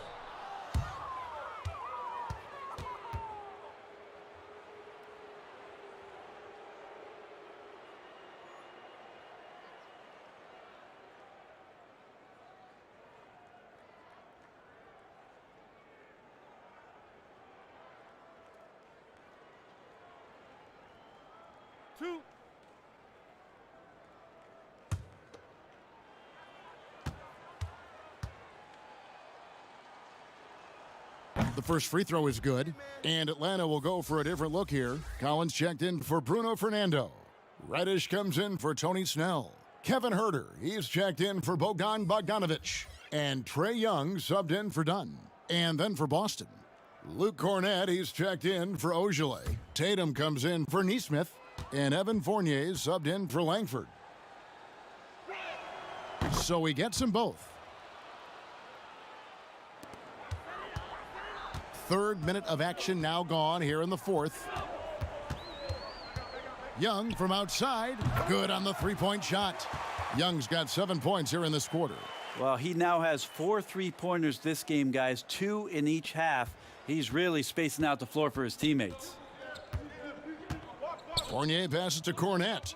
The first free throw is good, and Atlanta will go for a different look here. Collins checked in for Bruno Fernando. Reddish comes in for Tony Snell. Kevin Herter, he's checked in for Bogdanovich. And Trey Young subbed in for Dunn. And then for Boston, Luke Cornett, he's checked in for Ojale. Tatum comes in for Nesmith. And Evan Fournier subbed in for Langford. So he gets them both. Third minute of action now gone here in the fourth. Young from outside. Good on the three-point shot. Young's got 7 points here in this quarter. Well, he now has 4 three-pointers this game, guys, 2 in each half. He's really spacing out the floor for his teammates. Fournier passes to Cornett.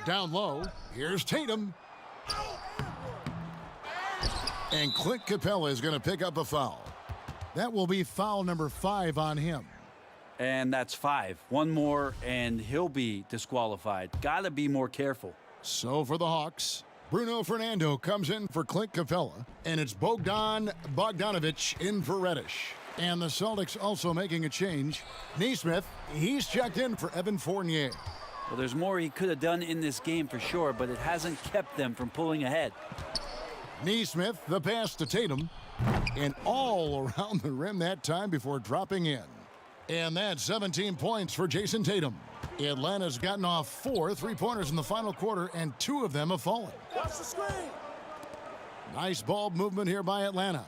Down low. Here's Tatum. And Clint Capella is going to pick up a foul. That will be foul number 5 on him. And that's 5. 1 more, and he'll be disqualified. Got to be more careful. So for the Hawks, Bruno Fernando comes in for Clint Capella, and it's Bogdanovich in for Reddish. And the Celtics also making a change. Nesmith, he's checked in for Evan Fournier. Well, there's more he could have done in this game for sure, but it hasn't kept them from pulling ahead. Nesmith, the pass to Tatum, and all around the rim that time before dropping in. And that's 17 points for Jason Tatum. Atlanta's gotten off 4 three-pointers in the final quarter, and 2 of them have fallen. Watch the screen. Nice ball movement here by Atlanta.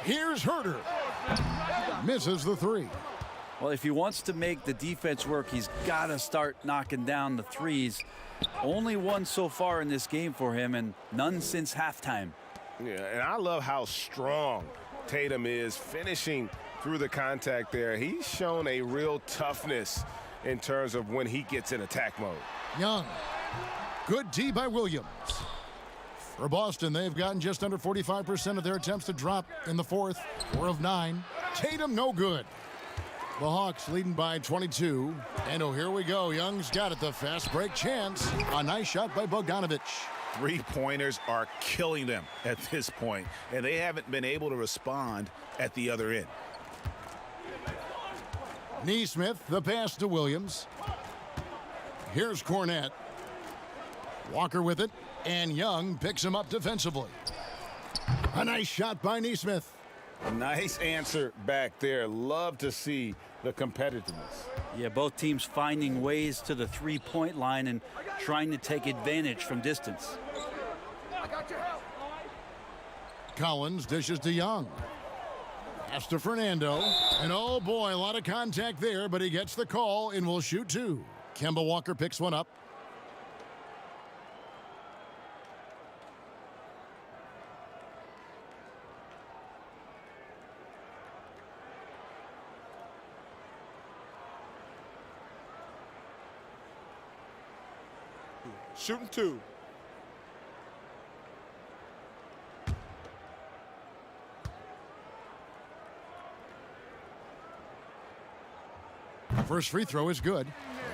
Here's Herter. Misses the three. Well, if he wants to make the defense work, he's got to start knocking down the threes. Only one so far in this game for him, and none since halftime. Yeah, and I love how strong Tatum is finishing through the contact there. He's shown a real toughness in terms of when he gets in attack mode. Young. Good D by Williams. For Boston, they've gotten just under 45% of their attempts to drop in the fourth. 4 of 9. Tatum no good. The Hawks leading by 22. And oh, here we go. Young's got it. The fast break chance. A nice shot by Bogdanovic. Three-pointers are killing them at this point, and they haven't been able to respond at the other end. Neesmith, the pass to Williams. Here's Cornette. Walker with it, and Young picks him up defensively. A nice shot by Neesmith. Nice answer back there. Love to see the competitiveness. Yeah, both teams finding ways to the three-point line and trying to take advantage from distance. Collins dishes to Young. Pass to Fernando. And oh boy, a lot of contact there, but he gets the call and will shoot two. Kemba Walker picks one up. Shooting 2. First free throw is good.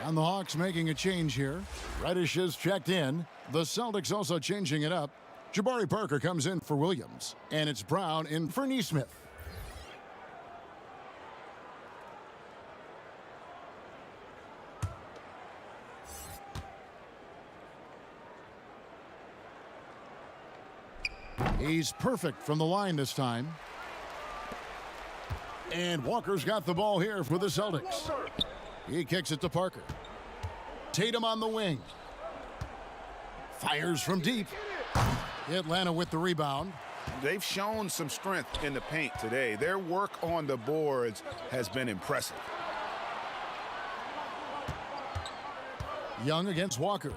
And the Hawks making a change here. Reddish is checked in. The Celtics also changing it up. Jabari Parker comes in for Williams. And it's Brown in for Neesmith. He's perfect from the line this time. And Walker's got the ball here for the Celtics. He kicks it to Parker. Tatum on the wing. Fires from deep. Atlanta with the rebound. They've shown some strength in the paint today. Their work on the boards has been impressive. Young against Walker.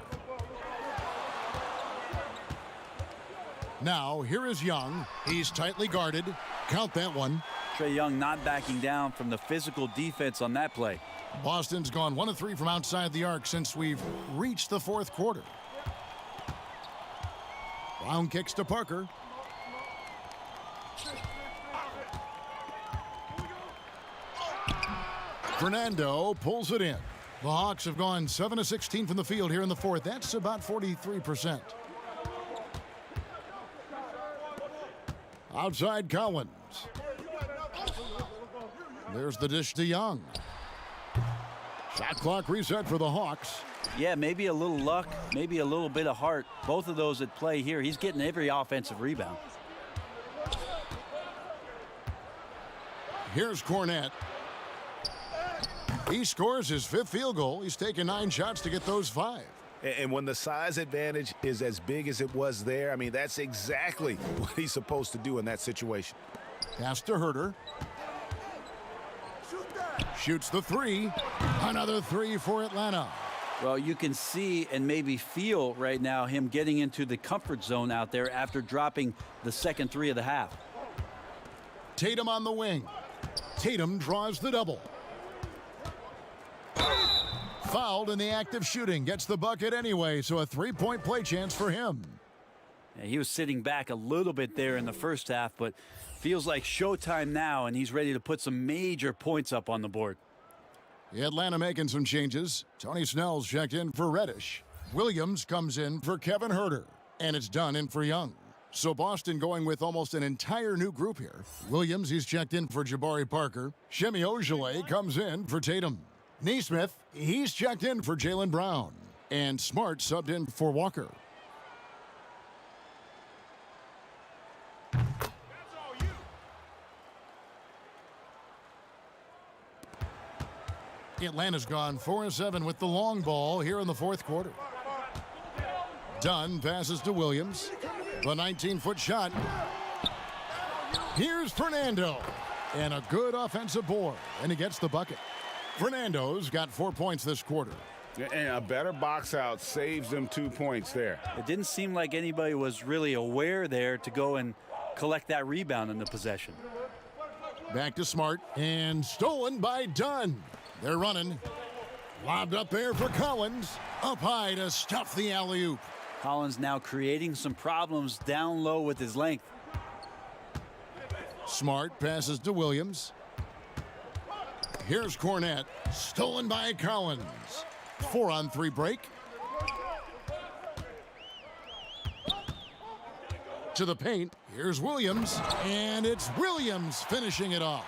Now, here is Young. He's tightly guarded. Count that one. Trey Young not backing down from the physical defense on that play. Boston's gone 1 of 3 from outside the arc since we've reached the fourth quarter. Brown kicks to Parker. Fernando pulls it in. The Hawks have gone 7 of 16 from the field here in the fourth. That's about 43%. Outside Collins. There's the dish to Young. Shot clock reset for the Hawks. Yeah, maybe a little luck, maybe a little bit of heart. Both of those at play here. He's getting every offensive rebound. Here's Cornette. He scores his 5th field goal. He's taken 9 shots to get those 5. And when the size advantage is as big as it was there, I mean, that's exactly what he's supposed to do in that situation. Pass to Herter. Shoots the 3. Another 3 for Atlanta. Well, you can see and maybe feel right now him getting into the comfort zone out there after dropping the second 3 of the half. Tatum on the wing. Tatum draws the double. Fouled in the act of shooting. Gets the bucket anyway, so a 3-point play chance for him. Yeah, he was sitting back a little bit there in the first half, but feels like showtime now, and he's ready to put some major points up on the board. Atlanta making some changes. Tony Snell's checked in for Reddish. Williams comes in for Kevin Herter. And it's done in for Young. So Boston going with almost an entire new group here. Williams, he's checked in for Jabari Parker. Shemi Ojeleye comes in for Tatum. Neesmith, he's checked in for Jaylen Brown. And Smart subbed in for Walker. Atlanta's gone 4-7 with the long ball here in the fourth quarter. Dunn passes to Williams. The 19-foot shot. Here's Fernando. And a good offensive board, and he gets the bucket. Fernando's got 4 points this quarter. And a better box out saves them 2 points there. It didn't seem like anybody was really aware there to go and collect that rebound in the possession. Back to Smart, and stolen by Dunn. They're running. Lobbed up there for Collins. Up high to stuff the alley-oop. Collins now creating some problems down low with his length. Smart passes to Williams. Here's Cornette. Stolen by Collins. 4-on-3 break. To the paint. Here's Williams. And it's Williams finishing it off.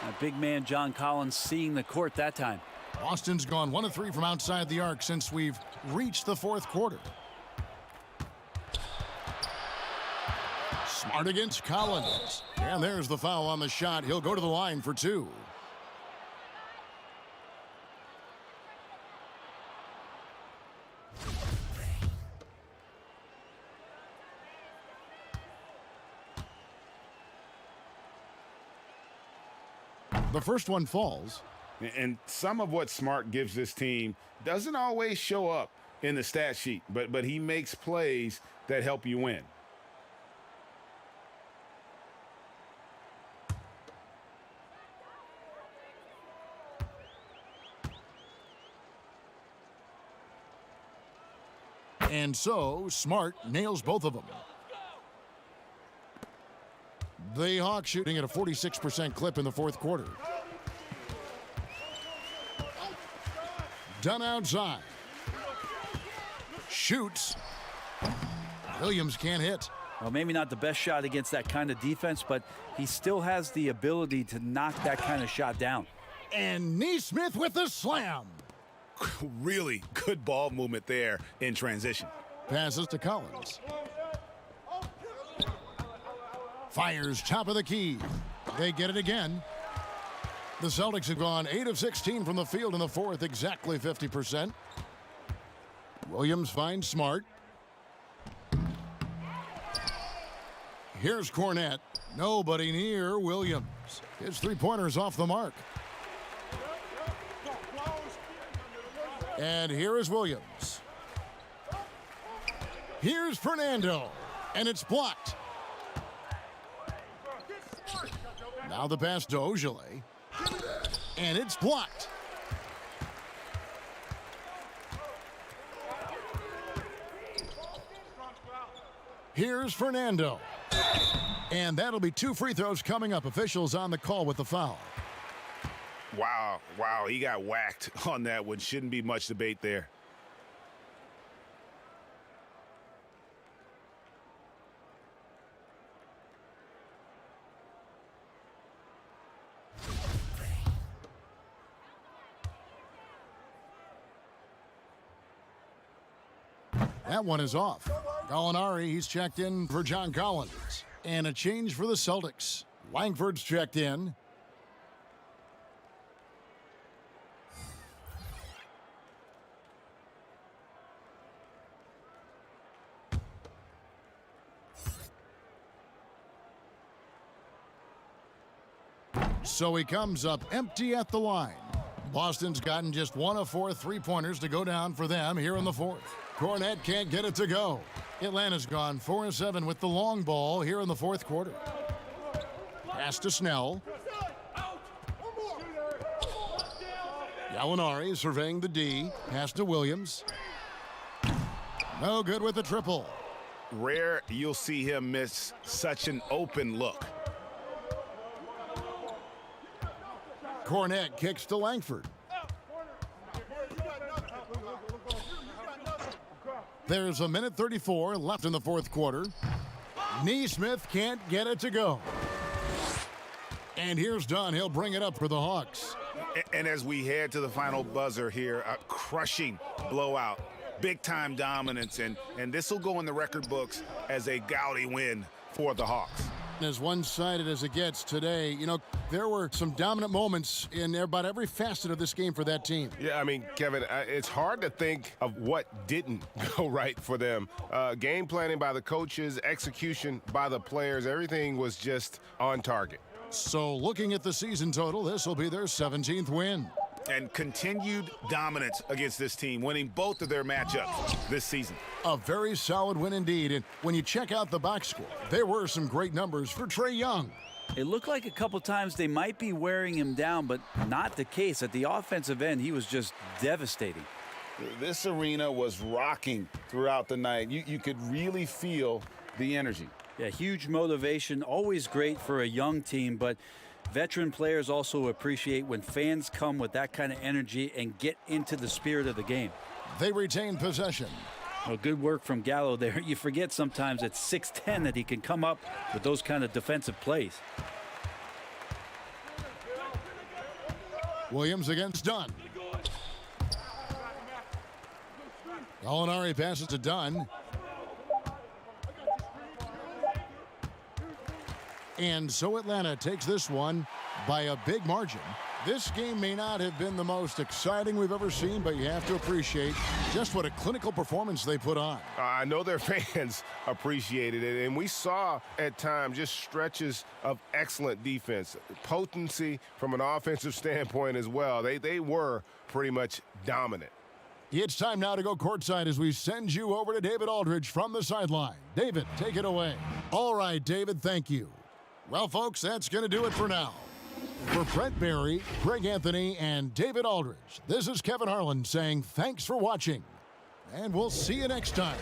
A big man John Collins seeing the court that time. Boston's gone 1 of 3 from outside the arc since we've reached the fourth quarter. Smart against Collins. And there's the foul on the shot. He'll go to the line for 2. The first one falls. And some of what Smart gives this team doesn't always show up in the stat sheet, but he makes plays that help you win. And so Smart nails both of them. The Hawks shooting at a 46% clip in the fourth quarter. Dunn outside. Shoots. Williams can't hit. Well, maybe not the best shot against that kind of defense, but he still has the ability to knock that kind of shot down. And Neesmith with the slam. Really good ball movement there in transition. Passes to Collins. Fires top of the key. They get it again. The Celtics have gone 8 of 16 from the field in the fourth, exactly 50%. Williams finds Smart. Here's Cornette. Nobody near Williams. His three-pointer's off the mark. And here is Williams. Here's Fernando. And it's blocked. Now the pass to Ojale. And it's blocked. Here's Fernando. And that'll be 2 free throws coming up. Officials on the call with the foul. Wow, he got whacked on that one. Shouldn't be much debate there. That one is off. Gallinari, he's checked in for John Collins. And a change for the Celtics. Langford's checked in. So he comes up empty at the line. Boston's gotten just 1 of 4 three-pointers to go down for them here in the fourth. Cornette can't get it to go. Atlanta's gone 4 of 7 with the long ball here in the fourth quarter. Pass to Snell. Gallinari surveying the D. Pass to Williams. No good with the triple. Rare you'll see him miss such an open look. Cornette kicks to Langford. There's a minute 34 left in the fourth quarter. Neesmith can't get it to go. And here's Dunn. He'll bring it up for the Hawks. And as we head to the final buzzer here, a crushing blowout, big-time dominance, and this will go in the record books as a gaudy win for the Hawks. As one-sided as it gets today, you know, there were some dominant moments in about every facet of this game for that team. Yeah, I mean, Kevin, it's hard to think of what didn't go right for them. Game planning by the coaches, execution by the players, everything was just on target. So looking at the season total, this will be their 17th win. And continued dominance against this team, winning both of their matchups this season. A very solid win indeed. And when you check out the box score, there were some great numbers for Trey Young. It looked like a couple times they might be wearing him down, but not the case. At the offensive end, he was just devastating. This arena was rocking throughout the night. You could really feel the energy. Yeah, huge motivation, always great for a young team, but veteran players also appreciate when fans come with that kind of energy and get into the spirit of the game. They retain possession. Well, good work from Gallo there. You forget sometimes at 6'10" that he can come up with those kind of defensive plays. Williams against Dunn. Gallinari passes to Dunn. And so Atlanta takes this one by a big margin. This game may not have been the most exciting we've ever seen, but you have to appreciate just what a clinical performance they put on. I know their fans appreciated it, and we saw at times just stretches of excellent defense, potency from an offensive standpoint as well. They were pretty much dominant. It's time now to go courtside as we send you over to David Aldridge from the sideline. David, take it away. All right, David, thank you. Well, folks, that's going to do it for now. For Brett Barry, Greg Anthony, and David Aldridge, this is Kevin Harlan saying thanks for watching, and we'll see you next time.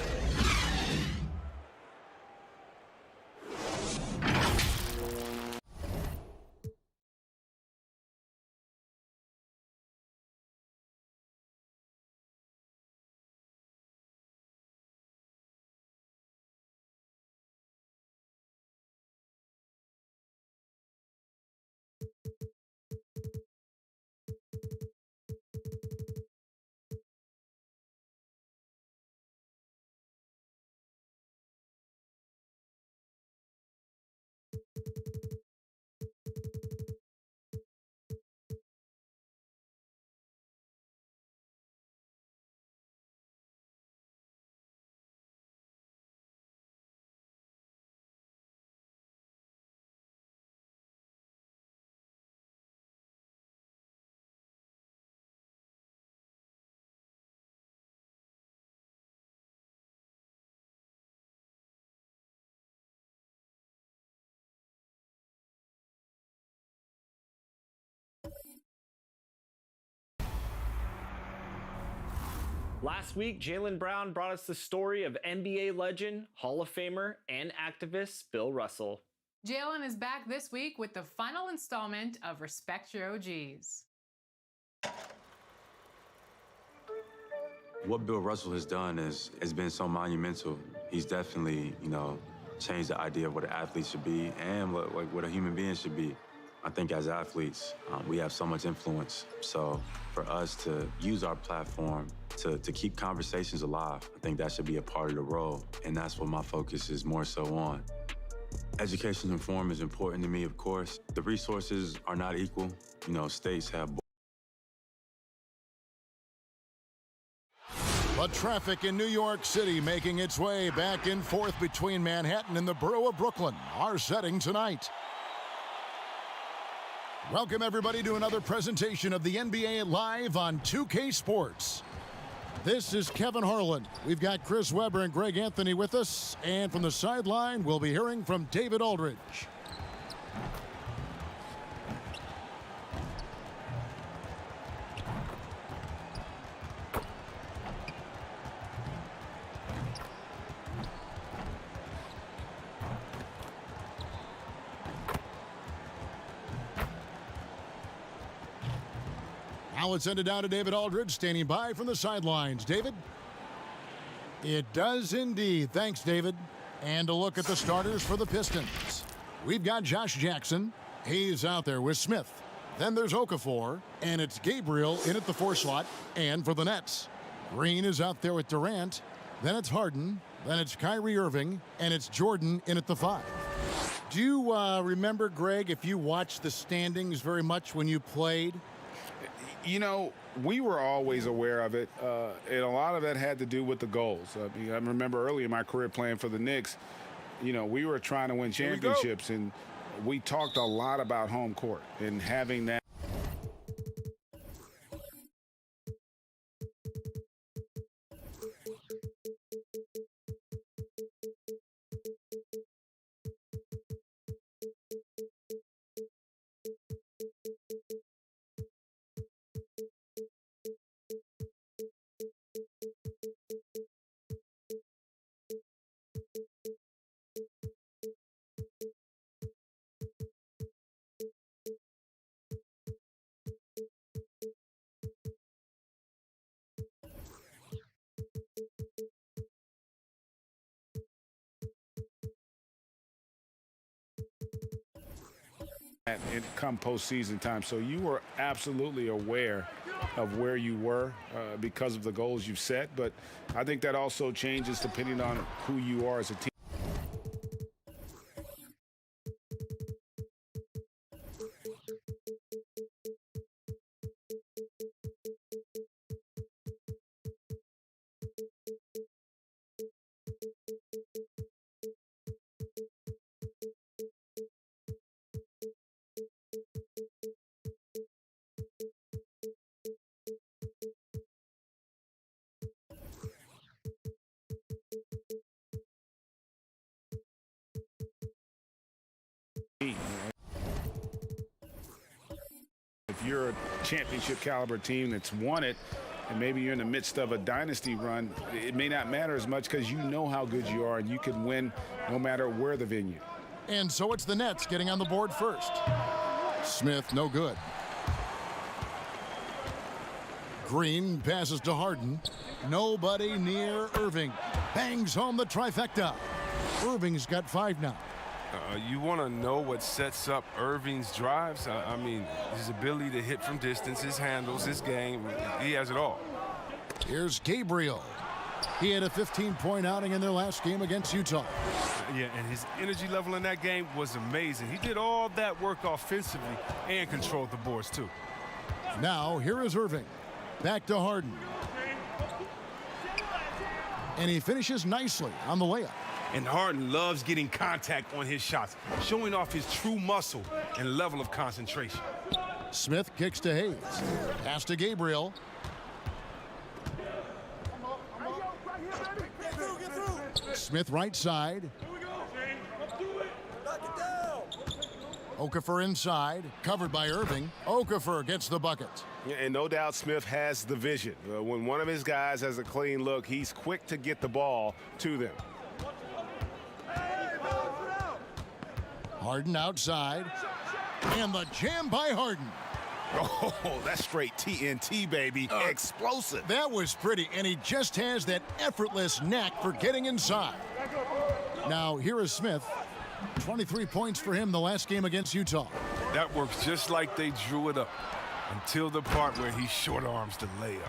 Last week, Jaylen Brown brought us the story of NBA legend, Hall of Famer, and activist Bill Russell. Jaylen is back this week with the final installment of Respect Your OGs. What Bill Russell has done has been so monumental. He's definitely, changed the idea of what an athlete should be and what a human being should be. I think as athletes, we have so much influence. So for us to use our platform to keep conversations alive, I think that should be a part of the role. And that's what my focus is more so on. Education and reform is important to me, of course. The resources are not equal. States have. But traffic in New York City making its way back and forth between Manhattan and the borough of Brooklyn. Our setting tonight. Welcome, everybody, to another presentation of the NBA Live on 2K Sports. This is Kevin Harlan. We've got Chris Webber and Greg Anthony with us. And from the sideline, we'll be hearing from David Aldridge. Now let's send it down to David Aldridge, standing by from the sidelines. David? It does indeed. Thanks, David. And a look at the starters for the Pistons. We've got Josh Jackson. He's out there with Smith. Then there's Okafor, and it's Gabriel in at the 4 slot. And for the Nets, Green is out there with Durant. Then it's Harden. Then it's Kyrie Irving, and it's Jordan in at the 5. Do you remember, Greg, if you watched the standings very much when you played? We were always aware of it, and a lot of that had to do with the goals. I remember early in my career playing for the Knicks, we were trying to win championships, and We talked a lot about home court and having that. And come postseason time. So you were absolutely aware of where you were because of the goals you've set. But I think that also changes depending on who you are as a team. If you're a championship caliber team that's won it, and maybe you're in the midst of a dynasty run, it may not matter as much because you know how good you are and you can win no matter where the venue. And so it's the Nets getting on the board first. Smith, no good. Green passes to Harden. Nobody near Irving. Bangs home the trifecta. Irving's got 5 now. You want to know what sets up Irving's drives? I mean, his ability to hit from distance, his handles, his game. He has it all. Here's Gabriel. He had a 15-point outing in their last game against Utah. Yeah, and his energy level in that game was amazing. He did all that work offensively and controlled the boards, too. Now, here is Irving. Back to Harden. And he finishes nicely on the layup. And Harden loves getting contact on his shots, showing off his true muscle and level of concentration. Smith kicks to Hayes. Pass to Gabriel. Smith right side. Okafor inside, covered by Irving. Okafor gets the bucket. Yeah, and no doubt Smith has the vision. When one of his guys has a clean look, he's quick to get the ball to them. Harden outside. And the jam by Harden. Oh, that's straight TNT, baby. Explosive. That was pretty, and he just has that effortless knack for getting inside. Now, here is Smith. 23 points for him the last game against Utah. That works just like they drew it up until the part where he short arms the layup.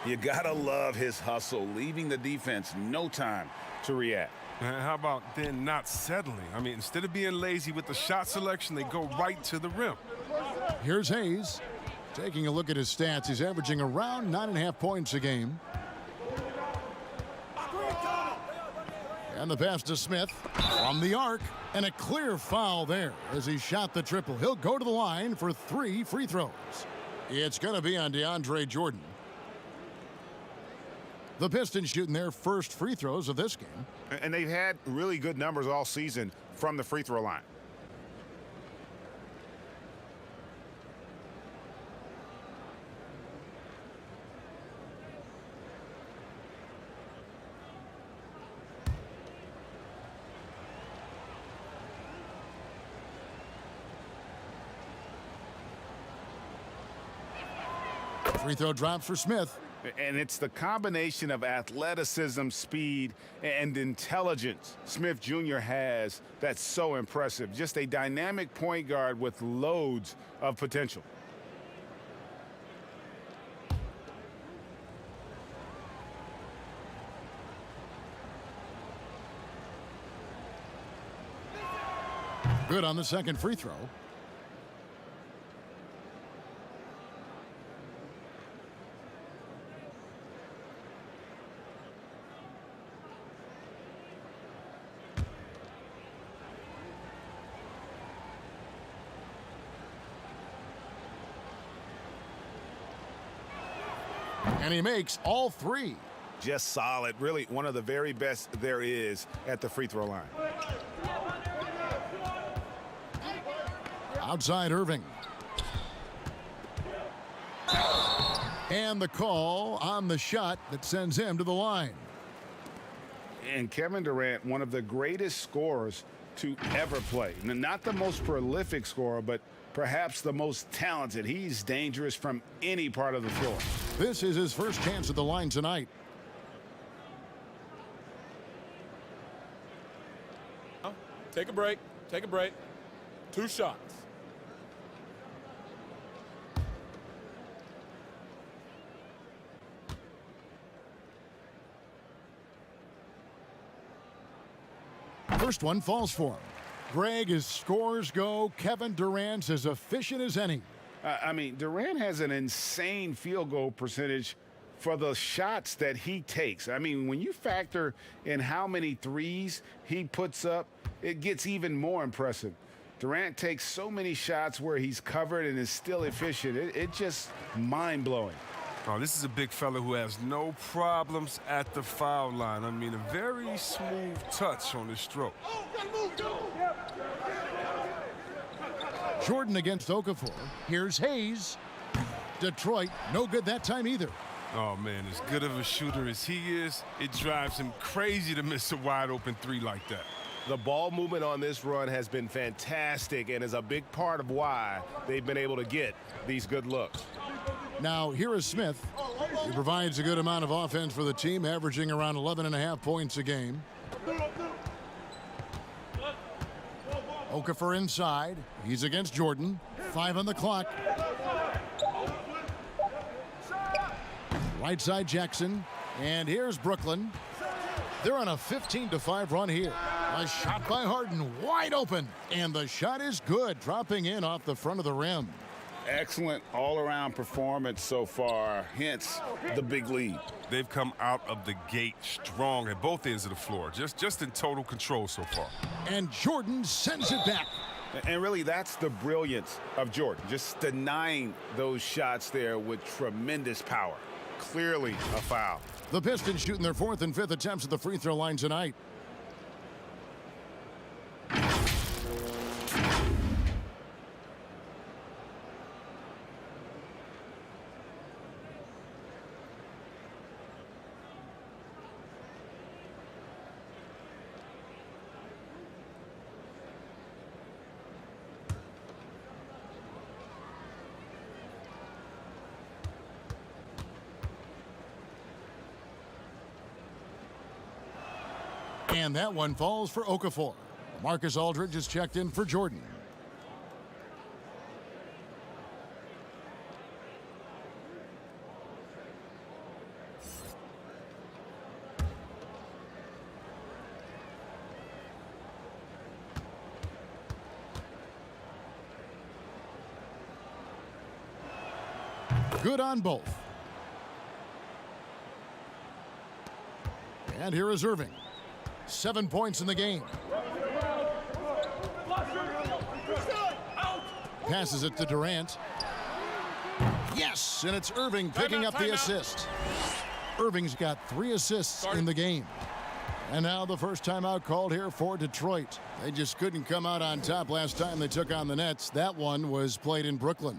You gotta love his hustle, leaving the defense no time to react. How about then not settling? I mean, instead of being lazy with the shot selection, they go right to the rim. Here's Hayes. Taking a look at his stats, he's averaging around 9.5 points a game. And the pass to Smith from the arc. And a clear foul there as he shot the triple. He'll go to the line for 3 free throws. It's going to be on DeAndre Jordan. The Pistons shooting their first free throws of this game. And they've had really good numbers all season from the free throw line. Free throw drops for Smith. And it's the combination of athleticism, speed, and intelligence Smith Jr. has that's so impressive. Just a dynamic point guard with loads of potential. Good on the second free throw. And he makes all three. Just solid. Really one of the very best there is at the free throw line. Outside Irving. And the call on the shot that sends him to the line. And Kevin Durant, one of the greatest scorers to ever play. Not the most prolific scorer, but perhaps the most talented. He's dangerous from any part of the floor. This is his first chance at the line tonight. Take a break. Take a break. 2 shots. First one falls for him. Greg, as scores go, Kevin Durant's as efficient as any. I mean, Durant has an insane field goal percentage for the shots that he takes. I mean, when you factor in how many threes he puts up, it gets even more impressive. Durant takes so many shots where he's covered and is still efficient. It's just mind-blowing. Oh, this is a big fella who has no problems at the foul line. I mean, a very smooth touch on his stroke. Jordan against Okafor. Here's Hayes. Detroit, no good that time either. Oh, man, as good of a shooter as he is, it drives him crazy to miss a wide-open three like that. The ball movement on this run has been fantastic and is a big part of why they've been able to get these good looks. Now, here is Smith. He provides a good amount of offense for the team, averaging around 11.5 points a game. Okafor inside. He's against Jordan. 5 on the clock. Right side Jackson. And here's Brooklyn. They're on a 15-5 run here. A shot by Harden, wide open. And the shot is good, dropping in off the front of the rim. Excellent all-around performance so far, hence the big lead. They've come out of the gate strong at both ends of the floor, just in total control so far. And Jordan sends it back. And really, that's the brilliance of Jordan, just denying those shots there with tremendous power. Clearly a foul. The Pistons shooting their 4th and 5th attempts at the free throw line tonight. And that one falls for Okafor. Marcus Aldridge is checked in for Jordan. Good on both. And here is Irving. 7 points in the game. Passes it to Durant. Yes, and it's Irving picking up the assist. Irving's got 3 assists in the game. And now the first timeout called here for Detroit. They just couldn't come out on top last time they took on the Nets. That one was played in Brooklyn.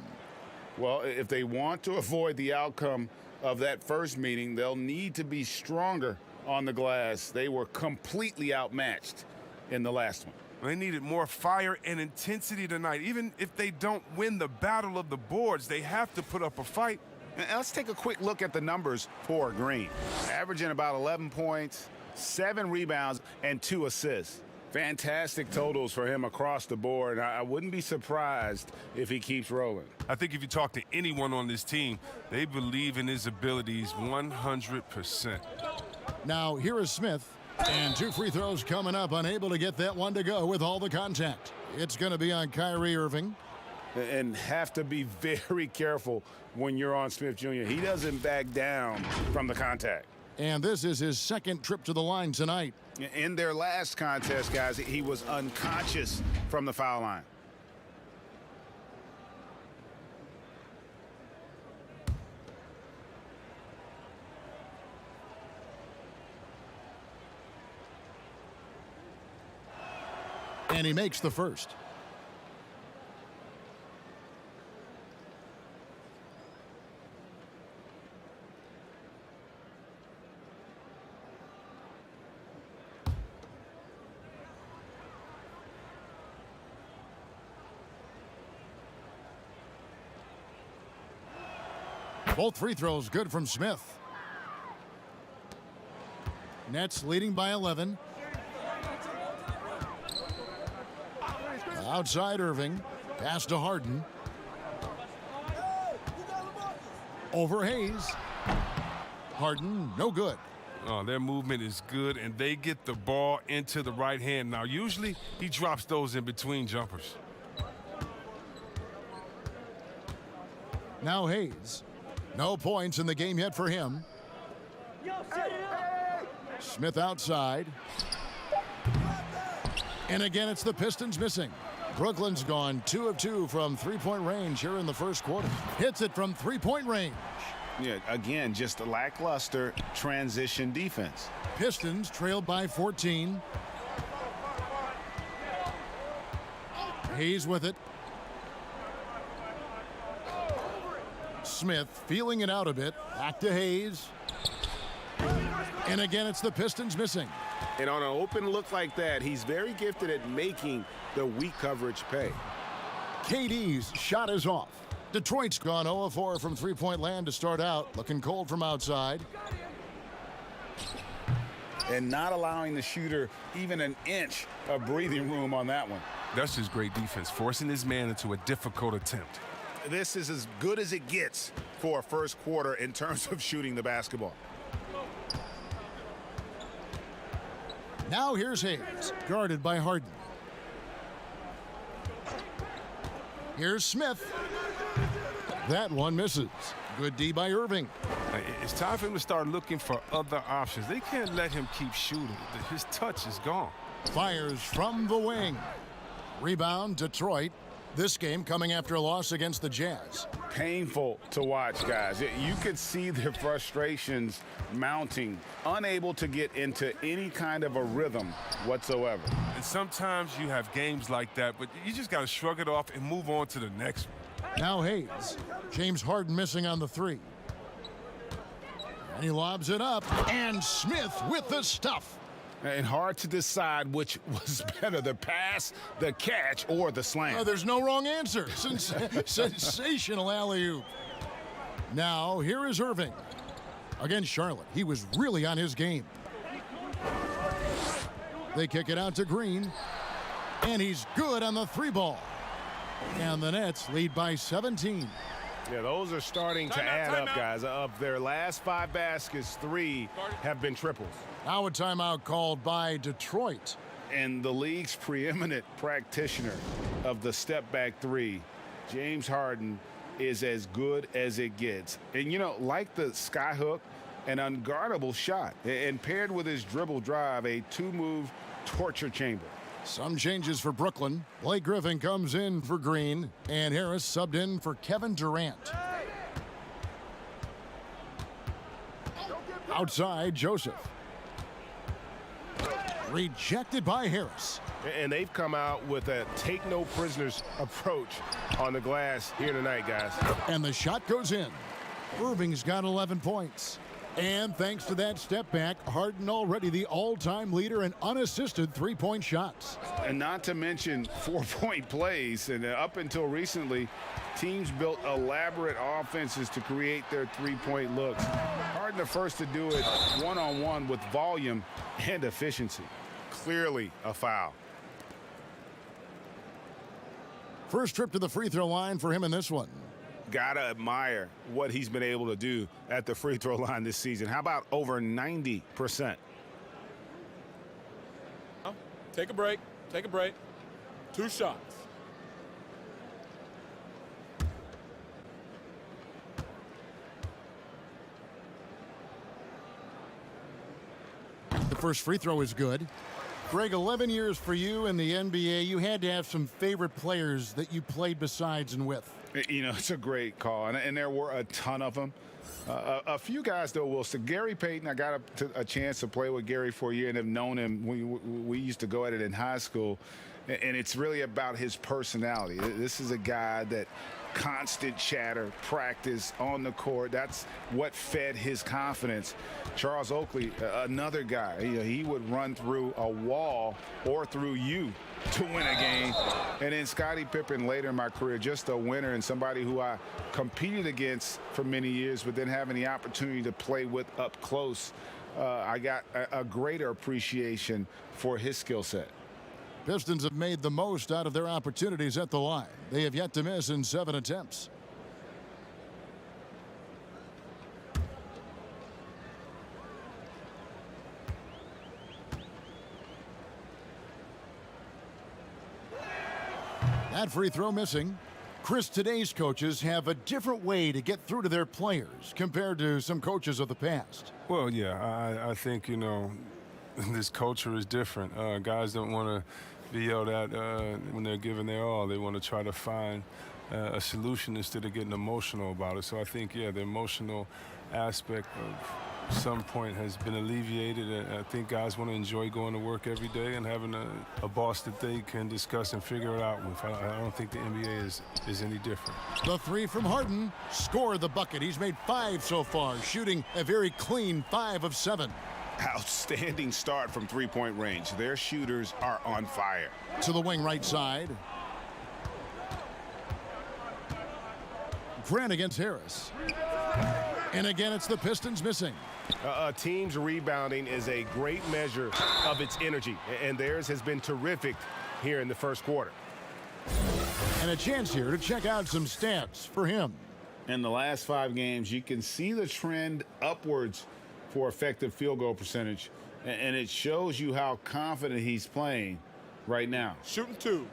Well, if they want to avoid the outcome of that first meeting, they'll need to be stronger on the glass. They were completely outmatched in the last one. They needed more fire and intensity tonight. Even if they don't win the battle of the boards, they have to put up a fight. And let's take a quick look at the numbers for Green. Averaging about 11 points, 7 rebounds, and 2 assists. Fantastic totals for him across the board. I wouldn't be surprised if he keeps rolling. I think if you talk to anyone on this team, they believe in his abilities 100%. Now, here is Smith. And 2 free throws coming up, unable to get that one to go with all the contact. It's going to be on Kyrie Irving. And have to be very careful when you're on Smith Jr. He doesn't back down from the contact. And this is his 2nd trip to the line tonight. In their last contest, guys, he was unconscious from the foul line. And he makes the first. Both free throws good from Smith. Nets leading by 11. Outside Irving. Pass to Harden. Over Hayes. Harden, no good. Oh, their movement is good, and they get the ball into the right hand. Now, usually he drops those in between jumpers. Now Hayes. No points in the game yet for him. Smith outside. And again, it's the Pistons missing. Brooklyn's gone 2 of 2 from three-point range here in the first quarter. Hits it from three-point range. Yeah, again, just a lackluster transition defense. Pistons trailed by 14. Hayes with it. Smith feeling it out a bit. Back to Hayes. And again, it's the Pistons missing. And on an open look like that, he's very gifted at making the weak coverage pay. KD's shot is off. Detroit's gone 0 of 4 from three-point land to start out. Looking cold from outside. And not allowing the shooter even an inch of breathing room on that one. That's just great defense, forcing his man into a difficult attempt. This is as good as it gets for a first quarter in terms of shooting the basketball. Now here's Hayes, guarded by Harden. Here's Smith. That one misses. Good D by Irving. It's time for him to start looking for other options. They can't let him keep shooting. His touch is gone. Fires from the wing. Rebound, Detroit. This game coming after a loss against the Jazz. Painful to watch, guys. You could see their frustrations mounting, unable to get into any kind of a rhythm whatsoever. And sometimes you have games like that, but you just got to shrug it off and move on to the next one. Now Hayes. James Harden missing on the three. And he lobs it up. And Smith with the stuff. And hard to decide which was better, the pass, the catch, or the slam. Oh, there's no wrong answer. Sensational alley-oop. Now, here is Irving. Against Charlotte, he was really on his game. They kick it out to Green. And he's good on the three ball. And the Nets lead by 17. Yeah, those are starting to add up, guys. Of their last 5 baskets, 3 have been triples. Now a timeout called by Detroit. And the league's preeminent practitioner of the step-back 3, James Harden, is as good as it gets. And, you know, like the skyhook, an unguardable shot. And paired with his dribble drive, a 2-move torture chamber. Some changes for Brooklyn. Blake Griffin comes in for Green, and Harris subbed in for Kevin Durant. Outside, Joseph. Rejected by Harris. And they've come out with a take-no-prisoners approach on the glass here tonight, guys. And the shot goes in. Irving's got 11 points. And thanks to that step back, Harden already the all-time leader in unassisted three-point shots. And not to mention 4-point plays. And up until recently, teams built elaborate offenses to create their three-point looks. Harden the first to do it one-on-one with volume and efficiency. Clearly a foul. First trip to the free throw line for him in this one. Gotta admire what he's been able to do at the free throw line this season. How about over 90%? Take a break. Take a break. 2 shots. The first free throw is good. Greg, 11 years for you in the NBA. You had to have some favorite players that you played besides and with. You know, it's a great call, and there were a ton of them. A few guys, though, will say. Gary Payton, I got a chance to play with Gary for a year and have known him. We used to go at it in high school, and it's really about his personality. This is a guy that constant chatter, practice on the court. That's what fed his confidence. Charles Oakley, another guy, he would run through a wall or through you to win a game. And then Scottie Pippen later in my career, just a winner and somebody who I competed against for many years, but then having the opportunity to play with up close, I got a greater appreciation for his skill set. Pistons have made the most out of their opportunities at the line. They have yet to miss in 7 attempts. That free throw missing. Chris, today's coaches have a different way to get through to their players compared to some coaches of the past. Well, yeah, I think, this culture is different. Guys don't want to be yelled at when they're giving their all. They want to try to find a solution instead of getting emotional about it. So I think, the emotional aspect of some point has been alleviated. I think guys want to enjoy going to work every day and having a boss that they can discuss and figure it out with. I don't think the NBA is any different. The three from Harden scored the bucket. He's made 5 so far, shooting a very clean 5 of 7. Outstanding start from three-point range. Their shooters are on fire. To the wing right side. Grant against Harris. And again, it's the Pistons missing. A team's rebounding is a great measure of its energy, and theirs has been terrific here in the first quarter. And a chance here to check out some stats for him. In the last 5 games, you can see the trend upwards for effective field goal percentage, and it shows you how confident he's playing right now. Shooting 2.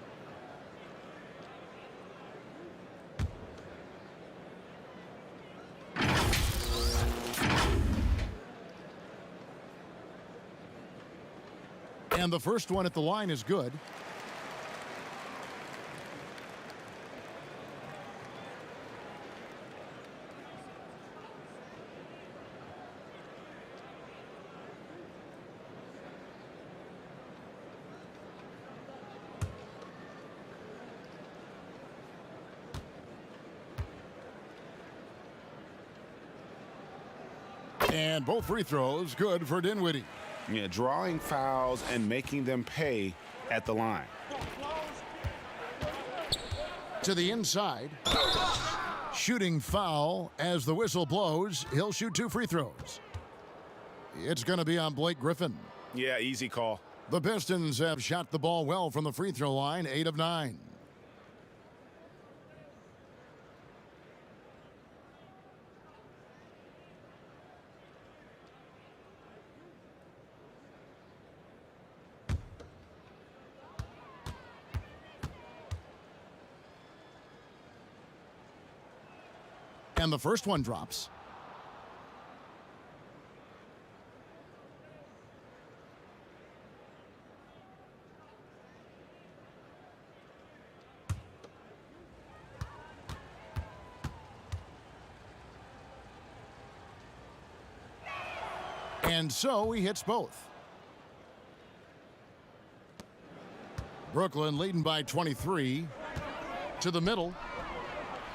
And the first one at the line is good. And both free throws good for Dinwiddie. Yeah, drawing fouls and making them pay at the line. To the inside. Shooting foul as the whistle blows. He'll shoot 2 free throws. It's going to be on Blake Griffin. Yeah, easy call. The Pistons have shot the ball well from the free throw line, 8 of 9. And the first one drops. And so he hits both. Brooklyn leading by 23. To the middle.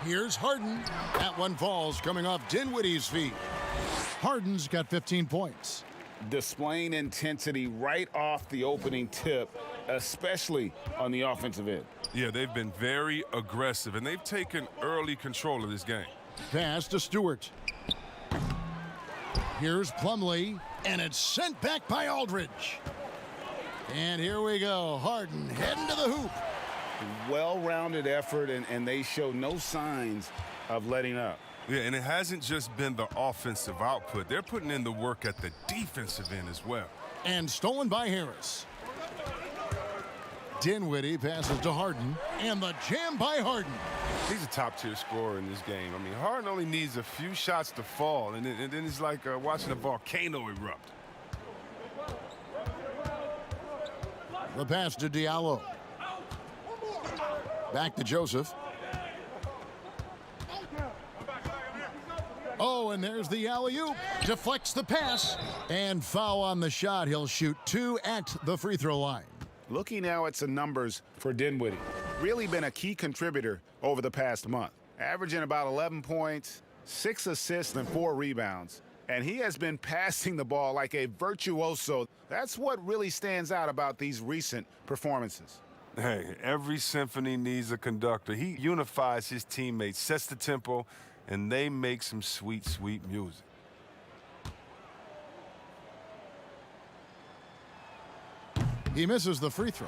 Here's Harden. That one falls coming off Dinwiddie's feet. Harden's got 15 points. Displaying intensity right off the opening tip, especially on the offensive end. Yeah, they've been very aggressive, and they've taken early control of this game. Pass to Stewart. Here's Plumlee, and it's sent back by Aldridge. And here we go. Harden heading to the hoop. Well-rounded effort, and they show no signs of letting up. Yeah, and it hasn't just been the offensive output. They're putting in the work at the defensive end as well. And stolen by Harris. Dinwiddie passes to Harden, and the jam by Harden. He's a top-tier scorer in this game. I mean, Harden only needs a few shots to fall, and then it's like watching a volcano erupt. The pass to Diallo. Back to Joseph. Oh, and there's the alley-oop. Deflects the pass. And foul on the shot. He'll shoot 2 at the free throw line. Looking now at some numbers for Dinwiddie. Really been a key contributor over the past month. Averaging about 11 points, 6 assists, and 4 rebounds. And he has been passing the ball like a virtuoso. That's what really stands out about these recent performances. Hey, every symphony needs a conductor. He unifies his teammates, sets the tempo, and they make some sweet, sweet music. He misses the free throw.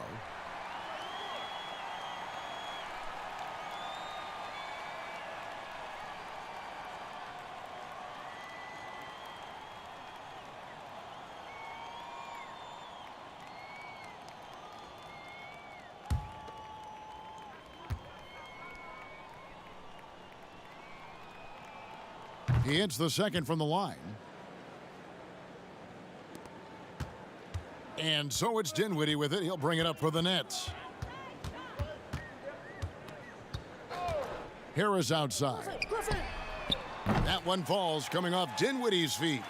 He hits the second from the line. And so it's Dinwiddie with it. He'll bring it up for the Nets. Harris outside. That one falls coming off Dinwiddie's feet.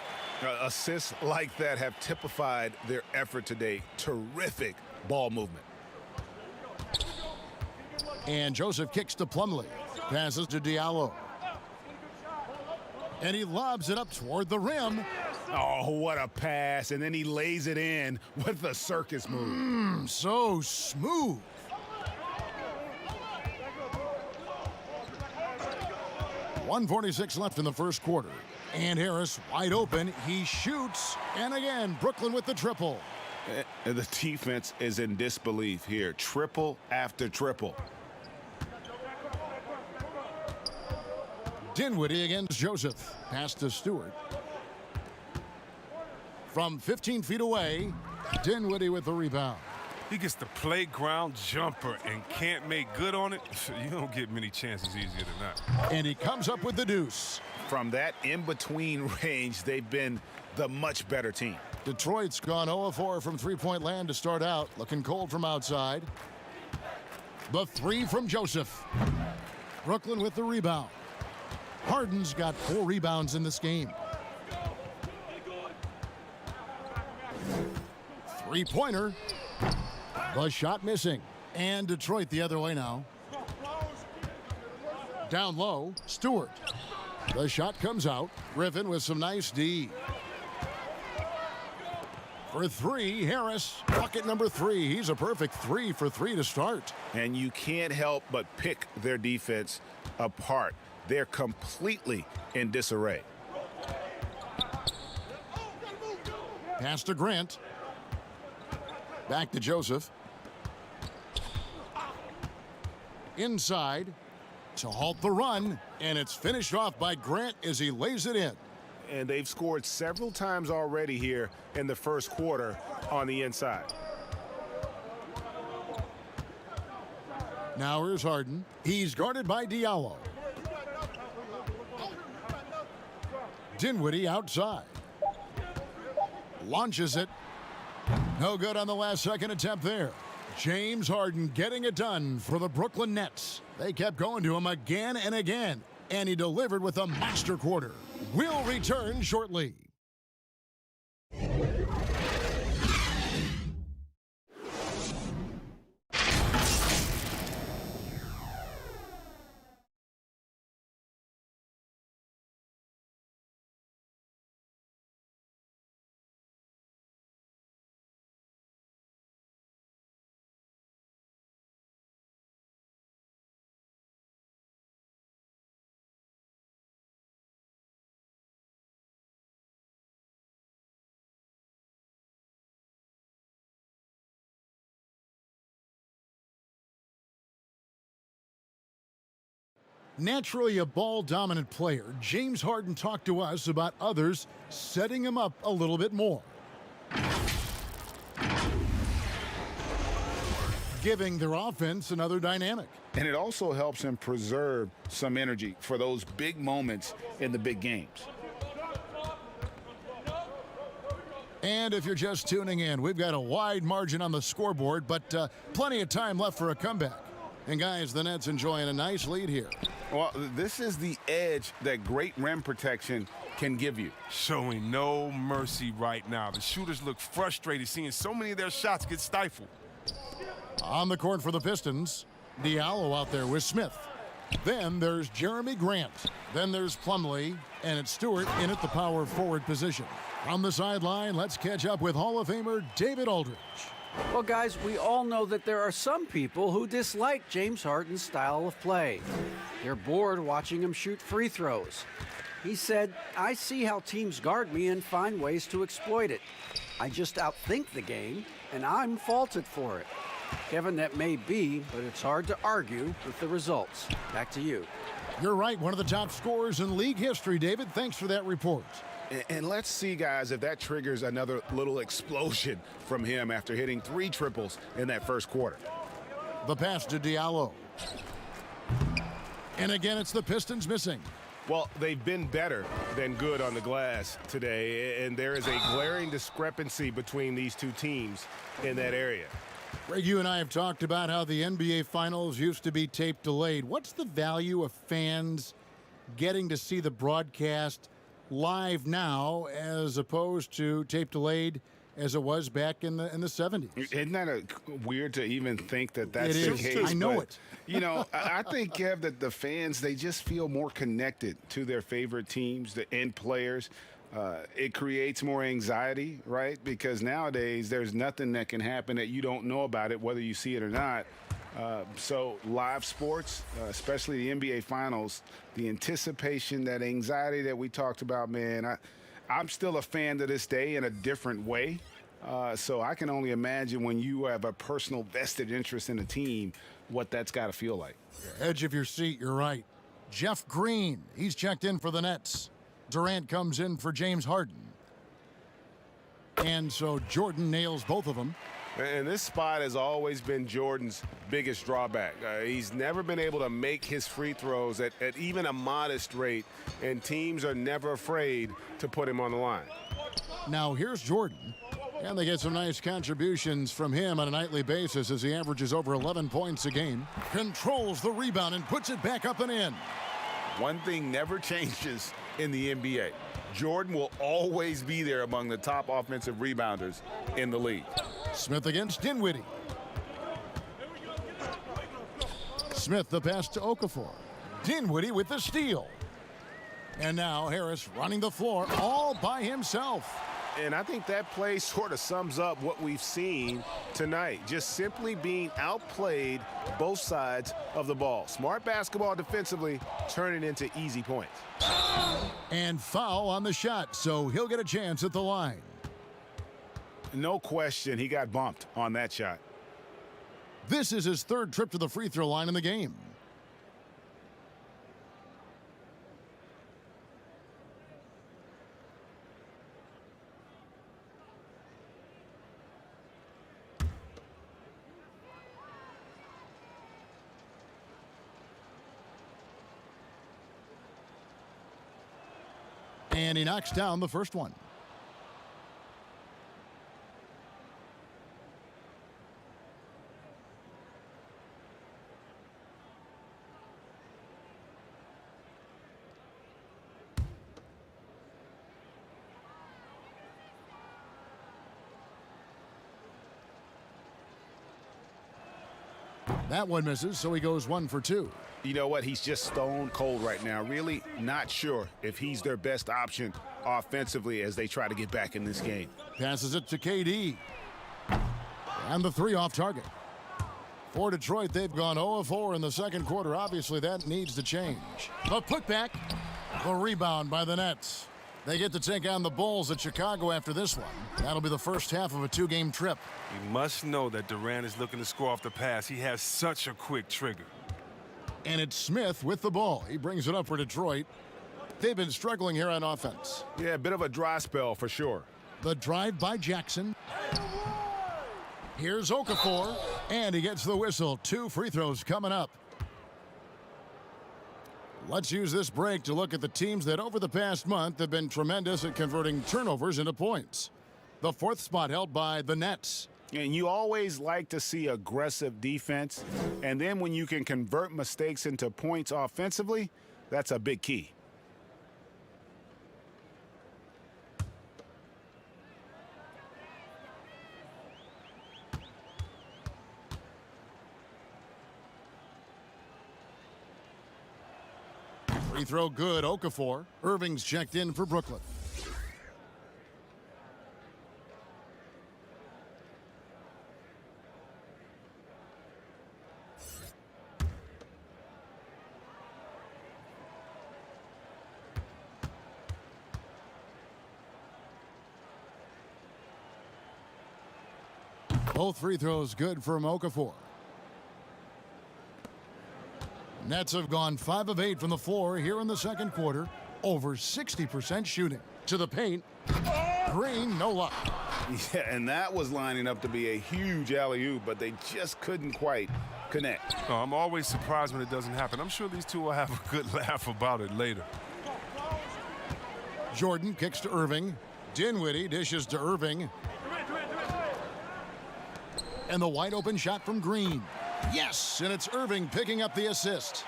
Assists like that have typified their effort today. Terrific ball movement. And Joseph kicks to Plumlee. Passes to Diallo. And he lobs it up toward the rim. Oh, what a pass. And then he lays it in with the circus move. So smooth. .146 left in the first quarter. And Harris wide open. He shoots. And again, Brooklyn with the triple. And the defense is in disbelief here. Triple after triple. Dinwiddie against Joseph. Pass to Stewart. From 15 feet away, Dinwiddie with the rebound. He gets the playground jumper and can't make good on it. You don't get many chances easier than that. And he comes up with the deuce. From that in-between range, they've been the much better team. Detroit's gone 0-4 from three-point land to start out. Looking cold from outside. The three from Joseph. Brooklyn with the rebound. Harden's got 4 rebounds in this game. Three-pointer. The shot missing. And Detroit the other way now. Down low, Stewart. The shot comes out. Griffin with some nice D. For 3, Harris. Bucket number 3. He's a perfect 3 for 3 to start. And you can't help but pick their defense apart. They're completely in disarray. Pass to Grant. Back to Joseph. Inside to halt the run, and it's finished off by Grant as he lays it in. And they've scored several times already here in the first quarter on the inside. Now here's Harden. He's guarded by Diallo. Dinwiddie outside. Launches it. No good on the last second attempt there. James Harden getting it done for the Brooklyn Nets. They kept going to him again and again, and he delivered with a master quarter. We'll return shortly. Naturally a ball-dominant player, James Harden talked to us about others setting him up a little bit more. Giving their offense another dynamic. And it also helps him preserve some energy for those big moments in the big games. And if you're just tuning in, we've got a wide margin on the scoreboard, but plenty of time left for a comeback. And guys, the Nets enjoying a nice lead here. Well, this is the edge that great rim protection can give you. Showing no mercy right now. The shooters look frustrated seeing so many of their shots get stifled. On the court for the Pistons, Diallo out there with Smith. Then there's Jeremy Grant. Then there's Plumlee, and it's Stewart in at the power forward position. From the sideline, let's catch up with Hall of Famer David Aldridge. Well, guys, we all know that there are some people who dislike James Harden's style of play. They're bored watching him shoot free throws. He said, "I see how teams guard me and find ways to exploit it. I just outthink the game, and I'm faulted for it." Kevin, that may be, but it's hard to argue with the results. Back to you. You're right, one of the top scorers in league history, David. Thanks for that report. And let's see, guys, if that triggers another little explosion from him after hitting 3 triples in that first quarter. The pass to Diallo. And again, it's the Pistons missing. Well, they've been better than good on the glass today, and there is a glaring discrepancy between these two teams in that area. Greg, you and I have talked about how the NBA Finals used to be tape delayed. What's the value of fans getting to see the broadcast live now as opposed to tape delayed as it was back in the 70s? Isn't that weird to even think that that's the case? I know it. You know, I think, Kev, that the fans, they just feel more connected to their favorite teams, the end players. It creates more anxiety, right? Because nowadays there's nothing that can happen that you don't know about it, whether you see it or not. So live sports, especially the NBA Finals, the anticipation, that anxiety that we talked about, man, I'm still a fan to this day in a different way. So I can only imagine when you have a personal vested interest in a team, what that's got to feel like. Edge of your seat, you're right. Jeff Green, he's checked in for the Nets. Durant comes in for James Harden. And so Jordan nails both of them. And this spot has always been Jordan's biggest drawback. He's never been able to make his free throws at even a modest rate, and teams are never afraid to put him on the line. Now here's Jordan, and they get some nice contributions from him on a nightly basis as he averages over 11 points a game. Controls the rebound and puts it back up and in. One thing never changes in the NBA. Jordan will always be there among the top offensive rebounders in the league. Smith against Dinwiddie. Smith the pass to Okafor. Dinwiddie with the steal. And now Harris running the floor all by himself. And I think that play sort of sums up what we've seen tonight. Just simply being outplayed both sides of the ball. Smart basketball defensively, turning into easy points. And foul on the shot, so he'll get a chance at the line. No question, he got bumped on that shot. This is his third trip to the free throw line in the game. And he knocks down the first one. That one misses, so he goes 1 for 2. You know what? He's just stone cold right now. Really not sure if he's their best option offensively as they try to get back in this game. Passes it to KD. And the 3 off target. For Detroit, they've gone 0-4 in the second quarter. Obviously, that needs to change. The putback. The rebound by the Nets. They get to take on the Bulls at Chicago after this one. That'll be the first half of a 2-game trip. You must know that Durant is looking to score off the pass. He has such a quick trigger. And it's Smith with the ball. He brings it up for Detroit. They've been struggling here on offense. Yeah, a bit of a dry spell for sure. The drive by Jackson. Here's Okafor, and he gets the whistle. 2 free throws coming up. Let's use this break to look at the teams that over the past month have been tremendous at converting turnovers into points. The fourth spot held by the Nets. And you always like to see aggressive defense. And then when you can convert mistakes into points offensively, that's a big key. Free throw good, Okafor. Irving's checked in for Brooklyn. Both free throws good for Okafor. Nets have gone 5 of 8 from the floor here in the second quarter. Over 60% shooting. To the paint. Green, no luck. Yeah, and that was lining up to be a huge alley-oop, but they just couldn't quite connect. Oh, I'm always surprised when it doesn't happen. I'm sure these two will have a good laugh about it later. Jordan kicks to Irving. Dinwiddie dishes to Irving. And the wide open shot from Green. Yes, and it's Irving picking up the assist.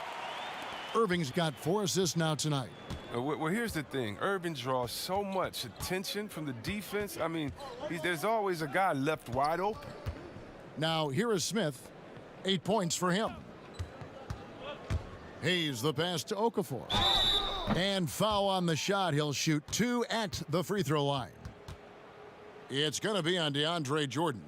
Irving's got 4 assists now tonight. Well, here's the thing. Irving draws so much attention from the defense. I mean, there's always a guy left wide open. Now, here is Smith. 8 points for him. Hayes the pass to Okafor. And foul on the shot. He'll shoot 2 at the free throw line. It's going to be on DeAndre Jordan.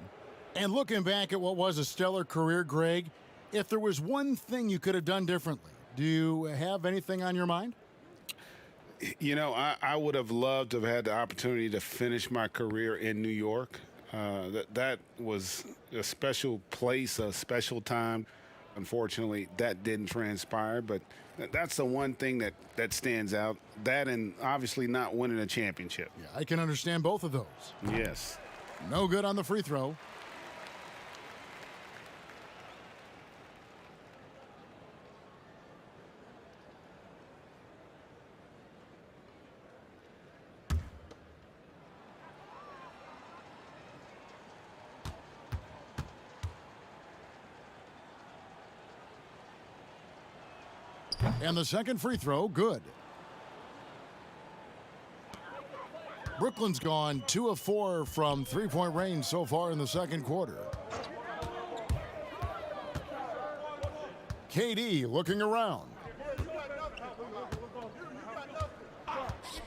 And looking back at what was a stellar career, Greg, if there was one thing you could have done differently, do you have anything on your mind? You know, I would have loved to have had the opportunity to finish my career in New York. That was a special place, a special time. Unfortunately, that didn't transpire, but that's the one thing that stands out. That and obviously not winning a championship. Yeah, I can understand both of those. Yes. No good on the free throw. And the second free throw, good. Brooklyn's gone 2 of 4 from three-point range so far in the second quarter. KD looking around.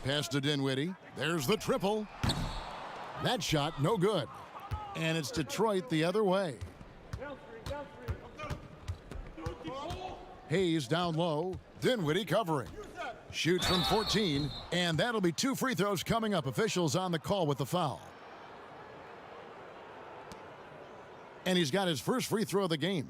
Pass to Dinwiddie. There's the triple. That shot, no good. And it's Detroit the other way. Hayes down low. Dinwiddie covering. Shoots from 14, and that'll be 2 free throws coming up. Officials on the call with the foul. And he's got his first free throw of the game.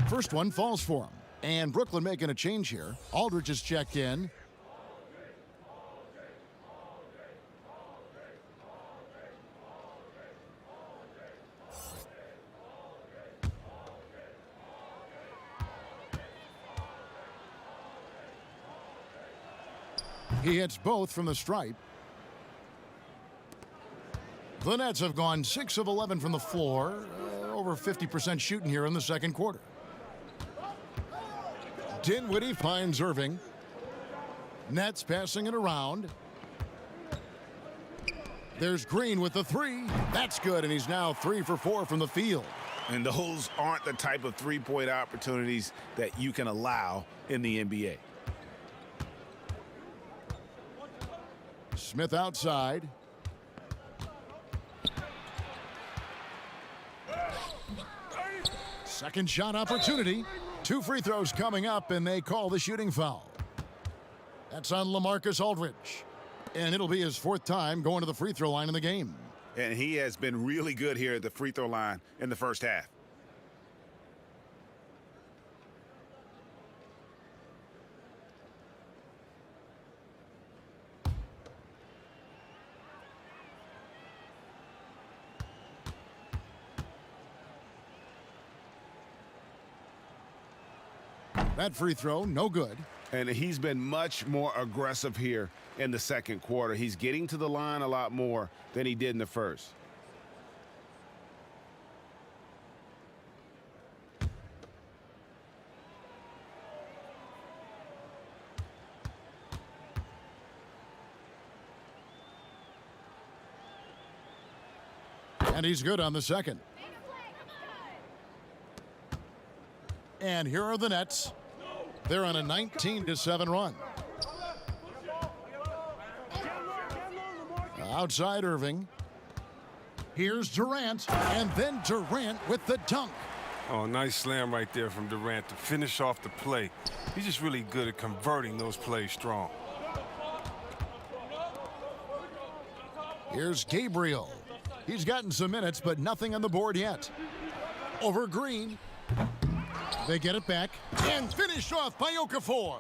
First one falls for him. And Brooklyn making a change here. Aldridge is checked in. He hits both from the stripe. The Nets have gone 6 of 11 from the floor. Over 50% shooting here in the second quarter. Dinwiddie finds Irving. Nets passing it around. There's Green with the 3. That's good, and he's now 3 for 4 from the field. And those aren't the type of three-point opportunities that you can allow in the NBA. Smith outside. Second shot opportunity. 2 free throws coming up, and they call the shooting foul. That's on LaMarcus Aldridge. And it'll be his 4th time going to the free throw line in the game. And he has been really good here at the free throw line in the first half. That free throw, no good. And he's been much more aggressive here in the second quarter. He's getting to the line a lot more than he did in the first. And he's good on the second. And here are the Nets. They're on a 19-7 run. Outside Irving. Here's Durant. And then Durant with the dunk. Oh, nice slam right there from Durant to finish off the play. He's just really good at converting those plays strong. Here's Gabriel. He's gotten some minutes, but nothing on the board yet. Over Green. They get it back and finished off by Okafor.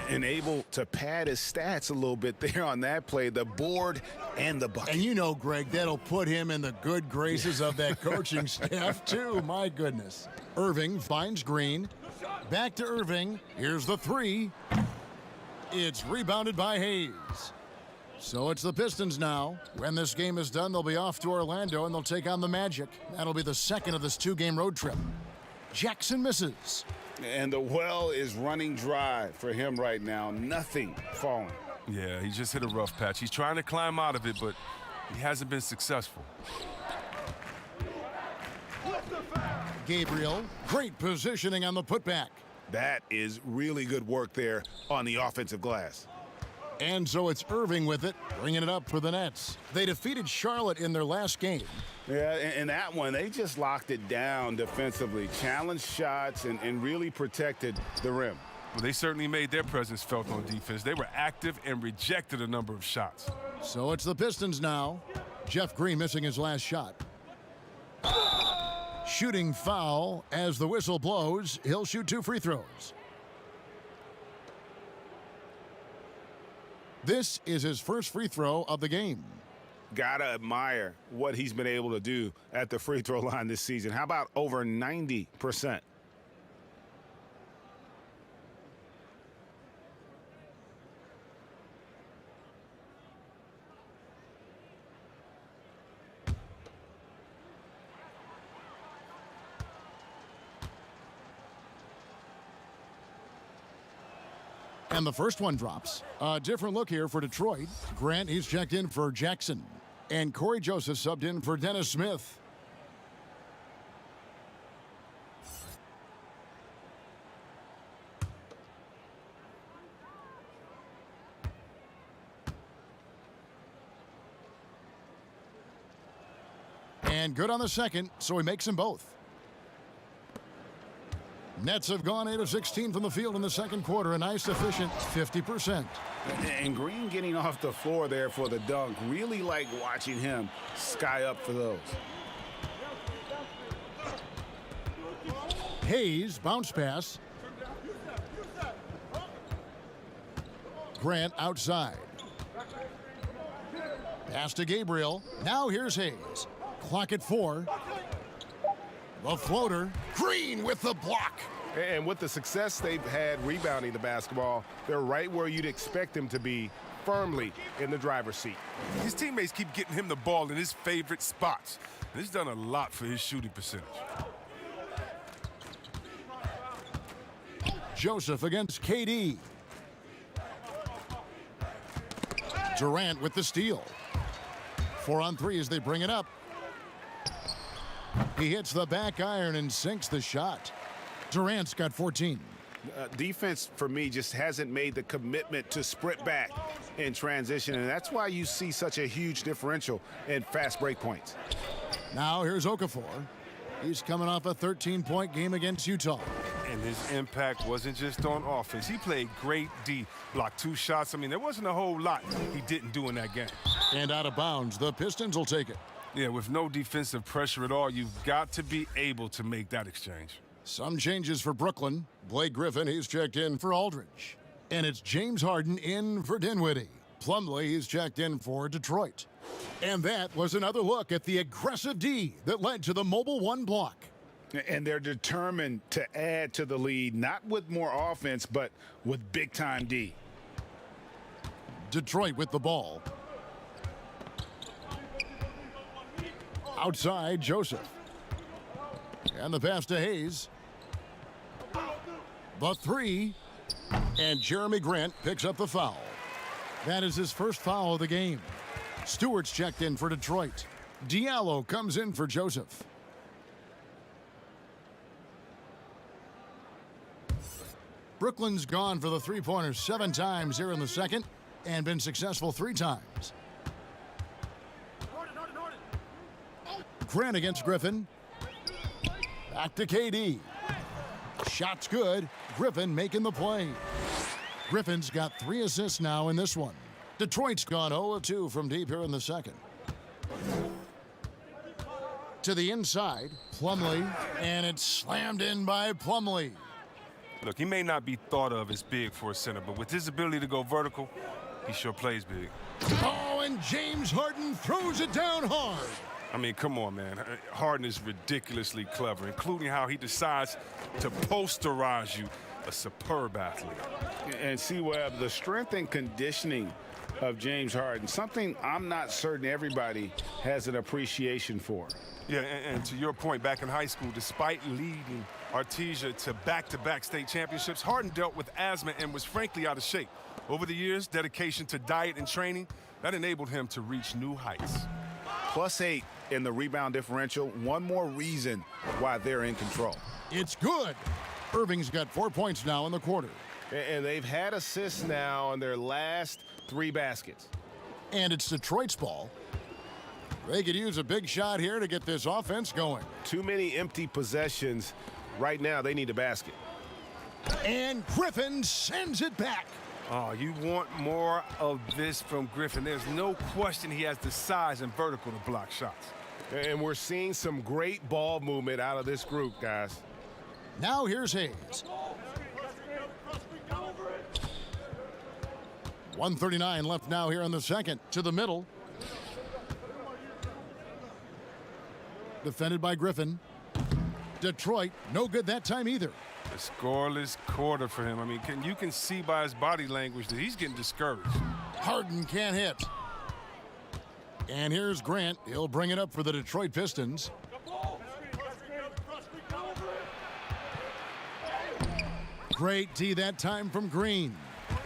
And able to pad his stats a little bit there on that play, the board and the bucket. And you know, Greg, that'll put him in the good graces of that coaching staff, too. My goodness. Irving finds Green. Back to Irving. Here's the three. It's rebounded by Hayes. So it's the Pistons now. When this game is done, they'll be off to Orlando, and they'll take on the Magic. That'll be the second of this two-game road trip. Jackson misses. And the well is running dry for him right now. Nothing falling. Yeah, he just hit a rough patch. He's trying to climb out of it, but he hasn't been successful. Gabriel, great positioning on the putback. That is really good work there on the offensive glass. And so it's Irving with it, bringing it up for the Nets. They defeated Charlotte in their last game. Yeah, in that one, they just locked it down defensively, challenged shots, and really protected the rim. Well, they certainly made their presence felt on defense. They were active and rejected a number of shots. So it's the Pistons now. Jeff Green missing his last shot. Shooting foul as the whistle blows. He'll shoot 2 free throws. This is his first free throw of the game. Gotta admire what he's been able to do at the free throw line this season. How about over 90%? And the first one drops. A different look here for Detroit. Grant, he's checked in for Jackson. And Corey Joseph subbed in for Dennis Smith. And good on the second, so he makes them both. Nets have gone 8 of 16 from the field in the second quarter, a nice efficient 50%. And Green getting off the floor there for the dunk. Really like watching him sky up for those. Hayes, bounce pass. Grant outside. Pass to Gabriel. Now here's Hayes. Clock at 4. The floater. Green with the block. And with the success they've had rebounding the basketball, they're right where you'd expect them to be, firmly in the driver's seat. His teammates keep getting him the ball in his favorite spots. And it's done a lot for his shooting percentage. Joseph against KD. Durant with the steal. 4 on 3 as they bring it up. He hits the back iron and sinks the shot. Durant's got 14. Defense, for me, just hasn't made the commitment to sprint back in transition, and that's why you see such a huge differential in fast break points. Now here's Okafor. He's coming off a 13-point game against Utah. And his impact wasn't just on offense. He played great D, blocked 2 shots. I mean, there wasn't a whole lot he didn't do in that game. And out of bounds, the Pistons will take it. Yeah, with no defensive pressure at all, you've got to be able to make that exchange. Some changes for Brooklyn. Blake Griffin, he's checked in for Aldridge. And it's James Harden in for Dinwiddie. Plumlee, he's checked in for Detroit. And that was another look at the aggressive D that led to the Mobile 1 block. And they're determined to add to the lead, not with more offense, but with big-time D. Detroit with the ball. Outside, Joseph. And the pass to Hayes. The three. And Jeremy Grant picks up the foul. That is his first foul of the game. Stewart's checked in for Detroit. Diallo comes in for Joseph. Brooklyn's gone for the three-pointers 7 times here in the second and been successful 3 times. Grant against Griffin. Back to KD. Shot's good. Griffin making the play. Griffin's got 3 assists now in this one. Detroit's gone 0-2 from deep here in the second. To the inside, Plumlee, and it's slammed in by Plumlee. Look, he may not be thought of as big for a center, but with his ability to go vertical, he sure plays big. Oh, and James Harden throws it down hard. I mean, come on, man. Harden is ridiculously clever, including how he decides to posterize you, a superb athlete. And see, Webb, the strength and conditioning of James Harden, something I'm not certain everybody has an appreciation for. Yeah, and to your point, back in high school, despite leading Artesia to back-to-back state championships, Harden dealt with asthma and was frankly out of shape. Over the years, dedication to diet and training, that enabled him to reach new heights. +8 in the rebound differential. One more reason why they're in control. It's good. Irving's got 4 points now in the quarter. And they've had assists now on their last 3 baskets. And it's Detroit's ball. They could use a big shot here to get this offense going. Too many empty possessions. Right now, they need a basket. And Griffin sends it back. Oh, you want more of this from Griffin. There's no question he has the size and vertical to block shots. And we're seeing some great ball movement out of this group, guys. Now here's Hayes. 1:39 left now here in the second. To the middle. Defended by Griffin. Detroit, no good that time either. A scoreless quarter for him. I mean, you can see by his body language that he's getting discouraged. Harden can't hit. And here's Grant. He'll bring it up for the Detroit Pistons. Great D that time from Green.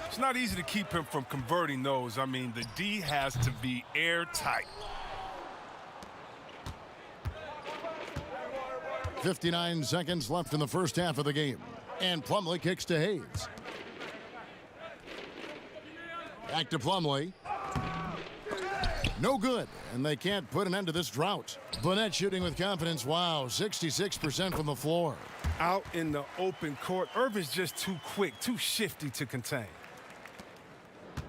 It's not easy to keep him from converting those. I mean, the D has to be airtight. 59 seconds left in the first half of the game. And Plumlee kicks to Hayes. Back to Plumlee. No good, and they can't put an end to this drought. Burnett shooting with confidence. Wow, 66% from the floor. Out in the open court, Irvin's just too quick, too shifty to contain.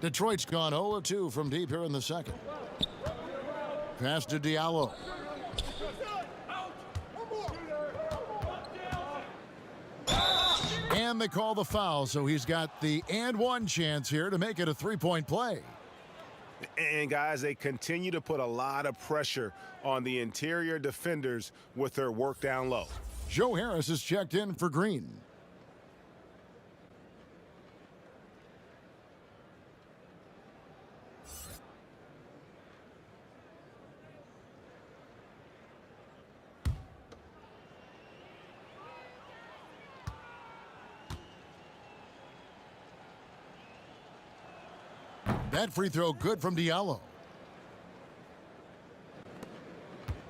Detroit's gone 0-2 from deep here in the second. Pass to Diallo. And they call the foul, so he's got the and one chance here to make it a three-point play. And, guys, they continue to put a lot of pressure on the interior defenders with their work down low. Joe Harris is checked in for Green. That free throw good from Diallo.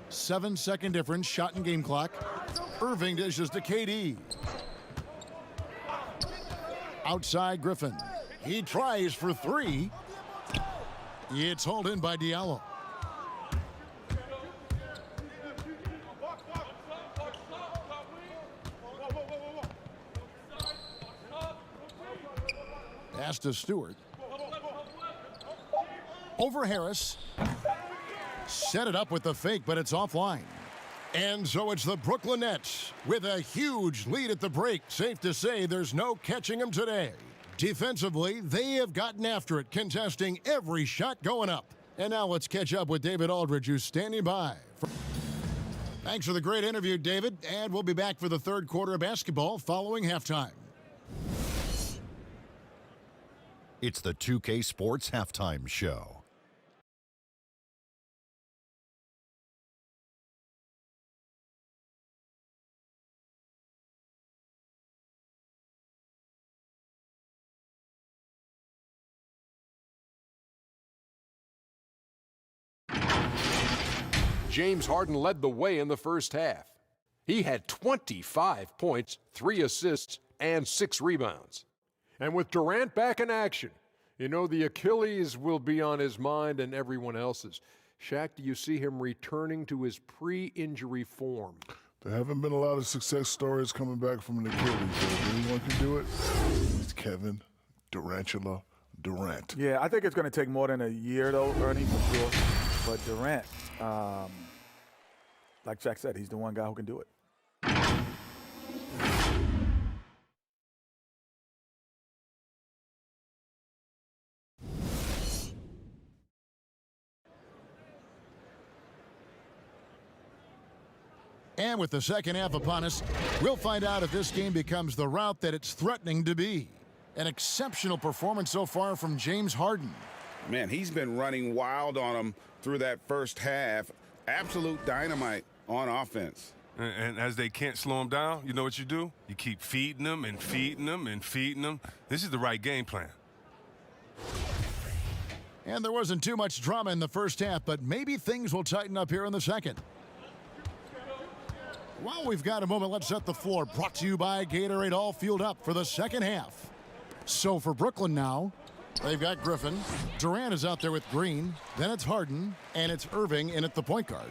7-second difference, shot and game clock. Irving dishes to KD. Outside Griffin. He tries for 3. It's hauled in by Diallo. Pass to Stewart. Over Harris. Set it up with the fake, but it's offline. And so it's the Brooklyn Nets with a huge lead at the break. Safe to say there's no catching them today. Defensively, they have gotten after it, contesting every shot going up. And now let's catch up with David Aldridge, who's standing by. Thanks for the great interview, David. And we'll be back for the third quarter of basketball following halftime. It's the 2K Sports Halftime Show. James Harden led the way in the first half. He had 25 points, 3 assists, and 6 rebounds. And with Durant back in action, you know the Achilles will be on his mind and everyone else's. Shaq, do you see him returning to his pre-injury form? There haven't been a lot of success stories coming back from an Achilles. If anyone can do it, it's Kevin Durantula Durant. Yeah, I think it's going to take more than a year, though, Ernie, for sure. But Durant, like Shaq said, he's the one guy who can do it. And with the second half upon us, we'll find out if this game becomes the route that it's threatening to be. An exceptional performance so far from James Harden. Man, he's been running wild on them through that first half. Absolute dynamite on offense. And as they can't slow him down, you know what you do? You keep feeding them and feeding them and feeding them. This is the right game plan. And there wasn't too much drama in the first half, but maybe things will tighten up here in the second. While we've got a moment, let's set the floor. Brought to you by Gatorade, all fueled up for the second half. So for Brooklyn now, they've got Griffin. Durant is out there with Green. Then it's Harden, and it's Irving in at the point guard.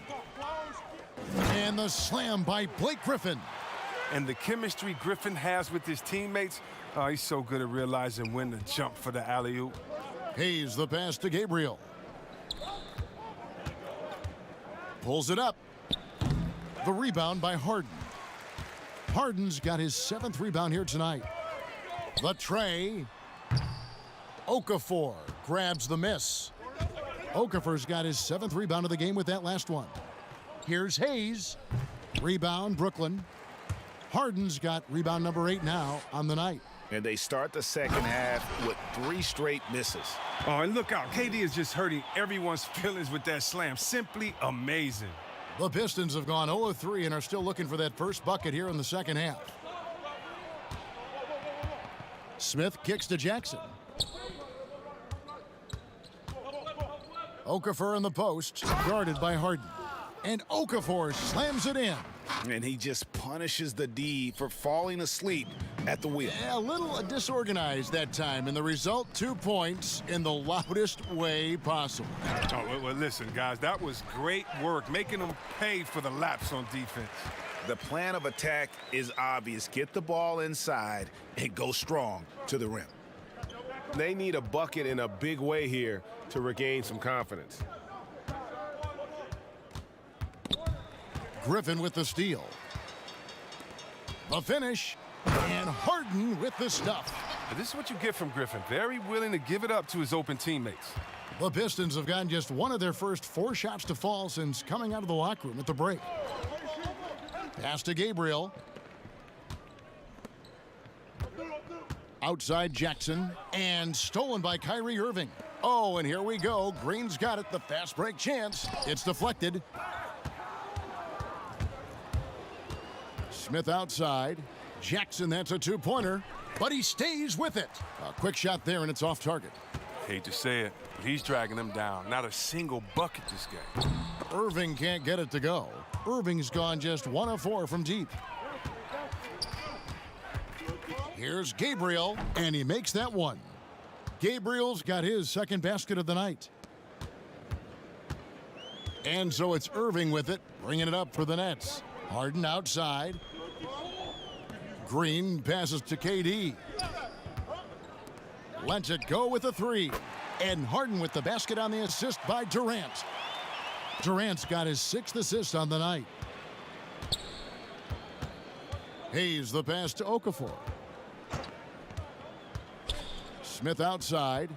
And the slam by Blake Griffin. And the chemistry Griffin has with his teammates, he's so good at realizing when to jump for the alley-oop. Hayes the pass to Gabriel. Pulls it up. The rebound by Harden. Harden's got his 7th rebound here tonight. The tray. Okafor grabs the miss. Okafor's got his 7th rebound of the game with that last one. Here's Hayes. Rebound, Brooklyn. Harden's got rebound number 8 now on the night. And they start the second half with 3 straight misses. Oh, and look out. KD is just hurting everyone's feelings with that slam. Simply amazing. The Pistons have gone 0-3 and are still looking for that first bucket here in the second half. Smith kicks to Jackson. Okafor in the post, guarded by Harden. And Okafor slams it in. And he just punishes the D for falling asleep at the wheel. Yeah, a little disorganized that time, and the result, 2 points in the loudest way possible. Oh, well, listen, guys, that was great work, making them pay for the lapse on defense. The plan of attack is obvious. Get the ball inside and go strong to the rim. They need a bucket in a big way here to regain some confidence. Griffin with the steal. The finish, and Harden with the stuff. This is what you get from Griffin. Very willing to give it up to his open teammates. The Pistons have gotten just one of their first 4 shots to fall since coming out of the locker room at the break. Pass to Gabriel. Outside Jackson, and stolen by Kyrie Irving. Oh, and here we go. Green's got it, the fast break chance. It's deflected. Smith outside. Jackson, that's a 2-pointer, but he stays with it. A quick shot there, and it's off target. Hate to say it, but he's dragging them down. Not a single bucket this game. Irving can't get it to go. Irving's gone just 1 of 4 from deep. Here's Gabriel, and he makes that one. Gabriel's got his 2nd basket of the night. And so it's Irving with it, bringing it up for the Nets. Harden outside. Green passes to KD. Lets it go with a 3. And Harden with the basket on the assist by Durant. Durant's got his 6th assist on the night. Hayes the pass to Okafor. Smith outside.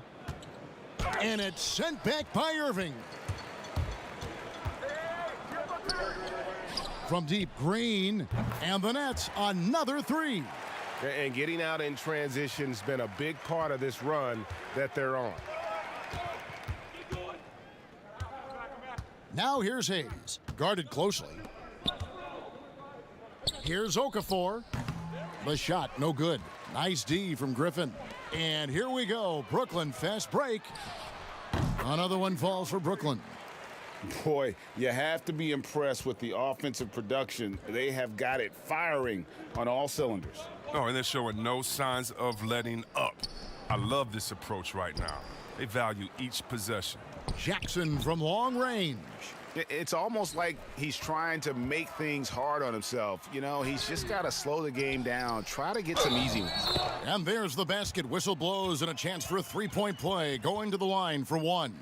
And it's sent back by Irving. From deep, Green, and the Nets another three. And getting out in transition has been a big part of this run that they're on. Now here's Hayes, guarded closely. Here's Okafor. The shot, no good. Nice D from Griffin. And here we go, Brooklyn fast break. Another one falls for Brooklyn. Boy, you have to be impressed with the offensive production. They have got it firing on all cylinders. Oh, and they're showing no signs of letting up. I love this approach right now. They value each possession. Jackson from long range. It's almost like he's trying to make things hard on himself. You know, he's just got to slow the game down, try to get some easy ones. And there's the basket. Whistle blows and a chance for a three-point play. Going to the line for one.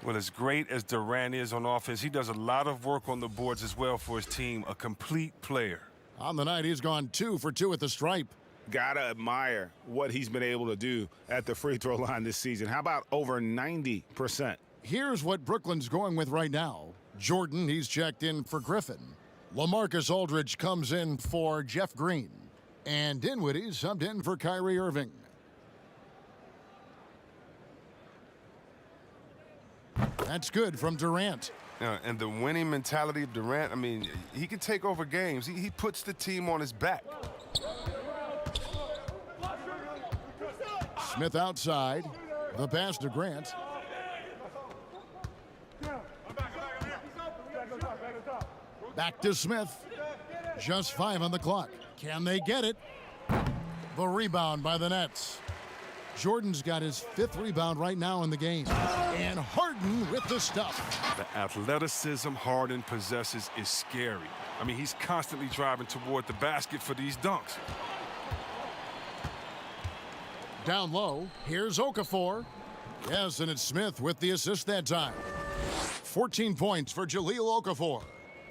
Well, as great as Durant is on offense, he does a lot of work on the boards as well for his team. A complete player. On the night, he's gone 2 for 2 at the stripe. Gotta admire what he's been able to do at the free throw line this season. How about over 90%? Here's what Brooklyn's going with right now. Jordan, he's checked in for Griffin. LaMarcus Aldridge comes in for Jeff Green. And Dinwiddie subbed in for Kyrie Irving. That's good from Durant. And the winning mentality of Durant, I mean, he can take over games. He puts the team on his back. Smith outside. The pass to Grant. Back to Smith. Just 5 on the clock. Can they get it? The rebound by the Nets. Jordan's got his 5th rebound right now in the game. And Harden with the stuff. The athleticism Harden possesses is scary. I mean, he's constantly driving toward the basket for these dunks. Down low, here's Okafor. Yes, and it's Smith with the assist that time. 14 points for Jahlil Okafor.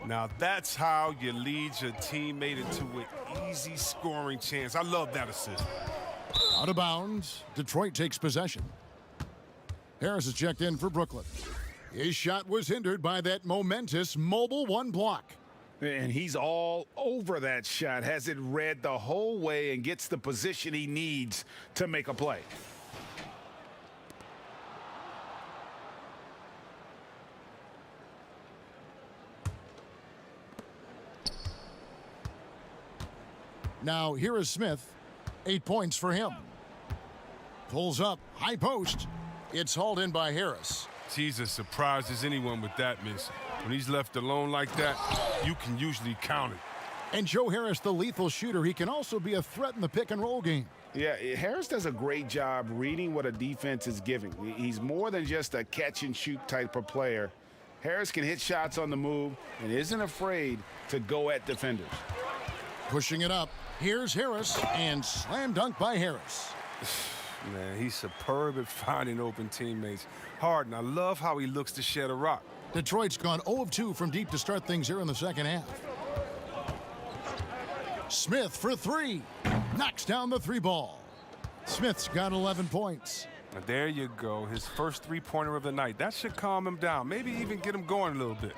Now that's how you lead your teammate into an easy scoring chance. I love that assist. Out of bounds, Detroit takes possession. Harris is checked in for Brooklyn. His shot was hindered by that momentous mobile 1 block. And he's all over that shot, has it read the whole way and gets the position he needs to make a play. Now here is Smith. 8 points for him. Pulls up, high post. It's hauled in by Harris. He's as surprised as anyone with that miss. When he's left alone like that, you can usually count it. And Joe Harris, the lethal shooter, he can also be a threat in the pick and roll game. Yeah, Harris does a great job reading what a defense is giving. He's more than just a catch and shoot type of player. Harris can hit shots on the move and isn't afraid to go at defenders. Pushing it up. Here's Harris, and slam dunk by Harris. Man, he's superb at finding open teammates. Harden, I love how he looks to shed a rock. Detroit's gone 0 of 2 from deep to start things here in the second half. Smith for 3. Knocks down the 3 ball. Smith's got 11 points. Now there you go, his first 3-pointer of the night. That should calm him down, maybe even get him going a little bit.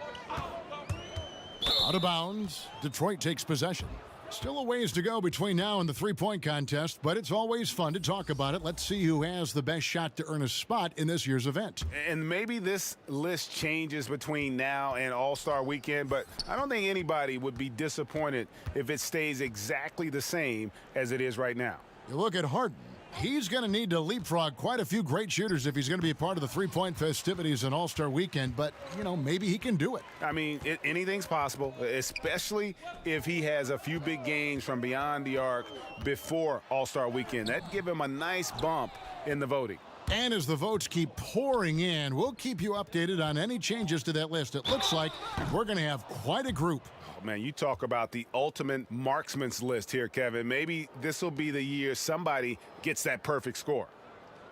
Out of bounds, Detroit takes possession. Still a ways to go between now and the 3-point contest, but it's always fun to talk about it. Let's see who has the best shot to earn a spot in this year's event. And maybe this list changes between now and All-Star Weekend, but I don't think anybody would be disappointed if it stays exactly the same as it is right now. You look at Harden. He's going to need to leapfrog quite a few great shooters if he's going to be a part of the 3-point festivities in All-Star Weekend, but, you know, maybe he can do it. I mean, anything's possible, especially if he has a few big games from beyond the arc before All-Star Weekend. That'd give him a nice bump in the voting. And as the votes keep pouring in, we'll keep you updated on any changes to that list. It looks like we're going to have quite a group. Oh, man, you talk about the ultimate marksman's list here, Kevin. Maybe this will be the year somebody gets that perfect score.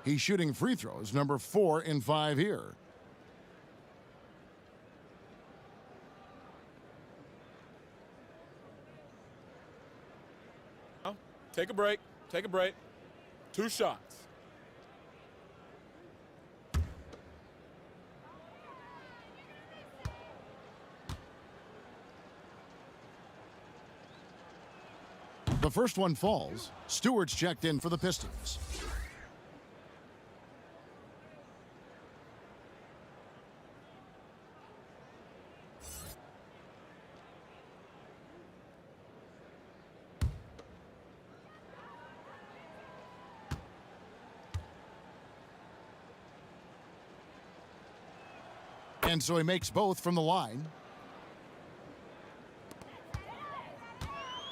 He's shooting free throws, number 4 in 5 here. Take a break. Take a break. 2 shots. The first one falls. Stewart's checked in for the Pistons. And so he makes both from the line.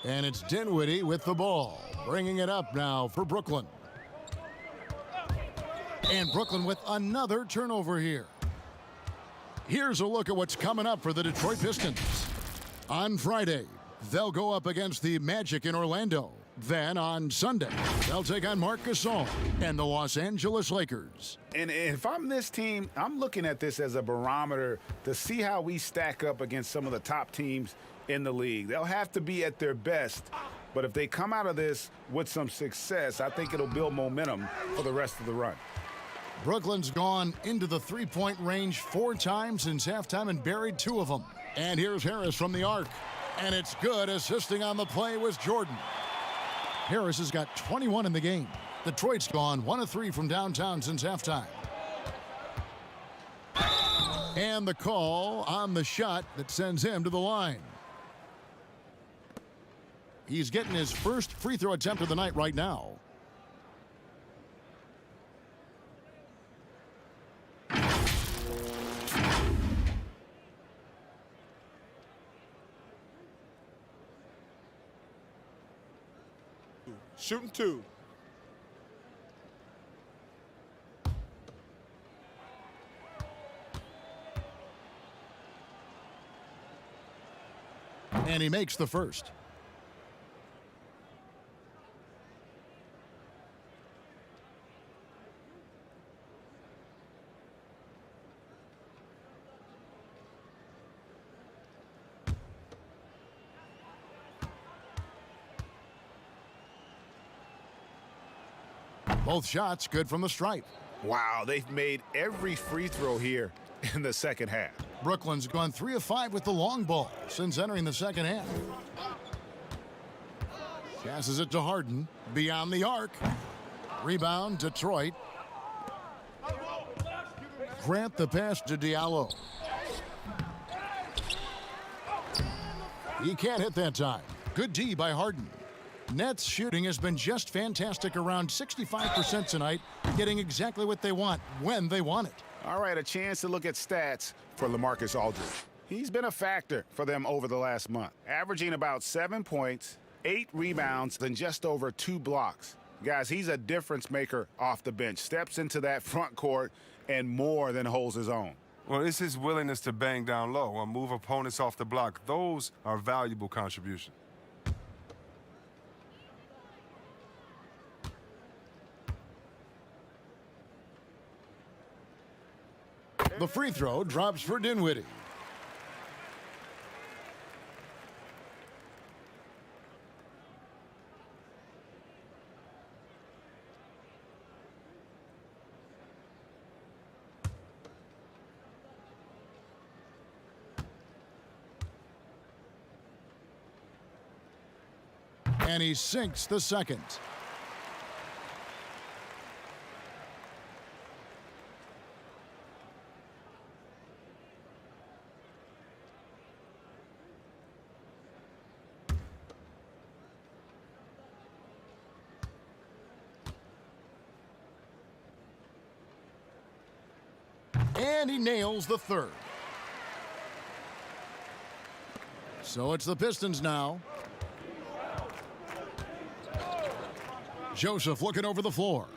And it's Dinwiddie with the ball, bringing it up now for Brooklyn. And Brooklyn with another turnover here. Here's a look at what's coming up for the Detroit Pistons. On Friday, they'll go up against the Magic in Orlando. Then on Sunday, they'll take on Marc Gasol and the Los Angeles Lakers. And if I'm this team, I'm looking at this as a barometer to see how we stack up against some of the top teams in the league. They'll have to be at their best, but if they come out of this with some success, I think it'll build momentum for the rest of the run. Brooklyn's gone into the three-point range 4 times since halftime and buried 2 of them. And here's Harris from the arc. And it's good. Assisting on the play was Jordan. Harris has got 21 in the game. Detroit's gone 1 of 3 from downtown since halftime. And the call on the shot that sends him to the line. He's getting his first free throw attempt of the night right now. Shooting 2. And he makes the first. Both shots good from the stripe. Wow, they've made every free throw here in the second half. Brooklyn's gone 3 of 5 with the long ball since entering the second half. Passes it to Harden. Beyond the arc. Rebound, Detroit. Grant the pass to Diallo. He can't hit that time. Good D by Harden. Nets shooting has been just fantastic, around 65% tonight, getting exactly what they want when they want it. All right, a chance to look at stats for LaMarcus Aldridge. He's been a factor for them over the last month, averaging about 7 points, 8 rebounds, and just over 2 blocks. Guys, he's a difference maker off the bench, steps into that front court and more than holds his own. Well, it's his willingness to bang down low or move opponents off the block. Those are valuable contributions. The free throw drops for Dinwiddie. And he sinks the second. And he nails the third. So it's the Pistons now. Joseph looking over the floor.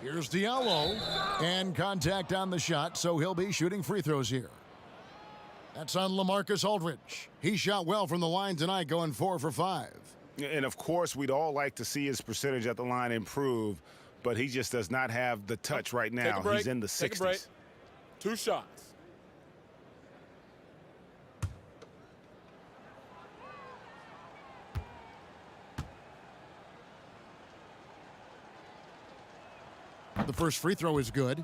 Here's Diallo. And contact on the shot, so he'll be shooting free throws here. That's on LaMarcus Aldridge. He shot well from the line tonight, going 4 for 5. And, of course, we'd all like to see his percentage at the line improve, but he just does not have the touch right now. He's in the 60s. Take a break. 2 shots. The first free throw is good.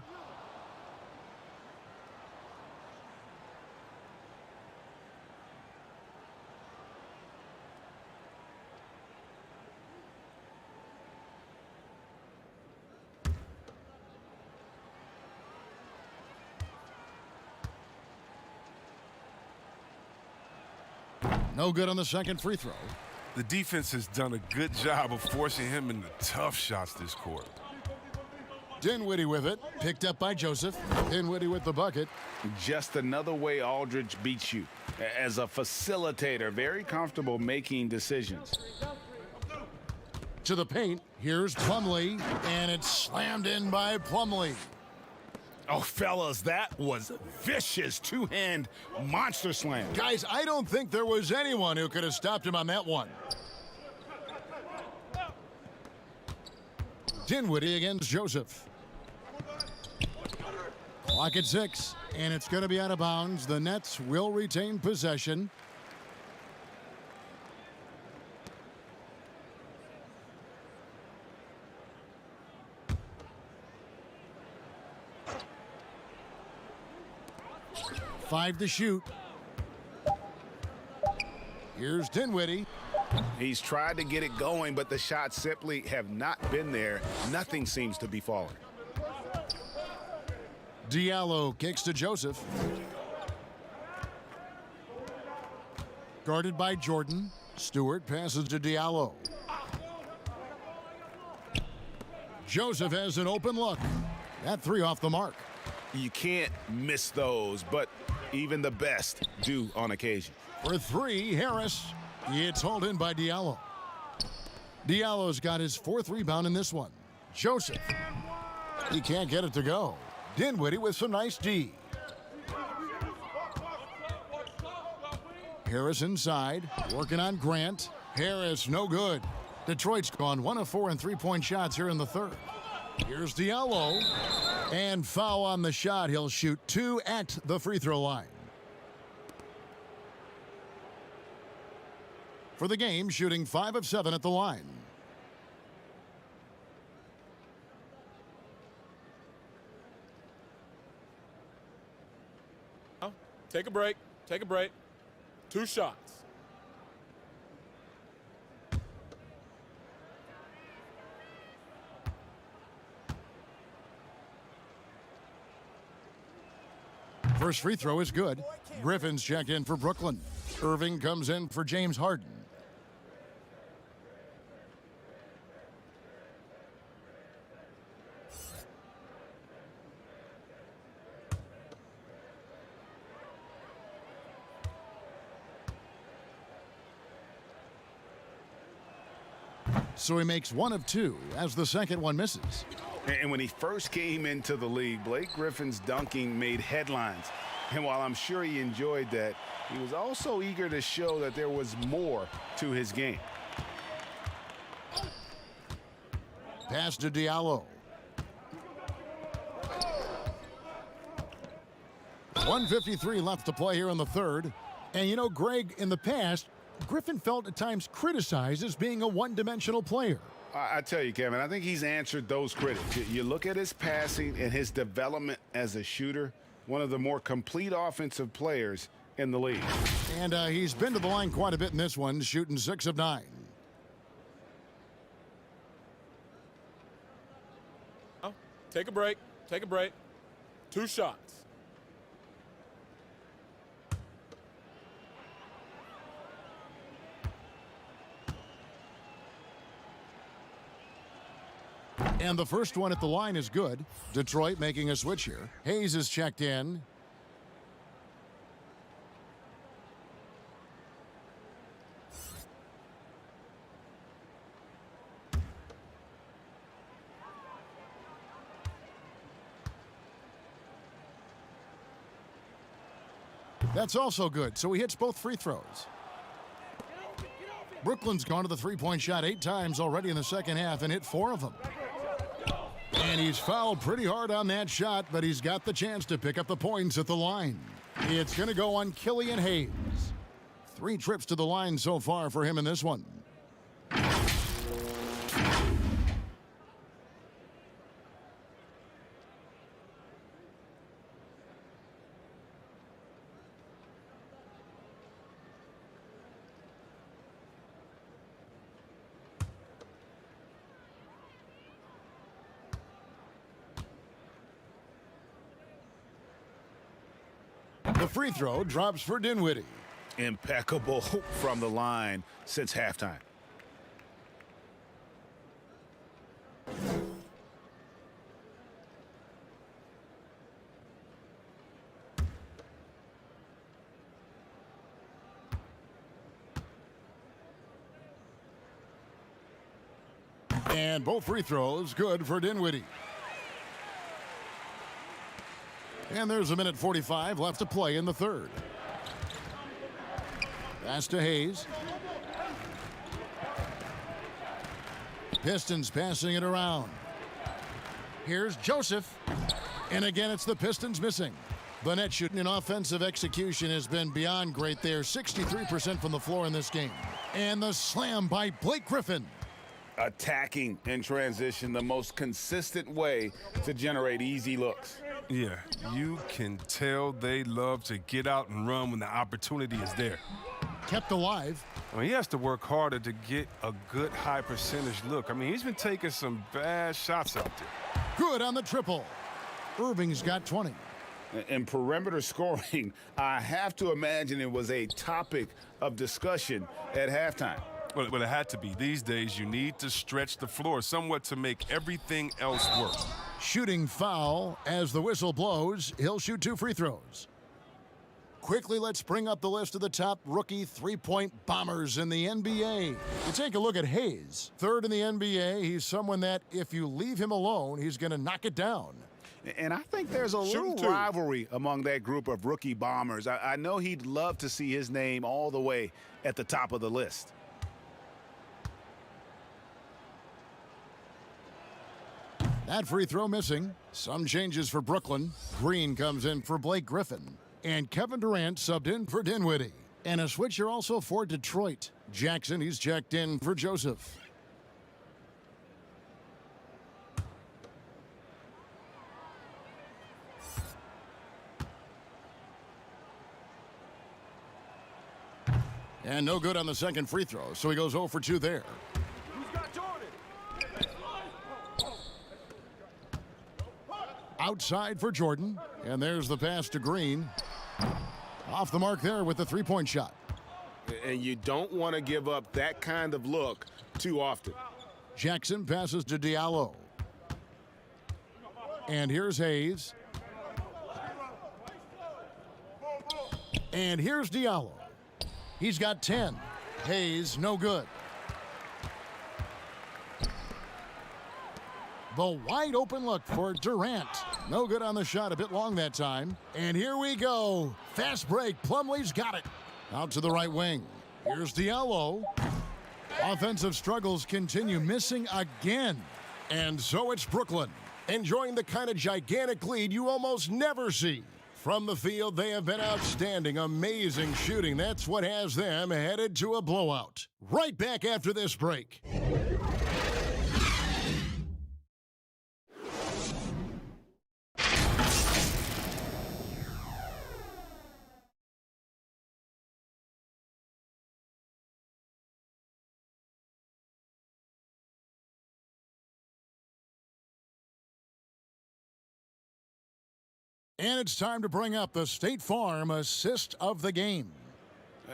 No good on the second free throw. The defense has done a good job of forcing him into tough shots this quarter. Dinwiddie with it, picked up by Joseph. Dinwiddie with the bucket. Just another way Aldridge beats you. As a facilitator, very comfortable making decisions. To the paint, here's Plumlee, and it's slammed in by Plumlee. Oh, fellas, that was vicious two-hand monster slam. Guys, I don't think there was anyone who could have stopped him on that one. Dinwiddie against Joseph. Clock at 6, and it's going to be out of bounds. The Nets will retain possession. Five to shoot. Here's Dinwiddie. He's tried to get it going, but the shots simply have not been there. Nothing seems to be falling. Diallo kicks to Joseph. Guarded by Jordan. Stewart passes to Diallo. Joseph has an open look. That three off the mark. You can't miss those, but even the best do on occasion. For three, Harris. It's hauled in by Diallo. Diallo's got his fourth rebound in this one. Joseph. He can't get it to go. Dinwiddie with some nice D. Harris inside, working on Grant. Harris, no good. Detroit's gone 1 of 4 in three-point shots here in the third. Here's Diallo. And foul on the shot. He'll shoot 2 at the free throw line. For the game, shooting 5 of 7 at the line. Take a break. Take a break. 2 shots. First free throw is good. Griffin's checked in for Brooklyn. Irving comes in for James Harden. So he makes 1 of 2 as the second one misses. And when he first came into the league, Blake Griffin's dunking made headlines. And while I'm sure he enjoyed that, he was also eager to show that there was more to his game. Pass to Diallo. 1:53 left to play here in the third. And you know, Greg, in the past, Griffin felt at times criticized as being a one-dimensional player. I tell you, Kevin, I think he's answered those critics. You look at his passing and his development as a shooter, one of the more complete offensive players in the league. And he's been to the line quite a bit in this one, shooting 6 of 9. Take a break. Take a break. 2 shots. And the first one at the line is good. Detroit making a switch here. Hayes is checked in. That's also good, so he hits both free throws. Brooklyn's gone to the three-point shot 8 times already in the second half and hit 4 of them. And he's fouled pretty hard on that shot, but he's got the chance to pick up the points at the line. It's going to go on Killian Hayes. 3 trips to the line so far for him in this one. The free throw drops for Dinwiddie. impeccable from the line since halftime. And both free throws good for Dinwiddie. And there's 1:45 left to play in the third. Pass to Hayes. Pistons passing it around. Here's Joseph. And again, it's the Pistons missing. The net shooting and offensive execution has been beyond great there. 63% from the floor in this game. And the slam by Blake Griffin. Attacking in transition, the most consistent way to generate easy looks. Yeah, you can tell they love to get out and run when the opportunity is there. Kept alive. I mean, he has to work harder to get a good high percentage look. I mean, he's been taking some bad shots out there. Good on the triple. Irving's got 20. In perimeter scoring, I have to imagine it was a topic of discussion at halftime. Well, it had to be. These days, you need to stretch the floor somewhat to make everything else work. Shooting foul as the whistle blows. He'll shoot 2 free throws. Quickly, let's bring up the list of the top rookie three-point bombers in the NBA. You take a look at Hayes. Third in the NBA. He's someone that if you leave him alone, he's going to knock it down. And I think there's a little rivalry among that group of rookie bombers. I know he'd love to see his name all the way at the top of the list. That free throw missing. Some changes for Brooklyn. Green comes in for Blake Griffin. And Kevin Durant subbed in for Dinwiddie. And a switcher also for Detroit. Jackson, he's checked in for Joseph. And no good on the second free throw, so he goes 0 for 2 there. Outside for Jordan, and there's the pass to Green. Off the mark there with the three-point shot. And you don't want to give up that kind of look too often. Jackson passes to Diallo. And here's Hayes. And here's Diallo. He's got 10. Hayes, no good. The wide open look for Durant. No good on the shot, a bit long that time. And here we go. Fast break. Plumlee's got it. Out to the right wing. Here's Diallo. Offensive struggles continue, missing again. And so it's Brooklyn, enjoying the kind of gigantic lead you almost never see. From the field, they have been outstanding, amazing shooting. That's what has them headed to a blowout. Right back after this break. And it's time to bring up the State Farm assist of the game.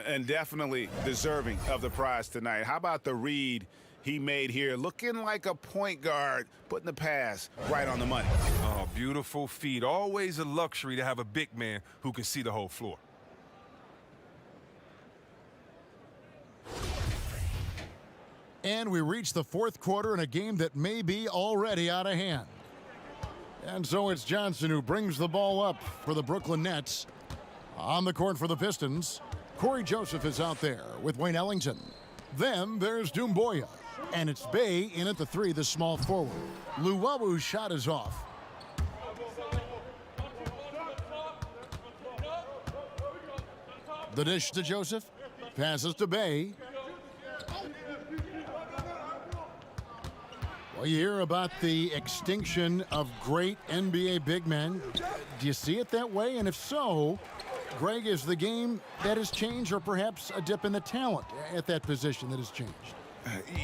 And definitely deserving of the prize tonight. How about the read he made here? Looking like a point guard, putting the pass right on the money. Oh, beautiful feed. Always a luxury to have a big man who can see the whole floor. And we reach the fourth quarter in a game that may be already out of hand. And so it's Johnson who brings the ball up for the Brooklyn Nets. On the court for the Pistons, Corey Joseph is out there with Wayne Ellington. Then there's Doumbouya. And it's Bey in at the 3, the small forward. Luwabu's shot is off. The dish to Joseph. Passes to Bey. Well, you hear about the extinction of great NBA big men. Do you see it that way? And if so, Greg, is the game that has changed or perhaps a dip in the talent at that position that has changed?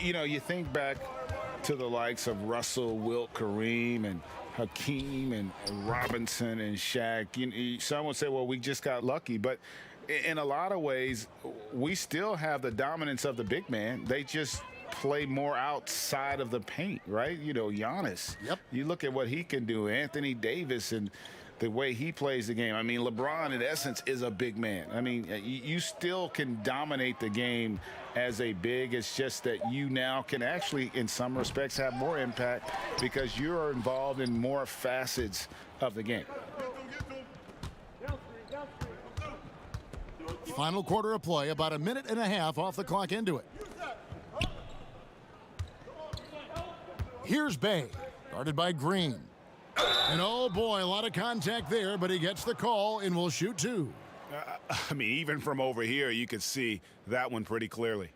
You know, you think back to the likes of Russell, Wilt, Kareem, and Hakeem, and Robinson, and Shaq. Some would say, well, we just got lucky. But in a lot of ways, we still have the dominance of the big man. They just play more outside of the paint, right? You know, Giannis. Yep. You look at what he can do. Anthony Davis and the way he plays the game. I mean, LeBron, in essence, is a big man. I mean, you still can dominate the game as a big. It's just that you now can actually, in some respects, have more impact because you're involved in more facets of the game. Final quarter of play, about a minute and a half off the clock into it. Here's Bay, guarded by Green. And oh boy, a lot of contact there, but he gets the call and will shoot two. I mean, even from over here, you could see that one pretty clearly.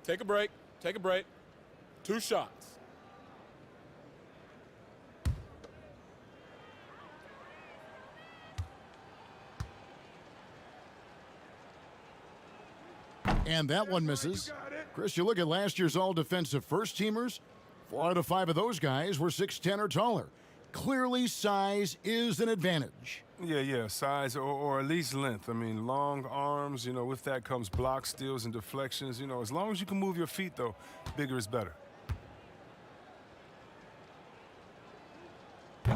Take a break. Take a break. 2 shots. And that one misses. Chris, you look at last year's all-defensive first-teamers. 4 out of 5 of those guys were 6'10" or taller. Clearly, size is an advantage. Yeah, size or at least length. I mean, long arms, you know, with that comes block steals and deflections. You know, as long as you can move your feet, though, bigger is better.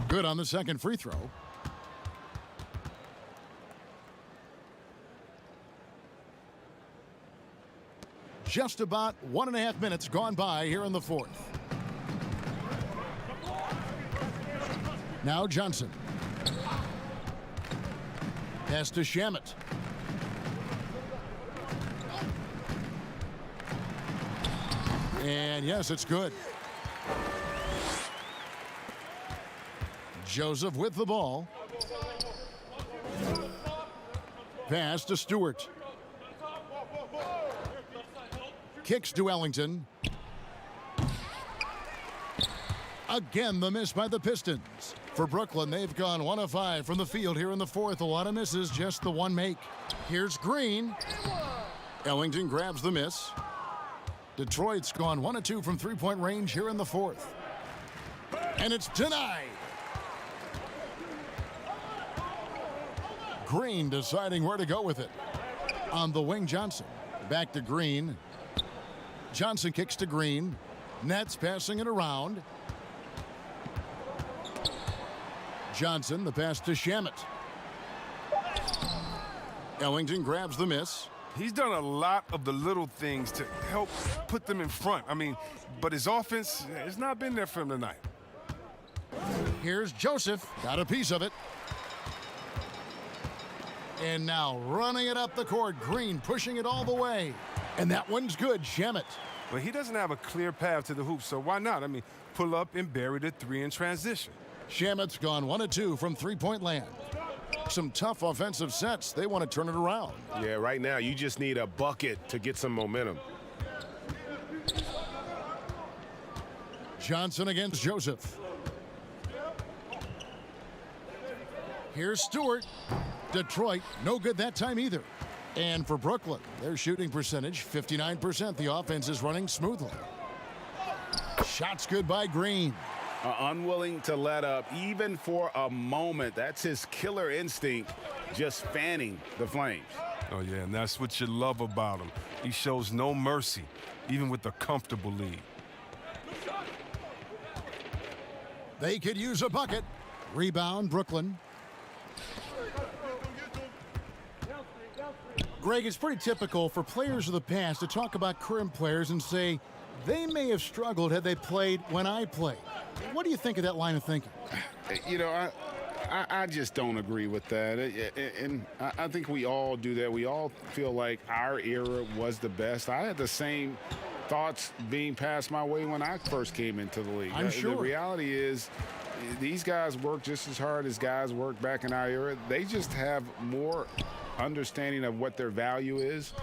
Good on the second free throw. Just about 1.5 minutes gone by here in the fourth. Now Johnson. Pass to Shamet. And yes, it's good. Joseph with the ball. Pass to Stewart. Kicks to Ellington. Again, the miss by the Pistons. For Brooklyn, they've gone 1 of 5 from the field here in the fourth. A lot of misses, just the one make. Here's Green. Ellington grabs the miss. Detroit's gone 1 of 2 from three-point range here in the fourth. And it's denied. Green deciding where to go with it. On the wing, Johnson. Back to Green. Johnson kicks to Green. Nets passing it around. Johnson, the pass to Shamet. Ellington grabs the miss. He's done a lot of the little things to help put them in front. I mean, but his offense has not been there for him tonight. Here's Joseph. Got a piece of it. And now running it up the court. Green pushing it all the way. And that one's good. Shamet. Well, he doesn't have a clear path to the hoop, so why not? I mean, pull up and bury the 3 in transition. Shamet's gone 1 of 2 from three-point land. Some tough offensive sets. They want to turn it around. Yeah, right now you just need a bucket to get some momentum. Johnson against Joseph. Here's Stewart. Detroit, no good that time either. And for Brooklyn, their shooting percentage, 59%. The offense is running smoothly. Shots good by Green. Unwilling to let up even for a moment. That's his killer instinct, just fanning the flames. Oh, yeah, and that's what you love about him. He shows no mercy, even with a comfortable lead. They could use a bucket. Rebound, Brooklyn. Greg, it's pretty typical for players of the past to talk about current players and say, they may have struggled had they played when I played. What do you think of that line of thinking? You know, I just don't agree with that. And I think we all do that. We all feel like our era was the best. I had the same thoughts being passed my way when I first came into the league. I'm sure. The reality is these guys work just as hard as guys worked back in our era. They just have more understanding of what their value is.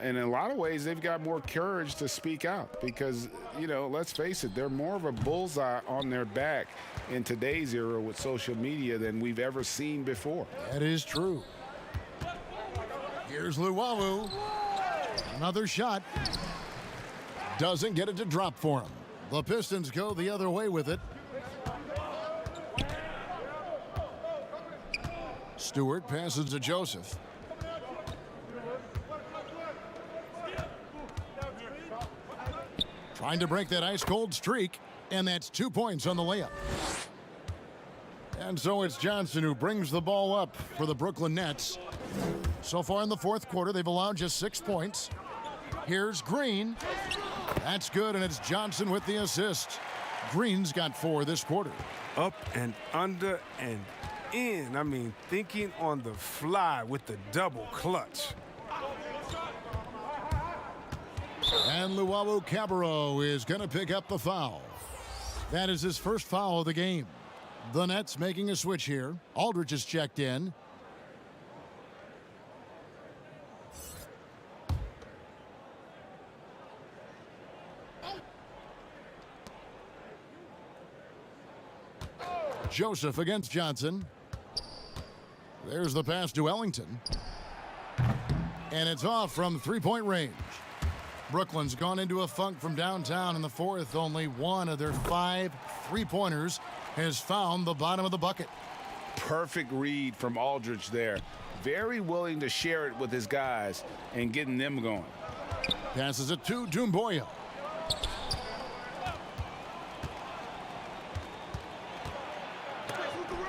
And in a lot of ways, they've got more courage to speak out because, let's face it, they're more of a bullseye on their back in today's era with social media than we've ever seen before. That is true. Here's Luwawu. Another shot. Doesn't get it to drop for him. The Pistons go the other way with it. Stewart passes to Joseph. Trying to break that ice-cold streak, and that's 2 points on the layup. And so it's Johnson who brings the ball up for the Brooklyn Nets. So far in the fourth quarter, they've allowed just 6 points. Here's Green. That's good, and it's Johnson with the assist. Green's got 4 this quarter. Up and under and in. I mean, thinking on the fly with the double clutch. And Luwawu Cabarrot is going to pick up the foul. That is his first foul of the game. The Nets making a switch here. Aldridge is checked in. Joseph against Johnson. There's the pass to Ellington. And it's off from three-point range. Brooklyn's gone into a funk from downtown in the fourth. Only one of their 5 three-pointers has found the bottom of the bucket. Perfect read from Aldridge there. Very willing to share it with his guys and getting them going. Passes it to Doumbouya.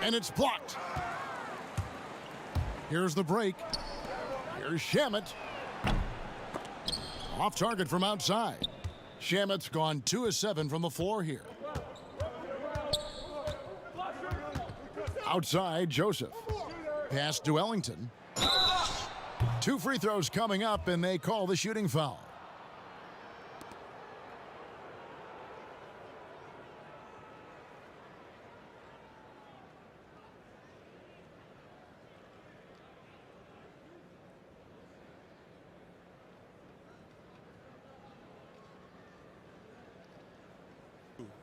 And it's blocked. Here's the break. Here's Shamet. Off target from outside. Shamet's gone 2 of 7 from the floor here. Outside, Joseph. Pass to Ellington. 2 free throws coming up, and they call the shooting foul.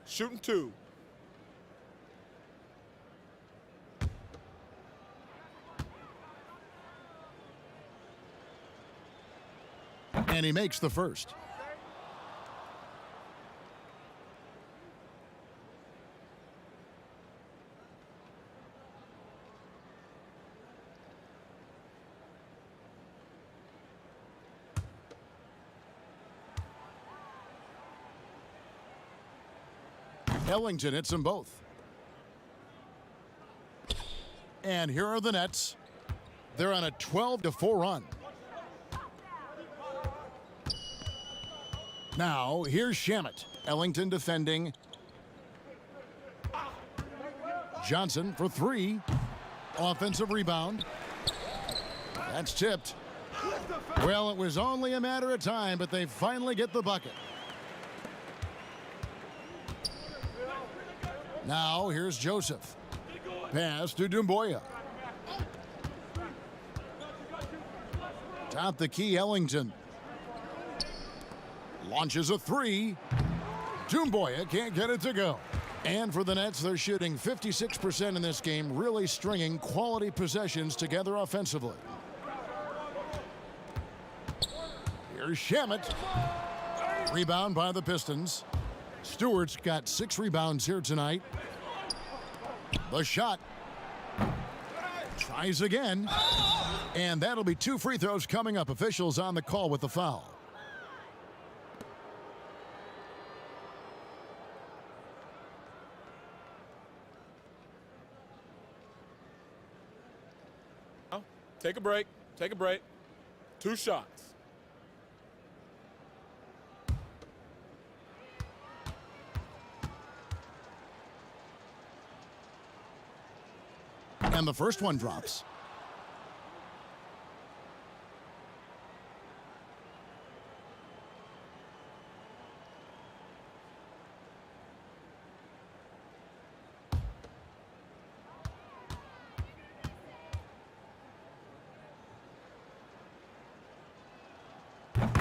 Shooting 2. And he makes the first. Ellington hits them both. And here are the Nets. They're on a 12-4 run. Now, here's Shamet. Ellington defending. Johnson for 3. Offensive rebound. That's tipped. Well, it was only a matter of time, but they finally get the bucket. Now, here's Joseph. Pass to Doumbouya. Top the key, Ellington. Launches a 3. Doumbouya can't get it to go. And for the Nets, they're shooting 56% in this game, really stringing quality possessions together offensively. Here's Shamet. Rebound by the Pistons. Stewart's got 6 rebounds here tonight. The shot. Tries again. And that'll be 2 free throws coming up. Officials on the call with the foul. Take a break. Take a break. 2 shots. And the first one drops.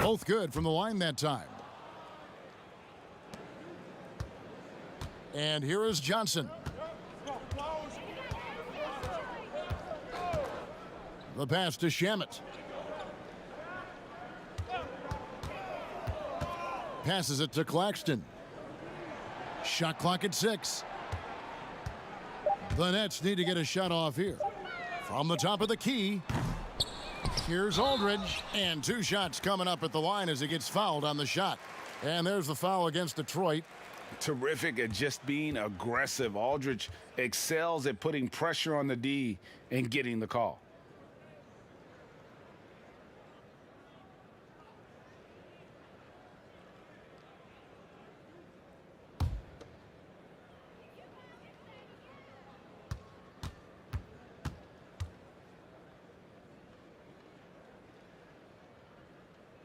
Both good from the line that time. And here is Johnson. The pass to Shamet. Passes it to Claxton. Shot clock at 6. The Nets need to get a shot off here. From the top of the key, here's Aldridge. And 2 shots coming up at the line as he gets fouled on the shot. And there's the foul against Detroit. Terrific at just being aggressive. Aldridge excels at putting pressure on the D and getting the call.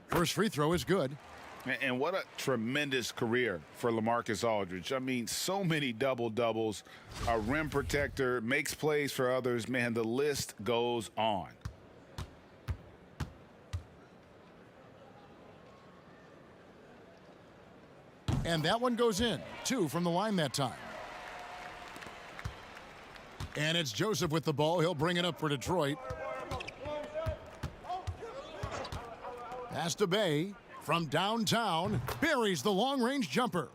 First free throw is good. And what a tremendous career for LaMarcus Aldridge. I mean, so many double-doubles, a rim protector, makes plays for others. Man, the list goes on. And that one goes in. 2 from the line that time. And it's Joseph with the ball. He'll bring it up for Detroit. Pass to Bay from downtown. Buries the long-range jumper.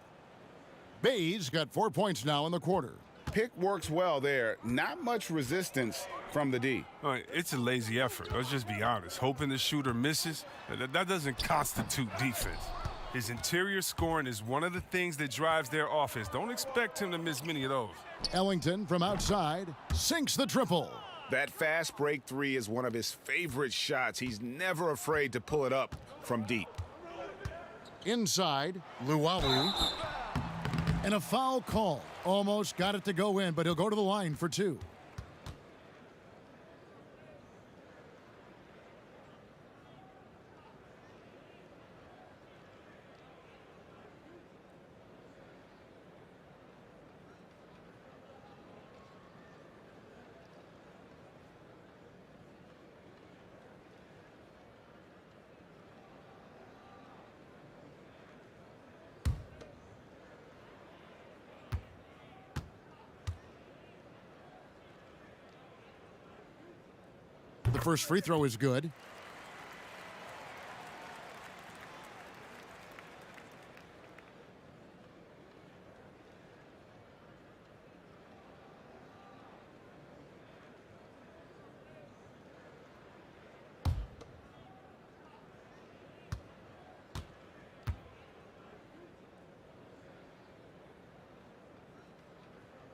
Bay's got 4 points now in the quarter. Pick works well there. Not much resistance from the D. It's a lazy effort. Let's just be honest. Hoping the shooter misses, that doesn't constitute defense. His interior scoring is one of the things that drives their offense. Don't expect him to miss many of those. Ellington from outside sinks the triple. That fast break 3 is one of his favorite shots. He's never afraid to pull it up from deep. Inside, Luwawu. And a foul call. Almost got it to go in, but he'll go to the line for 2. The first free throw is good.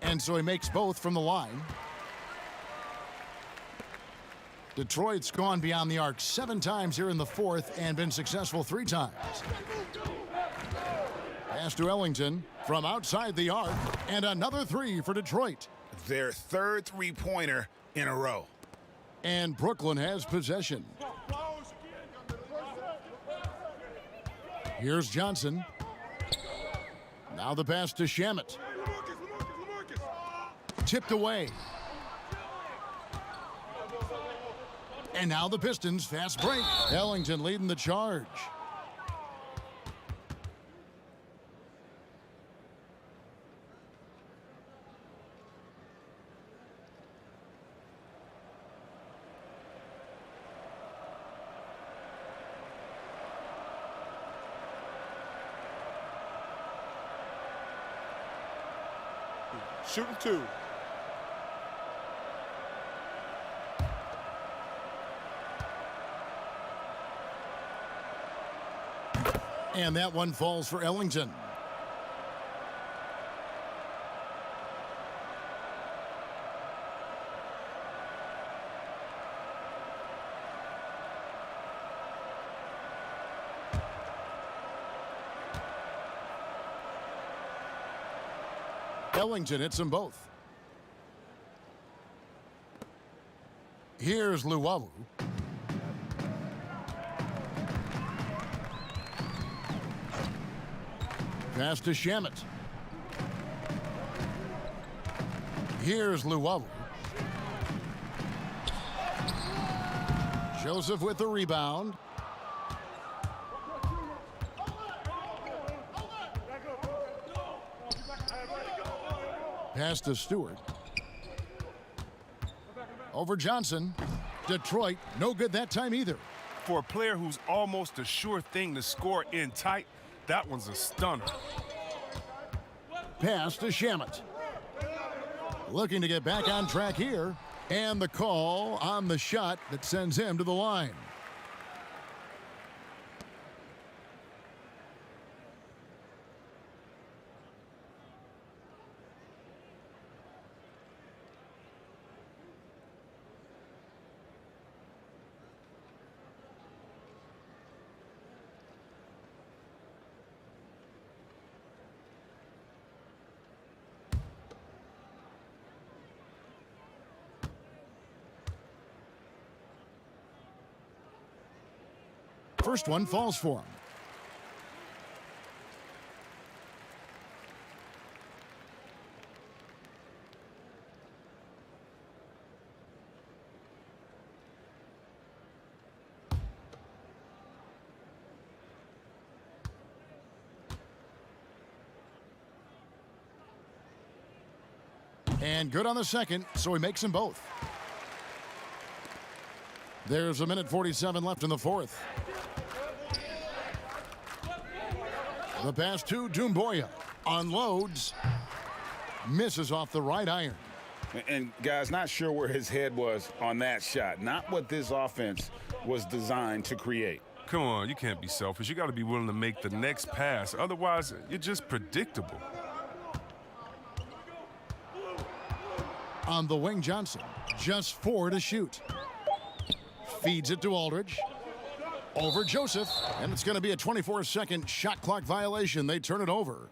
And so he makes both from the line. Detroit's gone beyond the arc 7 times here in the 4th and been successful 3 times. Pass to Ellington from outside the arc, and another 3 for Detroit. Their 3rd three-pointer in a row. And Brooklyn has possession. Here's Johnson. Now the pass to Shamet. Tipped away. And now the Pistons fast break. Ellington leading the charge. Shooting 2. And that one falls for Ellington. Ellington hits them both. Here's Luwawu. Pass to Shamet. Here's Luwawu. Joseph with the rebound. Pass to Stewart. Over Johnson. Detroit, no good that time either. For a player who's almost a sure thing to score in tight, that one's a stunner. Pass to Shamet. Looking to get back on track here. And the call on the shot that sends him to the line. First one falls for him. And good on the second, so he makes them both. There's a minute 47 left in the fourth. The pass to Doumbouya. Unloads. Misses off the right iron. And guys, not sure where his head was on that shot. Not what this offense was designed to create. Come on, you can't be selfish. You got to be willing to make the next pass. Otherwise, you're just predictable. On the wing, Johnson. Just 4 to shoot. Feeds it to Aldridge. Over Joseph. And it's going to be a 24-second shot clock violation. They turn it over.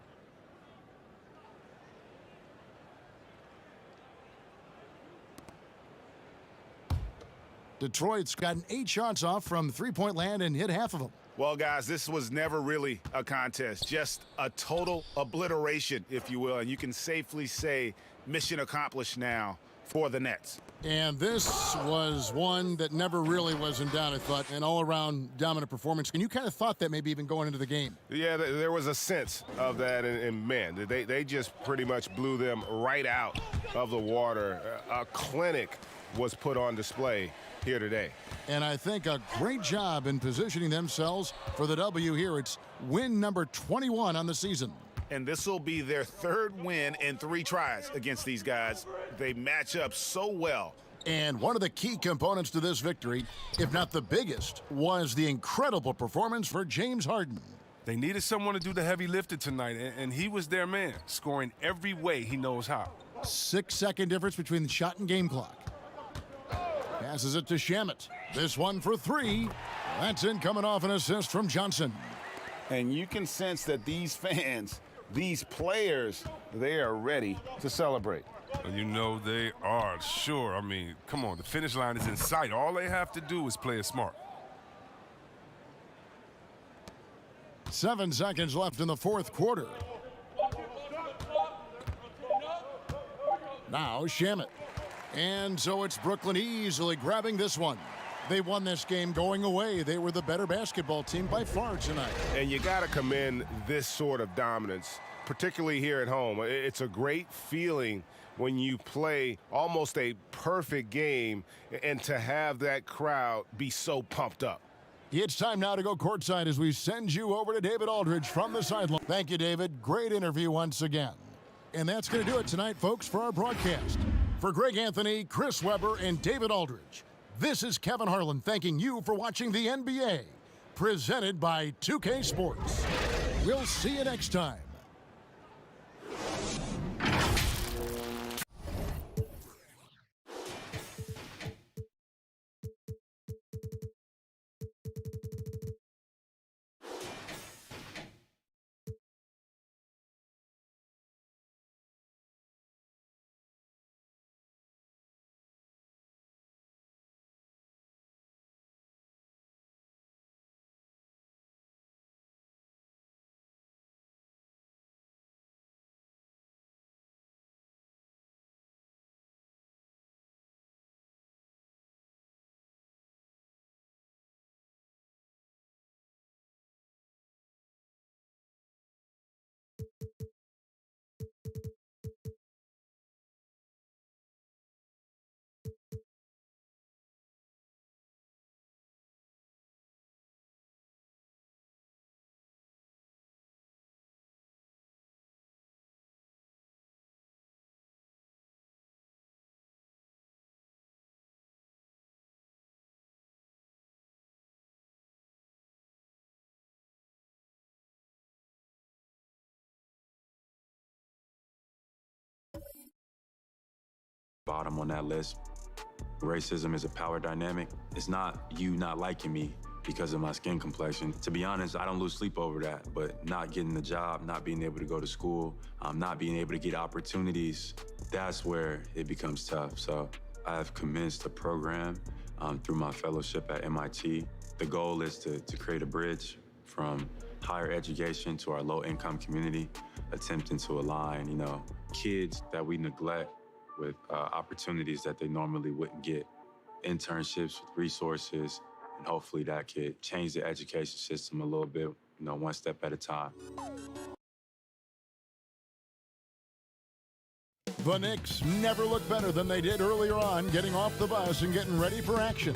Detroit's gotten 8 shots off from three-point land and hit half of them. Well, guys, this was never really a contest, just a total obliteration, if you will. And you can safely say mission accomplished now for the Nets. And this was one that never really was in doubt, I thought, an all-around dominant performance. And you kind of thought that maybe even going into the game. Yeah, there was a sense of that, and man, they just pretty much blew them right out of the water. A clinic was put on display here today. And I think a great job in positioning themselves for the W here. It's win number 21 on the season. And this will be their 3rd win in 3 tries against these guys. They match up so well. And one of the key components to this victory, if not the biggest, was the incredible performance for James Harden. They needed someone to do the heavy lifting tonight, and he was their man, scoring every way he knows how. 6-second difference between the shot and game clock. Passes it to Shamet. This one for 3. That's in, coming off an assist from Johnson. And you can sense that these fans, these players, they are ready to celebrate. You know they are, sure. I mean, come on, the finish line is in sight. All they have to do is play it smart. 7 seconds left in the 4th quarter. Now Shamet. And so it's Brooklyn easily grabbing this one. They won this game going away. They were the better basketball team by far tonight. And you got to commend this sort of dominance, particularly here at home. It's a great feeling when you play almost a perfect game and to have that crowd be so pumped up. It's time now to go courtside as we send you over to David Aldridge from the sideline. Thank you, David. Great interview once again. And that's going to do it tonight, folks, for our broadcast. For Greg Anthony, Chris Webber, and David Aldridge, this is Kevin Harlan thanking you for watching the NBA, presented by 2K Sports. We'll see you next time. bottom on that list. Racism is a power dynamic. It's not you not liking me because of my skin complexion. To be honest, I don't lose sleep over that, but not getting the job, not being able to go to school, not being able to get opportunities, that's where it becomes tough. So I've commenced a program through my fellowship at MIT. The goal is to create a bridge from higher education to our low-income community, attempting to align, kids that we neglect with opportunities that they normally wouldn't get, internships with resources, and hopefully that could change the education system a little bit, one step at a time. The Knicks never looked better than they did earlier on, getting off the bus and getting ready for action.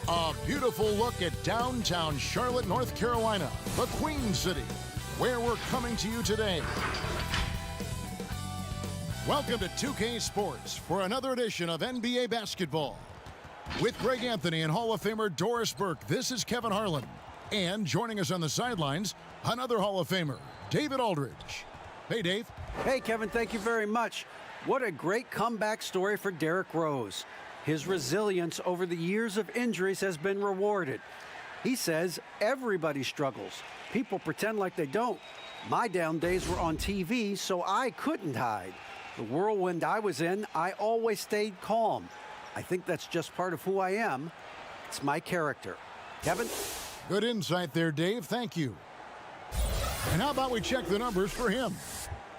A beautiful look at downtown Charlotte, North Carolina, the Queen City, where we're coming to you today. Welcome to 2K Sports for another edition of NBA basketball. With Greg Anthony and Hall of Famer Doris Burke, this is Kevin Harlan. And joining us on the sidelines, another Hall of Famer, David Aldridge. Hey, Dave. Hey, Kevin, thank you very much. What a great comeback story for Derrick Rose. His resilience over the years of injuries has been rewarded. He says everybody struggles. People pretend like they don't. My down days were on TV, so I couldn't hide. The whirlwind I was in, I always stayed calm. I think that's just part of who I am. It's my character. Kevin? Good insight there, Dave. Thank you. And how about we check the numbers for him?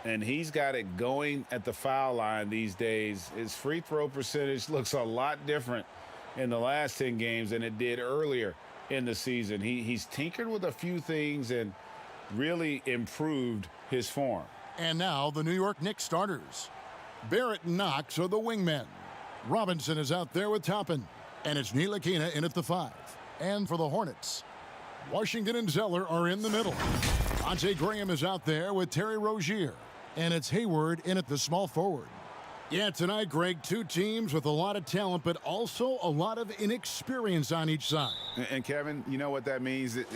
And he's got it going at the foul line these days. His free throw percentage looks a lot different in the last 10 games than it did earlier in the season. He's tinkered with a few things and really improved his form. And now the New York Knicks starters. Barrett and Knox are the wingmen. Robinson is out there with Toppin. And it's Ntilikina in at the 5. And for the Hornets, Washington and Zeller are in the middle. Ante Graham is out there with Terry Rozier. And it's Hayward in at the small forward. Yeah, tonight, Greg, two teams with a lot of talent, but also a lot of inexperience on each side. And Kevin, you know what that means? It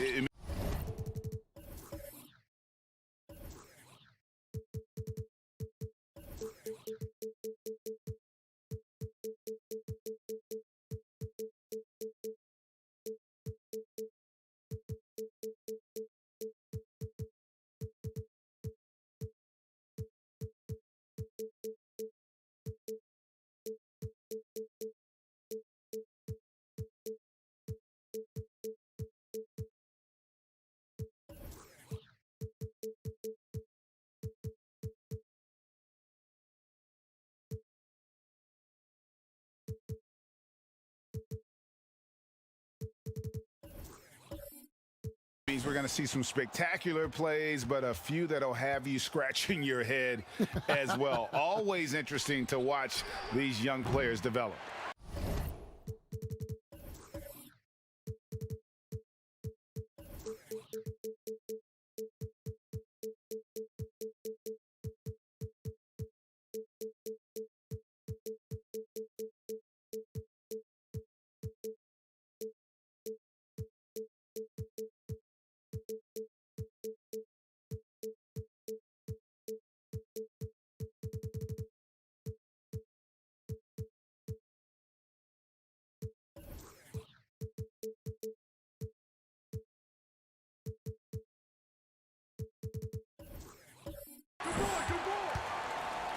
means we're going to see some spectacular plays, but a few that'll have you scratching your head as well. Always interesting to watch these young players develop.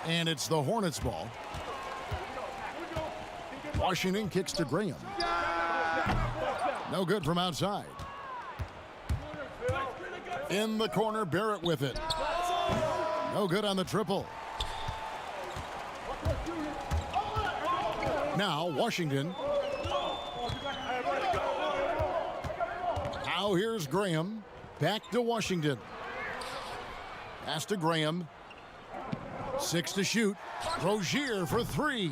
And it's the Hornets ball. Washington kicks to Graham. No good from outside. In the corner, Barrett with it. No good on the triple. Now Washington. Now here's Graham. Back to Washington. Pass to Graham. 6 to shoot. Rozier for 3.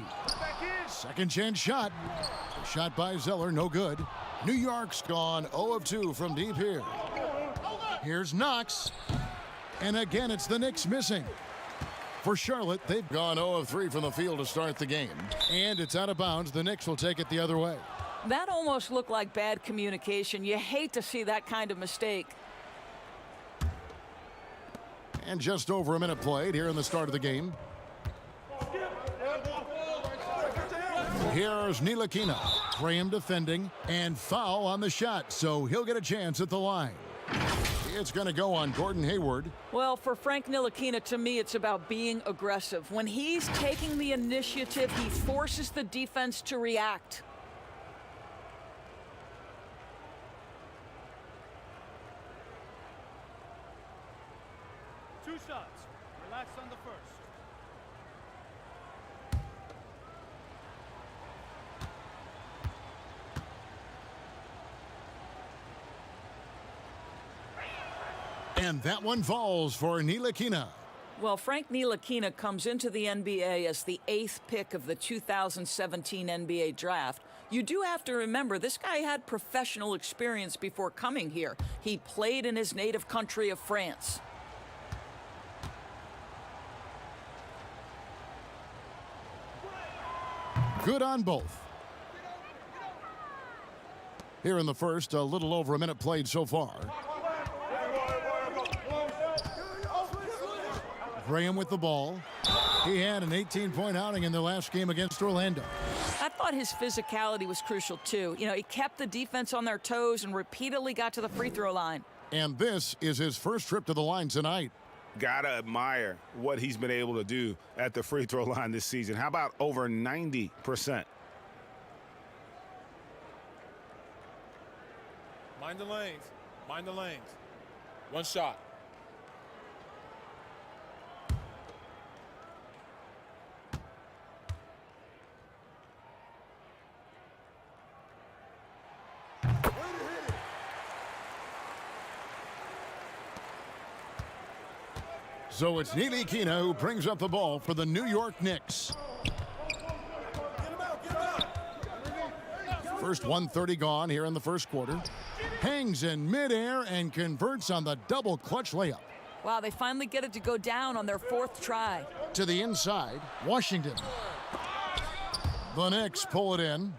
Second chance shot. The shot by Zeller, no good. New York's gone 0 of 2 from deep here. Here's Knox. And again, it's the Knicks missing. For Charlotte, they've gone 0 of 3 from the field to start the game. And it's out of bounds. The Knicks will take it the other way. That almost looked like bad communication. You hate to see that kind of mistake. And just over a minute played here in the start of the game. Here's Ntilikina. Graham defending and foul on the shot, so he'll get a chance at the line. It's going to go on Gordon Hayward. Well, for Frank Ntilikina, to me, it's about being aggressive. When he's taking the initiative, he forces the defense to react. Two shots. Relax on the first. And that one falls for Ntilikina. Well, Frank Ntilikina comes into the NBA as the 8th pick of the 2017 NBA draft. You do have to remember, this guy had professional experience before coming here. He played in his native country of France. Good on both. Here in the first, a little over a minute played so far. Graham with the ball. He had an 18-point outing in the last game against Orlando. I thought his physicality was crucial, too. You know, he kept the defense on their toes and repeatedly got to the free throw line. And this is his first trip to the line tonight. Gotta admire what he's been able to do at the free throw line this season. How about over 90%? Mind the lanes. Mind the lanes. One shot. So it's Ntilikina who brings up the ball for the New York Knicks. First 1:30 gone here in the first quarter. Hangs in midair and converts on the double clutch layup. Wow, they finally get it to go down on their 4th try. To the inside, Washington. The Knicks pull it in.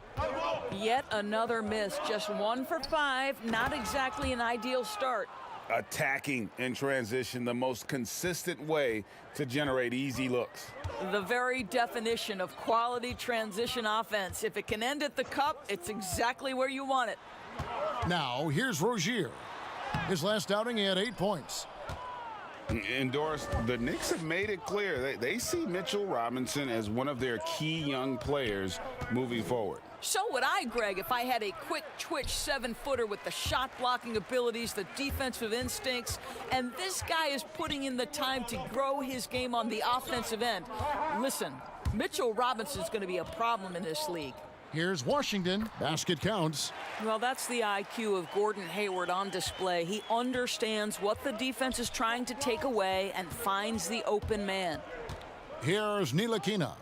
Yet another miss, just 1 for 5, not exactly an ideal start. Attacking in transition, the most consistent way to generate easy looks. The very definition of quality transition offense. If it can end at the cup, it's exactly where you want it. Now, here's Rozier. His last outing, he had 8 points. Endorsed, the Knicks have made it clear they see Mitchell Robinson as one of their key young players moving forward. So would I, Greg, if I had a quick twitch 7-footer with the shot blocking abilities, the defensive instincts, and this guy is putting in the time to grow his game on the offensive end. Listen, Mitchell Robinson's going to be a problem in this league. Here's Washington. Basket counts. Well, that's the IQ of Gordon Hayward on display. He understands what the defense is trying to take away and finds the open man. Here's Ntilikina.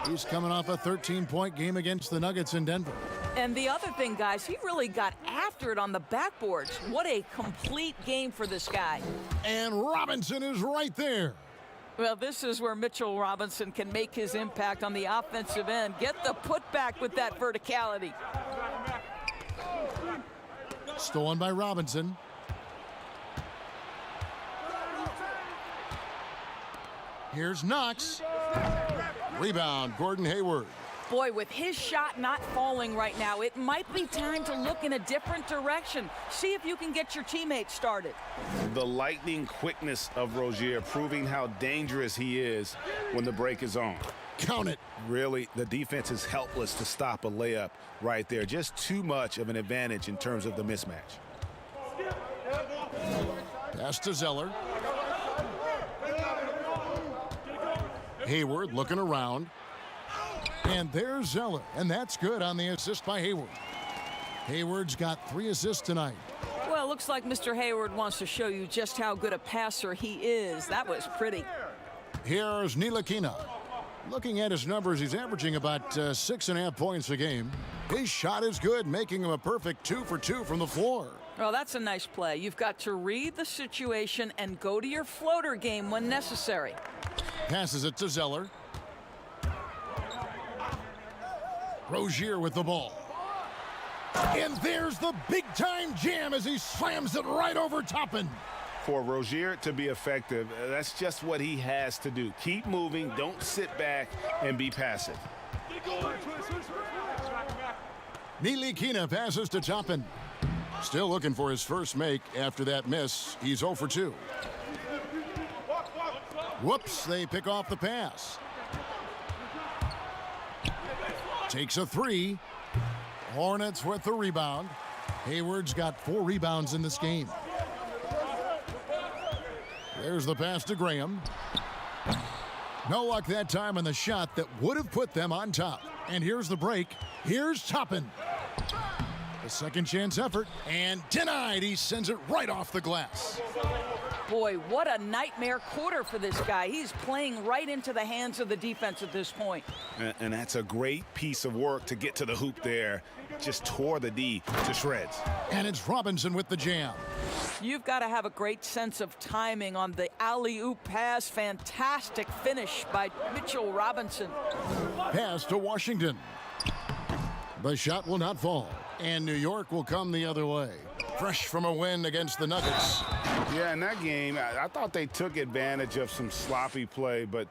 He's coming off a 13-point game against the Nuggets in Denver. And the other thing, guys, he really got after it on the backboards. What a complete game for this guy. And Robinson is right there. Well, this is where Mitchell Robinson can make his impact on the offensive end. Get the putback with that verticality. Stolen by Robinson. Here's Knox. Rebound, Gordon Hayward. Boy, with his shot not falling right now, it might be time to look in a different direction. See if you can get your teammates started. The lightning quickness of Rozier proving how dangerous he is when the break is on. Count it. Really, the defense is helpless to stop a layup right there. Just too much of an advantage in terms of the mismatch. Pass to Zeller. Hayward looking around. And there's Zeller, and that's good on the assist by Hayward. Hayward's got 3 assists tonight. Well, it looks like Mr. Hayward wants to show you just how good a passer he is. That was pretty. Here's Ntilikina. Looking at his numbers, he's averaging about 6.5 points a game. His shot is good, making him a perfect 2 for 2 from the floor. Well, that's a nice play. You've got to read the situation and go to your floater game when necessary. Passes it to Zeller. Rozier with the ball. And there's the big-time jam as he slams it right over Toppin. For Rozier to be effective, that's just what he has to do. Keep moving, don't sit back and be passive. Ntilikina passes to Toppin. Still looking for his first make after that miss. He's 0 for 2. Whoops, they pick off the pass. Takes a 3. Hornets with the rebound. Hayward's got 4 rebounds in this game. There's the pass to Graham. No luck that time on the shot that would have put them on top. And here's the break. Here's Toppin. The second chance effort, and denied. He sends it right off the glass. Boy, what a nightmare quarter for this guy. He's playing right into the hands of the defense at this point. And that's a great piece of work to get to the hoop there. Just tore the D to shreds. And it's Robinson with the jam. You've got to have a great sense of timing on the alley-oop pass. Fantastic finish by Mitchell Robinson. Pass to Washington. The shot will not fall, and New York will come the other way. Fresh from a win against the Nuggets. Yeah, in that game, I thought they took advantage of some sloppy play, but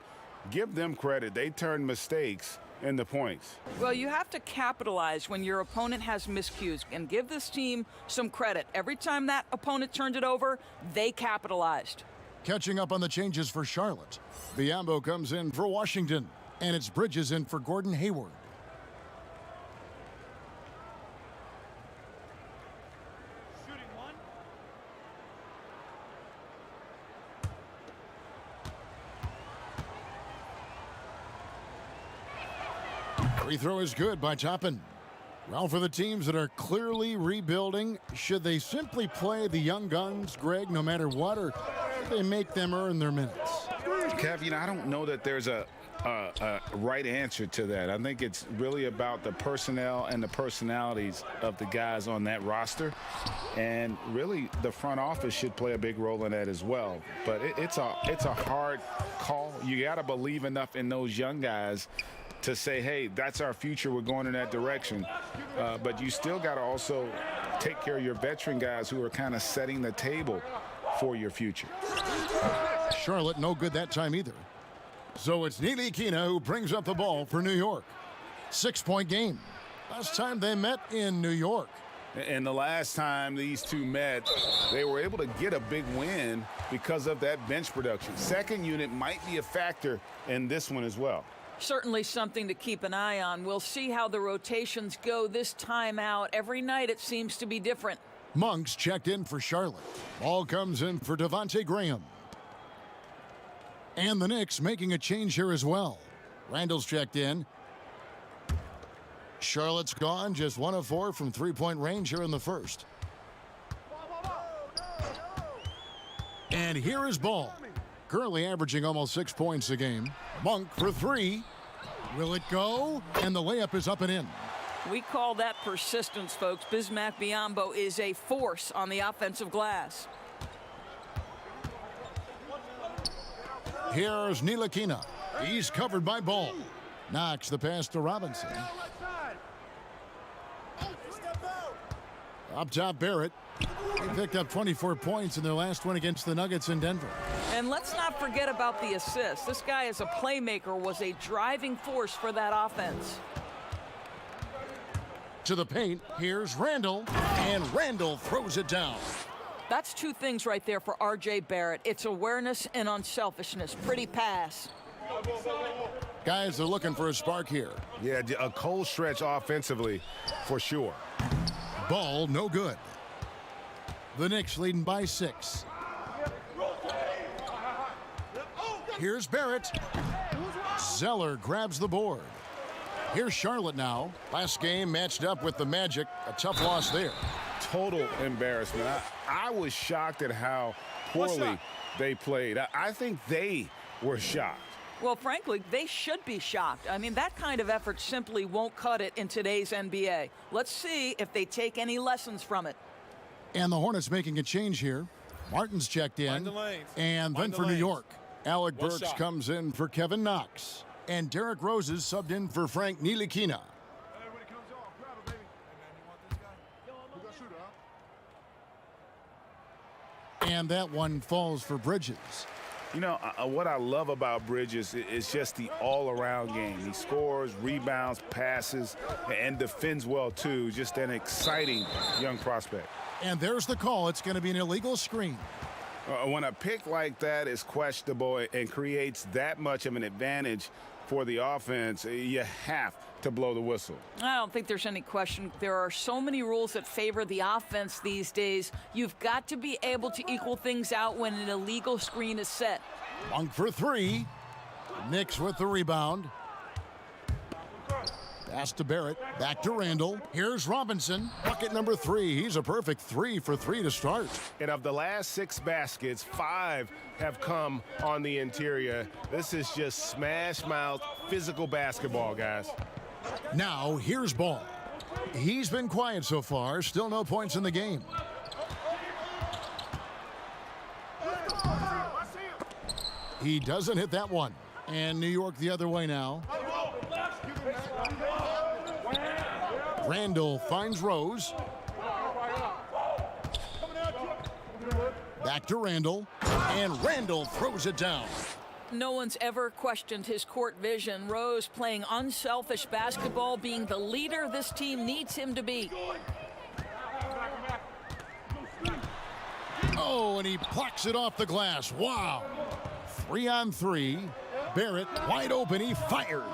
give them credit. They turned mistakes into points. Well, you have to capitalize when your opponent has miscues, and give this team some credit. Every time that opponent turned it over, they capitalized. Catching up on the changes for Charlotte. Biyombo comes in for Washington, and it's Bridges in for Gordon Hayward. Free throw is good by Toppin. Well, for the teams that are clearly rebuilding, should they simply play the young guns, Greg, no matter what, or should they make them earn their minutes? Kev, I don't know that there's a right answer to that. I think it's really about the personnel and the personalities of the guys on that roster. And really, the front office should play a big role in that as well. But it's a hard call. You got to believe enough in those young guys to say, hey, that's our future, we're going in that direction. But you still got to also take care of your veteran guys who are kind of setting the table for your future. Charlotte no good that time either. So it's Ntilikina who brings up the ball for New York. 6-point game. Last time they met in New York. And the last time these two met, they were able to get a big win because of that bench production. Second unit might be a factor in this one as well. Certainly something to keep an eye on. We'll see how the rotations go this time out. Every night it seems to be different. Monk's checked in for Charlotte. Ball comes in for Devontae Graham. And the Knicks making a change here as well. Randall's checked in. Charlotte's gone, just 1 of 4 from three-point range here in the first. And here is Ball. Currently averaging almost 6 points a game. Monk for 3. Will it go? And the layup is up and in. We call that persistence, folks. Bismack Biyombo is a force on the offensive glass. Here's Ntilikina. He's covered by Ball. Knocks the pass to Robinson. Up top, Barrett. They picked up 24 points in their last one against the Nuggets in Denver. And let's not forget about the assist. This guy is a playmaker, was a driving force for that offense. To the paint, here's Randall, and Randall throws it down. That's two things right there for R.J. Barrett. It's awareness and unselfishness. Pretty pass. Guys are looking for a spark here. Yeah, a cold stretch offensively for sure. Ball no good. The Knicks leading by 6. Here's Barrett. Zeller grabs the board. Here's Charlotte now. Last game matched up with the Magic. A tough loss there. Total embarrassment. I was shocked at how poorly they played. I think they were shocked. Well, frankly, they should be shocked. I mean, that kind of effort simply won't cut it in today's NBA. Let's see if they take any lessons from it. And the Hornets making a change here. Martin's checked in. And then for New York, Alec Burks comes in for Kevin Knox. And Derrick Rose is subbed in for Frank Ntilikina. And that one falls for Bridges. You know, what I love about Bridges is just the all-around game. He scores, rebounds, passes, and defends well, too. Just an exciting young prospect. And there's the call. It's going to be an illegal screen. When a pick like that is questionable and creates that much of an advantage for the offense, you have to blow the whistle. I don't think there's any question. There are so many rules that favor the offense these days. You've got to be able to equal things out when an illegal screen is set. Monk for three. Knicks with the rebound. Pass to Barrett. Back to Randall. Here's Robinson. Bucket number 3. He's a perfect 3 for 3 to start. And of the last 6 baskets, 5 have come on the interior. This is just smash mouth physical basketball, guys. Now here's Ball. He's been quiet so far. Still no points in the game. He doesn't hit that one. And New York the other way now. Randall finds Rose. Back to Randall. And Randall throws it down. No one's ever questioned his court vision. Rose playing unselfish basketball, being the leader this team needs him to be. Oh, and he plucks it off the glass. Wow. 3-on-3. Barrett wide open. He fires.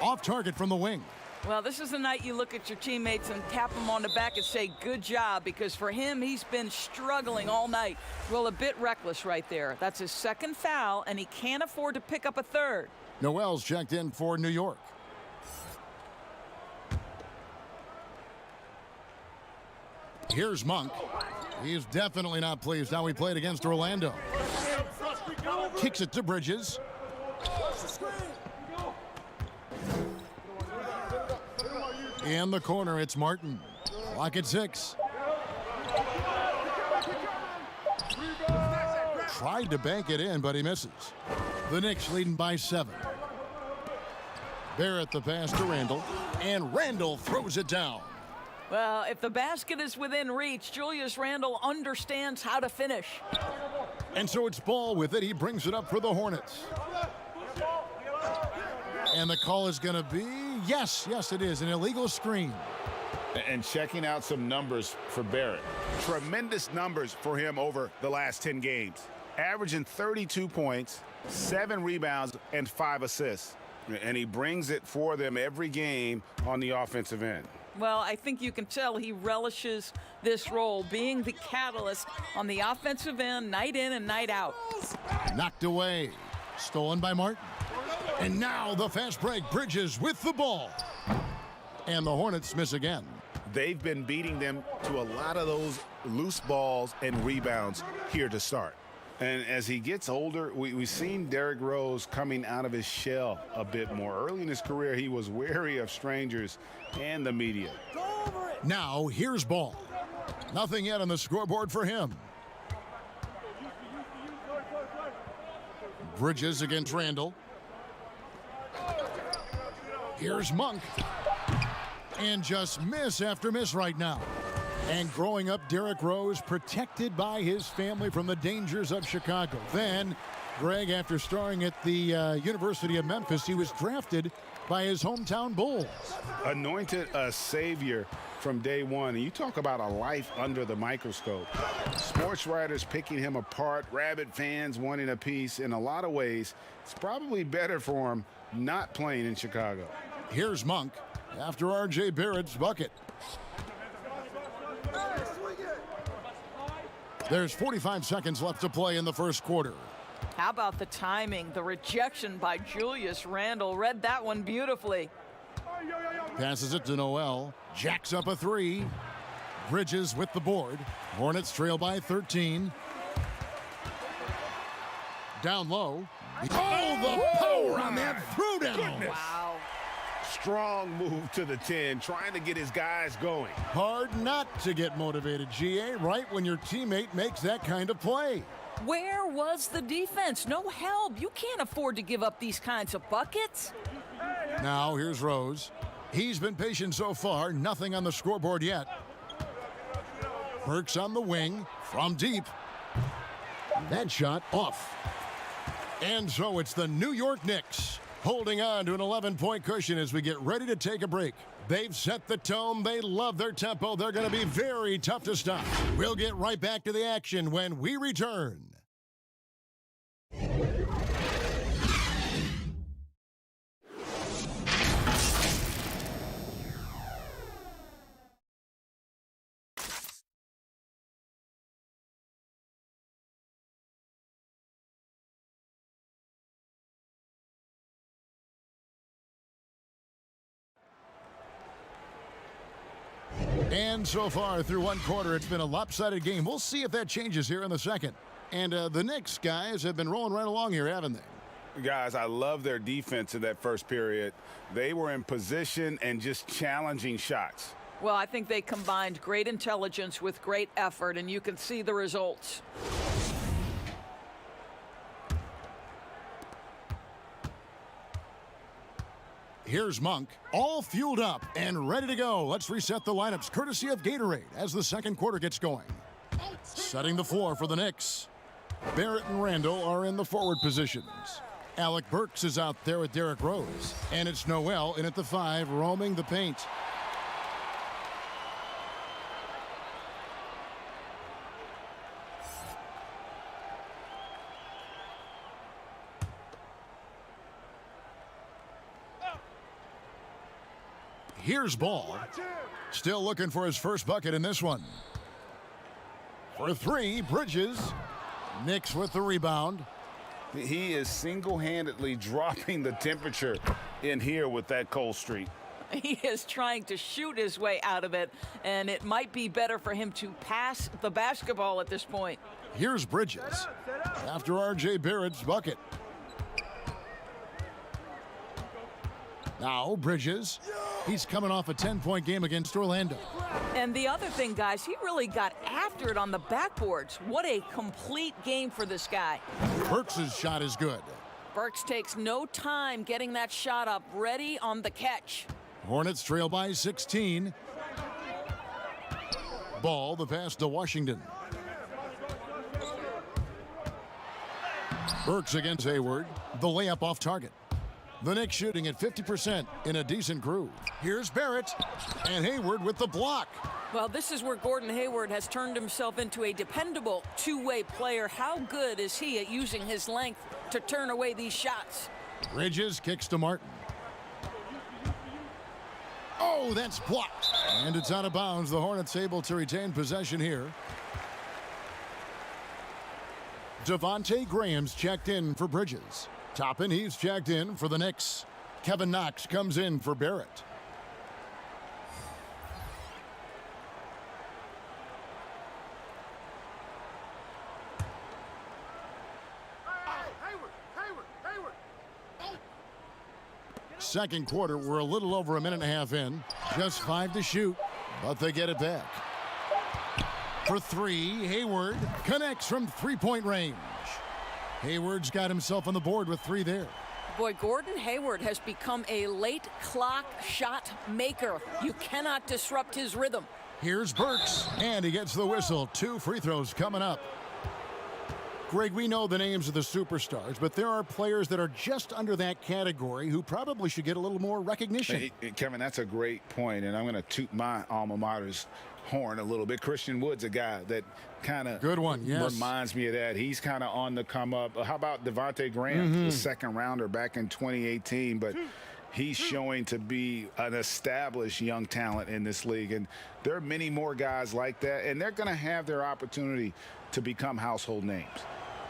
Off target from the wing. Well, this is the night you look at your teammates and tap them on the back and say, good job, because for him, he's been struggling all night. Well, a bit reckless right there. That's his second foul, and he can't afford to pick up a third. Noel's checked in for New York. Here's Monk. He's definitely not pleased how he played against Orlando. Kicks it to Bridges. In the corner, it's Martin. Clock at 6. Tried to bank it in, but he misses. The Knicks leading by 7. Barrett the pass to Randall, and Randall throws it down. Well, if the basket is within reach, Julius Randle understands how to finish. And so it's Ball with it. He brings it up for the Hornets. And the call is going to be, yes, it is, an illegal screen. And checking out some numbers for Barrett. Tremendous numbers for him over the last 10 games. Averaging 32 points, 7 rebounds, and 5 assists. And he brings it for them every game on the offensive end. Well, I think you can tell he relishes this role, being the catalyst on the offensive end, night in and night out. Knocked away. Stolen by Martin. And now the fast break. Bridges with the ball. And the Hornets miss again. They've been beating them to a lot of those loose balls and rebounds here to start. And as he gets older, we've seen Derrick Rose coming out of his shell a bit more. Early in his career, he was wary of strangers and the media. Now here's Ball. Nothing yet on the scoreboard for him. Bridges against Randall. Here's Monk. And just miss after miss right now. And growing up, Derrick Rose protected by his family from the dangers of Chicago. Then, Greg, after starring at the University of Memphis, he was drafted by his hometown Bulls. Anointed a savior from day one. And you talk about a life under the microscope. Sports writers picking him apart, rabid fans wanting a piece. In a lot of ways, it's probably better for him not playing in Chicago. Here's Monk after R.J. Barrett's bucket. There's 45 seconds left to play in the first quarter. How about the timing? The rejection by Julius Randle. Read that one beautifully. Passes it to Noel. Jacks up a 3. Bridges with the board. Hornets trail by 13. Down low. Oh, the power on that throwdown. Wow. Strong move to the 10, trying to get his guys going. Hard not to get motivated, GA, right when your teammate makes that kind of play. Where was the defense? No help. You can't afford to give up these kinds of buckets. Now here's Rose. He's been patient so far. Nothing on the scoreboard yet. Burks on the wing from deep. That shot off. And so it's the New York Knicks holding on to an 11-point cushion as we get ready to take a break. They've set the tone. They love their tempo. They're going to be very tough to stop. We'll get right back to the action when we return. And so far through one quarter, it's been a lopsided game. We'll see if that changes here in the second. And the Knicks guys have been rolling right along here, haven't they? Guys, I love their defense in that first period. They were in position and just challenging shots. Well, I think they combined great intelligence with great effort, and you can see the results. Here's Monk, all fueled up and ready to go. Let's reset the lineups, courtesy of Gatorade, as the second quarter gets going. Setting the floor for the Knicks. Barrett and Randall are in the forward positions. Alec Burks is out there with Derrick Rose. And it's Noel in at the 5, roaming the paint. Here's Ball. Still looking for his first bucket in this one. For 3, Bridges. Knicks with the rebound. He is single-handedly dropping the temperature in here with that cold streak. He is trying to shoot his way out of it, and it might be better for him to pass the basketball at this point. Here's Bridges after R.J. Barrett's bucket. Now Bridges. He's coming off a 10-point game against Orlando. And the other thing, guys, he really got after it on the backboards. What a complete game for this guy. Burks' shot is good. Burks takes no time getting that shot up, ready on the catch. Hornets trail by 16. Ball, the pass to Washington. Burks against Hayward. The layup off target. The Knicks shooting at 50% in a decent groove. Here's Barrett, and Hayward with the block. Well, this is where Gordon Hayward has turned himself into a dependable two-way player. How good is he at using his length to turn away these shots? Bridges kicks to Martin. Oh, that's blocked. And it's out of bounds. The Hornets able to retain possession here. Devontae Graham's checked in for Bridges. Toppin, he's checked in for the Knicks. Kevin Knox comes in for Barrett. Second quarter, we're a little over a minute and a half in. Just 5 to shoot, but they get it back. For 3, Hayward connects from three-point range. Hayward's got himself on the board with 3 there. Boy, Gordon Hayward has become a late clock shot maker. You cannot disrupt his rhythm. Here's Burks, and he gets the whistle. 2 free throws coming up. Greg, we know the names of the superstars, but there are players that are just under that category who probably should get a little more recognition. Hey, Kevin, that's a great point, and I'm going to toot my alma mater's horn a little bit. Christian Wood's a guy that kind of reminds me of that. He's kind of on the come up. How about Devontae Graham, the second rounder back in 2018, but he's showing to be an established young talent in this league, and there are many more guys like that, and they're going to have their opportunity to become household names.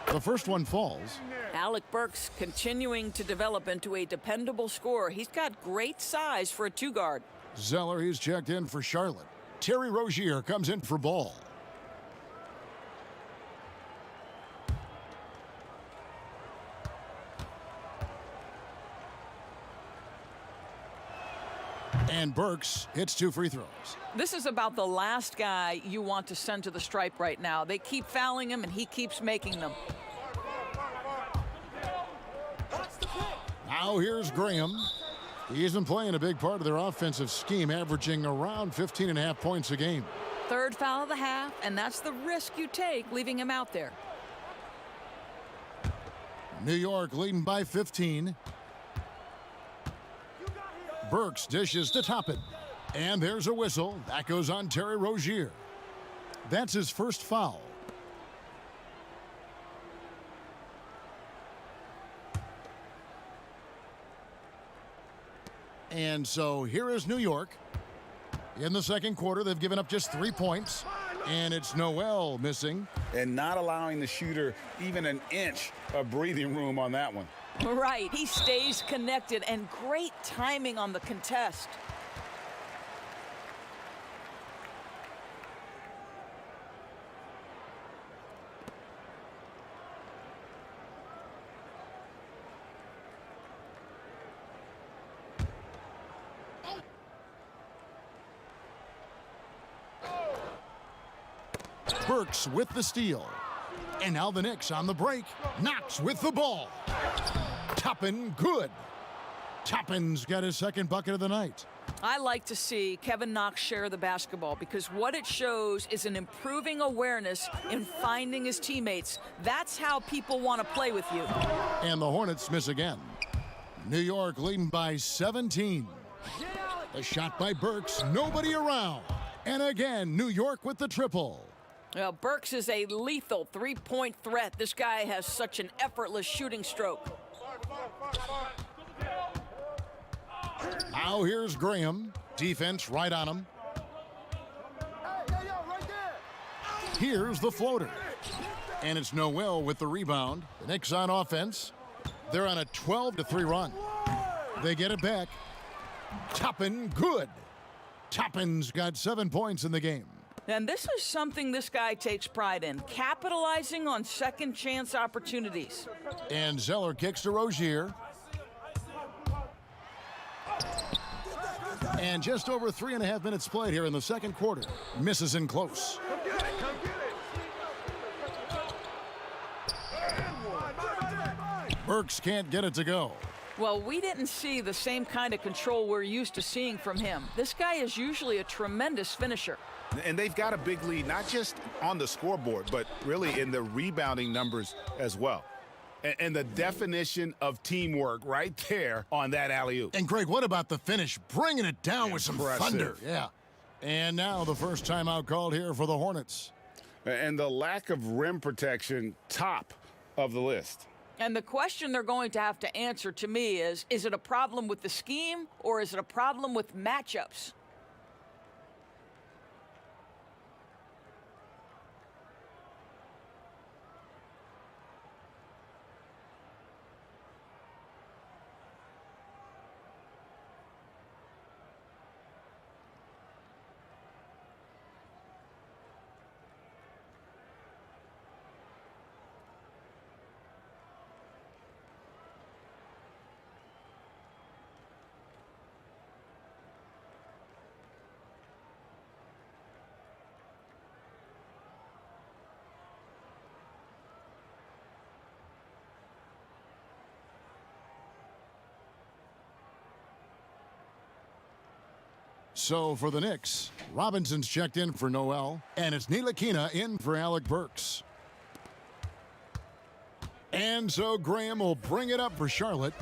The first one falls. Alec Burks continuing to develop into a dependable scorer. He's got great size for a 2-guard. Zeller, he's checked in for Charlotte. Terry Rozier comes in for Ball. And Burks hits 2 free throws. This is about the last guy you want to send to the stripe right now. They keep fouling him, and he keeps making them. Now here's Graham. He isn't playing a big part of their offensive scheme, averaging around 15.5 points a game. 3rd foul of the half, and that's the risk you take leaving him out there. New York leading by 15. Burks dishes to Toppin. And there's a whistle. That goes on Terry Rozier. That's his first foul. And so here is New York. In the second quarter, they've given up just 3 points. And it's Noel missing. And not allowing the shooter even an inch of breathing room on that one. Right, he stays connected, and great timing on the contest. Burks with the steal. And now the Knicks on the break. Knox with the ball. Toppin good. Toppin's got his second bucket of the night. I like to see Kevin Knox share the basketball because what it shows is an improving awareness in finding his teammates. That's how people want to play with you. And the Hornets miss again. New York leading by 17. A shot by Burks, nobody around. And again, New York with the triple. Well, Burks is a lethal three-point threat. This guy has such an effortless shooting stroke. Now here's Graham. Defense right on him. Here's the floater. And it's Noel with the rebound. The Knicks on offense. They're on a 12-3 run. They get it back. Toppin good. Toppin's got 7 points in the game. And this is something this guy takes pride in, capitalizing on second chance opportunities. And Zeller kicks to Rozier. And just over 3.5 minutes played here in the second quarter. Misses in close. Burks can't get it to go. Well, we didn't see the same kind of control we're used to seeing from him. This guy is usually a tremendous finisher. And they've got a big lead, not just on the scoreboard, but really in the rebounding numbers as well. And the definition of teamwork right there on that alley-oop. And, Greg, what about the finish? Bringing it down with some thunder. Yeah. And now the first timeout called here for the Hornets. And the lack of rim protection, top of the list. And the question they're going to have to answer to me is it a problem with the scheme or is it a problem with matchups? So for the Knicks, Robinson's checked in for Noel, and it's Ntilikina in for Alec Burks. And so Graham will bring it up for Charlotte.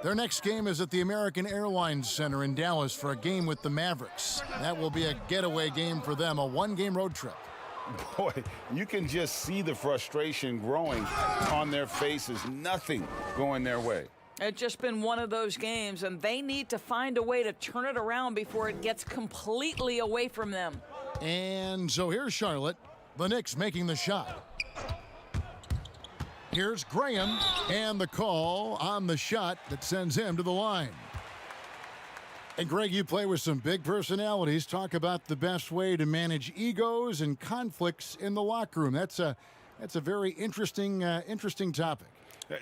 Their next game is at the American Airlines Center in Dallas for a game with the Mavericks. That will be a getaway game for them, a one-game road trip. Boy, you can just see the frustration growing on their faces. Nothing going their way. It's just been one of those games, and they need to find a way to turn it around before it gets completely away from them. And so here's Charlotte, the Knicks making the shot. Here's Graham, and the call on the shot that sends him to the line. And Greg, you play with some big personalities. Talk about the best way to manage egos and conflicts in the locker room. That's a very interesting topic.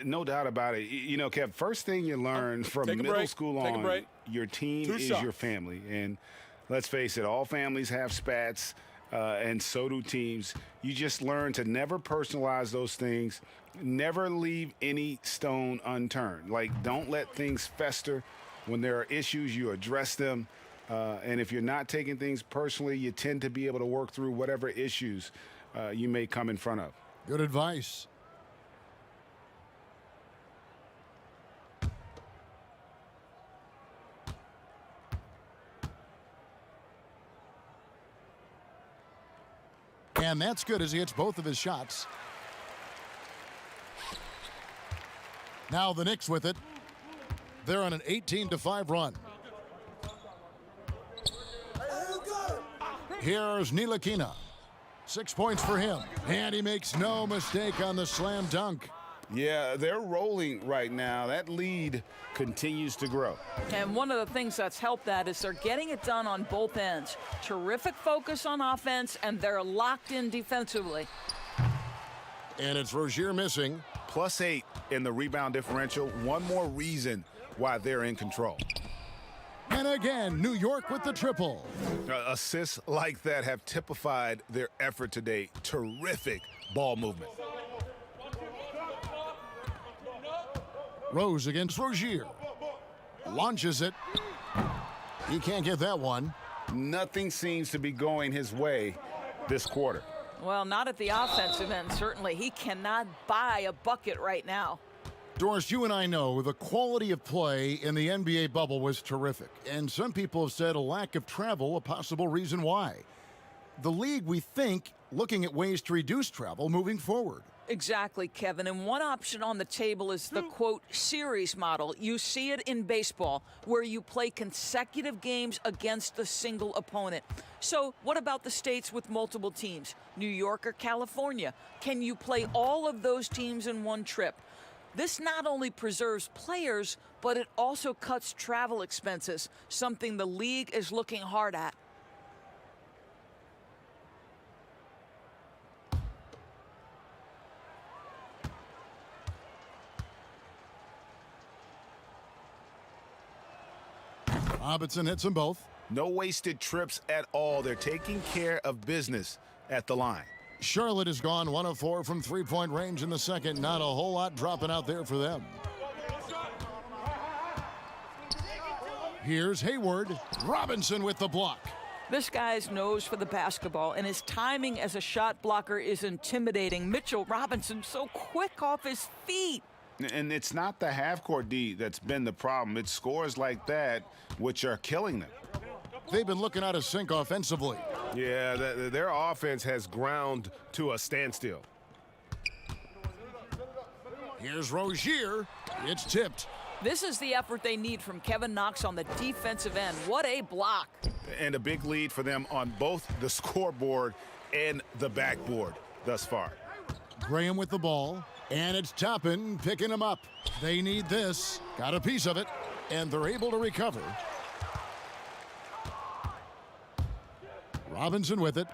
No doubt about it. You know, Kev, first thing you learn from middle school on, your team is your family. And let's face it, all families have spats, and so do teams. You just learn to never personalize those things, never leave any stone unturned. Like, don't let things fester. When there are issues, you address them. And if you're not taking things personally, you tend to be able to work through whatever issues you may come in front of. Good advice. And that's good as he hits both of his shots. Now the Knicks with it. They're on an 18-5 run. Here's Ntilikina. 6 points for him. And he makes no mistake on the slam dunk. Yeah, they're rolling right now. That lead continues to grow. And one of the things that's helped that is they're getting it done on both ends. Terrific focus on offense, and they're locked in defensively. And it's Rozier missing. +8 in the rebound differential. One more reason why they're in control. And again, New York with the triple. Assists like that have typified their effort today. Terrific ball movement. Rose against Rozier. Launches it. He can't get that one. Nothing seems to be going his way this quarter. Well, not at the offensive end, certainly. He cannot buy a bucket right now. Doris, you and I know the quality of play in the NBA bubble was terrific. And some people have said a lack of travel a possible reason why. The league, we think, looking at ways to reduce travel moving forward. Exactly, Kevin. And one option on the table is the, quote, series model. You see it in baseball, where you play consecutive games against a single opponent. So what about the states with multiple teams? New York or California? Can you play all of those teams in one trip? This not only preserves players, but it also cuts travel expenses, something the league is looking hard at. Robinson hits them both. No wasted trips at all. They're taking care of business at the line. Charlotte has gone 1 of 4 from three-point range in the second. Not a whole lot dropping out there for them. Here's Hayward. Robinson with the block. This guy's nose for the basketball, and his timing as a shot blocker is intimidating. Mitchell Robinson so quick off his feet. And it's not the half-court D that's been the problem. It's scores like that which are killing them. They've been looking out of sync offensively. Yeah, their offense has ground to a standstill. Here's Rozier. It's tipped. This is the effort they need from Kevin Knox on the defensive end. What a block. And a big lead for them on both the scoreboard and the backboard thus far. Graham with the ball. And it's Toppin picking him up. They need this. Got a piece of it. And they're able to recover. Robinson with it.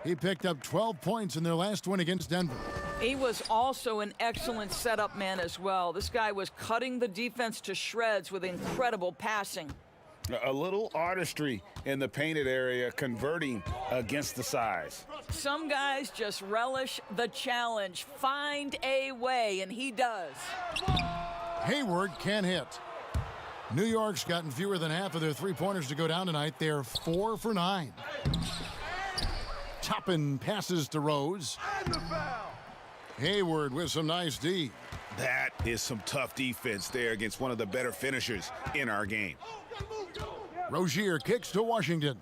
He picked up 12 points in their last win against Denver. He was also an excellent setup man as well. This guy was cutting the defense to shreds with incredible passing. A little artistry in the painted area, converting against the size. Some guys just relish the challenge. Find a way, and he does. Hayward can't hit. New York's gotten fewer than half of their three-pointers to go down tonight. They're 4 for 9. Toppin passes to Rose. Hayward with some nice D. That is some tough defense there against one of the better finishers in our game. Rozier kicks to Washington.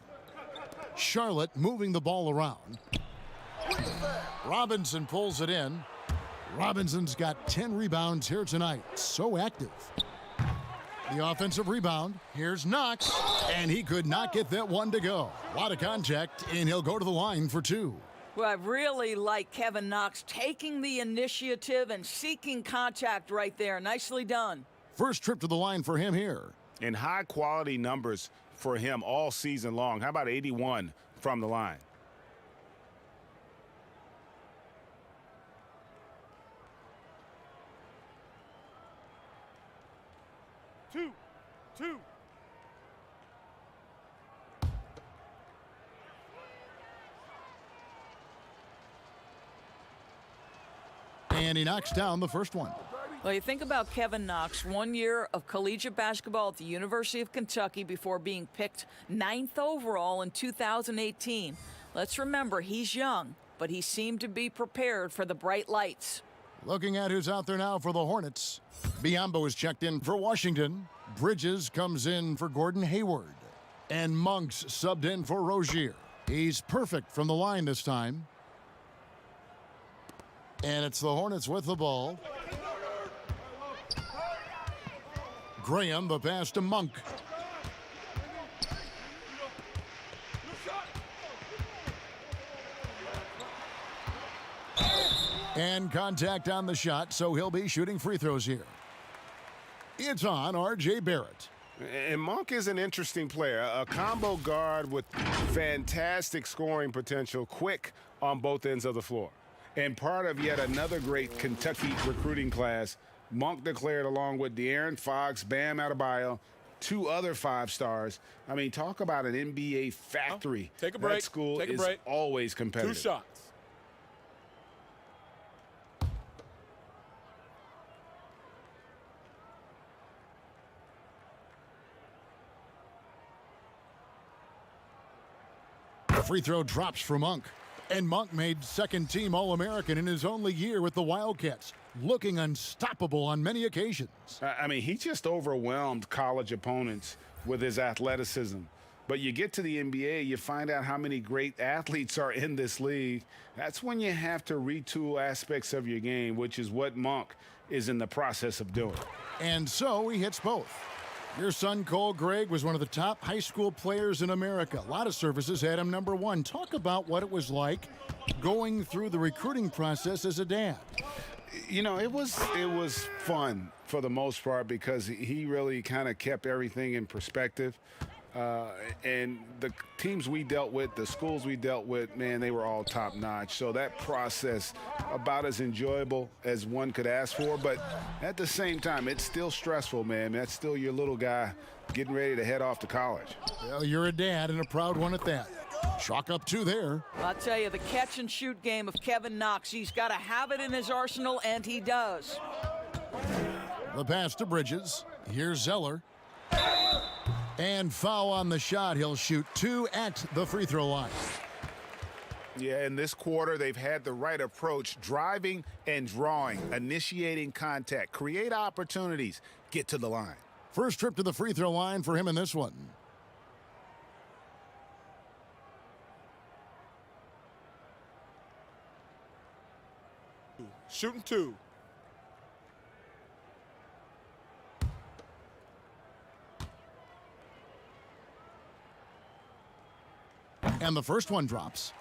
Charlotte moving the ball around. Robinson pulls it in. Robinson's got 10 rebounds here tonight. So active. The offensive rebound. Here's Knox. And he could not get that one to go. A lot of contact, and he'll go to the line for 2. Well, I really like Kevin Knox taking the initiative and seeking contact right there. Nicely done. First trip to the line for him here. And high-quality numbers for him all season long. How about 81 from the line? Two. And he knocks down the first one. Well, you think about Kevin Knox, 1 year of collegiate basketball at the University of Kentucky before being picked 9th overall in 2018. Let's remember, he's young, but he seemed to be prepared for the bright lights. Looking at who's out there now for the Hornets. Biyombo is checked in for Washington. Bridges comes in for Gordon Hayward. And Monks subbed in for Rozier. He's perfect from the line this time. And it's the Hornets with the ball. Graham, the pass to Monk. And contact on the shot, so he'll be shooting free throws here. It's on R.J. Barrett. And Monk is an interesting player, a combo guard with fantastic scoring potential, quick on both ends of the floor. And part of yet another great Kentucky recruiting class, Monk declared along with De'Aaron Fox, Bam Adebayo, 2 other 5-stars. I mean, talk about an NBA factory. Take a break. That school Take a is break. always 2 competitive. shots. The free throw drops for Monk. And Monk made second-team All-American in his only year with the Wildcats, looking unstoppable on many occasions. I mean, he just overwhelmed college opponents with his athleticism. But you get to the NBA, you find out how many great athletes are in this league. That's when you have to retool aspects of your game, which is what Monk is in the process of doing. And so he hits both. Your son, Cole Gregg, was one of the top high school players in America. A lot of services had him number 1. Talk about what it was like going through the recruiting process as a dad. You know, it was fun for the most part because he really kind of kept everything in perspective. And the teams we dealt with, the schools we dealt with, man, they were all top notch. So that process about as enjoyable as one could ask for. But at the same time, it's still stressful, man. That's still your little guy getting ready to head off to college. Well, you're a dad and a proud one at that. Chalk up 2 there. I'll tell you, the catch and shoot game of Kevin Knox, he's got to have it in his arsenal, and he does. The pass to Bridges. Here's Zeller. And foul on the shot. He'll shoot 2 at the free throw line. Yeah, in this quarter, they've had the right approach, driving and drawing, initiating contact, create opportunities, get to the line. First trip to the free throw line for him in this one. Shooting 2. And the first one drops.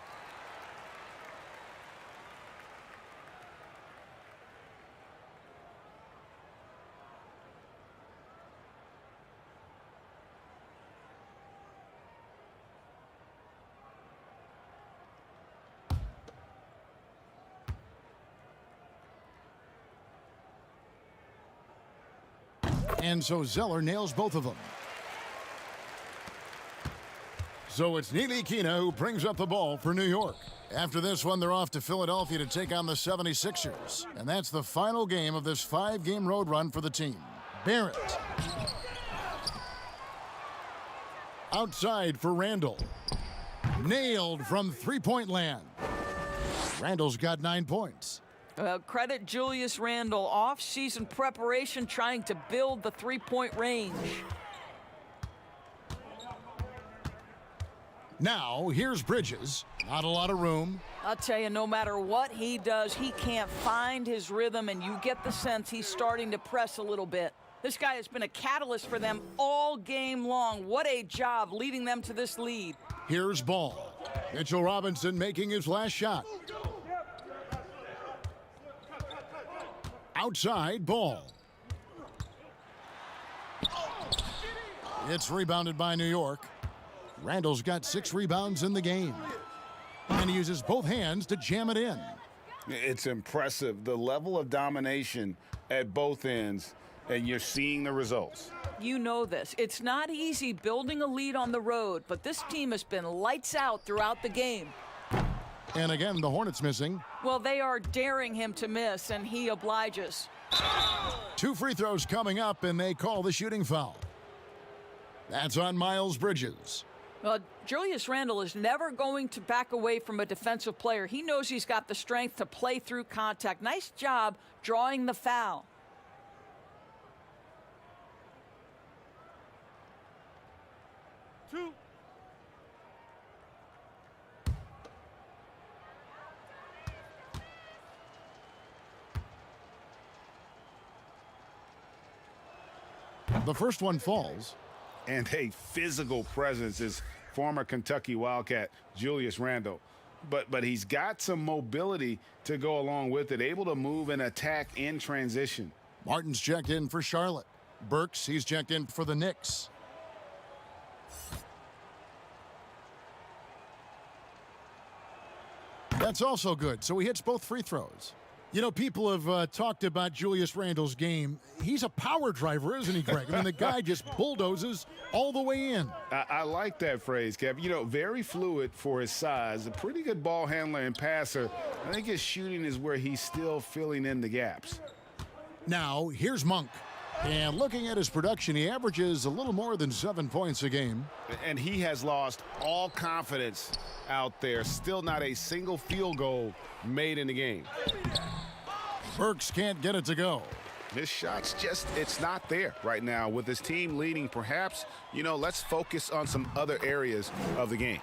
And so Zeller nails both of them. So it's Neely Kina who brings up the ball for New York. After this one, they're off to Philadelphia to take on the 76ers. And that's the final game of this 5-game road run for the team. Barrett. Outside for Randall. Nailed from three-point land. Randall's got 9 points. Credit Julius Randle, off-season preparation trying to build the three-point range. Now, here's Bridges. Not a lot of room. I'll tell you, no matter what he does, he can't find his rhythm, and you get the sense he's starting to press a little bit. This guy has been a catalyst for them all game long. What a job leading them to this lead. Here's Ball. Mitchell Robinson making his last shot. Outside, Ball. It's rebounded by New York. Randall's got 6 rebounds in the game. And he uses both hands to jam it in. It's impressive, the level of domination at both ends, and you're seeing the results. You know this. It's not easy building a lead on the road, but this team has been lights out throughout the game. And again, the Hornets missing. Well, they are daring him to miss, and he obliges. 2 free throws coming up, and they call the shooting foul. That's on Miles Bridges. Julius Randle is never going to back away from a defensive player. He knows he's got the strength to play through contact. Nice job drawing the foul. The first one falls. And a physical presence is former Kentucky Wildcat Julius Randle. But he's got some mobility to go along with it, able to move and attack in transition. Martin's checked in for Charlotte. Burks, he's checked in for the Knicks. That's also good, so he hits both free throws. You know, people have talked about Julius Randle's game. He's a power driver, isn't he, Greg? I mean, the guy just bulldozes all the way in. I like that phrase, Kev. You know, very fluid for his size, a pretty good ball handler and passer. I think his shooting is where he's still filling in the gaps. Now, here's Monk. And looking at his production, he averages a little more than 7 points a game. And he has lost all confidence out there. Still not a single field goal made in the game. Burks can't get it to go. His shot's just, it's not there right now. With his team leading, perhaps, you know, let's focus on some other areas of the game.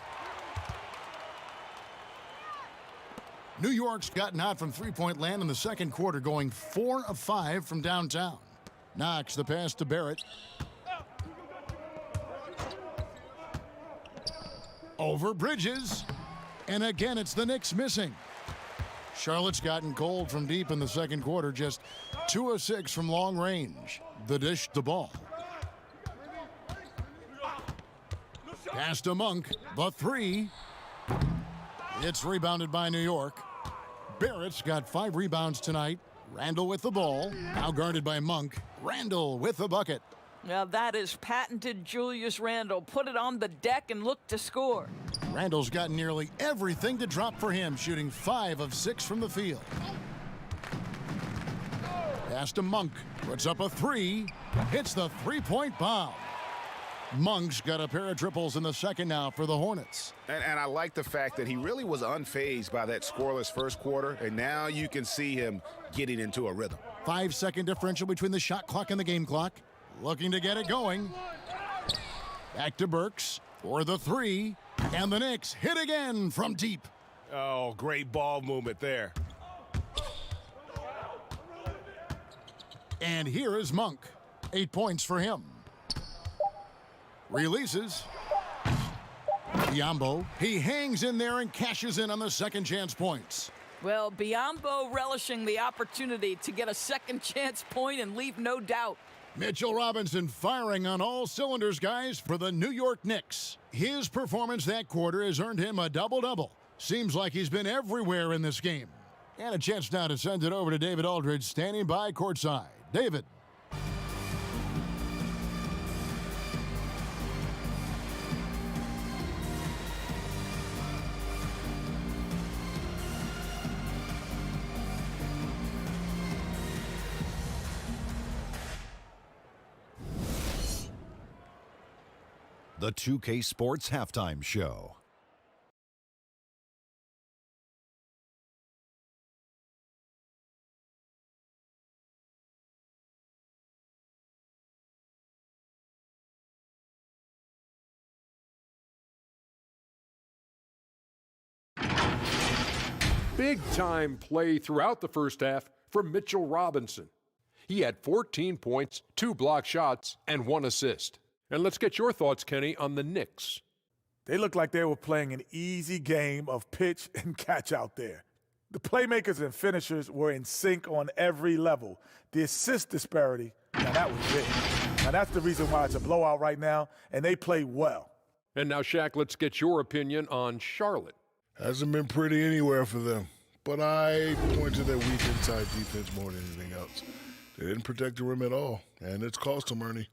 New York's gotten hot from three-point land in the second quarter, going 4 of 5 from downtown. Knox the pass to Barrett. Over Bridges. And again, it's the Knicks missing. Charlotte's gotten cold from deep in the second quarter, just 2 of 6 from long range. The dish the ball. Pass to Monk, the three. It's rebounded by New York. Barrett's got 5 rebounds tonight. Randle with the ball, now guarded by Monk. Randle with the bucket. Now that is patented Julius Randle. Put it on the deck and look to score. Randle's got nearly everything to drop for him, shooting 5 of 6 from the field. Pass to Monk, puts up a 3, hits the three-point bomb. Monk's got a pair of triples in the second now for the Hornets. And I like the fact that he really was unfazed by that scoreless first quarter, and now you can see him getting into a rhythm. 5-second differential between the shot clock and the game clock. Looking to get it going. Back to Burks for the 3, and the Knicks hit again from deep. Oh, great ball movement there. And here is Monk. 8 points for him. Releases. Biombo, he hangs in there and cashes in on the second chance points. Well, Biombo relishing the opportunity to get a second chance point and leave no doubt. Mitchell Robinson firing on all cylinders, guys, for the New York Knicks. His performance that quarter has earned him a double-double. Seems like he's been everywhere in this game. And a chance now to send it over to David Aldridge, standing by courtside. David. The 2K Sports Halftime Show. Big-time play throughout the first half for Mitchell Robinson. He had 14 points, 2 block shots, and 1 assist. And let's get your thoughts, Kenny, on the Knicks. They looked like they were playing an easy game of pitch and catch out there. The playmakers and finishers were in sync on every level. The assist disparity, now that was big. Now that's the reason why it's a blowout right now, and they play well. And now, Shaq, let's get your opinion on Charlotte. Hasn't been pretty anywhere for them, but I point to their weak inside defense more than anything else. They didn't protect the rim at all, and it's cost them, Ernie.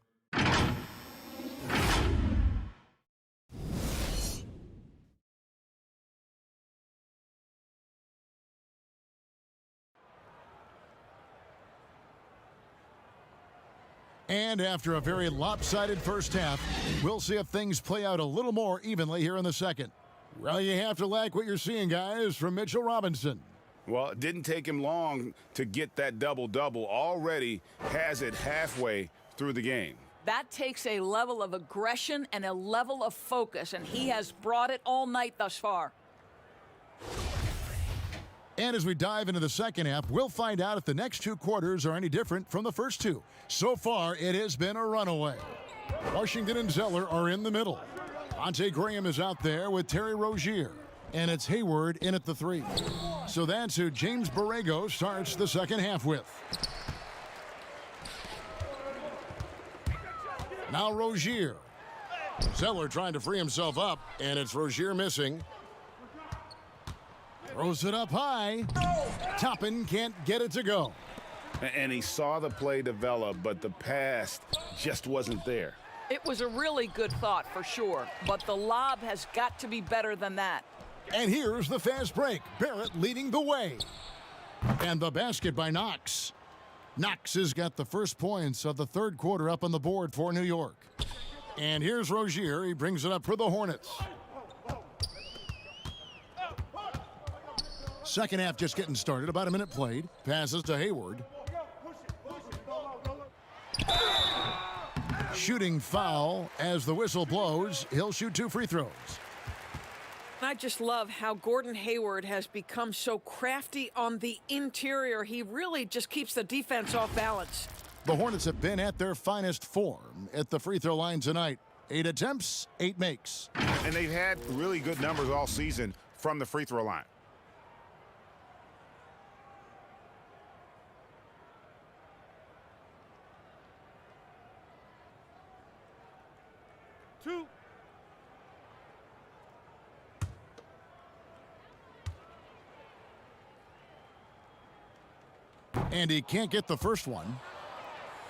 And after a very lopsided first half, we'll see if things play out a little more evenly here in the second. Well, you have to like what you're seeing, guys, from Mitchell Robinson. Well, it didn't take him long to get that double-double. Already has it halfway through the game. That takes a level of aggression and a level of focus, and he has brought it all night thus far. And as we dive into the second half, we'll find out if the next 2 quarters are any different from the first 2. So far, it has been a runaway. Washington and Zeller are in the middle. Ante Graham is out there with Terry Rozier. And it's Hayward in at the 3. So that's who James Borrego starts the second half with. Now Rozier. Zeller trying to free himself up, and it's Rozier missing. Throws it up high. Toppin can't get it to go. And he saw the play develop, but the pass just wasn't there. It was a really good thought for sure, but the lob has got to be better than that. And here's the fast break. Barrett leading the way. And the basket by Knox. Knox has got the first points of the third quarter up on the board for New York. And here's Rozier. He brings it up for the Hornets. Second half just getting started. About a minute played. Passes to Hayward. Shooting foul as the whistle blows. He'll shoot 2 free throws. I just love how Gordon Hayward has become so crafty on the interior. He really just keeps the defense off balance. The Hornets have been at their finest form at the free throw line tonight. 8 attempts, 8 makes. And they've had really good numbers all season from the free throw line. And he can't get the first one.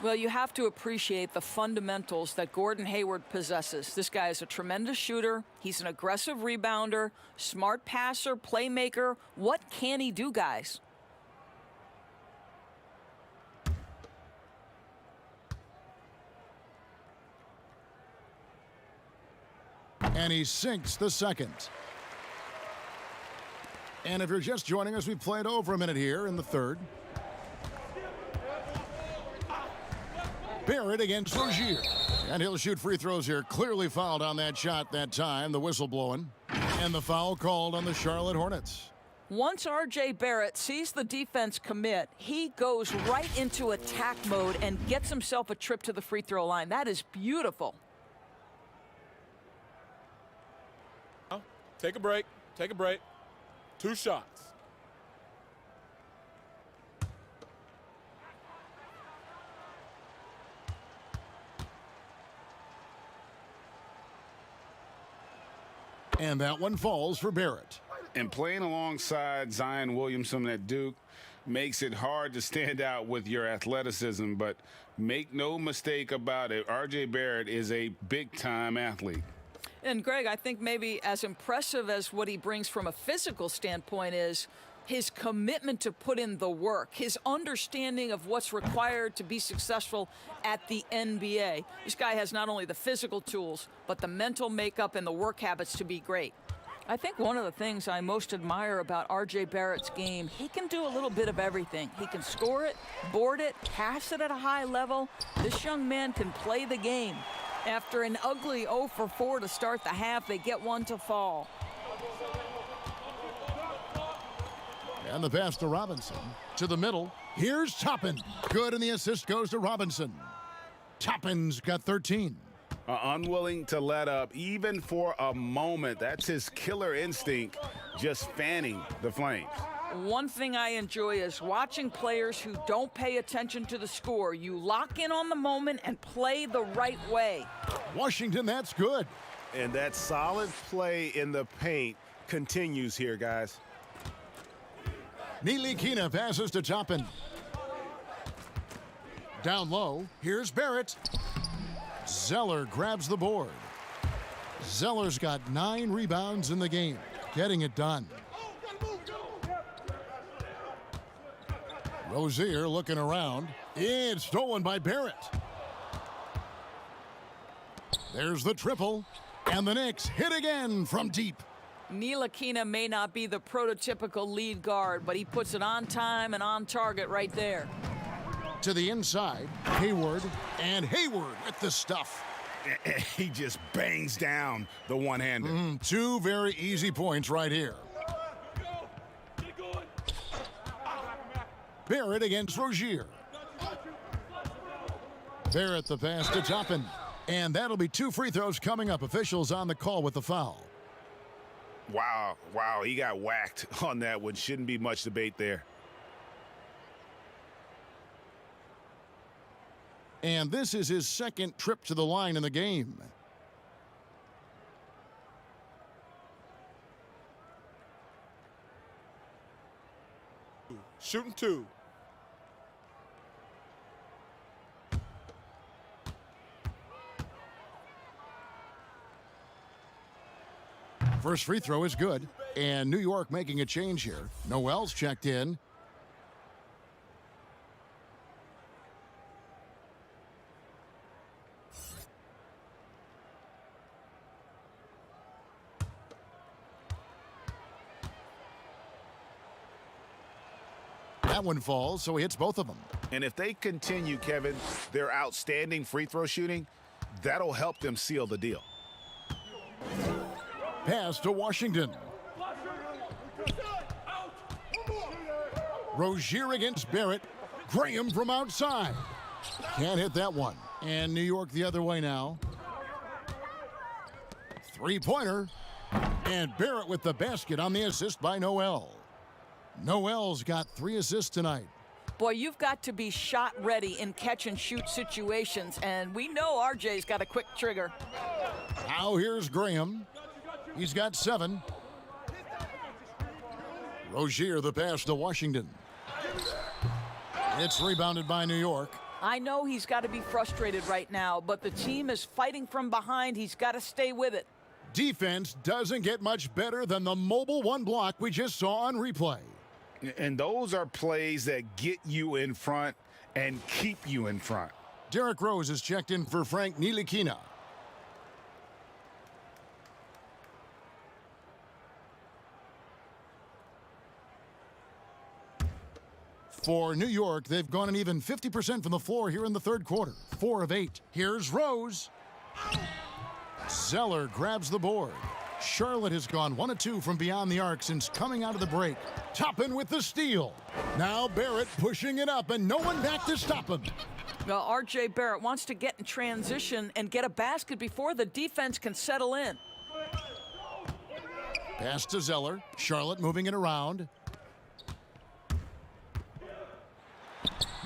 Well, you have to appreciate the fundamentals that Gordon Hayward possesses. This guy is a tremendous shooter. He's an aggressive rebounder, smart passer, playmaker. What can he do, guys? And he sinks the second. And if you're just joining us, we played over a minute here in the third. Barrett against Rozier. And he'll shoot free throws here. Clearly fouled on that shot that time. The whistle blowing. And the foul called on the Charlotte Hornets. Once R.J. Barrett sees the defense commit, he goes right into attack mode and gets himself a trip to the free throw line. That is beautiful. Take a break. Take a break. 2 shots. And that one falls for Barrett. And playing alongside Zion Williamson at Duke makes it hard to stand out with your athleticism, but make no mistake about it, R.J. Barrett is a big-time athlete. And, Greg, I think maybe as impressive as what he brings from a physical standpoint is his commitment to put in the work, his understanding of what's required to be successful at the NBA. This guy has not only the physical tools, but the mental makeup and the work habits to be great. I think one of the things I most admire about R.J. Barrett's game, he can do a little bit of everything. He can score it, board it, pass it at a high level. This young man can play the game. After an ugly 0 for 4 to start the half, they get one to fall. And the pass to Robinson. To the middle. Here's Toppin. Good, and the assist goes to Robinson. Toppin's got 13. Unwilling to let up even for a moment. That's his killer instinct, just fanning the flames. One thing I enjoy is watching players who don't pay attention to the score. You lock in on the moment and play the right way. Washington, that's good. And that solid play in the paint continues here, guys. Ntilikina passes to Toppin. Down low, here's Barrett. Zeller grabs the board. Zeller's got 9 rebounds in the game, getting it done. Rozier looking around. It's stolen by Barrett. There's the triple, and the Knicks hit again from deep. Ntilikina may not be the prototypical lead guard, but he puts it on time and on target right there. To the inside, Hayward, and Hayward with the stuff. He just bangs down the one-hander. 2 very easy points right here. Barrett against Rozier. Barrett the pass to Toppin. And that'll be 2 free throws coming up. Officials on the call with the foul. Wow, he got whacked on that one. Shouldn't be much debate there. And this is his second trip to the line in the game. Shooting 2. First free throw is good. And New York making a change here. Noel's checked in. That one falls, so he hits both of them. And if they continue, Kevin, their outstanding free throw shooting, that'll help them seal the deal. Pass to Washington. Rozier against Barrett. Graham from outside. Can't hit that one. And New York the other way now. Three-pointer. And Barrett with the basket on the assist by Noel. Noel's got 3 assists tonight. Boy, you've got to be shot ready in catch-and-shoot situations, and we know RJ's got a quick trigger. Now here's Graham. He's got 7. Rozier the pass to Washington. It's rebounded by New York. I know he's got to be frustrated right now, but the team is fighting from behind. He's got to stay with it. Defense doesn't get much better than the mobile 1 block we just saw on replay. And those are plays that get you in front and keep you in front. Derrick Rose is checked in for Frank Ntilikina. For New York, they've gone an even 50% from the floor here in the third quarter. 4 of 8. Here's Rose. Zeller grabs the board. Charlotte has gone 1 of 2 from beyond the arc since coming out of the break. Toppin with the steal. Now Barrett pushing it up and no one back to stop him. Well, RJ Barrett wants to get in transition and get a basket before the defense can settle in. Pass to Zeller. Charlotte moving it around.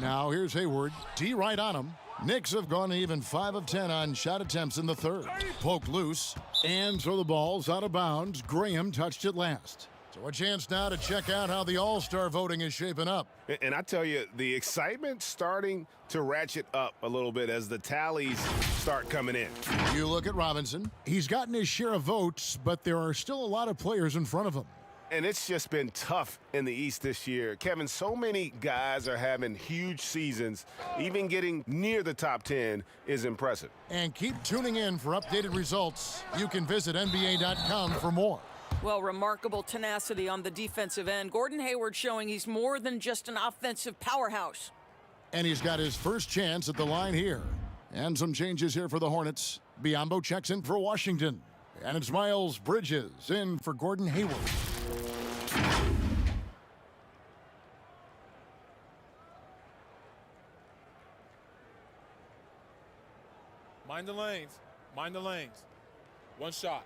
Now here's Hayward. D right on him. Knicks have gone even 5 of 10 on shot attempts in the third. Poke loose. And so the ball's out of bounds. Graham touched it last. So a chance now to check out how the All-Star voting is shaping up. And I tell you, the excitement's starting to ratchet up a little bit as the tallies start coming in. You look at Robinson. He's gotten his share of votes, but there are still a lot of players in front of him. And it's just been tough in the East this year. Kevin, so many guys are having huge seasons. Even getting near the top 10 is impressive. And keep tuning in for updated results. You can visit NBA.com for more. Well, remarkable tenacity on the defensive end. Gordon Hayward showing he's more than just an offensive powerhouse. And he's got his first chance at the line here. And some changes here for the Hornets. Biyombo checks in for Washington. And it's Miles Bridges in for Gordon Hayward. Mind the lanes. Mind the lanes. 1 shot.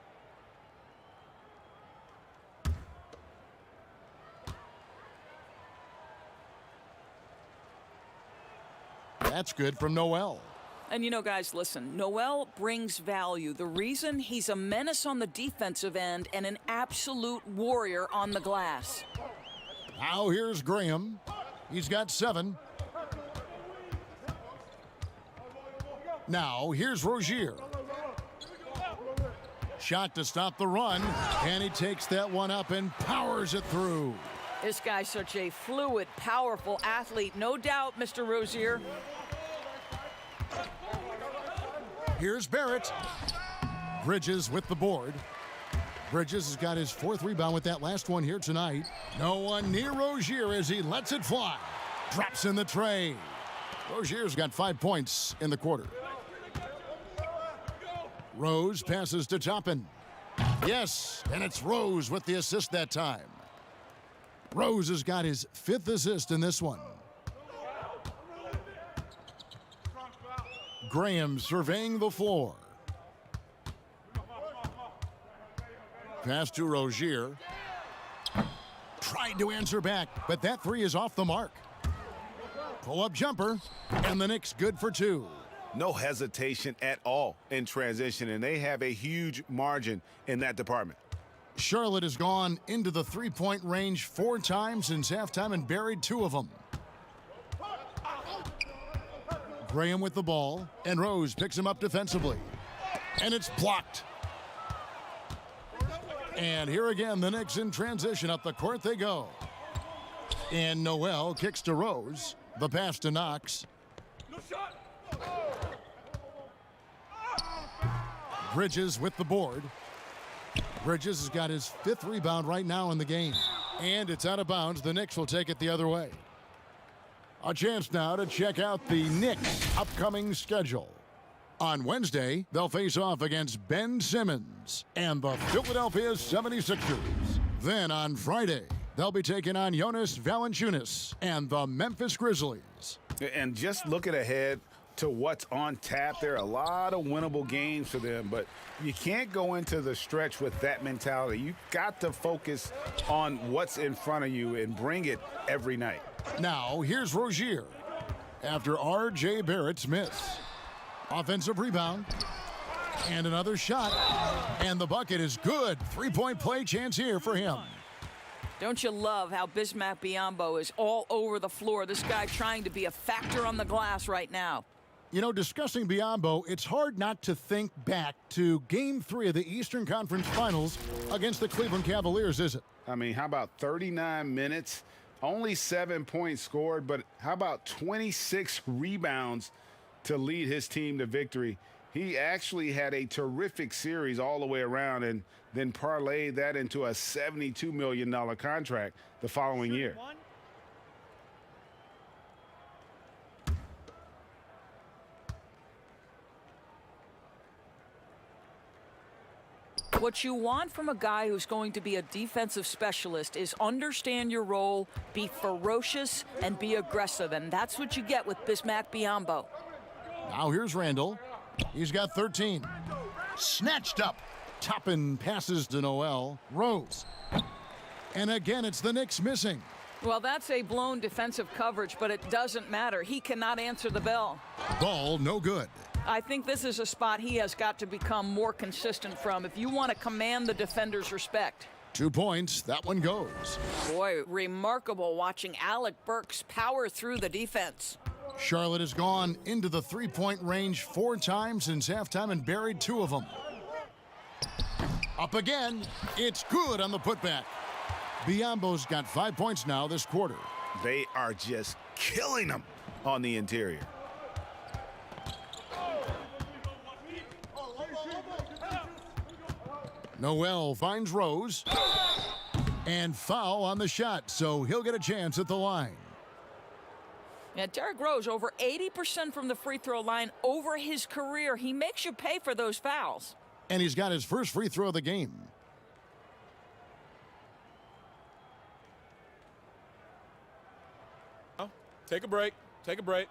That's good from Noel. And you know, guys, listen, Noel brings value. The reason he's a menace on the defensive end and an absolute warrior on the glass. Now here's Graham. He's got 7. Now here's Rozier. Shot to stop the run, and he takes that one up and powers it through. This guy's such a fluid, powerful athlete. No doubt, Mr. Rozier. Here's Barrett. Bridges with the board. Bridges has got his 4th rebound with that last one here tonight. No one near Rozier as he lets it fly. Drops in the tray. Rozier's got 5 points in the quarter. Rose passes to Toppin. Yes, and it's Rose with the assist that time. Rose has got his 5th assist in this one. Graham surveying the floor. Pass to Rozier. Tried to answer back, but that three is off the mark. Pull-up jumper, and the Knicks good for two. No hesitation at all in transition, and they have a huge margin in that department. Charlotte has gone into the three-point range 4 times since halftime and buried 2 of them. Graham with the ball, and Rose picks him up defensively. And it's blocked. And here again, the Knicks in transition. Up the court they go. And Noel kicks to Rose. The pass to Knox. Bridges with the board. Bridges has got his 5th rebound right now in the game. And it's out of bounds. The Knicks will take it the other way. A chance now to check out the Knicks' upcoming schedule. On Wednesday, they'll face off against Ben Simmons and the Philadelphia 76ers. Then on Friday, they'll be taking on Jonas Valanciunas and the Memphis Grizzlies. And just looking ahead to what's on tap, there are a lot of winnable games for them, but you can't go into the stretch with that mentality. You've got to focus on what's in front of you and bring it every night. Now, here's Rozier after R.J. Barrett's miss. Offensive rebound. And another shot. And the bucket is good. 3-point play chance here for him. Don't you love how Bismack Biyombo is all over the floor? This guy trying to be a factor on the glass right now. You know, discussing Biyombo, it's hard not to think back to Game 3 of the Eastern Conference Finals against the Cleveland Cavaliers, is it? I mean, how about 39 minutes? Only 7 points scored, but how about 26 rebounds to lead his team to victory? He actually had a terrific series all the way around and then parlayed that into a $72 million contract the following year. What you want from a guy who's going to be a defensive specialist is understand your role, be ferocious, and be aggressive. And that's what you get with Bismack Biyombo. Now here's Randall. He's got 13. Snatched up. Toppin passes to Noel. Rose. And again, it's the Knicks missing. Well, that's a blown defensive coverage, but it doesn't matter. He cannot answer the bell. Ball no good. I think this is a spot he has got to become more consistent from if you want to command the defender's respect. 2 points. That one goes. Boy, remarkable watching Alec Burks power through the defense. Charlotte has gone into the three-point range 4 times since halftime and buried 2 of them. Up again. It's good on the putback. Biyombo's got 5 points now this quarter. They are just killing them on the interior. Noel finds Rose. And foul on the shot, so he'll get a chance at the line. Yeah, Derrick Rose over 80% from the free throw line over his career. He makes you pay for those fouls. And he's got his first free throw of the game. Take a break. Take a break.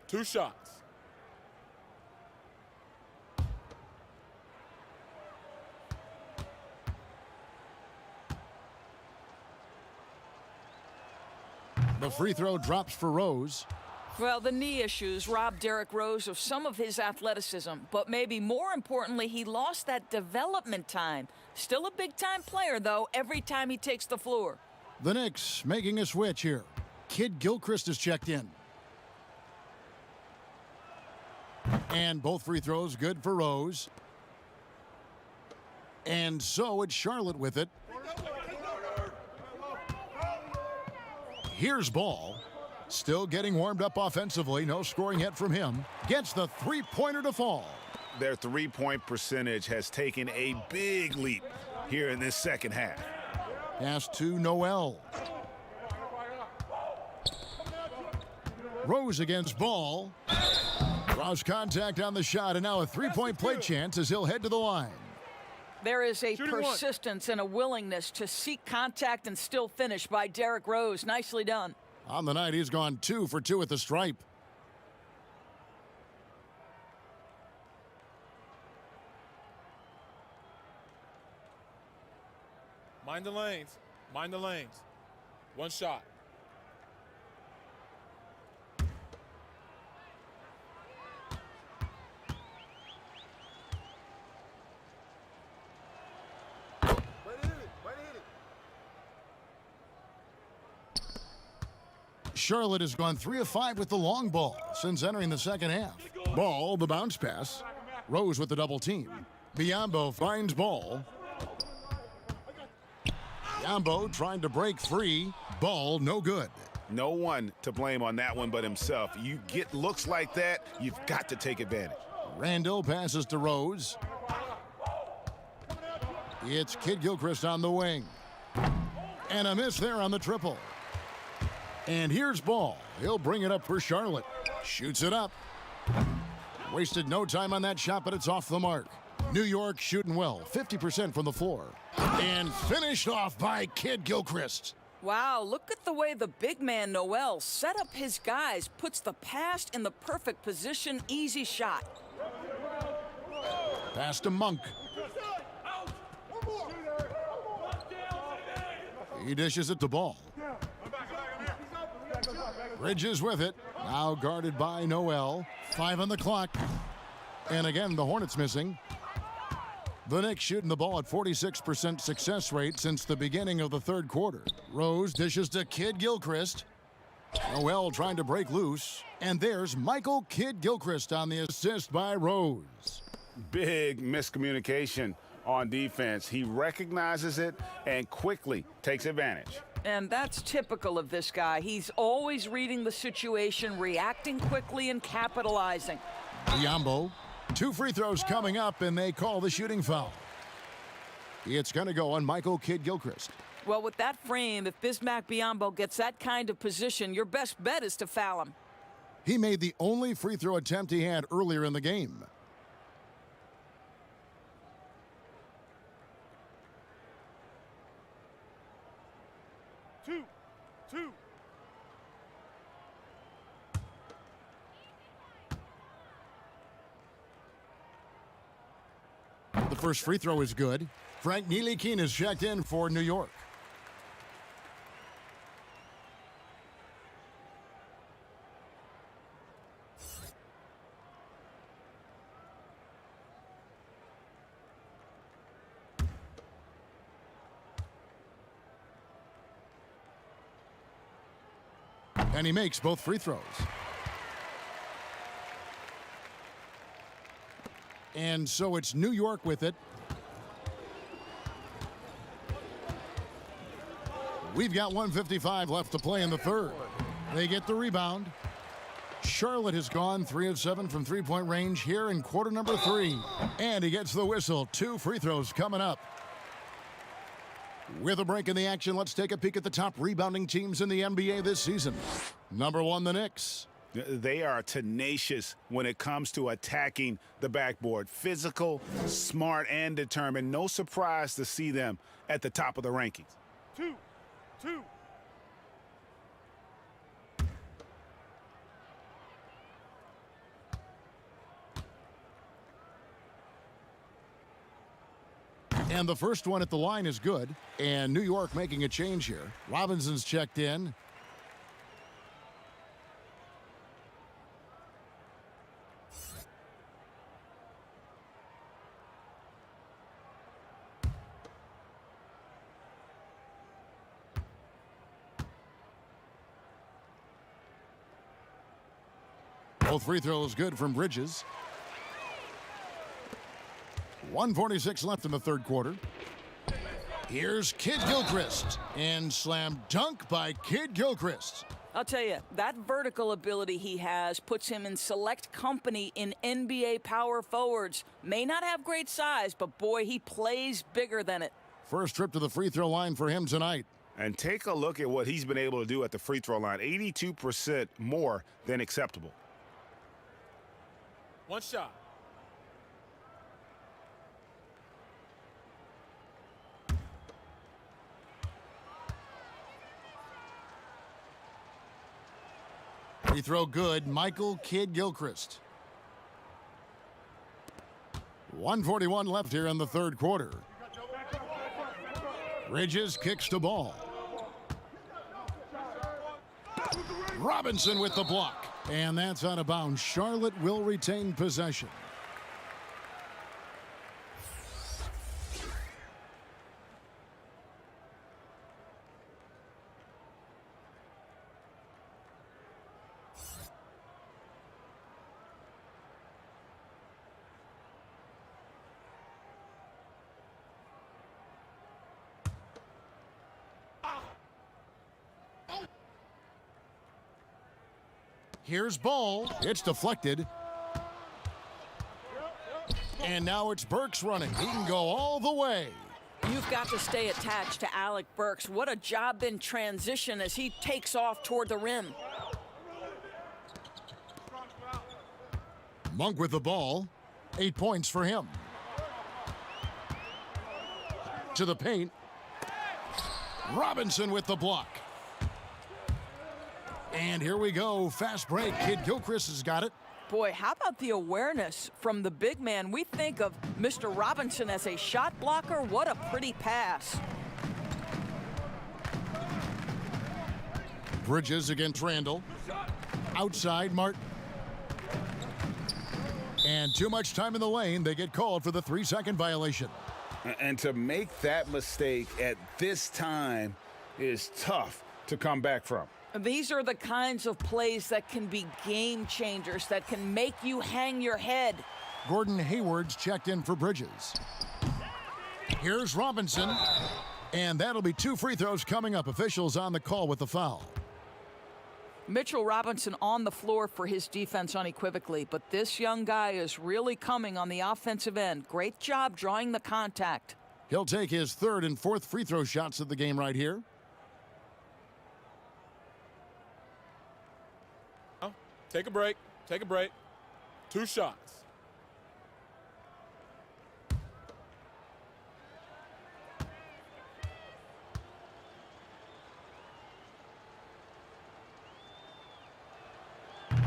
2 shots. The free throw drops for Rose. Well, the knee issues robbed Derrick Rose of some of his athleticism, but maybe more importantly, he lost that development time. Still a big-time player, though, every time he takes the floor. The Knicks making a switch here. Kid Gilchrist is checked in. And both free throws good for Rose. And so it's Charlotte with it. Here's Ball. Still getting warmed up offensively. No scoring yet from him. Gets the three-pointer to fall. Their three-point percentage has taken a big leap here in this second half. Pass to Noel. Rose against Ball. Draws contact on the shot, and now a three-point play chance as he'll head to the line. There is a persistence and a willingness to seek contact and still finish by Derrick Rose. Nicely done. On the night, he's gone 2 for 2 at the stripe. Mind the lanes. Mind the lanes. One shot. Charlotte has gone 3 of 5 with the long ball since entering the second half. Ball, the bounce pass. Rose with the double team. Biyombo finds Ball. Biyombo trying to break free. Ball no good. No one to blame on that one but himself. You get looks like that, you've got to take advantage. Randall passes to Rose. It's Kid Gilchrist on the wing. And a miss there on the triple. And here's Ball. He'll bring it up for Charlotte. Shoots it up. Wasted no time on that shot, but it's off the mark. New York shooting well, 50% from the floor. And finished off by Kid Gilchrist. Wow, look at the way the big man Noel set up his guys, puts the pass in the perfect position, easy shot. Pass to Monk. He dishes it to Ball. Bridges with it. Now guarded by Noel. 5 on the clock. And again, the Hornets missing. The Knicks shooting the ball at 46% success rate since the beginning of the third quarter. Rose dishes to Kid Gilchrist. Noel trying to break loose. And there's Michael Kid Gilchrist on the assist by Rose. Big miscommunication on defense. He recognizes it and quickly takes advantage. And that's typical of this guy. He's always reading the situation, reacting quickly, and capitalizing. Biyombo. 2 free throws coming up, and they call the shooting foul. It's going to go on Michael Kid Gilchrist. Well, with that frame, if Bismack Biyombo gets that kind of position, your best bet is to foul him. He made the only free throw attempt he had earlier in the game. Two. The first free throw is good. Frank Ntilikina is checked in for New York. And he makes both free throws. And so it's New York with it. We've got 1:55 left to play in the third. They get the rebound. Charlotte has gone 3 of 7 from three-point range here in quarter number 3. And he gets the whistle. 2 free throws coming up. With a break in the action, let's take a peek at the top rebounding teams in the NBA this season. Number 1, the Knicks. They are tenacious when it comes to attacking the backboard. Physical, smart, and determined. No surprise to see them at the top of the rankings. Two. And the first one at the line is good. And New York making a change here. Robinson's checked in. Both free throws good from Bridges. 1:46 left in the third quarter. Here's Kid Gilchrist. And slam dunk by Kid Gilchrist. I'll tell you, that vertical ability he has puts him in select company in NBA power forwards. May not have great size, but boy, he plays bigger than it. First trip to the free throw line for him tonight. And take a look at what he's been able to do at the free throw line. 82% more than acceptable. One shot. Free throw good. Michael Kid Gilchrist. 1:41 left here in the third quarter. Bridges kicks the ball. Robinson with the block. And that's out of bounds. Charlotte will retain possession. Here's Ball. It's deflected. And now it's Burks running. He can go all the way. You've got to stay attached to Alec Burks. What a job in transition as he takes off toward the rim. Monk with the ball. 8 points for him. To the paint. Robinson with the block. And here we go. Fast break. Kid Gilchrist has got it. Boy, how about the awareness from the big man? We think of Mr. Robinson as a shot blocker. What a pretty pass. Bridges against Randall. Outside, Martin. And too much time in the lane. They get called for the 3-second violation. And to make that mistake at this time is tough to come back from. These are the kinds of plays that can be game changers, that can make you hang your head. Gordon Hayward's checked in for Bridges. Here's Robinson. And that'll be 2 free throws coming up. Officials on the call with the foul. Mitchell Robinson on the floor for his defense unequivocally, but this young guy is really coming on the offensive end. Great job drawing the contact. He'll take his 3rd and 4th free throw shots of the game right here. Take a break. Take a break. 2 shots.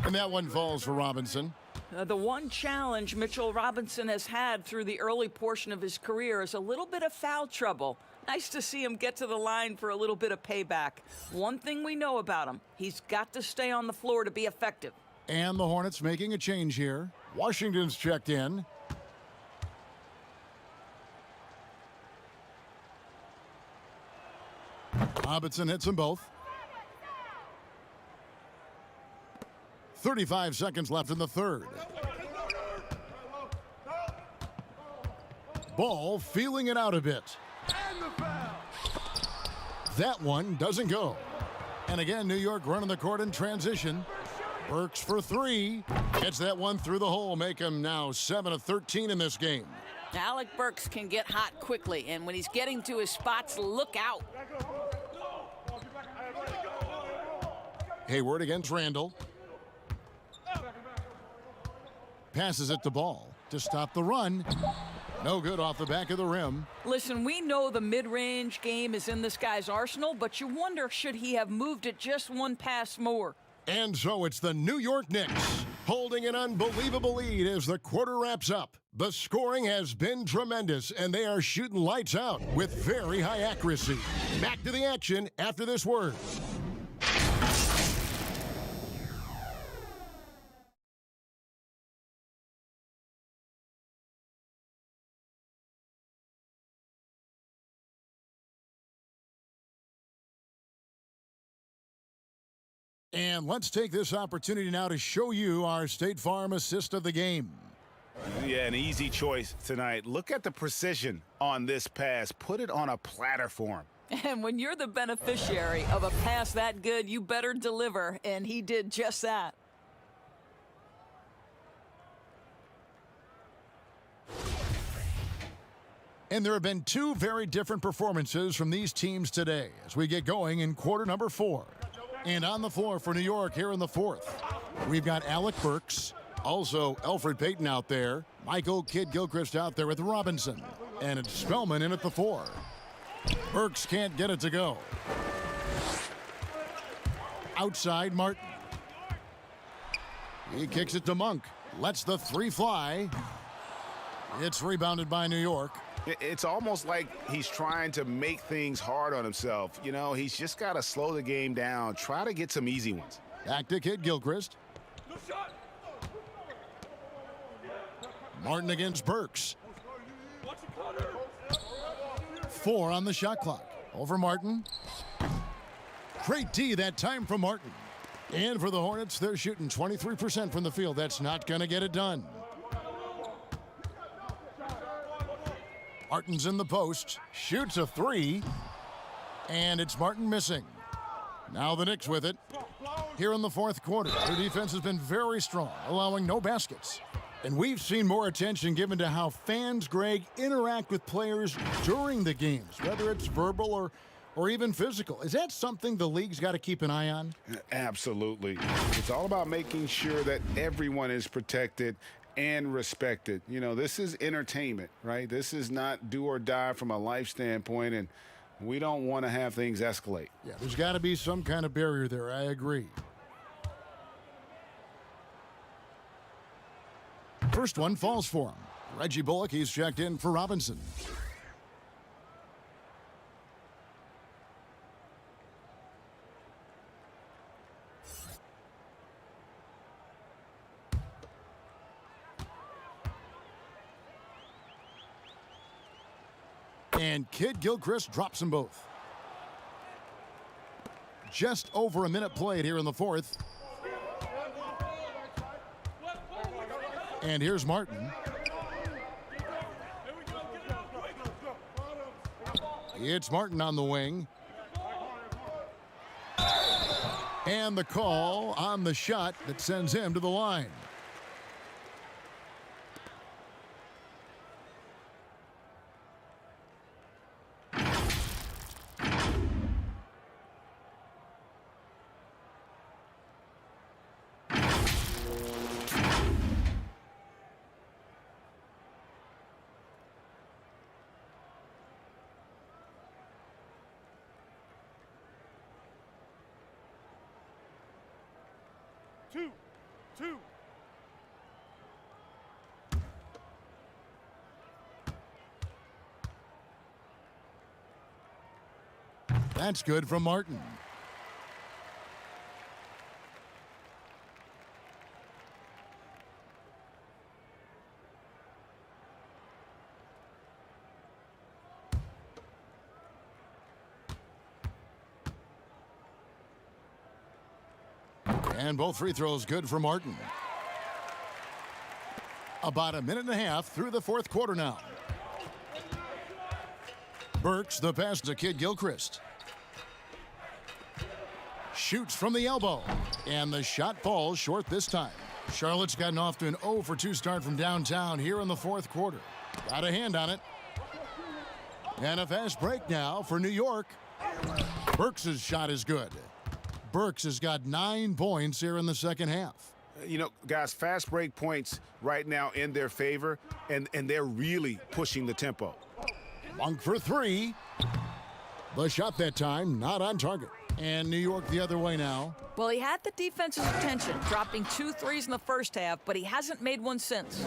And that one falls for Robinson. The one challenge Mitchell Robinson has had through the early portion of his career is a little bit of foul trouble. Nice to see him get to the line for a little bit of payback. One thing we know about him, he's got to stay on the floor to be effective. And the Hornets making a change here. Washington's checked in. Robinson hits them both. 35 seconds left in the 3rd. Ball feeling it out a bit. That one doesn't go. And again, New York running the court in transition. Burks for 3. Gets that one through the hole. Make him now 7 of 13 in this game. Alec Burks can get hot quickly, and when he's getting to his spots, look out. Hayward against Randall. Passes it to Ball to stop the run. No good off the back of the rim. Listen, we know the mid-range game is in this guy's arsenal, but you wonder, should he have moved it just one pass more? And so it's the New York Knicks holding an unbelievable lead as the quarter wraps up. The scoring has been tremendous, and they are shooting lights out with very high accuracy. Back to the action after this word. And let's take this opportunity now to show you our State Farm assist of the game. Yeah, an easy choice tonight. Look at the precision on this pass. Put it on a platter for him. And when you're the beneficiary of a pass that good, you better deliver, and he did just that. And there have been 2 very different performances from these teams today as we get going in quarter number 4. And on the floor for New York here in the 4th, we've got Alec Burks, also Elfrid Payton out there, Michael Kidd-Gilchrist out there with Robinson, and it's Spellman in at the 4. Burks can't get it to go. Outside, Martin. He kicks it to Monk. Lets the 3 fly. It's rebounded by New York. It's almost like he's trying to make things hard on himself. You know, he's just got to slow the game down, try to get some easy ones. Back to Kid Gilchrist. Martin against Burks. 4 on the shot clock. Over Martin. Great D that time from Martin. And for the Hornets, they're shooting 23% from the field. That's not going to get it done. Martin's in the post. Shoots a 3. And it's Martin missing. Now the Knicks with it. Here in the fourth quarter, their defense has been very strong, allowing no baskets. And we've seen more attention given to how fans, Greg, interact with players during the games, whether it's verbal or even physical. Is that something the league's got to keep an eye on? Absolutely. It's all about making sure that everyone is protected and respected. You know, this is entertainment, right? This is not do or die from a life standpoint, and we don't want to have things escalate. Yeah, there's got to be some kind of barrier there. I agree. First one falls for him. Reggie Bullock, he's checked in for Robinson. And Kid Gilchrist drops them both. Just over a minute played here in the fourth. And here's Martin. It's Martin on the wing. And the call on the shot that sends him to the line. Two. That's good from Martin. And both free throws good for Martin. About a minute and a half through the fourth quarter now. Burks, the pass to Kid Gilchrist. Shoots from the elbow. And the shot falls short this time. Charlotte's gotten off to an 0 for 2 start from downtown here in the fourth quarter. Got a hand on it. And a fast break now for New York. Burks' shot is good. Burks has got 9 points here in the second half. You know, guys, fast break points right now in their favor, and they're really pushing the tempo. Monk for 3. The shot that time, not on target. And New York the other way now. Well, he had the defense's attention, dropping 2 threes in the first half, but he hasn't made one since.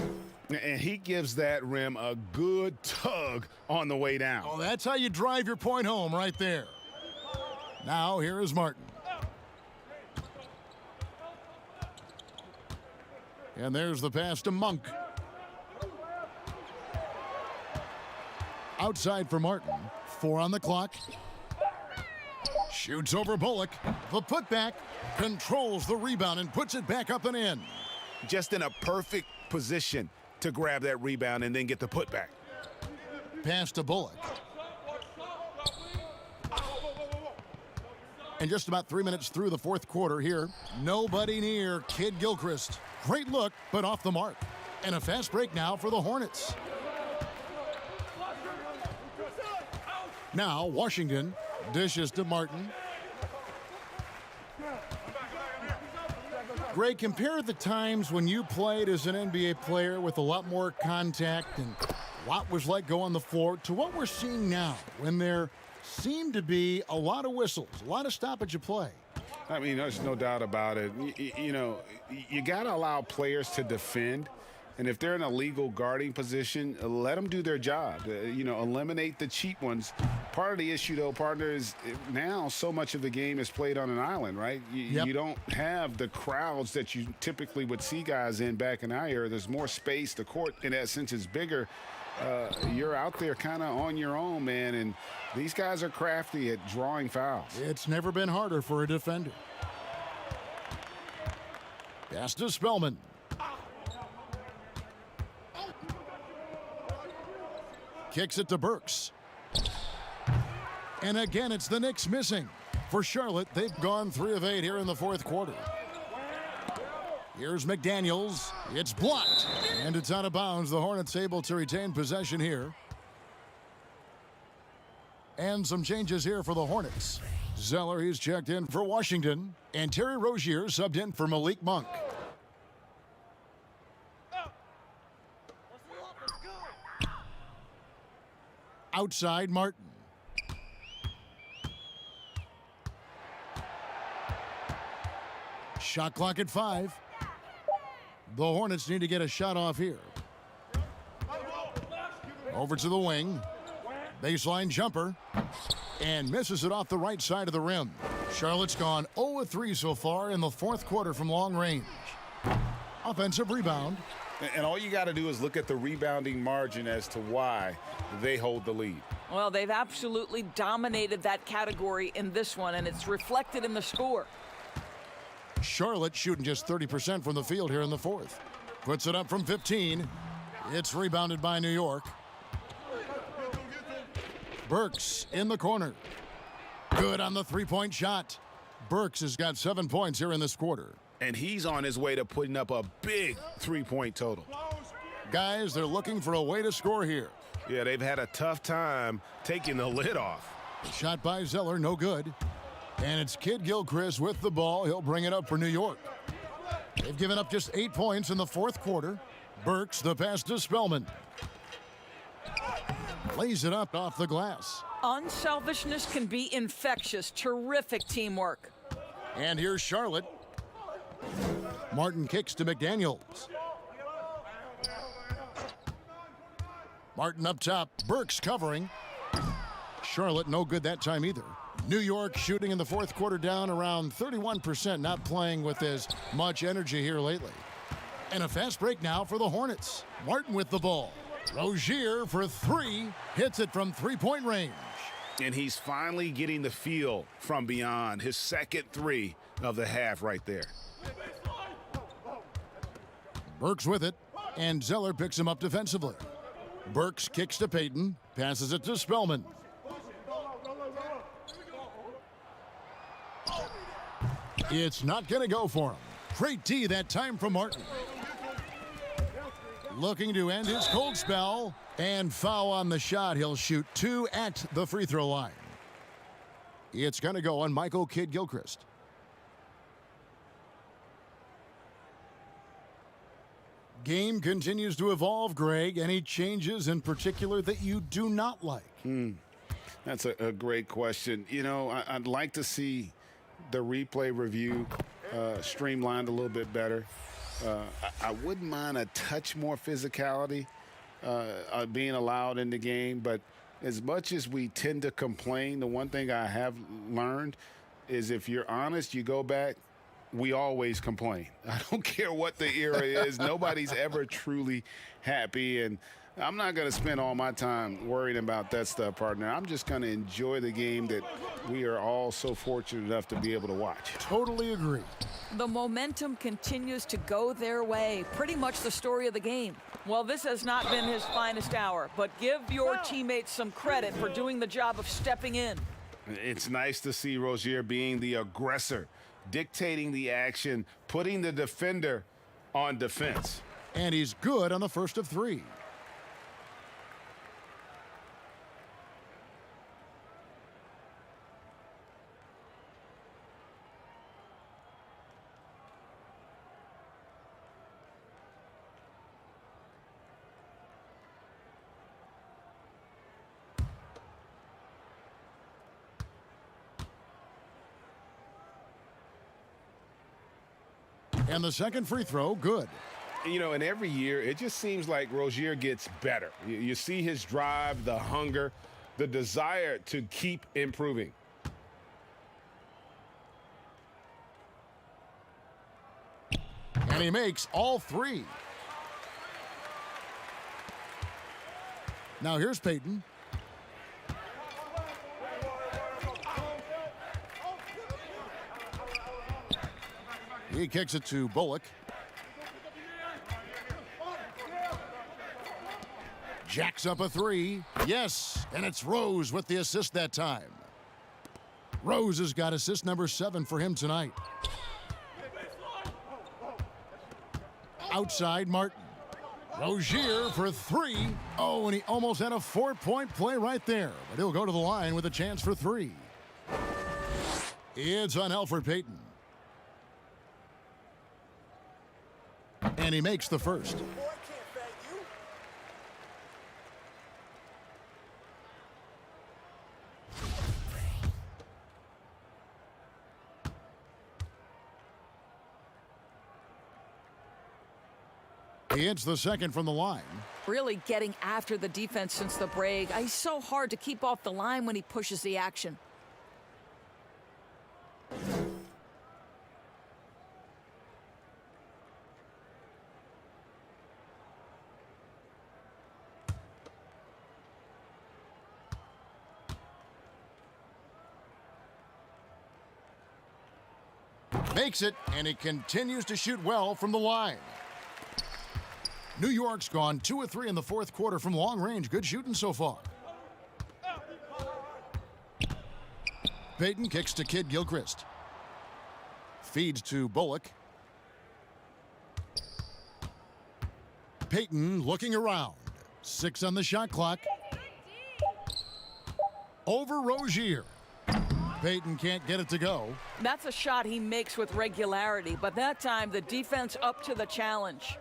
And he gives that rim a good tug on the way down. Oh, that's how you drive your point home right there. Now here is Martin. And there's the pass to Monk. Outside for Martin. 4 on the clock. Shoots over Bullock. The putback. Controls the rebound and puts it back up and in. Just in a perfect position to grab that rebound and then get the putback. Pass to Bullock. And just about 3 minutes through the fourth quarter here. Nobody near Kid Gilchrist. Great look, but off the mark. And a fast break now for the Hornets. Now, Washington dishes to Martin. Greg, compare the times when you played as an NBA player with a lot more contact and what was like go on the floor to what we're seeing now when there seem to be a lot of whistles, a lot of stoppage of play. I mean, there's no doubt about it. You know, you got to allow players to defend, And if they're in a legal guarding position, let them do their job. Eliminate the cheap ones. Part of the issue, though, partner, is now so much of the game is played on an island, right? You don't have the crowds that you typically would see guys in back in our era. There's more space. The court, in that sense, is bigger. You're out there kind of on your own, man, and these guys are crafty at drawing fouls. It's never been harder for a defender. Pass to Spellman. Kicks it to Burks. And again, it's the Knicks missing. For Charlotte, they've gone 3 of 8 here in the fourth quarter. Here's McDaniels. It's blocked. And it's out of bounds. The Hornets able to retain possession here. And some changes here for the Hornets. Zeller, he's checked in for Washington. And Terry Rozier subbed in for Malik Monk. Outside, Martin. Shot clock at 5. The Hornets need to get a shot off here. Over to the wing. Baseline jumper. And misses it off the right side of the rim. Charlotte's gone 0-3 so far in the fourth quarter from long range. Offensive rebound. And all you got to do is look at the rebounding margin as to why they hold the lead. Well, they've absolutely dominated that category in this one, and it's reflected in the score. Charlotte shooting just 30% from the field here in the fourth. Puts it up from 15. It's rebounded by New York. Burks in the corner. Good on the three-point shot. Burks has got 7 points here in this quarter. And he's on his way to putting up a big three-point total. Guys, they're looking for a way to score here. Yeah, they've had a tough time taking the lid off. Shot by Zeller, no good. And it's Kid Gilchrist with the ball. He'll bring it up for New York. They've given up just 8 points in the fourth quarter. Burks, the pass to Spellman. Lays it up off the glass. Unselfishness can be infectious. Terrific teamwork. And here's Charlotte. Martin kicks to McDaniels. Martin up top. Burks covering. Charlotte no good that time either. New York shooting in the fourth quarter down around 31%, not playing with as much energy here lately. And a fast break now for the Hornets. Martin with the ball. Rozier for 3. Hits it from three-point range. And he's finally getting the feel from beyond. His second 3 of the half right there. Burks with it, and Zeller picks him up defensively. Burks kicks to Payton, passes it to Spellman. It's not going to go for him. Great D that time from Martin. Looking to end his cold spell, and foul on the shot. He'll shoot 2 at the free throw line. It's going to go on Michael Kidd-Gilchrist. Game continues to evolve, Greg. Any changes in particular that you do not like? That's a great question. You know, I'd like to see the replay review streamlined a little bit better. I wouldn't mind a touch more physicality being allowed in the game, but as much as we tend to complain, the one thing I have learned is if you're honest, you go back, we always complain. I don't care what the era is. Nobody's ever truly happy, and I'm not going to spend all my time worrying about that stuff, partner. I'm just going to enjoy the game that we are all so fortunate enough to be able to watch. Totally agree. The momentum continues to go their way. Pretty much the story of the game. Well, this has not been his finest hour, but give your teammates some credit for doing the job of stepping in. It's nice to see Rozier being the aggressor, dictating the action, putting the defender on defense. And he's good on the first of 3. And the second free throw, good. You know, and every year, it just seems like Rozier gets better. You see his drive, the hunger, the desire to keep improving. And he makes all three. Now here's Payton. He kicks it to Bullock. Jacks up a three. Yes, and it's Rose with the assist that time. Rose has got assist number 7 for him tonight. Outside Martin. Rozier for 3. Oh, and he almost had a 4-point play right there. But he'll go to the line with a chance for 3. It's on Elfrid Payton. And he makes the first. He hits the second from the line. Really getting after the defense since the break. He's so hard to keep off the line when he pushes the action. Makes it, and he continues to shoot well from the line. New York's gone 2 of 3 in the fourth quarter from long range. Good shooting so far. Payton kicks to Kid Gilchrist. Feeds to Bullock. Payton looking around. 6 on the shot clock. Over Rozier. Payton can't get it to go. That's a shot he makes with regularity, but that time the defense up to the challenge.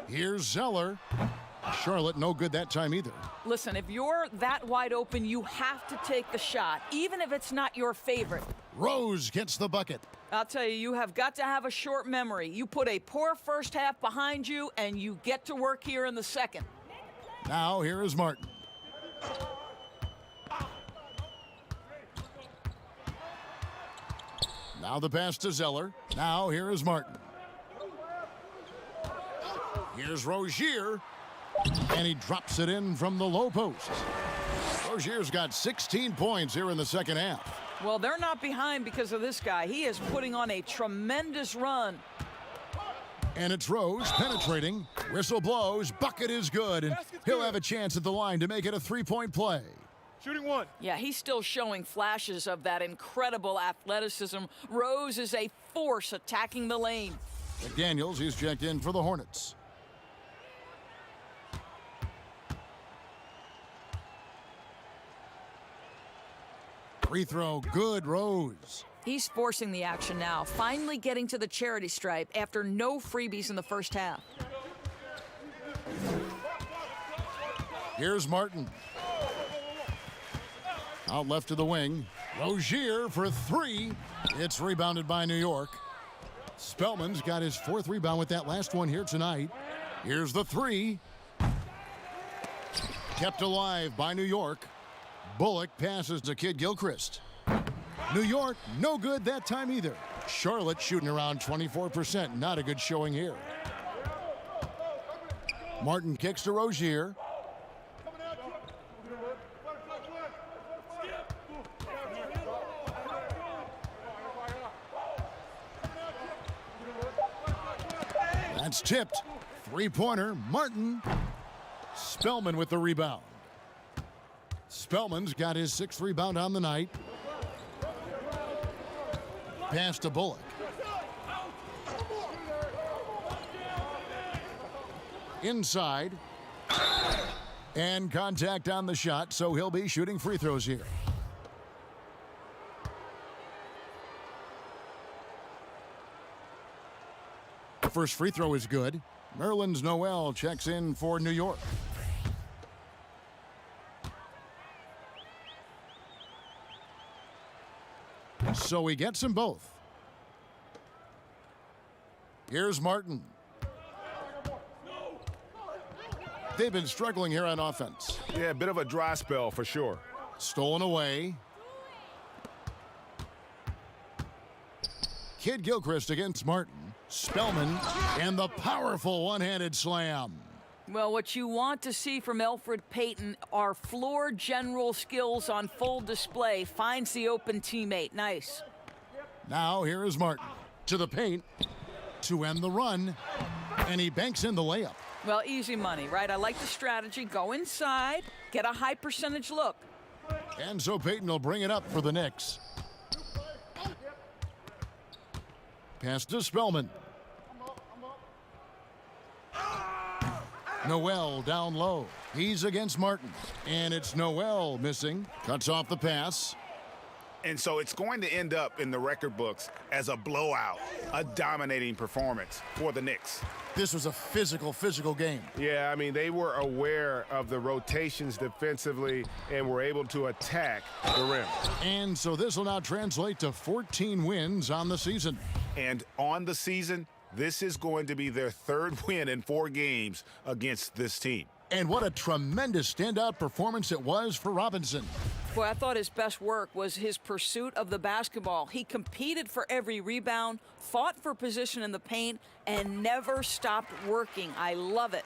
Here's Zeller. Charlotte no good that time either. Listen, if you're that wide open, you have to take the shot, even if it's not your favorite. Rose gets the bucket. I'll tell you, you have got to have a short memory. You put a poor first half behind you, and you get to work here in the second. Now here is Martin. Now the pass to Zeller. Now here is Martin. Here's Rozier, and he drops it in from the low post. Rozier's got 16 points here in the second half. Well, they're not behind because of this guy. He is putting on a tremendous run. And it's Rose penetrating. Whistle blows. Bucket is good, and he'll have a chance at the line to make it a 3-point play. Shooting 1. Yeah, he's still showing flashes of that incredible athleticism. Rose is a force attacking the lane. McDaniels, he's checked in for the Hornets. Free throw, good, Rose. He's forcing the action now, finally getting to the charity stripe after no freebies in the first half. Here's Martin. Out left to the wing. Rozier for 3. It's rebounded by New York. Spellman's got his 4th rebound with that last one here tonight. Here's the 3. Kept alive by New York. Bullock passes to Kid Gilchrist. New York, no good that time either. Charlotte shooting around 24%. Not a good showing here. Martin kicks to Rozier. That's tipped. 3-pointer. Martin. Spellman with the rebound. Spellman's got his 6th rebound on the night. Pass to Bullock. Inside. And contact on the shot, so he'll be shooting free throws here. The first free throw is good. Nerlens Noel checks in for New York. So he gets them both. Here's Martin. They've been struggling here on offense. Yeah, a bit of a dry spell for sure. Stolen away. Kid Gilchrist against Martin. Spellman, and the powerful one-handed slam. Well, what you want to see from Elfrid Payton are floor general skills on full display. Finds the open teammate. Nice. Now here is Martin to the paint to end the run, and he banks in the layup. Well, easy money, right? I like the strategy. Go inside, get a high percentage look. And so Payton will bring it up for the Knicks. Pass to Spellman. Noel down low. He's against Martin. And it's Noel missing. Cuts off the pass. And so it's going to end up in the record books as a blowout, a dominating performance for the Knicks. This was a physical game. Yeah, I mean, they were aware of the rotations defensively and were able to attack the rim. And so this will now translate to 14 wins on the season. And on the season, this is going to be their third win in 4 games against this team. And what a tremendous standout performance it was for Robinson. Boy, I thought his best work was his pursuit of the basketball. He competed for every rebound, fought for position in the paint, and never stopped working. I love it.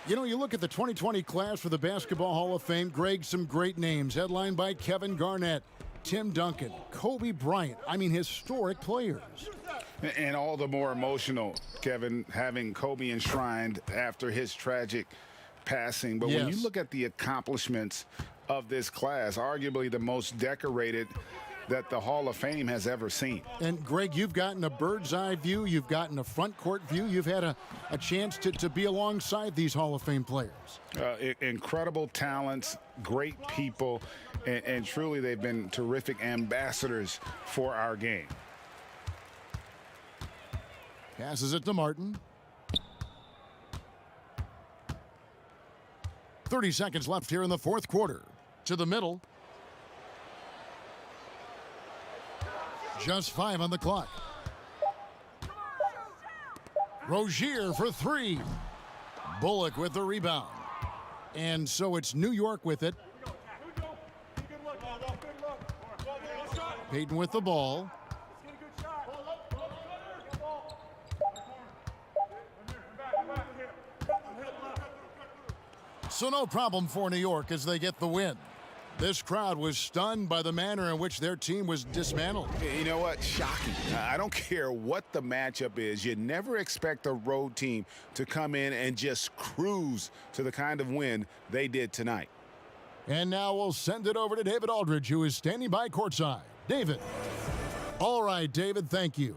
You know, you look at the 2020 class for the Basketball Hall of Fame, Greg, some great names, headlined by Kevin Garnett, Tim Duncan, Kobe Bryant. I mean, historic players. And all the more emotional, Kevin, having Kobe enshrined after his tragic passing. But when you look at the accomplishments of this class, arguably the most decorated that the Hall of Fame has ever seen. And Greg, you've gotten a bird's eye view, you've gotten a front court view, you've had a chance to be alongside these Hall of Fame players. Incredible talents, great people, and truly they've been terrific ambassadors for our game. Passes it to Martin. 30 seconds left here in the fourth quarter. To the middle. Just 5 on the clock. Rozier for 3. Bullock with the rebound. And so it's New York with it. Payton with the ball. So no problem for New York as they get the win. This crowd was stunned by the manner in which their team was dismantled. You know what? Shocking. I don't care what the matchup is. You never expect a road team to come in and just cruise to the kind of win they did tonight. And now we'll send it over to David Aldridge, who is standing by courtside. David. All right, David, thank you.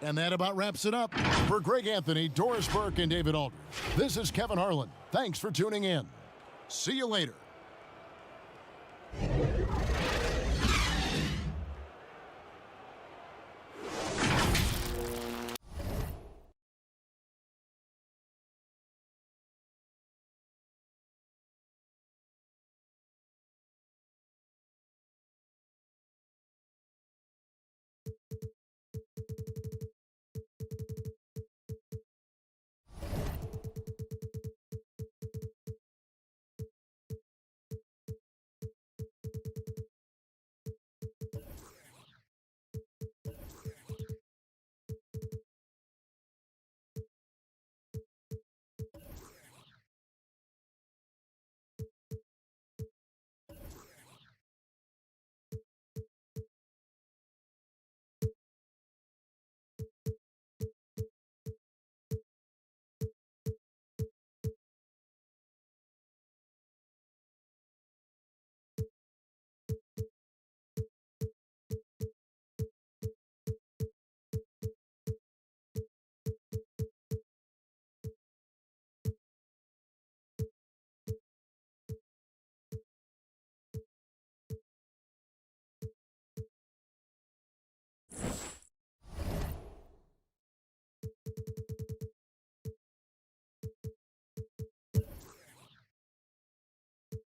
And that about wraps it up. For Greg Anthony, Doris Burke, and David Aldridge, this is Kevin Harlan. Thanks for tuning in. See you later.